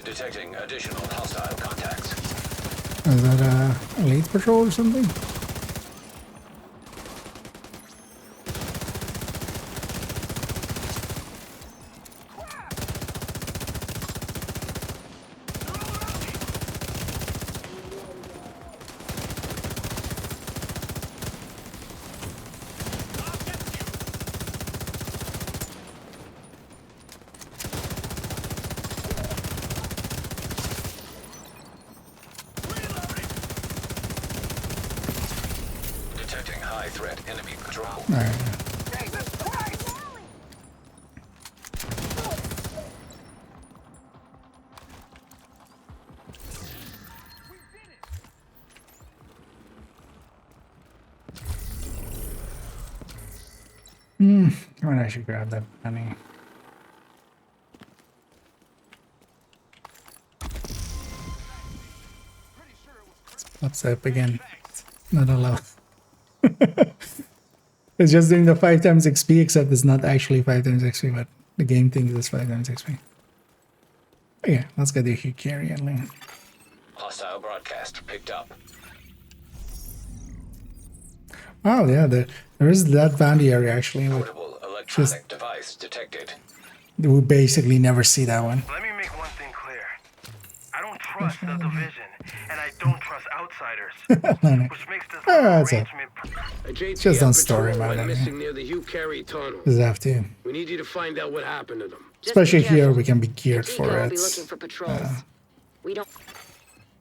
Detecting additional hostile contacts. Is that a elite patrol or something? Detecting high threat enemy patrol. All right. I might actually grab that money. Pops up again. Not allowed. It's just doing the 5 times XP, except it's not actually 5 times XP, but the game thinks it's 5 times XP. Okay, let's get the Hugh Carey and Link. Hostile broadcast picked up. Oh yeah, there is that bounty area actually. Portable electronic device detected. We basically never see that one. Let me make one thing clear. I don't trust the division, and I don't trust outsiders. Which makes this That's it. A Just don't JTF story patrol about went it. missing near the Hugh Carey tunnel. Just have to. We need you to find out what happened to them. Especially here, we can be geared Ego for will it. be looking for patrols. We don't.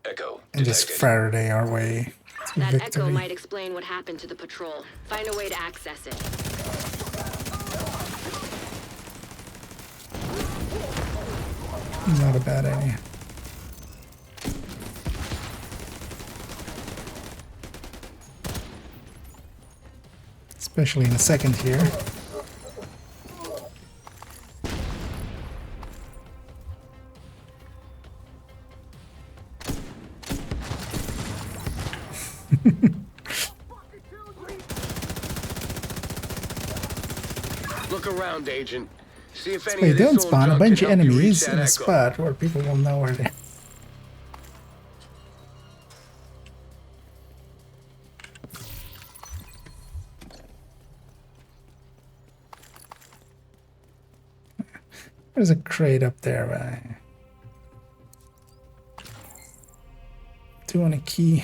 Echo And just Faraday our way to That victory. echo might explain what happened to the patrol. Find a way to access it. Not a bad idea. Especially in a second here. Look around, Agent. See if any They of this don't old spawn a junk bunch can of help you reach enemies that in a echo. spot where people will know where they. There's a crate up there, right? Do you want a key?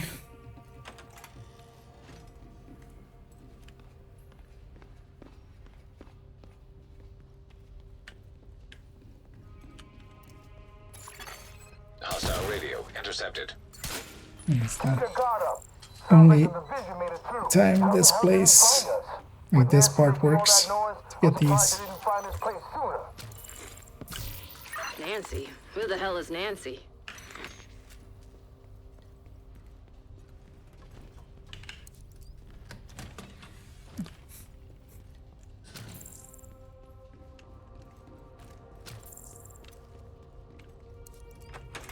Hostile radio intercepted. It's the only time this place, like this part works, to get these. Nancy? Who the hell is Nancy?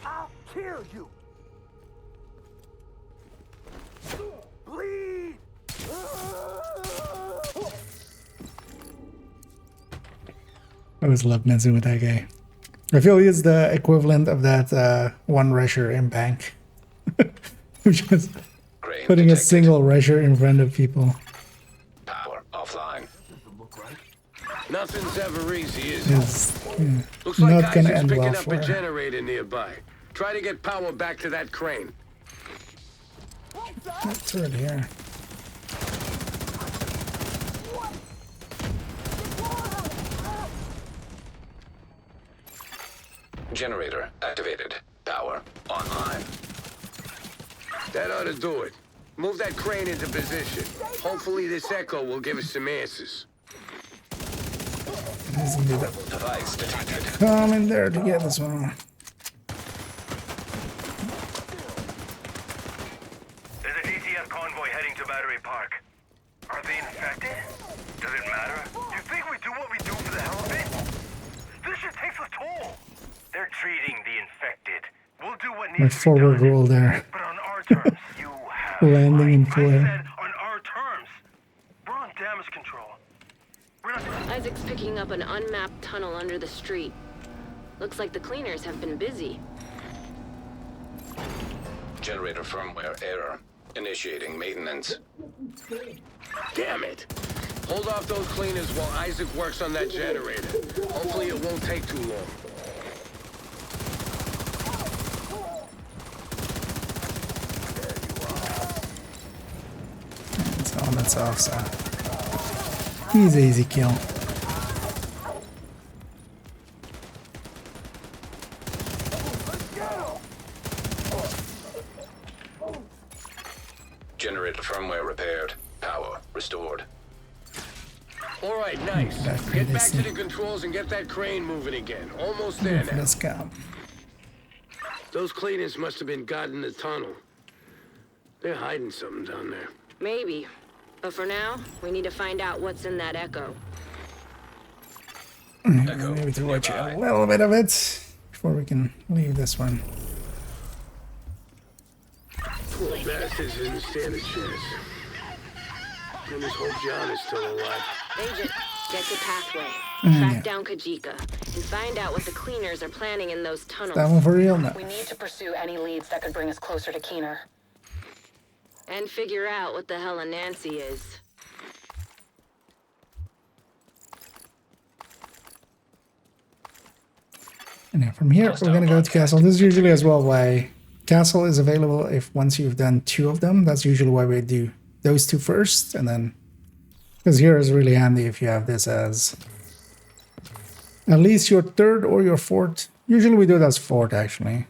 I'll kill you. Bleed. I always love messing with that guy. I feel he's the equivalent of that one rusher in Bank. Which is putting a single rusher in front of people. Power offline. Nothing's ever easy, is It's Looks like not gonna Isaac's end picking well up for a her. generator nearby. Try to get power back to that crane. That's right here. Generator activated. Power online. That ought to do it. Move that crane into position. Hopefully this echo will give us some answers. Doesn't do that. Device detected. Come in there to get this one. There's a DTF convoy heading to Battery Park. Are they infected? Does it matter? You think we do what we do for the hell of it? This shit takes a toll. They're treating the infected. We'll do what My forward roll there. But on our terms, you have Landing in I flare. said on our terms. We're on damage control. Isaac's picking up an unmapped tunnel under the street. Looks like the cleaners have been busy. Generator firmware error. Initiating maintenance. Damn it! Hold off those cleaners while Isaac works on that generator. Hopefully it won't take too long. It's on, that's off, so. He's an easy kill. Generator firmware repaired. Power restored. All right, nice. Get back to the controls and get that crane moving again. Almost there now. Let's go. Those cleaners must have been guarding the tunnel. They're hiding something down there. Maybe. But for now, we need to find out what's in that echo. Maybe to watch a little bit of it before we can leave this one. Poor bastards didn't stand a chance. And this whole John is still alive. Agent, get to pathway. Track down Kajika and find out what the cleaners are planning in those tunnels. That one for real now. We need to pursue any leads that could bring us closer to Keener. And figure out what the hell a Nancy is. And now from here, we're gonna go to Castle. This is usually as well why Castle is available if once you've done 2 of them. That's usually why we do those 2 first, and then because here is really handy if you have this as at least your 3rd or your 4th. Usually we do it as 4th actually.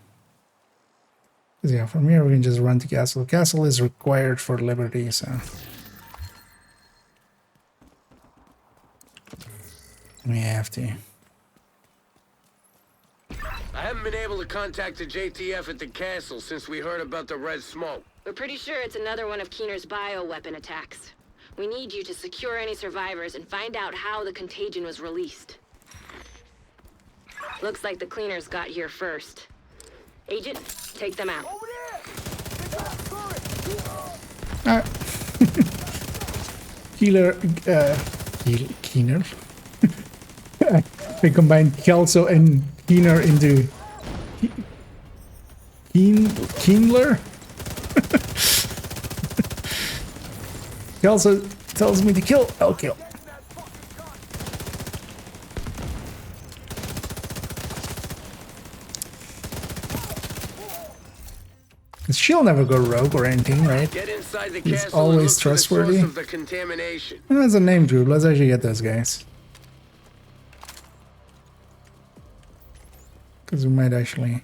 Because yeah, from here we can just run to Castle. Castle is required for Liberty, so we have to. I haven't been able to contact the JTF at the castle since we heard about the red smoke. We're pretty sure it's another one of Keener's bioweapon attacks. We need you to secure any survivors and find out how the contagion was released. Looks like the cleaners got here first. Agent, take them out. Keener. We combined Kelso and Keener into Keenler. Kelso tells me to kill, I'll kill. She'll never go rogue or anything, right? He's always trustworthy. That's a name group. Let's actually get those guys. Because we might actually...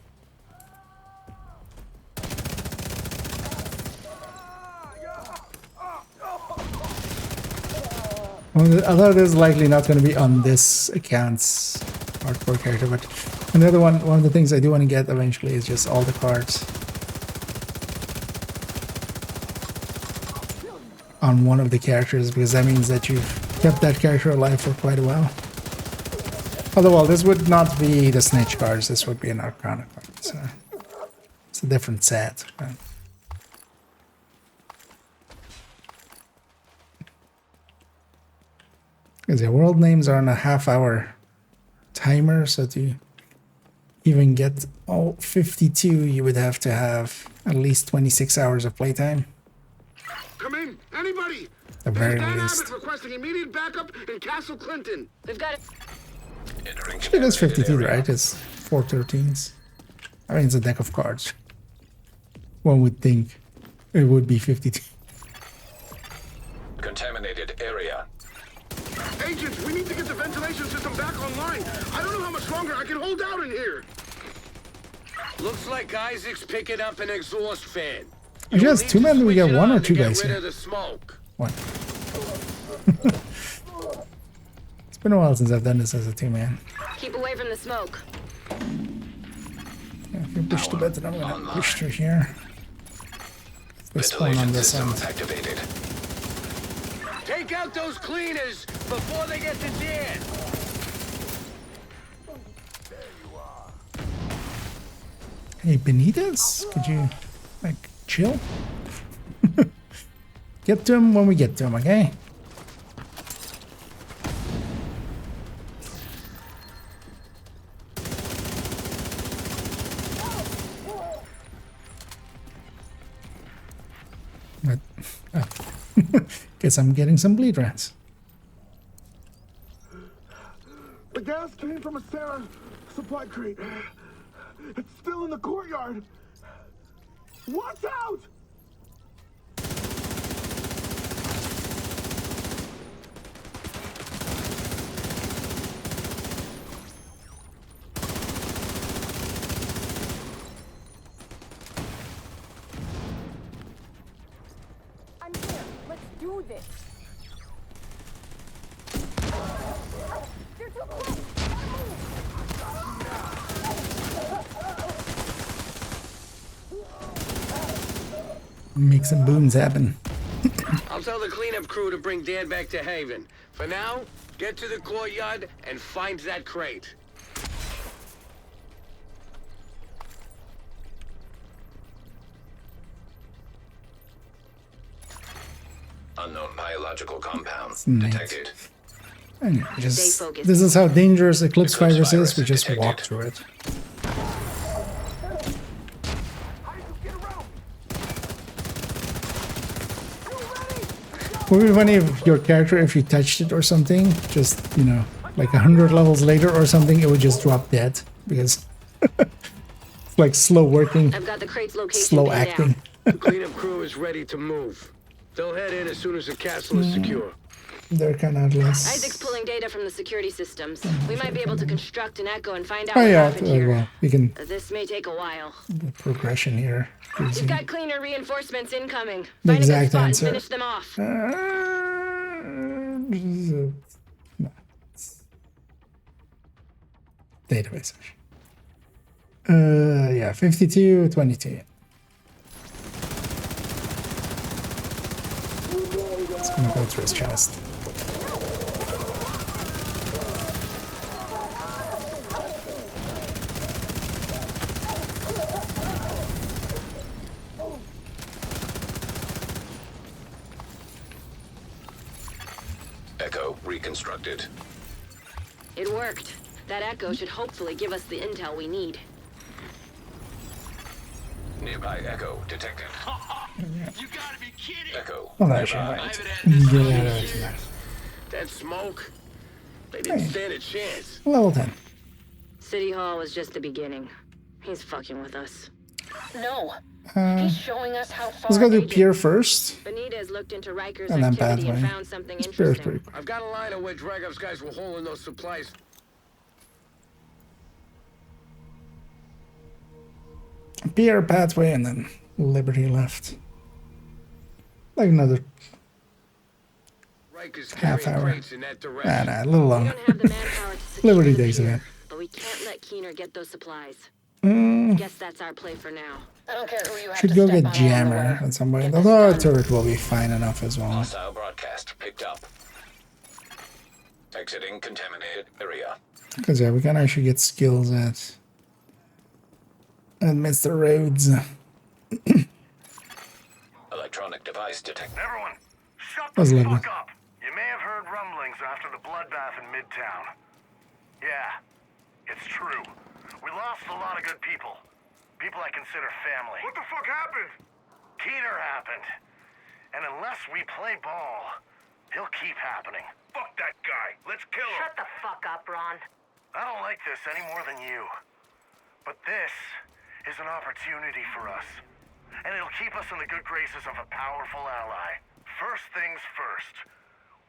Although this is likely not going to be on this account's hardcore character, but another one of the things I do want to get eventually is just all the cards on one of the characters, because that means that you've kept that character alive for quite a while. Although, this would not be the Snitch cards, this would be an Arcana card, so it's a different set. But because the world names are on a half-hour timer, so to even get all 52, you would have to have at least 26 hours of playtime. Come in, anybody! The very least. Requesting immediate backup in Castle Clinton. We've got it. It is 52, right? It's 4 13s. I mean, it's a deck of cards. One would think it would be 52. Contaminated area. Agents, we need to get the ventilation system back online. I don't know how much longer I can hold out in here. Looks like Isaac's picking up an exhaust fan. Just 2 men, do we get 1 or 2 guys here? One. It's been a while since I've done this as a 2-man. Keep away from the smoke. Yeah, if you push the button, I'm gonna push through here. They spawn on this end. Activated. Take out those cleaners before they get to Dan. Hey, Benitez, could you, like, chill? Get to him when we get to him, okay? But, guess I'm getting some bleed rats. The gas came from a Sarah supply crate. It's still in the courtyard. Watch out! I'm here. Let's do this. They're too close. Make some booms happen. I'll tell the cleanup crew to bring Dan back to Haven. For now, get to the courtyard and find that crate. Unknown biological compounds Nice. detected. And just, this is how dangerous Eclipse virus is. We just walk through it. Would be funny if your character, if you touched it or something, just, you know, like 100 levels later or something, it would just drop dead because it's like slow working, I've got the crate's location slow pinned acting. down. The cleanup crew is ready to move. They'll head in as soon as the castle is secure. They're kind of less. Isaac's pulling data from the security systems. We might be able to construct an echo and find out Oh what yeah, happened here. well, we can This may take a while. the progression here. gives We've you got cleaner reinforcements incoming. the Find a good exact spot answer. and finish them off. No, it's database. Yeah, 52, 22. Let's I'm gonna go through his chest. Echo reconstructed. It worked. That echo should hopefully give us the intel we need. Nearby echo detected. You gotta be kidding! Echo. Well, that should right. That smoke? They didn't stand a chance. Level 10. City Hall was just the beginning. He's fucking with us. No. He's showing us how far. Let's go do Pier first. Benitez looked into Riker's And then activity and Pathway. found something Pier's interesting. pretty cool. I've got a line of where Dragov's guys were hauling those supplies. Pier, Pathway, and then Liberty left. Like another half hour. Nah, a little longer. Liberty takes it. But we can't let Keener get those supplies. Mm, Guess that's our play for now. I don't care who you have should to go step get on Jammer at some point. Although our turret will be fine enough as well. Hostile broadcast picked up. Exiting contaminated area. Because yeah, we can actually get skills at Mr. Rhodes. Electronic device detected. Everyone, shut That's the lovely. fuck up. You may have heard rumblings after the bloodbath in Midtown. Yeah, it's true. We lost a lot of good people. People I consider family. What the fuck happened? Keener happened. And unless we play ball, he'll keep happening. Fuck that guy. Let's kill him. Shut the fuck up, Ron. I don't like this any more than you. But this is an opportunity for us. And it'll keep us in the good graces of a powerful ally. First things first.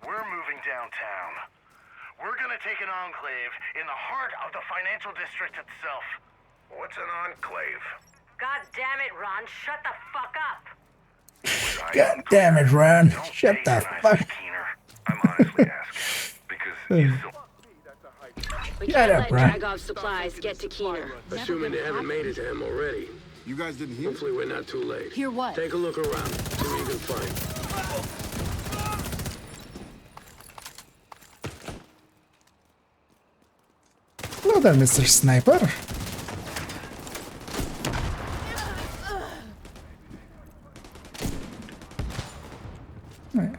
We're moving downtown. We're gonna take an enclave in the heart of the financial district itself. What's an enclave? God damn it, Ron. Shut the fuck up. God damn it, Ron. Shut the fuck up. I'm honestly asking. Because you still... We Shut can't up, let Ron. Dragov's supplies get to Keener. Assuming they haven't made it to him already. You guys didn't hear? Hopefully we're not too late. Hear what? Take a look around. See what you can find. Hello there, Mr. Sniper. Right.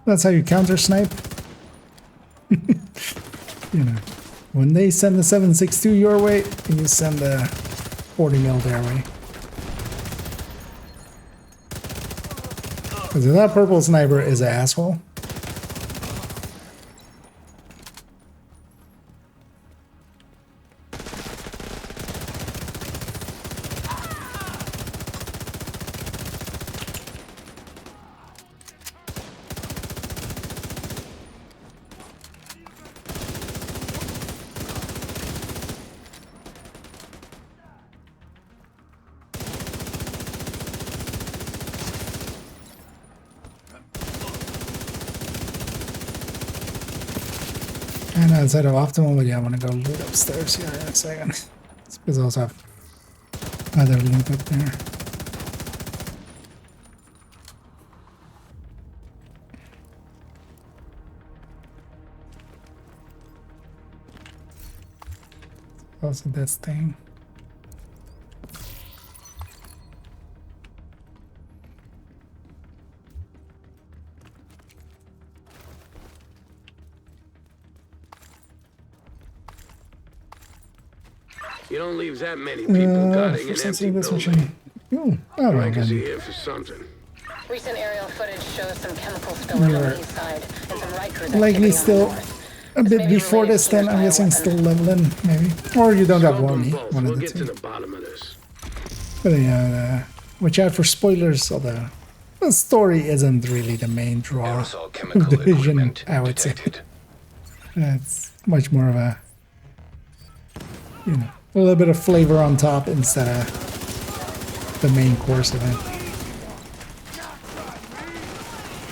That's how you counter snipe. You know, when they send the 7.62 your way, you send the 40 mil their way. Because that purple sniper is an asshole. And outside of optimal, but yeah, I want to go loot upstairs here in a second. It's because I also have other loot up there. Also this thing. You don't leave that many people guarding an first empty this building. mission. Ooh, oh, well, Rikers are then. here for something. Recent aerial footage shows some chemical spillage on the east side and some Rikers Likely activity on the still north. a bit before this, then I'm guessing still leveling, maybe. Or you don't have Scope 'em warning, both. one We'll of the get to two. the bottom of this. But yeah, watch out for spoilers, although the story isn't really the main draw Aerosol of chemical Division, equipment I would say. detected. It's much more of a, you know, a little bit of flavor on top instead of the main course of it.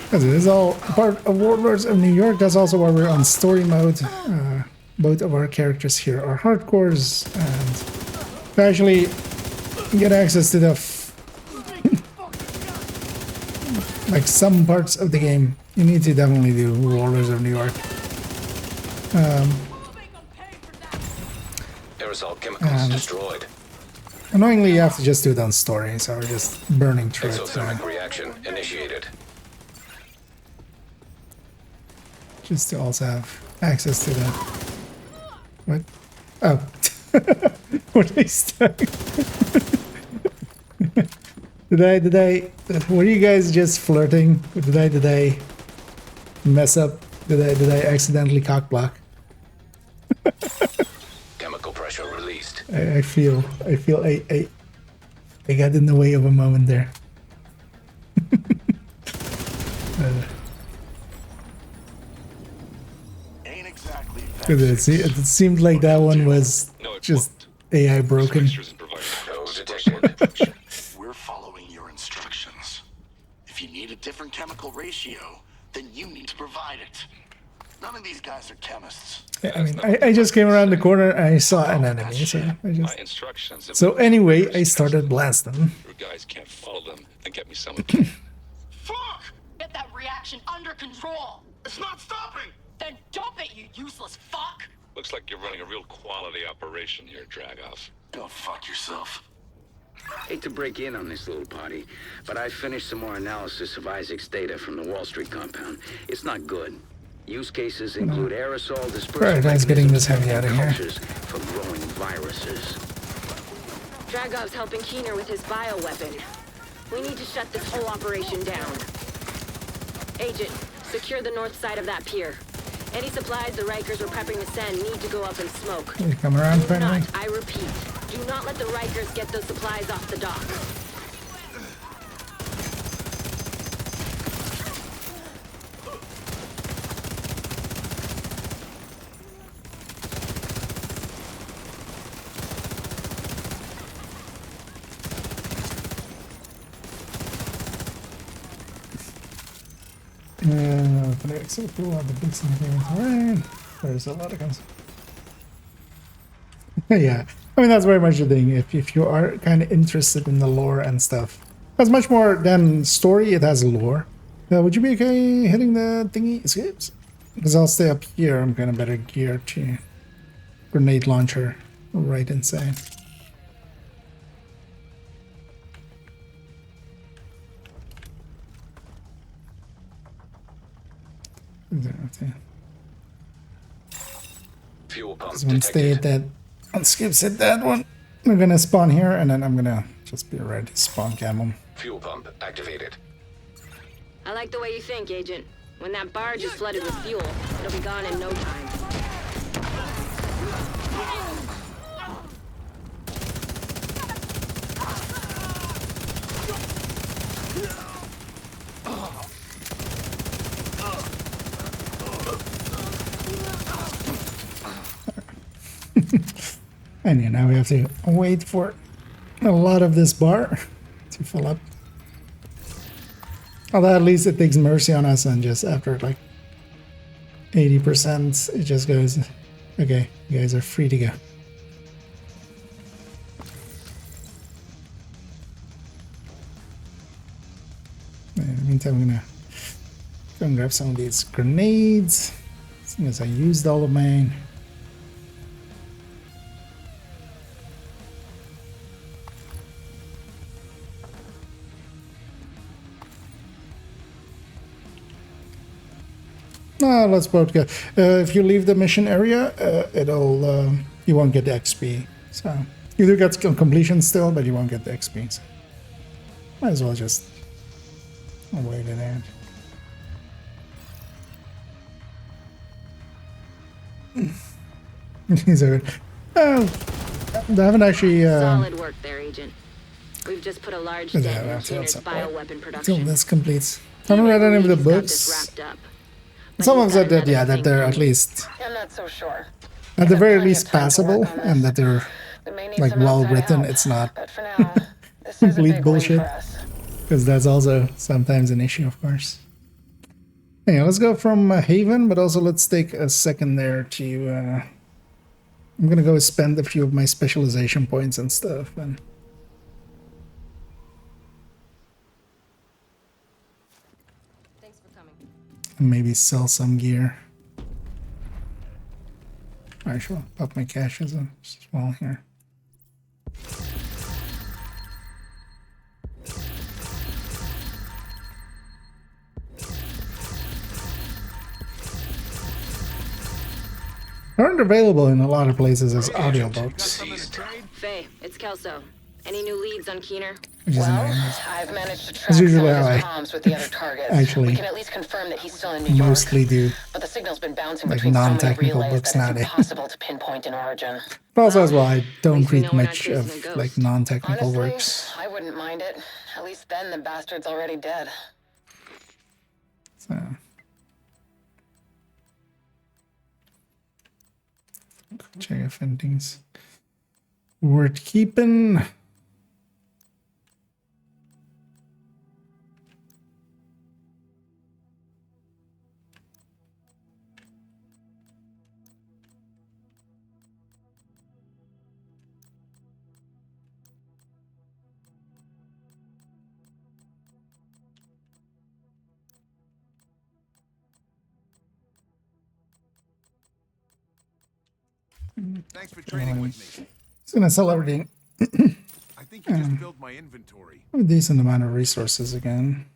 Because it is all part of Warlords of New York. That's also why we're on story mode. Both of our characters here are hardcores, and to actually get access to the like some parts of the game, you need to definitely do Warlords of New York. Aerosol chemicals destroyed. Annoyingly, you have to just do it on story, so we're just burning through it. Exothermic reaction initiated. Just to also have access to the... What? Oh. What are they stuck? Were you guys just flirting? Did I mess up? Did I accidentally cock block? Chemical pressure released. I feel I got in the way of a moment there. Ain't exactly it seemed like that one was just AI broken. We're following your instructions. If you need a different chemical ratio, then you need to provide it. None of these guys are chemists. Yeah, I mean, I just came around the corner and I saw an enemy, so I just... So anyway, I started blasting. Your guys can't follow them and get me some. Fuck! Get that reaction under control! It's not stopping! Then dump it, you useless fuck! Looks like you're running a real quality operation here, Dragoff. Go fuck yourself. Hate to break in on this little party, but I finished some more analysis of Isaac's data from the Wall Street compound. It's not good. Use cases include aerosol dispersal. Right, that's getting this heavy out of here. For growing viruses. Dragov's helping Keener with his bioweapon. We need to shut this whole operation down. Agent, secure the north side of that pier. Any supplies the Rikers were prepping to send need to go up in smoke. You come around finally? Do not, I repeat, do not let the Rikers get those supplies off the dock. Except for the big thing. There's a lot of guns. Yeah, I mean that's very much the thing. If you are kind of interested in the lore and stuff, that's much more than story. It has lore. Would you be okay hitting the thingy escapes? Because I'll stay up here. I'm kind of better geared to grenade launcher right inside. Fuel pump Once they hit that, once Skips hit that one, we're gonna spawn here, and then I'm gonna just be ready to spawn cam them. Fuel pump activated. I like the way you think, Agent. When that barge is flooded with fuel, it'll be gone in no time. And yeah, now we have to wait for a lot of this bar to fill up. Although at least it takes mercy on us, and just after like 80%, it just goes, okay, you guys are free to go. In the meantime, I'm gonna go and grab some of these grenades, as soon as I used all of mine. Let's both go. If you leave the mission area, it'll you won't get the XP. So you do get completion still, but you won't get the XP. So might as well just wait it out. These are good. They haven't actually. Solid work there, Agent. We've just put a large dent in Keener's bioweapon production. Until this completes. I haven't read any of the books. Some of them said that they're at least, I'm not so sure. at the very least, passable, and that they're like well written. It's not complete bullshit, because that's also sometimes an issue, of course. Anyway, let's go from Haven, but also let's take a second there to. I'm gonna go spend a few of my specialization points and stuff, and and maybe sell some gear. I shall pop my cash as well here. Aren't available in a lot of places as audiobooks. Faye, it's Kelso. Any new leads on Keener? Well, I've managed to track As some usually of how his I comms with the other targets. actually We can at least confirm that he's still in New York. mostly do But the signal's been bouncing like between so many non-technical relays books that it's nowadays. impossible to pinpoint an origin. But also as well, I don't least we read know we're not much chasing of a ghost. like non-technical Honestly, works. I wouldn't mind it. At least then the bastard's already dead. So check if anything's worth keeping. Thanks for trading with me. It's gonna sell everything. I think you just filled my inventory. A decent amount of resources again.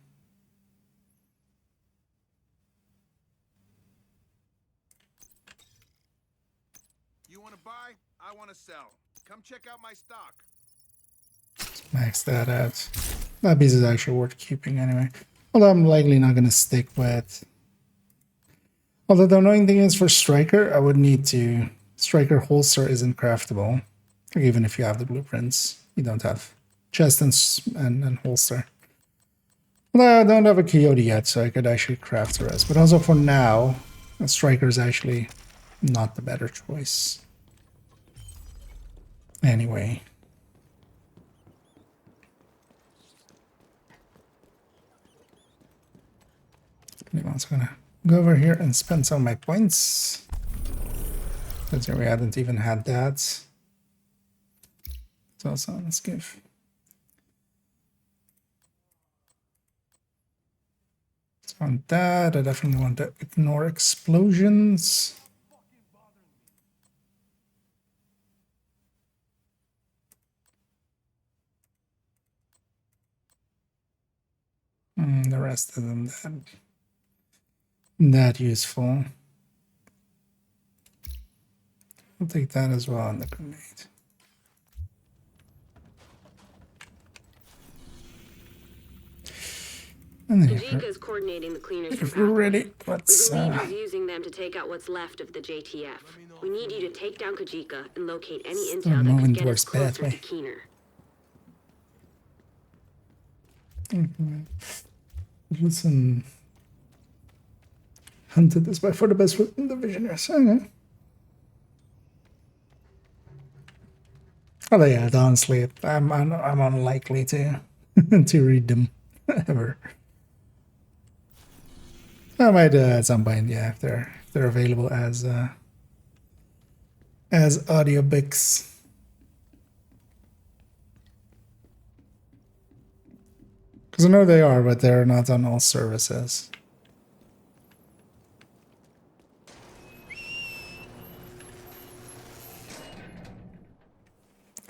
You want to buy? I want to sell. Come check out my stock. Max that out. That piece is actually worth keeping anyway. Although I'm likely not gonna stick with. Although the annoying thing is for Striker, I would need to. Striker holster isn't craftable. Like even if you have the blueprints, you don't have chest and holster. Well, I don't have a Coyote yet, so I could actually craft the rest. But also for now, a Striker is actually not the better choice. Anyway. I'm gonna go over here and spend some of my points. Since we hadn't even had that. So let's give. So on that, I definitely want to ignore explosions. The rest of them that useful. I'll take that as well on the grenade. And then Kajika's coordinating the cleaners. if we're ready, let's. We believe he's using them to take out what's left of the JTF. We need you to take down Kajika and locate any intel that could get us closer to Keener. Listen. Hunted this by for the best in the visionaries. Okay. Oh yeah, honestly, I'm unlikely to to read them ever. I might at some point, yeah, if they're available as audiobooks. Because I know they are, but they're not on all services.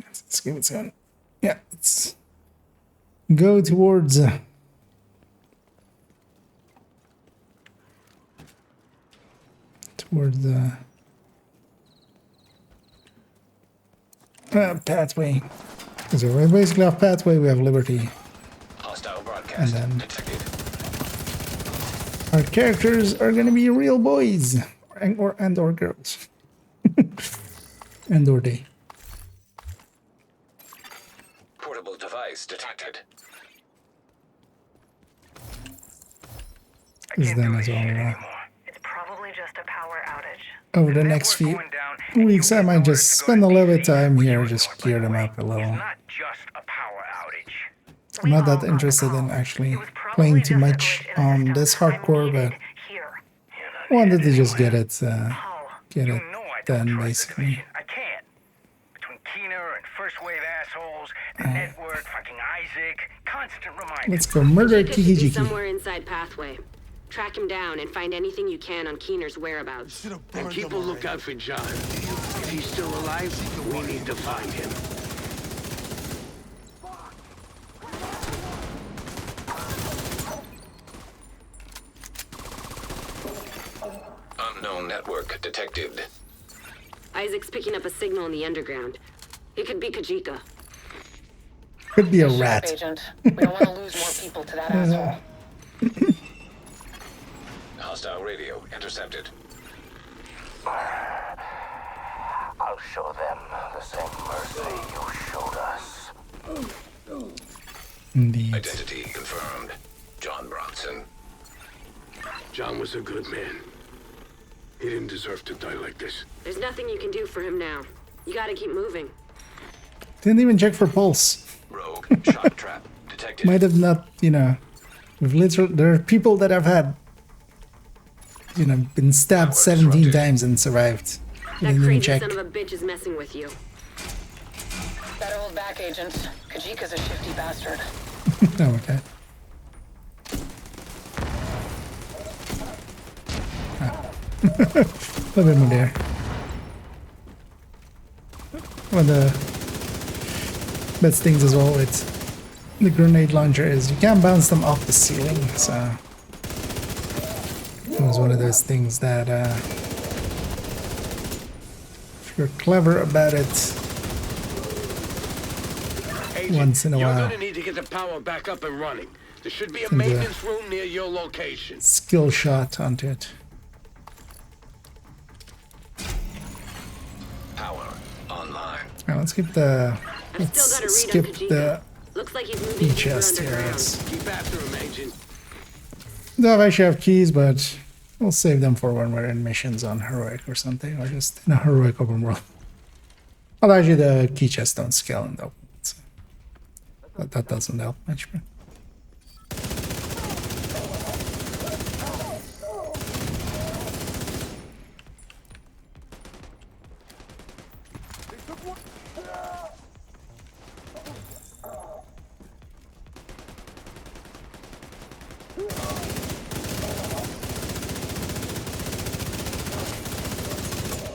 Let's give it a yeah, let's go towards the pathway. Because we're basically off pathway, we have Liberty. Hostile broadcast And then detected. our characters are gonna be real boys or girls. and or they. Portable device detected. Is them as well. It's probably just a power outage. Over the next few weeks, I might just spend a little bit of time here, just gear them up a little. I'm not that interested in actually playing too much on this hardcore, but I wanted to just get it done, basically. I can't. Between Keener and first wave assholes, the network, fucking Isaac, constant reminders. Let's go murder Kajika should be Kiki. somewhere inside pathway. Track him down and find anything you can on Keener's whereabouts. And keep a lookout for John. If he's still alive, we need to find him. Unknown network detected. Isaac's picking up a signal in the underground. It could be Kajika. Could be a rat. Agent. We don't want to lose more people to that asshole. Hostile radio intercepted. I'll show them the same mercy you showed us. Indeed. Identity confirmed. John Bronson. John was a good man. He didn't deserve to die like this. There's nothing you can do for him now. You gotta keep moving. Didn't even check for pulse. Rogue shock trap detected. Might have not, you know. We've literally, there are people that have had, you know, been stabbed 17 times and survived. That Didn't even crazy check. son of a bitch is messing with you. Better hold back, Agent. Kajika's a shifty bastard. Oh, okay. A little bit more there. One of the best things as well with the grenade launcher is you can bounce them off the ceiling, so it was one of those things that if you're clever about it once in a You're while, gonna need to get the power back up and running. There should be a And, maintenance room near your location. skill shot onto it. Power online. Alright, let's skip the skip the Looks like he's moving key deeper chest here, I underground. guess. Keep after him, Agent. No, I actually have keys, but we'll save them for when we're in missions on heroic or something, or just in a heroic open world. Well, actually, the key chests don't scale in the open world, so that doesn't help much. But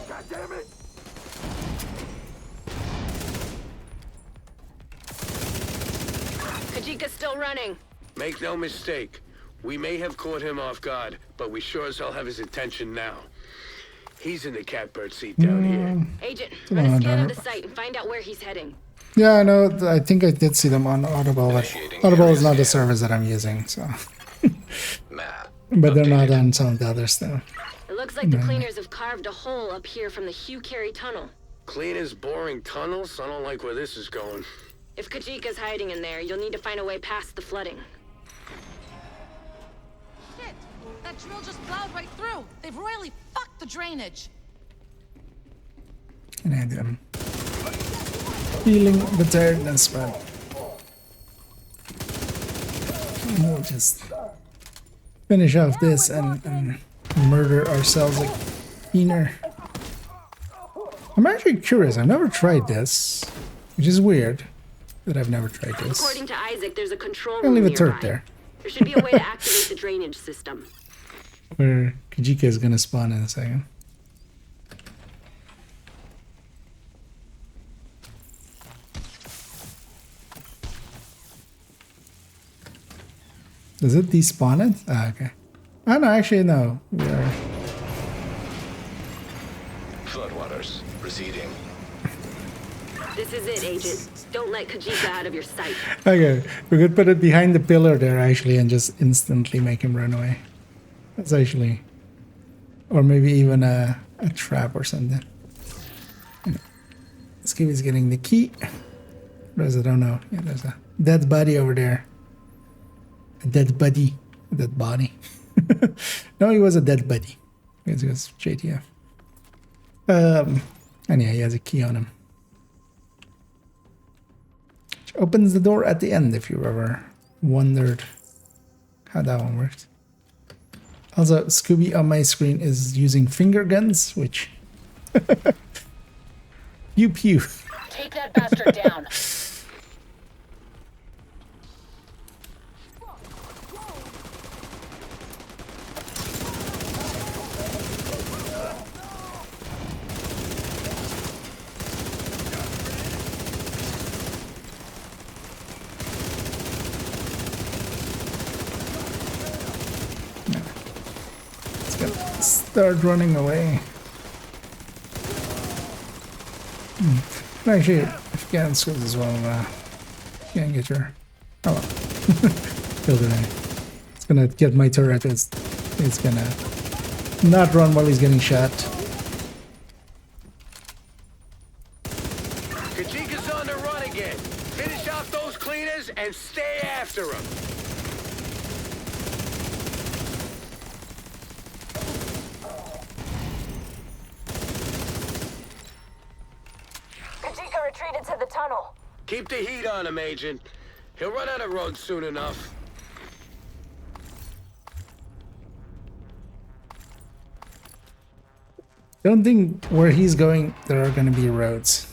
God damn it! Kajika's still running. Make no mistake. We may have caught him off guard, but we sure as hell have his attention now. He's in the catbird seat down here. Agent, Come run a on, scan of Donald. the site and find out where he's heading. yeah, I know. I think I did see them on Audible. But Audible is not the service that I'm using, so. But they're not on some of the other stuff. It looks like the No. cleaners have carved a hole up here from the Hugh Carey tunnel. Cleaners boring tunnels? I don't like where this is going. If Kajika's hiding in there, you'll need to find a way past the flooding. Shit! That drill just plowed right through. They've royally fucked the drainage. And I am feeling the tiredness, but we'll just finish off this and murder ourselves like Keener. I'm actually curious. I've never tried this, which is weird that I've never tried this. According to Isaac, there's a control I'll room leave a nearby. turret there, There should be a way to activate the drainage system. where Kajika is gonna spawn in a second. Does it despawn it? Ah, okay. Oh no, actually no. We are. Floodwaters receding. This is it, Agent. Don't let Kajika out of your sight. Okay, we could put it behind the pillar there actually and just instantly make him run away. That's actually, or maybe even a trap or something. This kid is getting the key. What is it? I don't know. Yeah, there's a dead body over there. A dead buddy. A dead body. No, he was a dead buddy. It was JTF. And yeah, he has a key on him. Which opens the door at the end if you've ever wondered how that one works. Also, Scooby on my screen is using finger guns, which... pew pew. Take that bastard down. start running away. Actually, if you can skills as well, you can get your... Oh well. Killed it. It's gonna get my turret. It's gonna not run while he's getting shot. Kajika's on the run again. Finish off those cleaners and stay after him. Kajika retreated to the tunnel. Keep the heat on him, Agent. He'll run out of road soon enough. Don't think where he's going there are gonna be roads.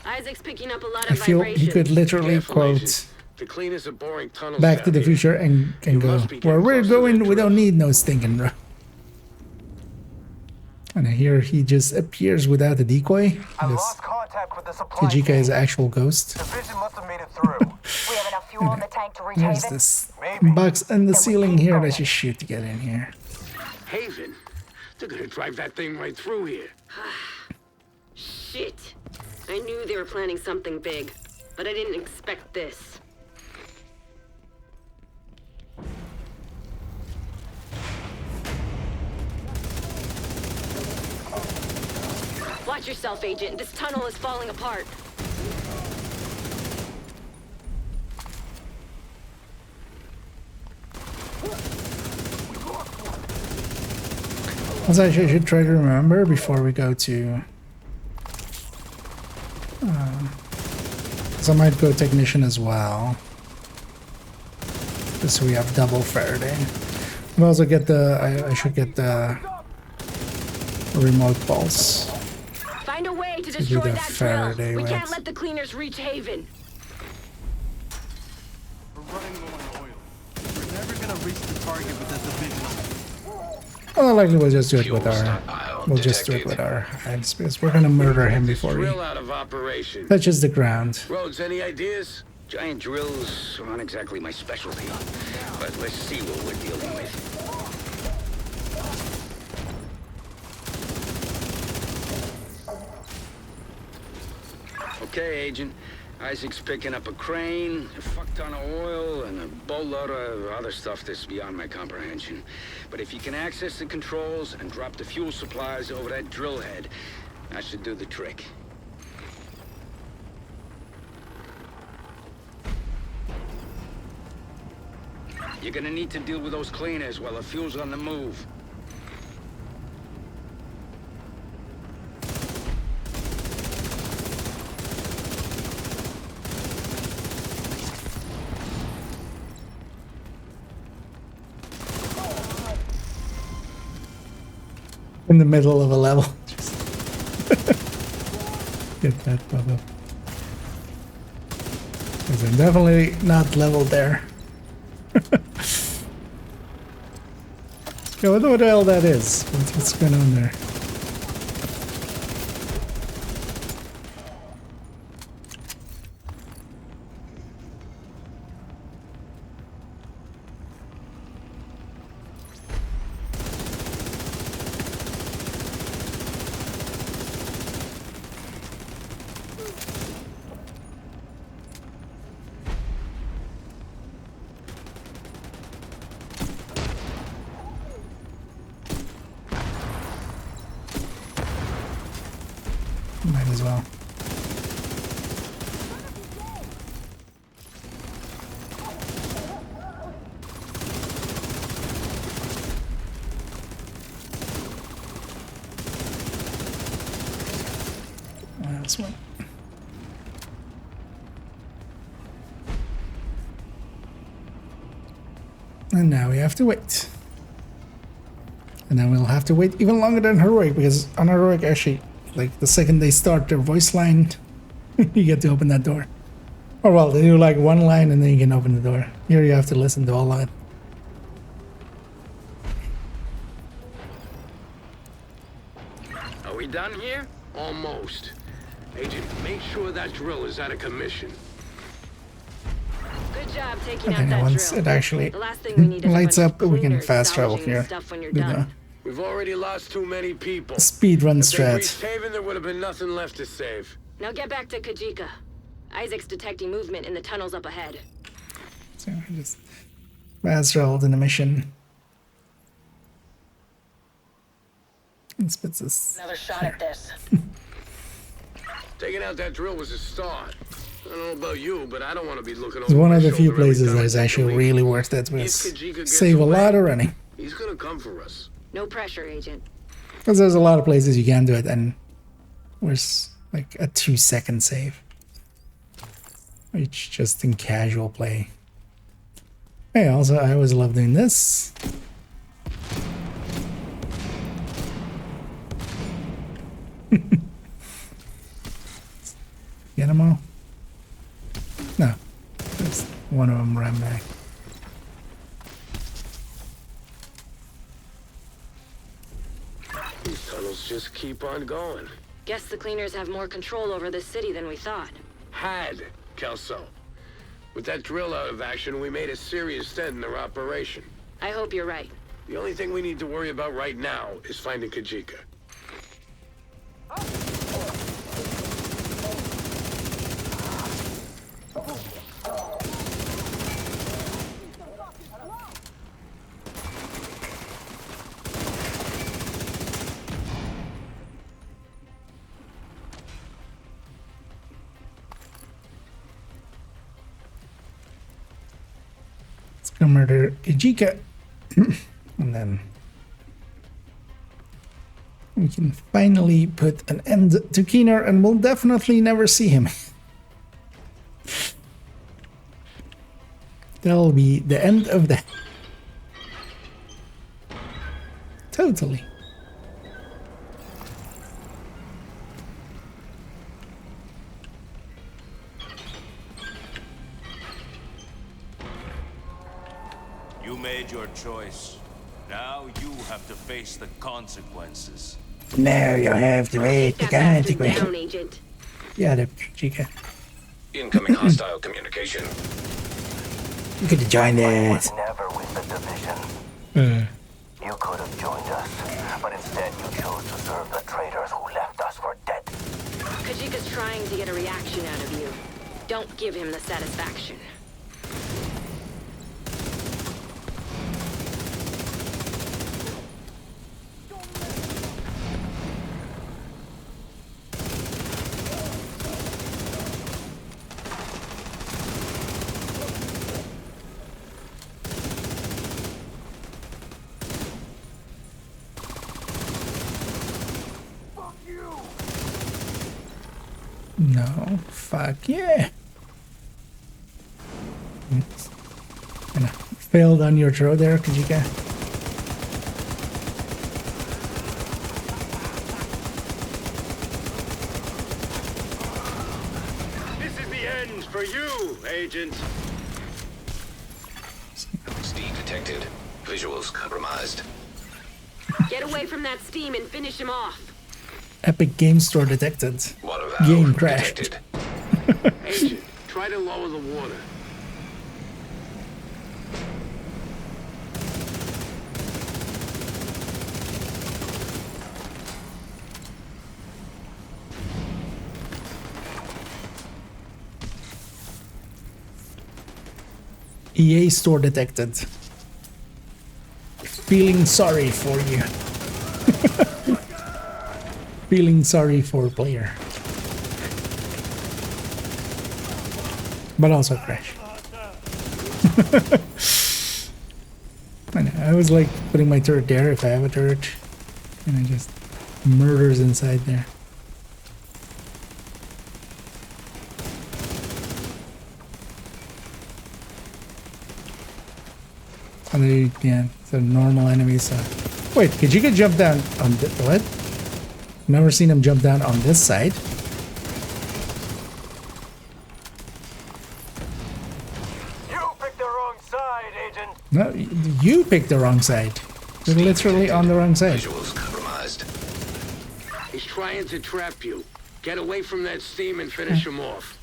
Isaac's picking up a lot I of feel vibration. he could literally quote Back to the Future and go, where we're going, we don't need no stinking road. And here he just appears without a decoy. I lost contact with the supply Kajika chain. is an actual ghost. Division must have made it through. We have enough fuel in the tank to reach There's Haven. this box in the ceiling here that you shoot to get in here. Haven? They're gonna drive that thing right through here. Shit. I knew they were planning something big, but I didn't expect this. Watch yourself, Agent. This tunnel is falling apart. Also, I should try to remember before we go to... so I might go Technician as well. Just so we have double Faraday. We'll also get the... I should get the... remote pulse. Find a way to do destroy the that Faraday drill. We can't with. let the cleaners reach Haven. We're running low on oil. We're never gonna reach the target with that division. Well, likely we'll just do it with our... We'll just do it with our hands because we're gonna murder him before he Drill out of operation. touches the ground. Rhodes, any ideas? Giant drills aren't exactly my specialty, but let's see what we're dealing with. Okay, Agent. Isaac's picking up a crane, a fuck ton of oil, and a boatload of other stuff that's beyond my comprehension. But if you can access the controls and drop the fuel supplies over that drill head, that should do the trick. You're gonna need to deal with those cleaners while the fuel's on the move. In the middle of a level. Just get that pop up. Because I'm definitely not leveled there. Yeah, I wonder what the hell that is. What's going on there? Might as well. This one. And now we have to wait. And then we'll have to wait even longer than Heroic, because on Heroic actually, like the second they start their voice line, you get to open that door. Or well, they do like one line and then you can open the door. Here you have to listen to all line. Are we done here? Almost. Agent, make sure that drill is out of commission. Good job taking I out think that once drill. it actually The last thing we need is a lights bunch of up, we can cleaners fast travel salvaging here. stuff when you're Do done. We've already lost too many people. the speed run If they strat. breached Haven, there would have been nothing left to save. Now get back to Kajika. Isaac's detecting movement in the tunnels up ahead. So I just fast traveled in the mission. Let's put this. Another shot at this. Taking out that drill was a start. I don't know about you, but I don't want to be looking It's over one my of the few shoulder every places time that I is take a actually leak. really worth it. If With Kajika gets save a away, lot of running. He's gonna come for us. No pressure, Agent. Because there's a lot of places you can do it, and there's like a 2-second save. Which just in casual play. Hey, also, I always love doing this. Get them all? No. Just one of them ran back. These tunnels just keep on going. Guess the cleaners have more control over this city than we thought. Had, Kelso. With that drill out of action, we made a serious dent in their operation. I hope you're right. The only thing we need to worry about right now is finding Kajika. Let's go murder Kajika. And then we can finally put an end to Keener, and we'll definitely never see him. That'll be the end of that. Totally. You made your choice. Now you have to face the consequences. Now you have to wait the consequence. Down, Agent. Yeah, the Chica. Incoming hostile communication. You could have joined us. Never with the division. You could have joined us, but instead you chose to serve the traitors who left us for dead. Kajika's trying to get a reaction out of you. Don't give him the satisfaction. No, fuck yeah. Kinda failed on your throw there, Kajika. This is the end for you, Agent. Steam detected. Visuals compromised. Get away from that steam and finish him off. Epic Game Store detected. Water valve Game crashed. detected. Agent, try to lower the water. EA Store detected. Feeling sorry for you. Feeling sorry for player. But also crash. I know, I was like putting my turret there if I have a turret. And I just murders inside there. Other, yeah, it's a normal enemy, so... Wait, could you get jump down on the... What? Never seen him jump down on this side. You picked the wrong side, Agent. No, you picked the wrong side. You're literally on the wrong side. Visuals compromised. He's trying to trap you. Get away from that steam and finish him off.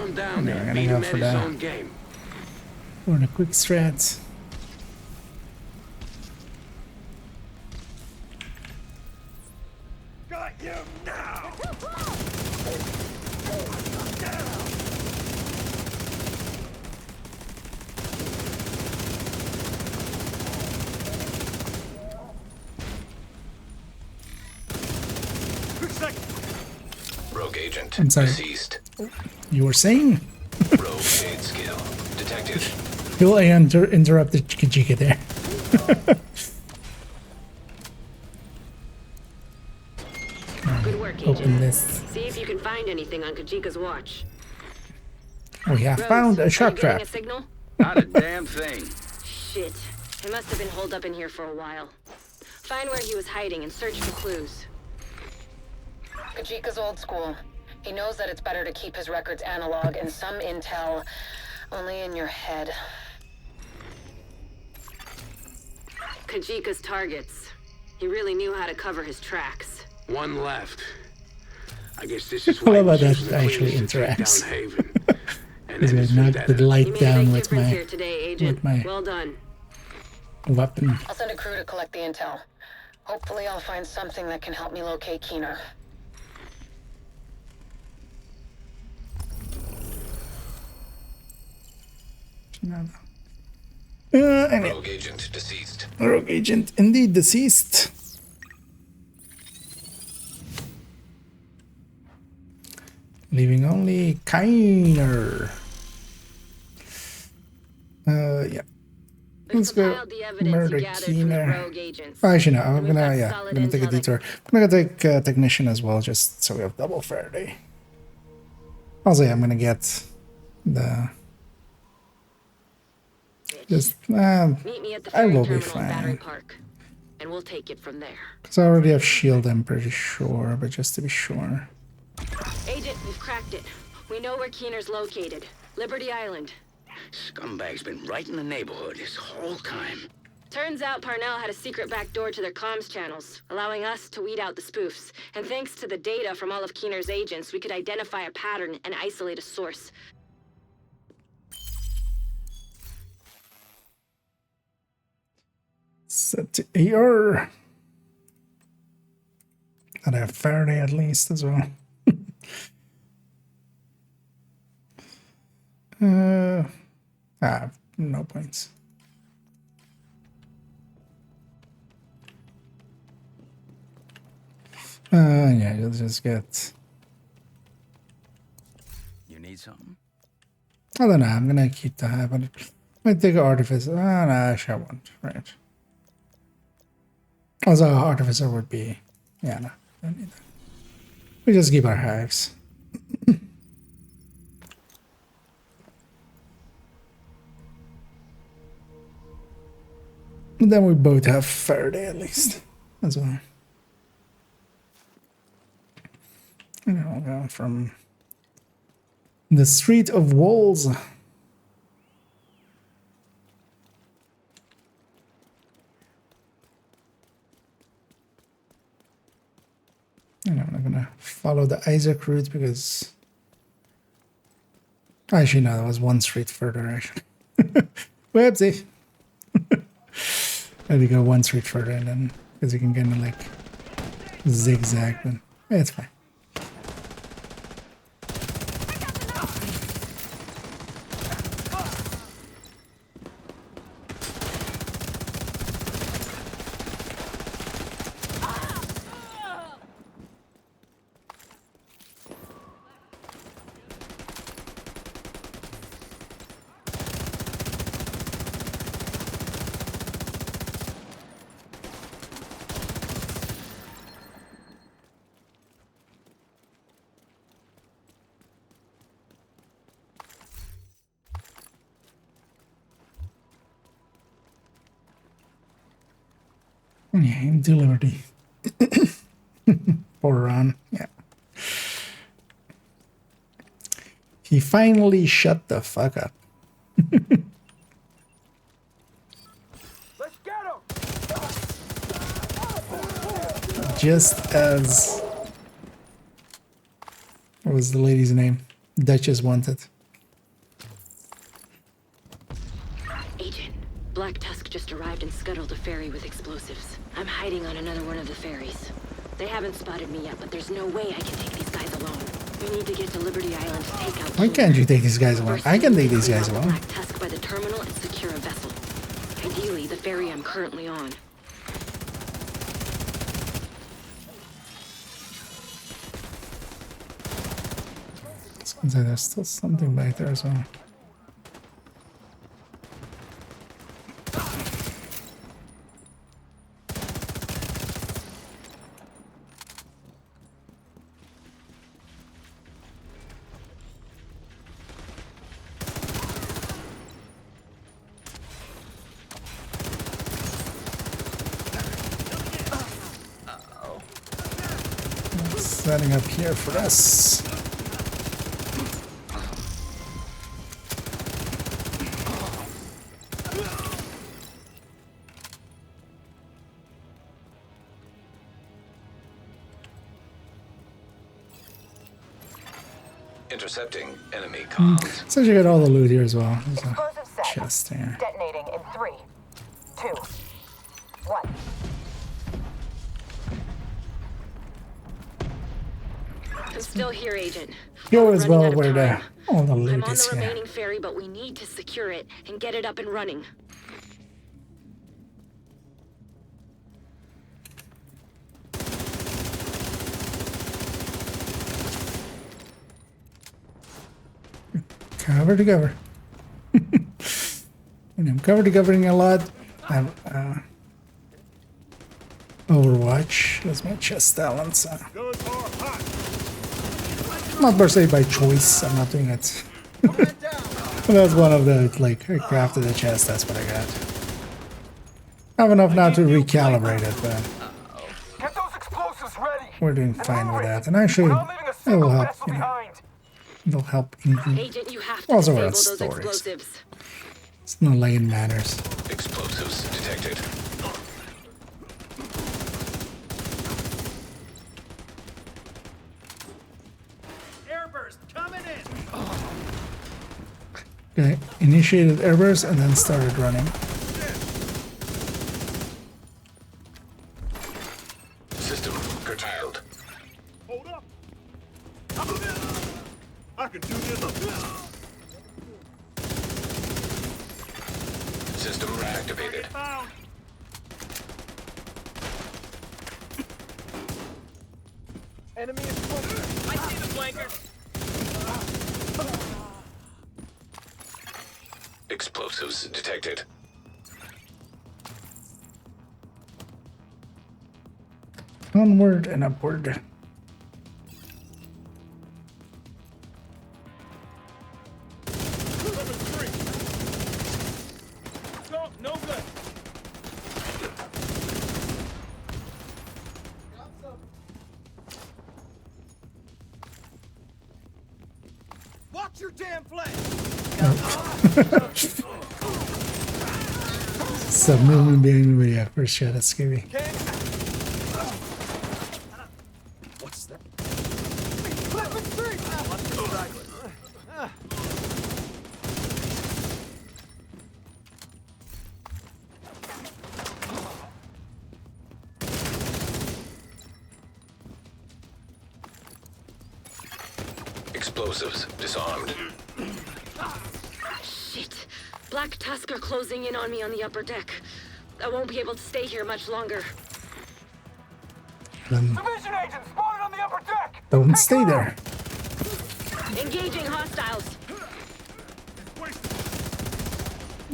him down Okay, there. we're gonna Beat go him for at his the own game. quick strat. Got you now! Rogue agent I'm sorry. deceased. You were saying? Rogue shade skill detected. Will I interrupted Kajika there? Good work, Open Agent. this. See if you can find anything on Kajika's watch. We have Rose, found are a you shark getting trap. a signal? Not a damn thing. Shit. He must have been holed up in here for a while. Find where he was hiding and search for clues. Kajika's old school. He knows that it's better to keep his records analog and some intel only in your head. Kajika's targets. He really knew how to cover his tracks. One left. I guess this is I why love how he that chooses the actually cleanest to take interacts. down Haven. And He's then gonna his knock vendetta. the light You made a down big with difference my here today, Agent. Well done. weapon. I'll send a crew to collect the intel. Hopefully I'll find something that can help me locate Keener. Anyway. Rogue agent deceased. Rogue agent indeed deceased. Leaving only Keener. Yeah. Let's go murder Keener. Actually, no, I'm gonna take a detour. I'm gonna take technician as well, just so we have double Faraday. Also, yeah, I'm gonna get the. Just, Meet me at the I ferry will be terminal at Battery fine. Park, and we'll take it from there. Because I already have shield, I'm pretty sure, but just to be sure. Agent, we've cracked it. We know where Keener's located. Liberty Island. Scumbag's been right in the neighborhood this whole time. Turns out Parnell had a secret back door to their comms channels, allowing us to weed out the spoofs. And thanks to the data from all of Keener's agents, we could identify a pattern and isolate a source. Set to AR. And I have Faraday at least as well. No points. Yeah, you'll just get. You need something? I don't know. I'm gonna keep the high, but might take an artificer. Ah, no, actually I won't. Right. Also, artificer would be. Yeah, no, don't need that. We just keep our hives. Then we both have Faraday at least as well. And I'll go from the Street of Walls. And I'm not gonna follow the Isaac route because actually no, that was one street further actually. Whoopsie. I had to go one street further and then because you can kind of like zigzag, but yeah, it's fine. Yeah, into Liberty. Poor Ron, yeah. He finally shut the fuck up. Let's get him! Just as... What was the lady's name? Duchess wanted. Black Tusk just arrived and scuttled a ferry with explosives. I'm hiding on another one of the ferries. They haven't spotted me yet, but there's no way I can take these guys alone. We need to get to Liberty Island to take out. Why can't you take these guys alone? I can take these guys alone. Black Tusk by the terminal and secure a vessel. Ideally, the ferry I'm currently on. Sounds like there's still something back there as well. Setting up here for us. Intercepting enemy comms. So you got all the loot here as well. There's a Explosive set. chest there. Detonating in 3, 2, 1. I'm still here, Agent. Here as Running well out of where the time. all the I'm loot on is the here. remaining ferry, but we need to secure it and get it up and running. Cover to cover. And I'm cover to covering a lot. I'm Overwatch. That's my chest talent. So. Not per se by choice. I'm not doing it. That's one of the, like, I crafted a chest. That's what I got. I have enough now to recalibrate it, but Get those explosives ready. we're doing fine with that. And actually, it will help, you know. It'll help increase. Agent, you have to Also, disable about those stories. explosives. It's not like it matters. Explosives detected. Airburst coming in. Okay, initiated airburst and then started running. System curtailed. Hold up. I can do this. System reactivated. Enemy is close. I see the flanker. Explosives detected. Onward and upward. No, no good. Watch your damn flank. Submarine behind me, yeah, first shot, that's scary. What's that? Weapon 3! Watch the straggler. Explosives disarmed. Shit. Black Tusk are closing in on me on the upper deck. I won't be able to stay here much longer. Division agent spotted on the upper deck. Don't stay there. Engaging hostiles.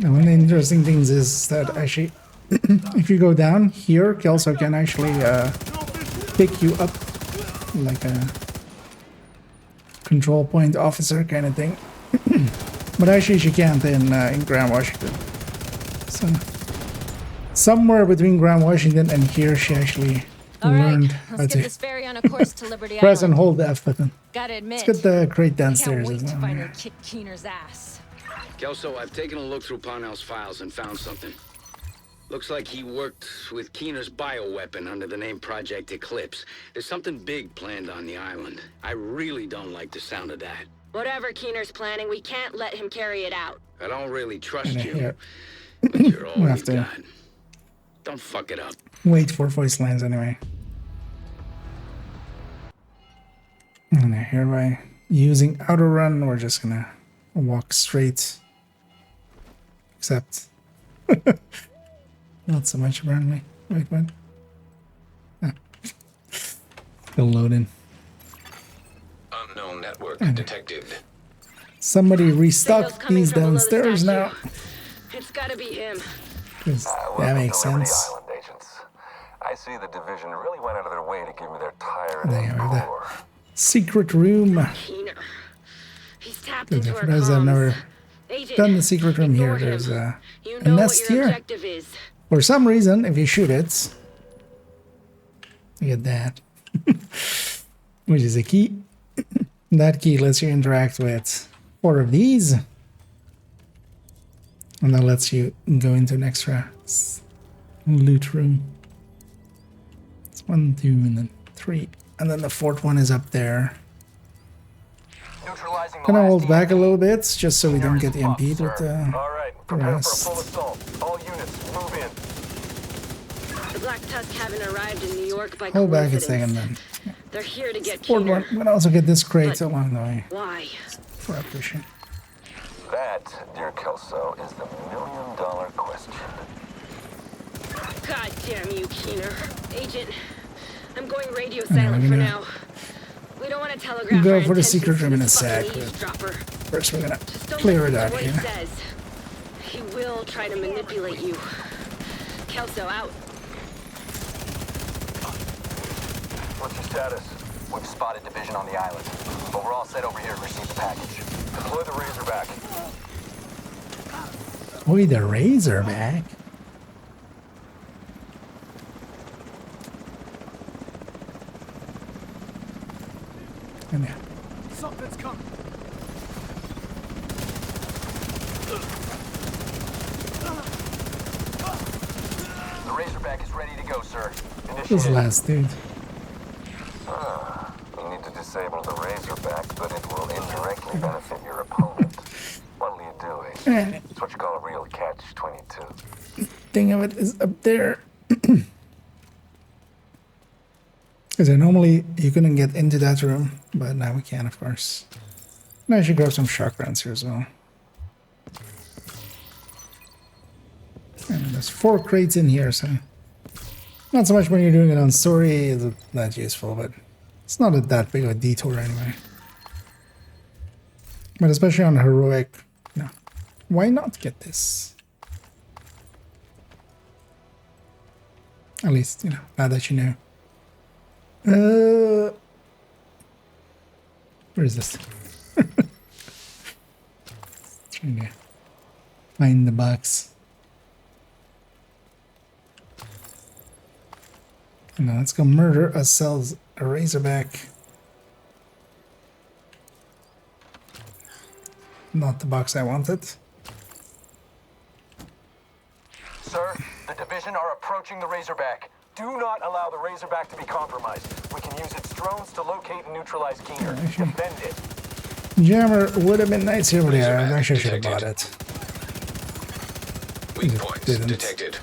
And one of the interesting things is that actually, if you go down here, Kelso can actually pick you up like a control point officer kind of thing. But actually she can't in Grand Washington. So somewhere between Grand Washington and here she actually learned how Let's get to this ferry on a course to Liberty press and Island. hold the F button. Gotta admit, Let's get the crate I downstairs can't as wait to well. finally kick Keener's ass. Kelso, I've taken a look through Parnell's files and found something. Looks like he worked with Keener's bioweapon under the name Project Eclipse. There's something big planned on the island. I really don't like the sound of that. Whatever Keener's planning, we can't let him carry it out. I don't really trust Kinda you. here. But you're all We'll we have to got. Don't fuck it up. wait for voice lines anyway. And here by using auto run, we're just gonna walk straight. Except not so much apparently. Wait, what? Ah. Still loading. Unknown network detected. Somebody restock Signals coming these from below the downstairs now. statue. It's gotta be him. 'Cause that makes sense. Island agents. I see the division really went out of their way to give me their tired They are the core. secret room. Keener. He's tapped Because into for our those that have comms. never Agent, done the secret room here, ignore him. there's a You know nest what your here. objective is. For some reason, if you shoot it, you get that, which is a key. That key lets you interact with 4 of these, and that lets you go into an extra loot room. It's 1, 2, and then 3, and then the 4th one is up there. Gonna hold back a little bit just so we don't get EMP'd with the rest. Assault. All units, move in. The Black Tusk haven't arrived in New York by Hold back a coincidence. second then. They're here to get 4th Keener. one, we're gonna also get this crate along the way Why? for our pushing. That, dear Kelso, is the million-dollar question. God damn you, Keener. Agent, I'm going radio I know, silent we're for gonna now. We don't want to telegraph go our for the intentions secret to room in a this sec, fucking but eavesdropper. first we're gonna Just don't clear it listen out to what here. he says. He will try to manipulate you. Kelso out. What's your status? We've spotted division on the island, but we're all set over here to receive the package. Deploy the Razorback. Boy, the Razorback. Come here. Something's coming. The Razorback is ready to go, sir. This last dude. You need to disable the Razorback, but it will indirectly benefit your opponent. What'll you do, Agent? It's what you call a real catch-22. Thing of it is up there. Because normally you couldn't get into that room, but now we can, of course. And I should grab some shock rounds here as well. And there's 4 crates in here, so not so much when you're doing it on story is that useful, but it's not that big of a detour anyway. But especially on heroic, no. Why not get this? At least, you know, now that you know. Where is this? Trying to find the box. Now let's go murder ourselves a Razorback. Not the box I wanted. Sir, the division are approaching the Razorback. Do not allow the Razorback to be compromised. We can use its drones to locate and neutralize Keener. Defend it. Jammer would have been nice here, but yeah, I actually should have bought it. Weak points detected.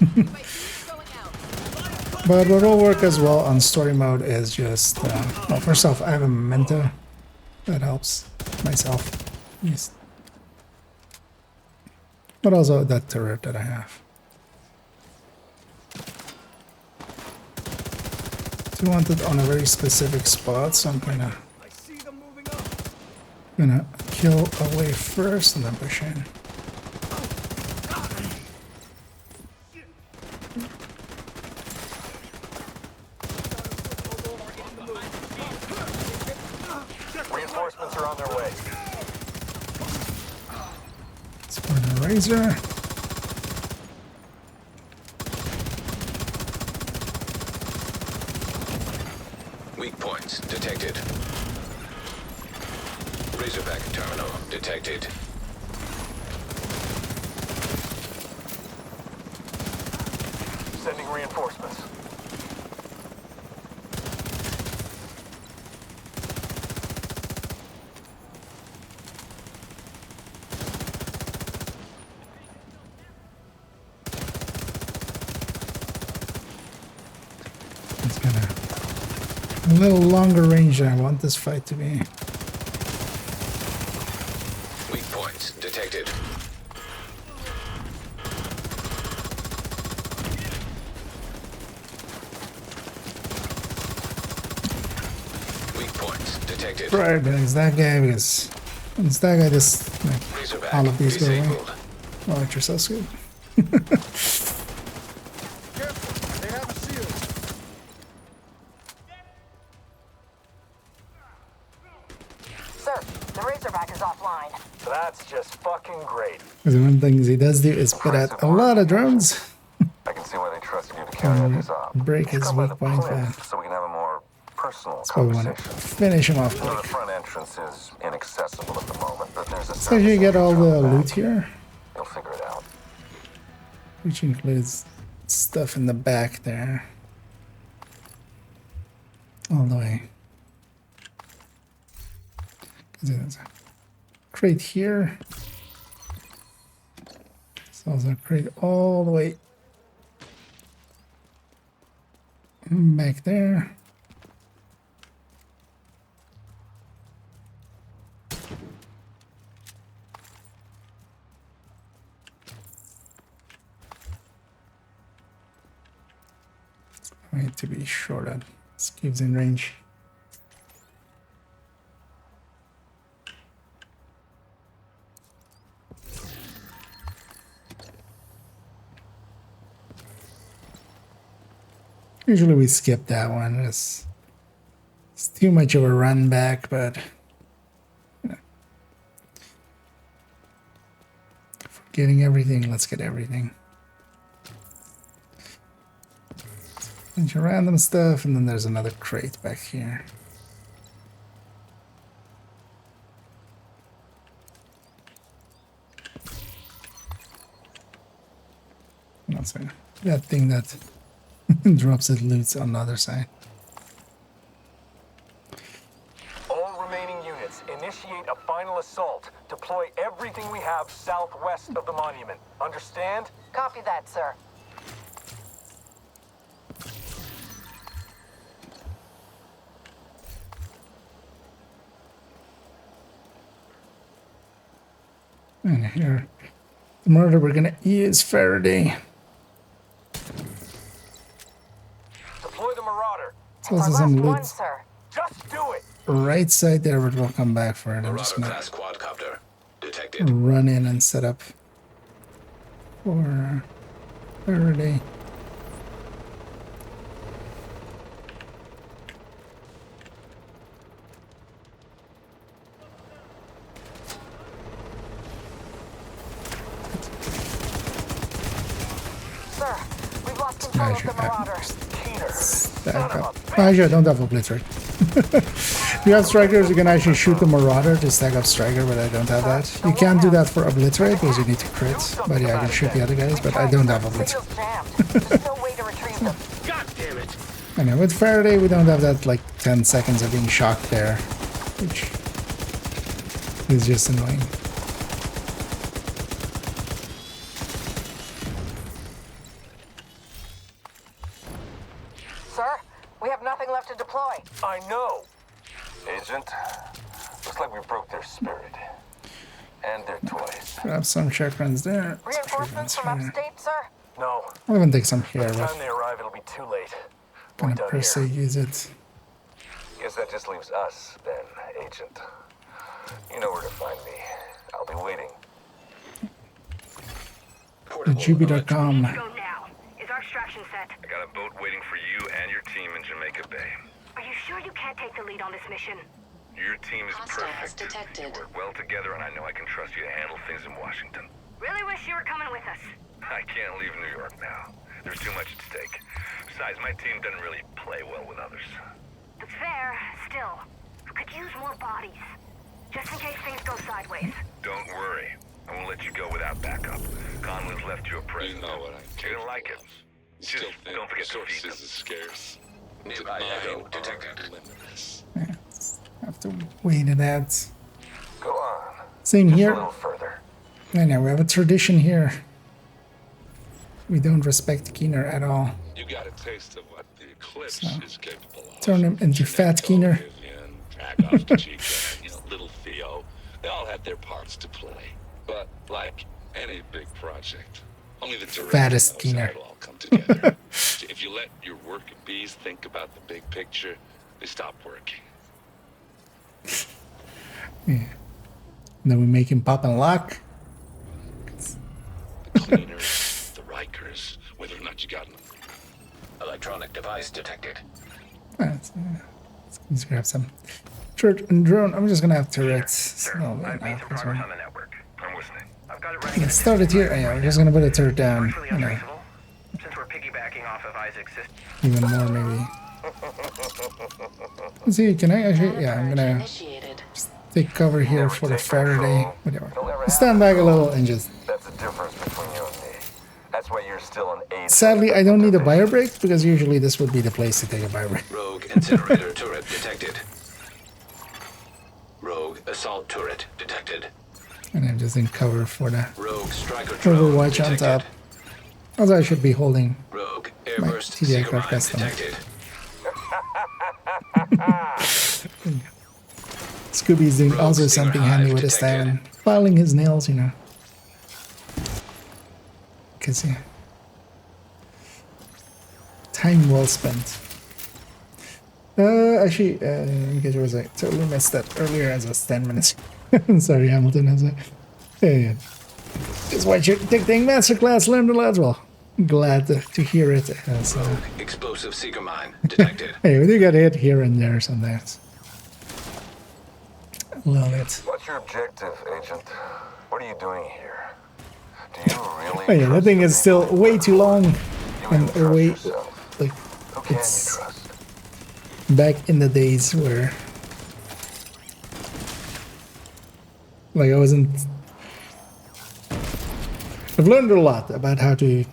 But what will work as well on story mode is just, well, first off, I have a memento. That helps myself. Yes. But also that turret that I have. I want it on a very specific spot, so I'm gonna kill away first and then push in. Reinforcements are on their way. Let's put a razor. Weak points detected. Razorback terminal detected. Sending reinforcements. little longer range than I want this fight to be. Weak points detected. Weak points detected. Right, but it's that guy because it's that guy just like all of these go away. Oh, it's so good. They have a shield. Sir, the Razorback is offline. That's just fucking great. Because one thing he does do is put out a lot of drones. I can see why they trusted you to carry out this op. Break his weak point fast. So we can have a more personal So we want to conversation. finish him off You know, quick. the front entrance is inaccessible at the moment, but there's a So you get all the loot here, You'll figure it out. which includes stuff in the back there. All the way. There's a crate here. So there's a crate all the way back there. I need to be sure that this gives in range. Usually we skip that one. It's too much of a run back, but you know, for getting everything, let's get everything. Bunch of random stuff, and then there's another crate back here. That's that thing that drops its loot on the other side. All remaining units, initiate a final assault. Deploy everything we have southwest of the monument. Understand? Copy that, sir. And here, the murder we're gonna use Faraday. Deploy the Marauder. So this is some loot Just do it. right side there, but we'll come back for it. I'm just gonna Class quadcopter detected. run in and set up for Faraday. Sir, we've lost control of the Marauder. Stack up. Actually, I don't have a blitzer. If you have strikers, you can actually shoot the Marauder to stack up striker, but I don't have that. You can't do that for obliterate because you need to crit. But yeah, I can shoot the other guys, but I don't have a blitzer. God damn it. Anyway, with Faraday, we don't have that like 10 seconds of being shocked there, which is just annoying. Sir, we have nothing left to deploy. I know. Agent, looks like we broke their spirit. And their toys. Grab some checkruns there. Reinforcements from upstate, sir? No. I'll even take some here, By the but time they arrive, it'll be too late. gonna per se use it. Guess that just leaves us, then, Agent. You know where to find me. I'll be waiting. The GB.com. Go now. Is our extraction set? I got a boat waiting for you and your team in Jamaica Bay. Are you sure you can't take the lead on this mission? Your team is Hostiles perfect. detected. You work well together, and I know I can trust you to handle things in Washington. Really wish you were coming with us. I can't leave New York now. There's too much at stake. Besides, my team doesn't really play well with others. That's fair. Still, we could use more bodies. Just in case things go sideways. Don't worry. I won't let you go without backup. Conlon's left you a present. You know what I You're gonna like it. Just don't forget to feed them. Resources is scarce. Nearby echo detected. Have to wait it out. Go on. Same Just here. a little further. I know, we have a tradition here. We don't respect Keener at all. You got a taste of what the So, turn him into Fat Keener. Dragov, Kajika, you know, little Theo. They all had their parts to play. But like any big project, only the director Fattest knows Keener. how it'll all come together. So if you let your working bees think about the big picture, they stop working. Yeah. Then we make him pop and lock. The cleaners, the Rikers, whether or not you got them. Electronic device detected. Let's grab some turret and drone. I'm just gonna have turrets. Oh, I've made some progress on the network. I'm listening. I've got it running. Let's start it here. Yeah, we're just gonna put a turret down. Virtually You know, untraceable, since we're piggybacking off of Isaac's system. even more maybe. Let's see, can I actually? Yeah, I'm gonna just take cover here for the Faraday. Whatever. Stand back a little and just. That's the difference between you and me. That's why you're still an aide. Sadly, I don't need a bio break because usually this would be the place to take a bio break. Rogue incinerator turret detected. Rogue assault turret detected. And I'm just in cover for the Rogue striker drone Overwatch on top. Also, I should be holding Rogue my airburst TD seeker aircraft mine custom. detected. Scooby's doing also something handy with his time and filing his nails, you know. Because, yeah. Time well spent. Actually, because it was I totally missed that earlier as it was 10 minutes. Sorry, Hamilton. As yeah. Just watch your dictating masterclass, learned a lot. Well, glad to hear it. As, Explosive seeker mine detected. hey, we do get hit here and there sometimes. Love it. What's your objective, Agent? What are you doing here? Do you really? Oh yeah, that thing is still way too long and way like it's back in the days where like I wasn't. I've learned a lot about how to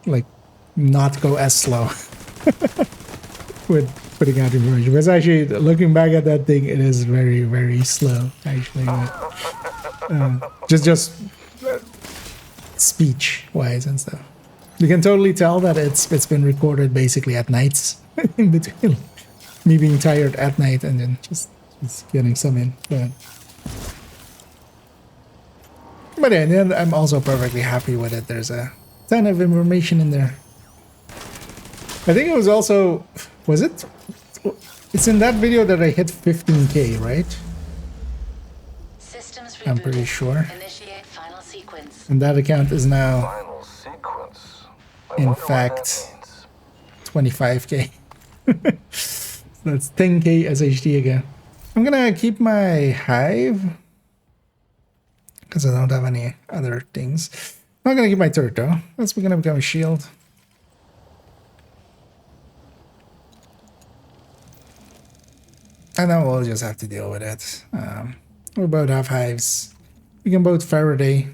like not go as slow with putting out information. Because actually, looking back at that thing, it is very, very slow. Actually, just speech-wise and stuff. You can totally tell that it's been recorded basically at nights, in between me being tired at night and then just getting some in. But yeah, in the end, I'm also perfectly happy with it. There's a ton of information in there. I think it was also, was it? It's in that video that I hit 15K, right? Systems I'm pretty sure. Initiate final sequence. And that account is now, in fact, 25K. So that's 10K SHD again. I'm gonna keep my hive because I don't have any other things. I'm not gonna keep my turret though. That's gonna become a shield. And then we'll just have to deal with it. We both have hives. We can both Faraday.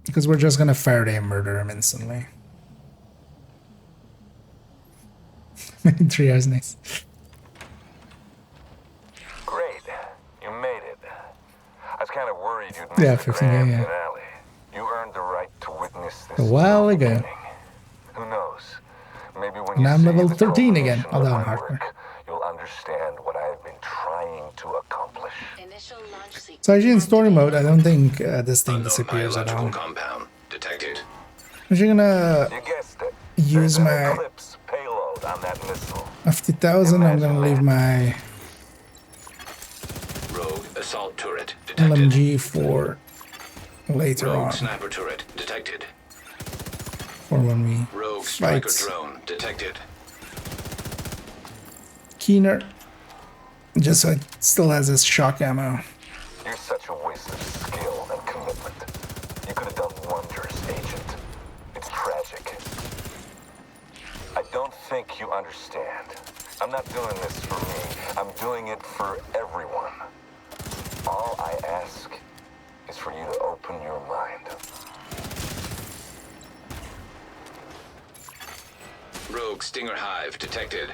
Because we're just gonna Faraday and murder him instantly. 3 hours, nice. Great. You made it. I was kind of worried you'd miss Yeah, the 15, grand yeah. finale. You earned the right to witness this. A while ago. Who knows? Maybe when And you I'm see level the 13 again, culmination although of I'm my hardcore. work, you'll understand what I've been trying to accomplish. Initial launch sequence. So actually in story mode, I don't think this thing disappears at all. Compound detected. I'm actually gonna You guessed it. use There's an my Eclipse payload on that missile. 50,000. I'm gonna leave my Rogue assault turret detected. LMG for later Rogue on. sniper turret detected. For when we Rogue striker fight. drone detected. Keener. Just so it still has this shock ammo. You're such a waste of skill and commitment. You could have done wonders, Agent. It's tragic. I don't think you understand. I'm not doing this for me. I'm doing it for everyone. All I ask is for you to open your mind. Rogue stinger hive detected.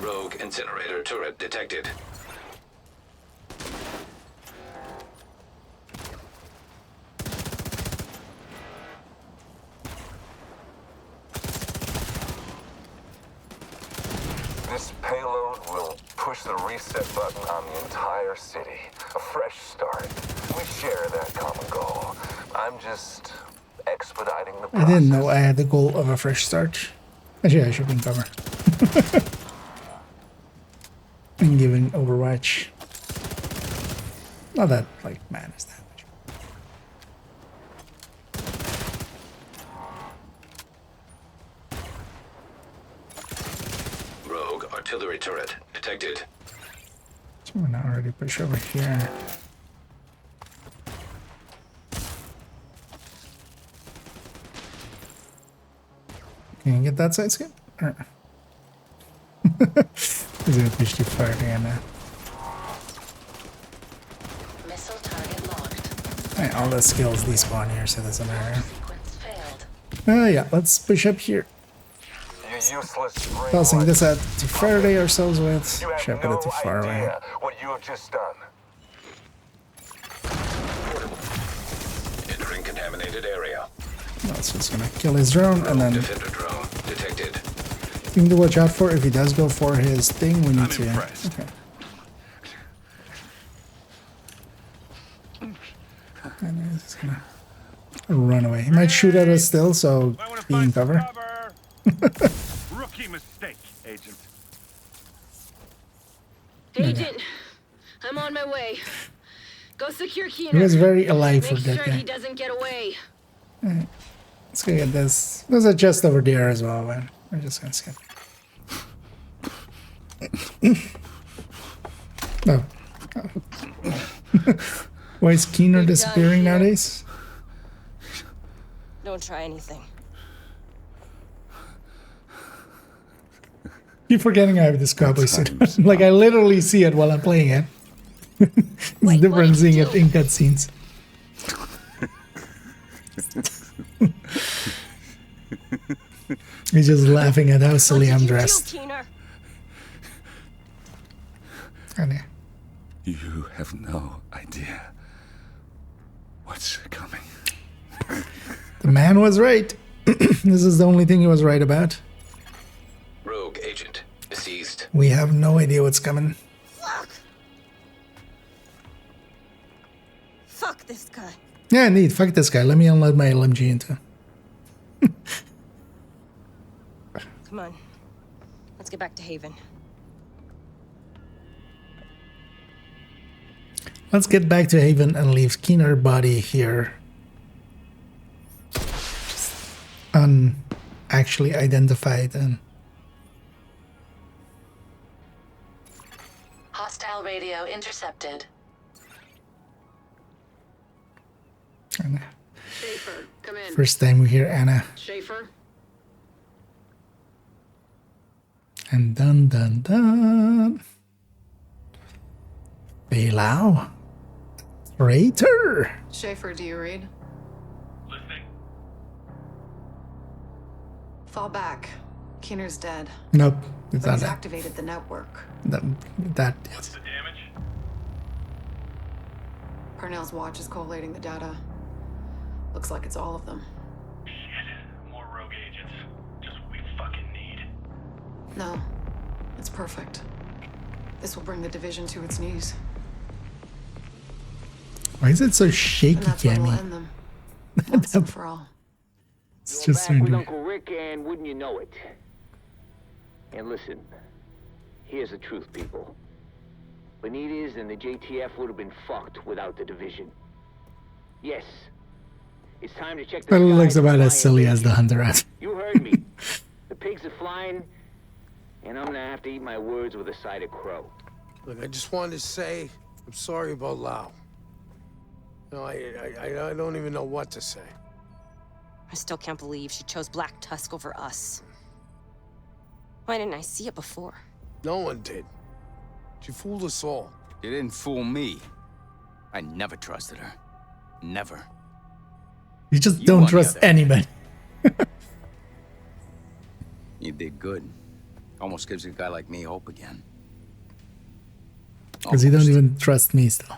Rogue incinerator turret detected. This payload will push the reset button on the entire city. A fresh start. We share that common goal. I'm just expediting the I process. didn't know I had the goal of a fresh start. Actually, I should be in cover. And giving Overwatch. Not that, like, matters that much. Rogue artillery turret detected. So we're not already push over here. Can you get that side skip? He's gonna push too far again now. Missile target locked. Alright, all the skills despawn here, so it doesn't matter. Yeah, let's push up here. You useless brain Tossing this light. out to Faraday ourselves with. You have Should I put it too far away? idea what you have just done. Entering contaminated area. That's just gonna kill his drone and then Defender drone detected. thing to watch out for if he does go for his thing. We need to. Okay. And he's just gonna run away. He might shoot at us still, so be in cover. Rookie mistake, Agent. Agent, I'm on my way. Go secure Keener. He was very alive for Make that sure guy. he doesn't get away. Alright. Let's go get this. There's a chest over there as well, man. We're just gonna skip. Oh. Why is Keener disappearing nowadays? Don't try anything. Keep forgetting I have this cowboy suit. Like, I literally see it while I'm playing it. It's different seeing it in cutscenes. He's just laughing at how silly I'm dressed. You have no idea what's coming. The man was right. This is the only thing he was right about. Rogue agent seized. We have no idea what's coming. Fuck this guy. Yeah, indeed. Fuck this guy. Let me unload my LMG into him. Come on. Let's get back to Haven. Let's get back to Haven and leave Keener body here. Actually identified and Hostile radio intercepted. Anna. Schaefer, come in. First time we hear Anna. Schaefer? And dun dun dun. Belau. Traitor. Schaefer, do you read? Listening. Fall back. Keener's dead. Nope. It's But not he's that. activated the network. That What's the damage? Parnell's watch is collating the data. Looks like it's all of them. Shit. More rogue agents. Just what we fucking need. No. It's perfect. This will bring the division to its knees. Why is it so shaky, And that's when we'll Cammy? end them. Once and for all. It's You're just back with random. Uncle Rick, and wouldn't you know it? And listen, here's the truth, people. Benitez and the JTF would have been fucked without the division. Yes, it's time to check the That skies looks and about fly as silly as the Hunter rat. You heard me. The pigs are flying, and I'm gonna have to eat my words with a side of crow. Look, I just wanted to say I'm sorry about Lau. No, I don't even know what to say. I still can't believe she chose Black Tusk over us. Why didn't I see it before? No one did. She fooled us all. You didn't fool me. I never trusted her. Never. You just You, don't on the trust other hand. anybody. You did good. Almost gives a guy like me hope again. Because you don't even trust me still.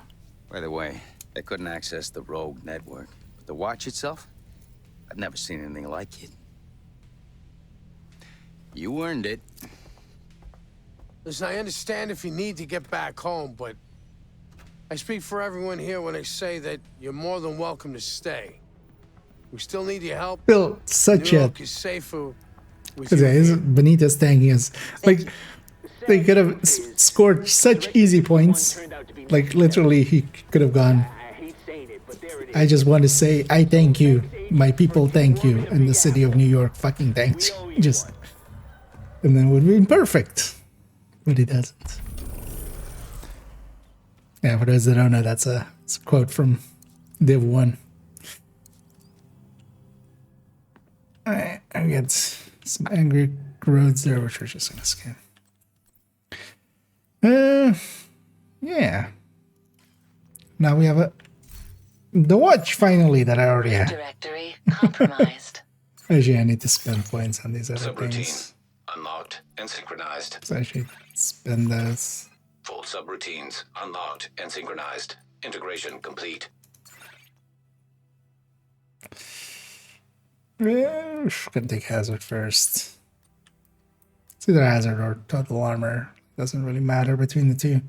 By the way, they couldn't access the Rogue network. But the watch itself, I've never seen anything like it. You earned it. Listen, I understand if you need to get back home, but I speak for everyone here when I say that you're more than welcome to stay. We still need your help. Bill, such New a... York is safer with Because you yeah, here. Benitez thanking us. Like, they could have scored such easy points. Like, literally, he could have gone, I just want to say, I thank you. My people thank you. And the city of New York fucking thanks you. Just... And then it would have been perfect. But he doesn't. Yeah, for those that don't know, it's a quote from Div 1. Alright, I get some angry roads there, which we're just gonna scan. Yeah. Now we have the watch finally that I already had. Directory compromised. Actually, I need to spend points on these other Subroutine things. unlocked and synchronized. So I should spend those. Full subroutines unlocked and synchronized. Integration complete. Yeah, gonna take hazard first. It's either hazard or total armor. Doesn't really matter between the two.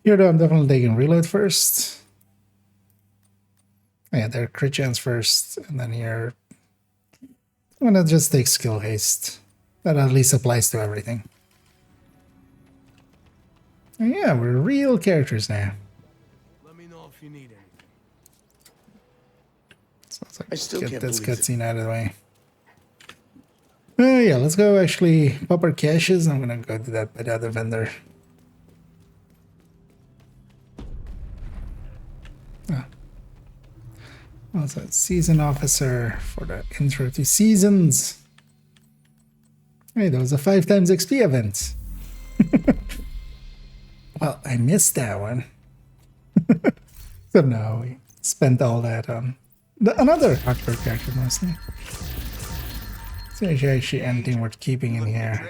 Here though, I'm definitely taking reload first. Yeah, they're crit chance first, and then here I'm gonna just take skill haste. That at least applies to everything. And yeah, we're real characters now. Let me know if you need anything. So let's I still get can't this believe it. cutscene out of the way. Yeah, let's go actually pop our caches. I'm gonna go do that by the other vendor. Also, season officer for the intro to seasons. Hey, that was a 5 times XP event. Well, I missed that one. So no, we spent all that on another hardcore character mostly. So there's actually anything worth keeping in here.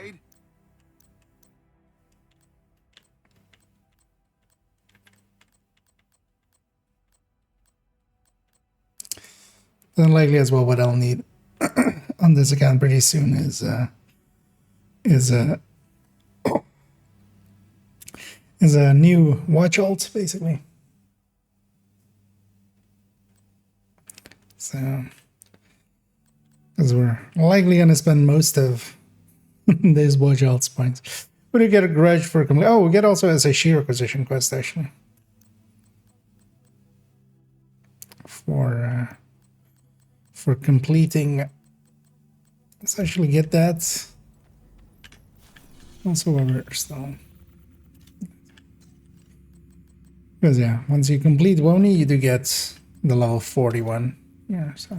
Unlikely as well. What I'll need on this account pretty soon is a new watch alt, basically. So, because we're likely gonna spend most of these watch alts points. We do get a grudge for oh, we get also as a sheer acquisition quest actually for completing. Let's actually get that. Also, Riverstone. Because yeah, once you complete Woni, you do get the level 41. Yeah, so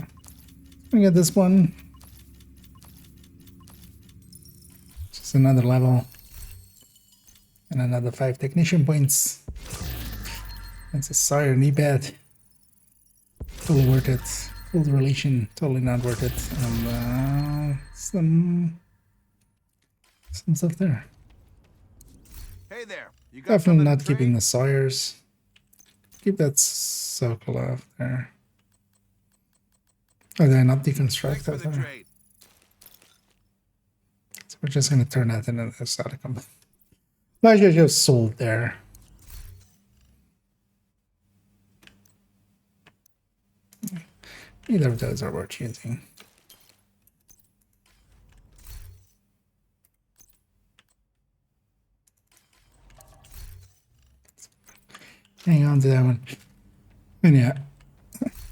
I get this one. Just another level. And another 5 technician points. That's a Sire knee pad. Totally worth it. Full relation, totally not worth it. And some stuff there. Hey there. You got Definitely not keeping the Sawyers. Keep that Sokolov there. Oh, did I not deconstruct that there? So we're just gonna turn that into the Sadicum. I should just sold there. Either of those are worth using. Hang on to that one. And yeah,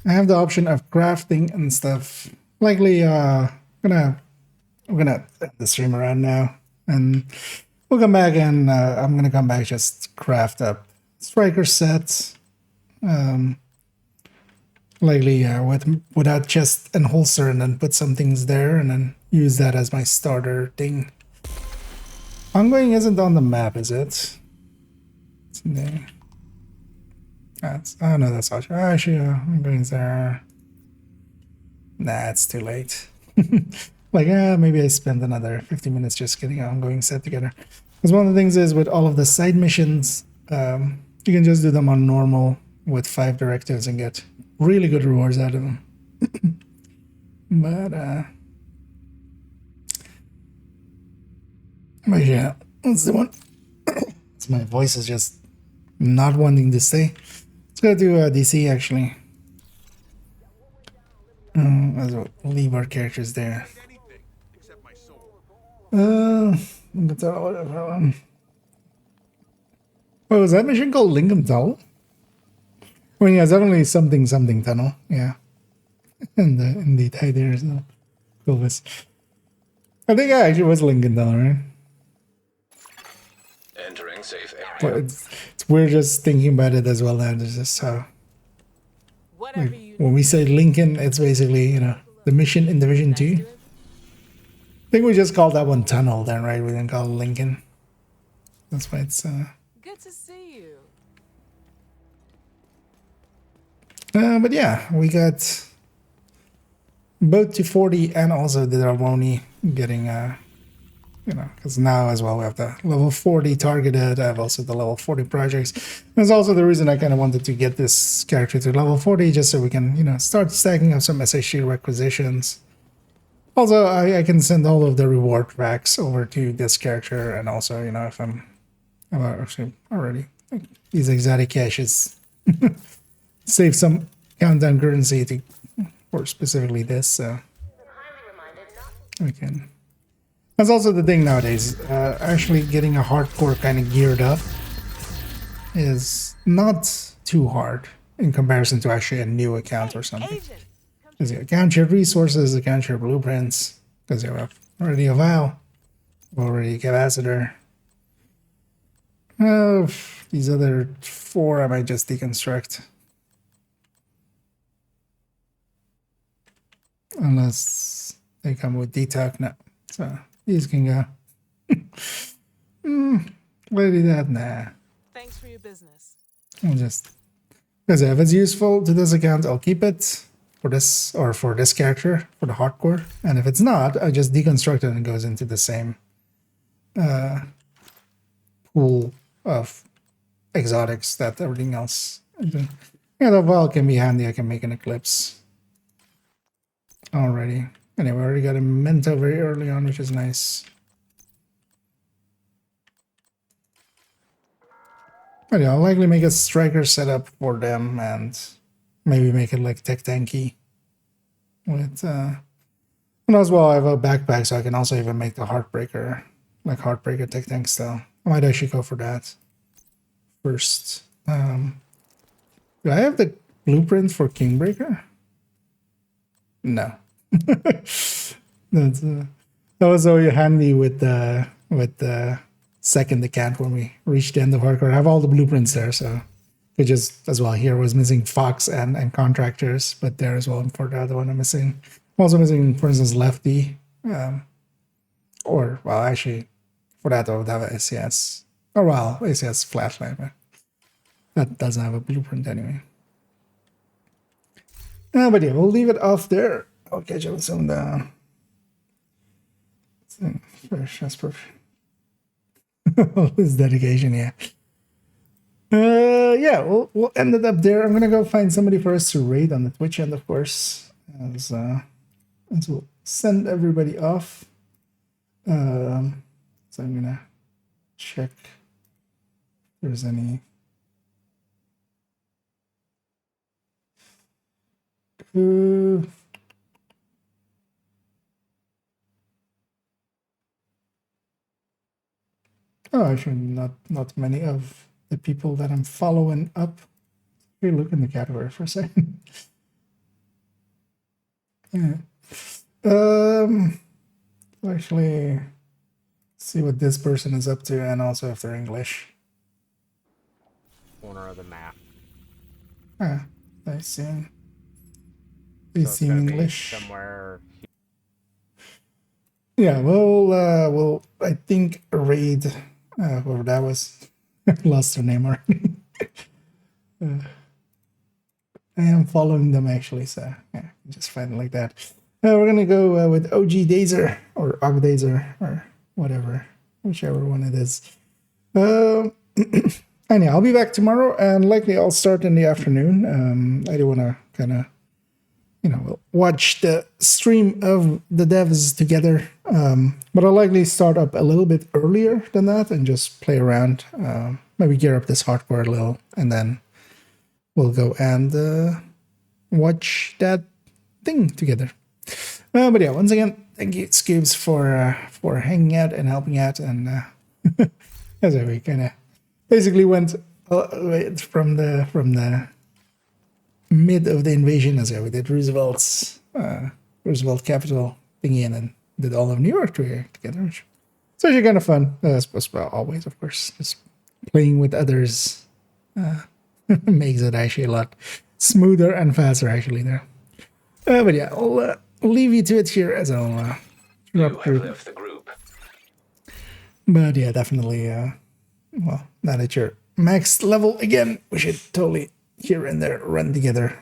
I have the option of crafting and stuff. Likely, we're gonna end the stream around now, and we'll come back and I'm gonna come back just craft up striker sets. Likely without chest and holster, and then put some things there, and then use that as my starter thing. Ongoing isn't on the map, is it? It's in there. Oh no, that's not. Actually, ongoing's there. Nah, it's too late. Like, maybe I spend another 50 minutes just getting an ongoing set together. Because one of the things is with all of the side missions, you can just do them on normal with 5 directives and get really good rewards out of them. But yeah, that's the one. My voice is just not wanting to stay. Let's go to DC actually. Leave our characters there. What was that mission called? Lincoln Tunnel? I mean, yeah, it's definitely something tunnel. Yeah, and in the tie there is no Clovis. I think I actually was Lincoln Tunnel, right? Entering safe area. But it's weird just thinking about it as well. That is just how. Like, when we say Lincoln, it's basically, you know, the mission in Division 2. I think we just called that one Tunnel then, right? We didn't call it Lincoln. That's why it's Good to see you. But yeah, we got both 240 and also the Dramoni getting you know, because now as well we have the level 40 targeted. I have also the level 40 projects. That's also the reason I kind of wanted to get this character to level 40, just so we can, you know, start stacking up some SHG requisitions. Also, I can send all of the reward packs over to this character, and also, you know, if I'm actually already like, these exotic caches save some countdown currency to for specifically this, so we can. That's also the thing nowadays. Actually getting a hardcore kind of geared up is not too hard in comparison to actually a new account or something. Because you account your resources, account your blueprints, because you have already a vial, already a capacitor. These other 4 I might just deconstruct. Unless they come with detox. No. So these can go. Why do that? Nah. Thanks for your business. I'll just, because if it's useful to this account, I'll keep it for this, or for this character, for the hardcore. And if it's not, I just deconstruct it and it goes into the same pool of exotics that everything else. Yeah, the vial can be handy. I can make an eclipse already. Anyway, we already got a memento very early on, which is nice. But yeah, I'll likely make a striker setup for them and maybe make it like tech tanky. With and as well I have a backpack, so I can also even make the Heartbreaker, like Heartbreaker tech tank style. I might actually go for that first. Do I have the blueprint for Kingbreaker? No. That's that was so handy with the second account when we reached the end of hardcore. I have all the blueprints there, so we just as well here was missing Fox and contractors, but there as well for the other one I'm missing. I'm also missing, for instance, Lefty. Or well actually for that I would have a ACS. Oh well, ACS flashlight, but that doesn't have a blueprint anyway. But yeah, we'll leave it off there. I'll catch up with some down. That's perfect. All this dedication, yeah. Yeah, we'll end it up there. I'm gonna go find somebody for us to raid on the Twitch end, of course. As we'll send everybody off. So I'm gonna check if there's any. Oh, actually, not many of the people that I'm following up. Here, look in the category for a second. Yeah. Actually, see what this person is up to, and also if they're English. Corner of the map. Ah, I see. They seem English. Somewhere. Yeah, we'll I think raid whoever that was. Lost their name already. I am following them actually, so yeah, just find it like that. We're gonna go with OG Dazer or Og Dazer or whatever, whichever one it is. And yeah, I'll be back tomorrow, and likely I'll start in the afternoon. I do want to kind of you know, we'll watch the stream of the devs together. But I'll likely start up a little bit earlier than that and just play around. Maybe gear up this hardcore a little, and then we'll go and watch that thing together. But yeah, once again, thank you, Scoobs, for hanging out and helping out. And as we kind of basically went from the mid of the invasion, as we did Roosevelt capital thingy, and then did all of New York together. Which it's actually kind of fun. I suppose, well, always, of course, just playing with others makes it actually a lot smoother and faster, actually, there. But yeah, I'll leave you to it here as I'll drop through. Left the group. But yeah, definitely, well, now that you're max level again, we should totally here and there run together.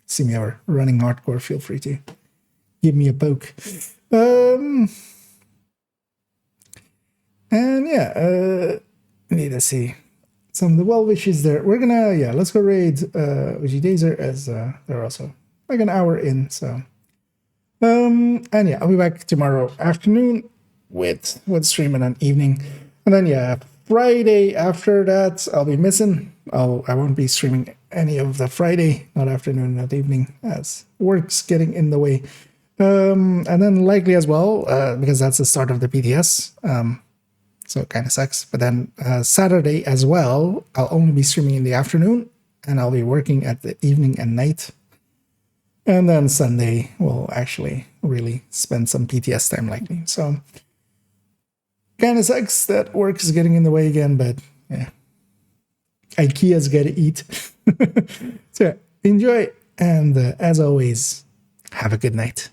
See me over running hardcore, feel free to give me a poke. And yeah, need to see some of the well wishes there. We're gonna, yeah, let's go raid OG Dazer, as they're also like an hour in, so and yeah, I'll be back tomorrow afternoon with streaming an evening, and then yeah, Friday after that I'll be missing. I won't be streaming any of the Friday, not afternoon, not evening, as work's getting in the way. And then likely as well, because that's the start of the PTS, so it kind of sucks. But then Saturday as well, I'll only be streaming in the afternoon, and I'll be working at the evening and night. And then Sunday, we'll actually really spend some PTS time likely. So kind of sucks that work is getting in the way again, but yeah, IKEA's gotta eat. So yeah, enjoy, and as always, have a good night.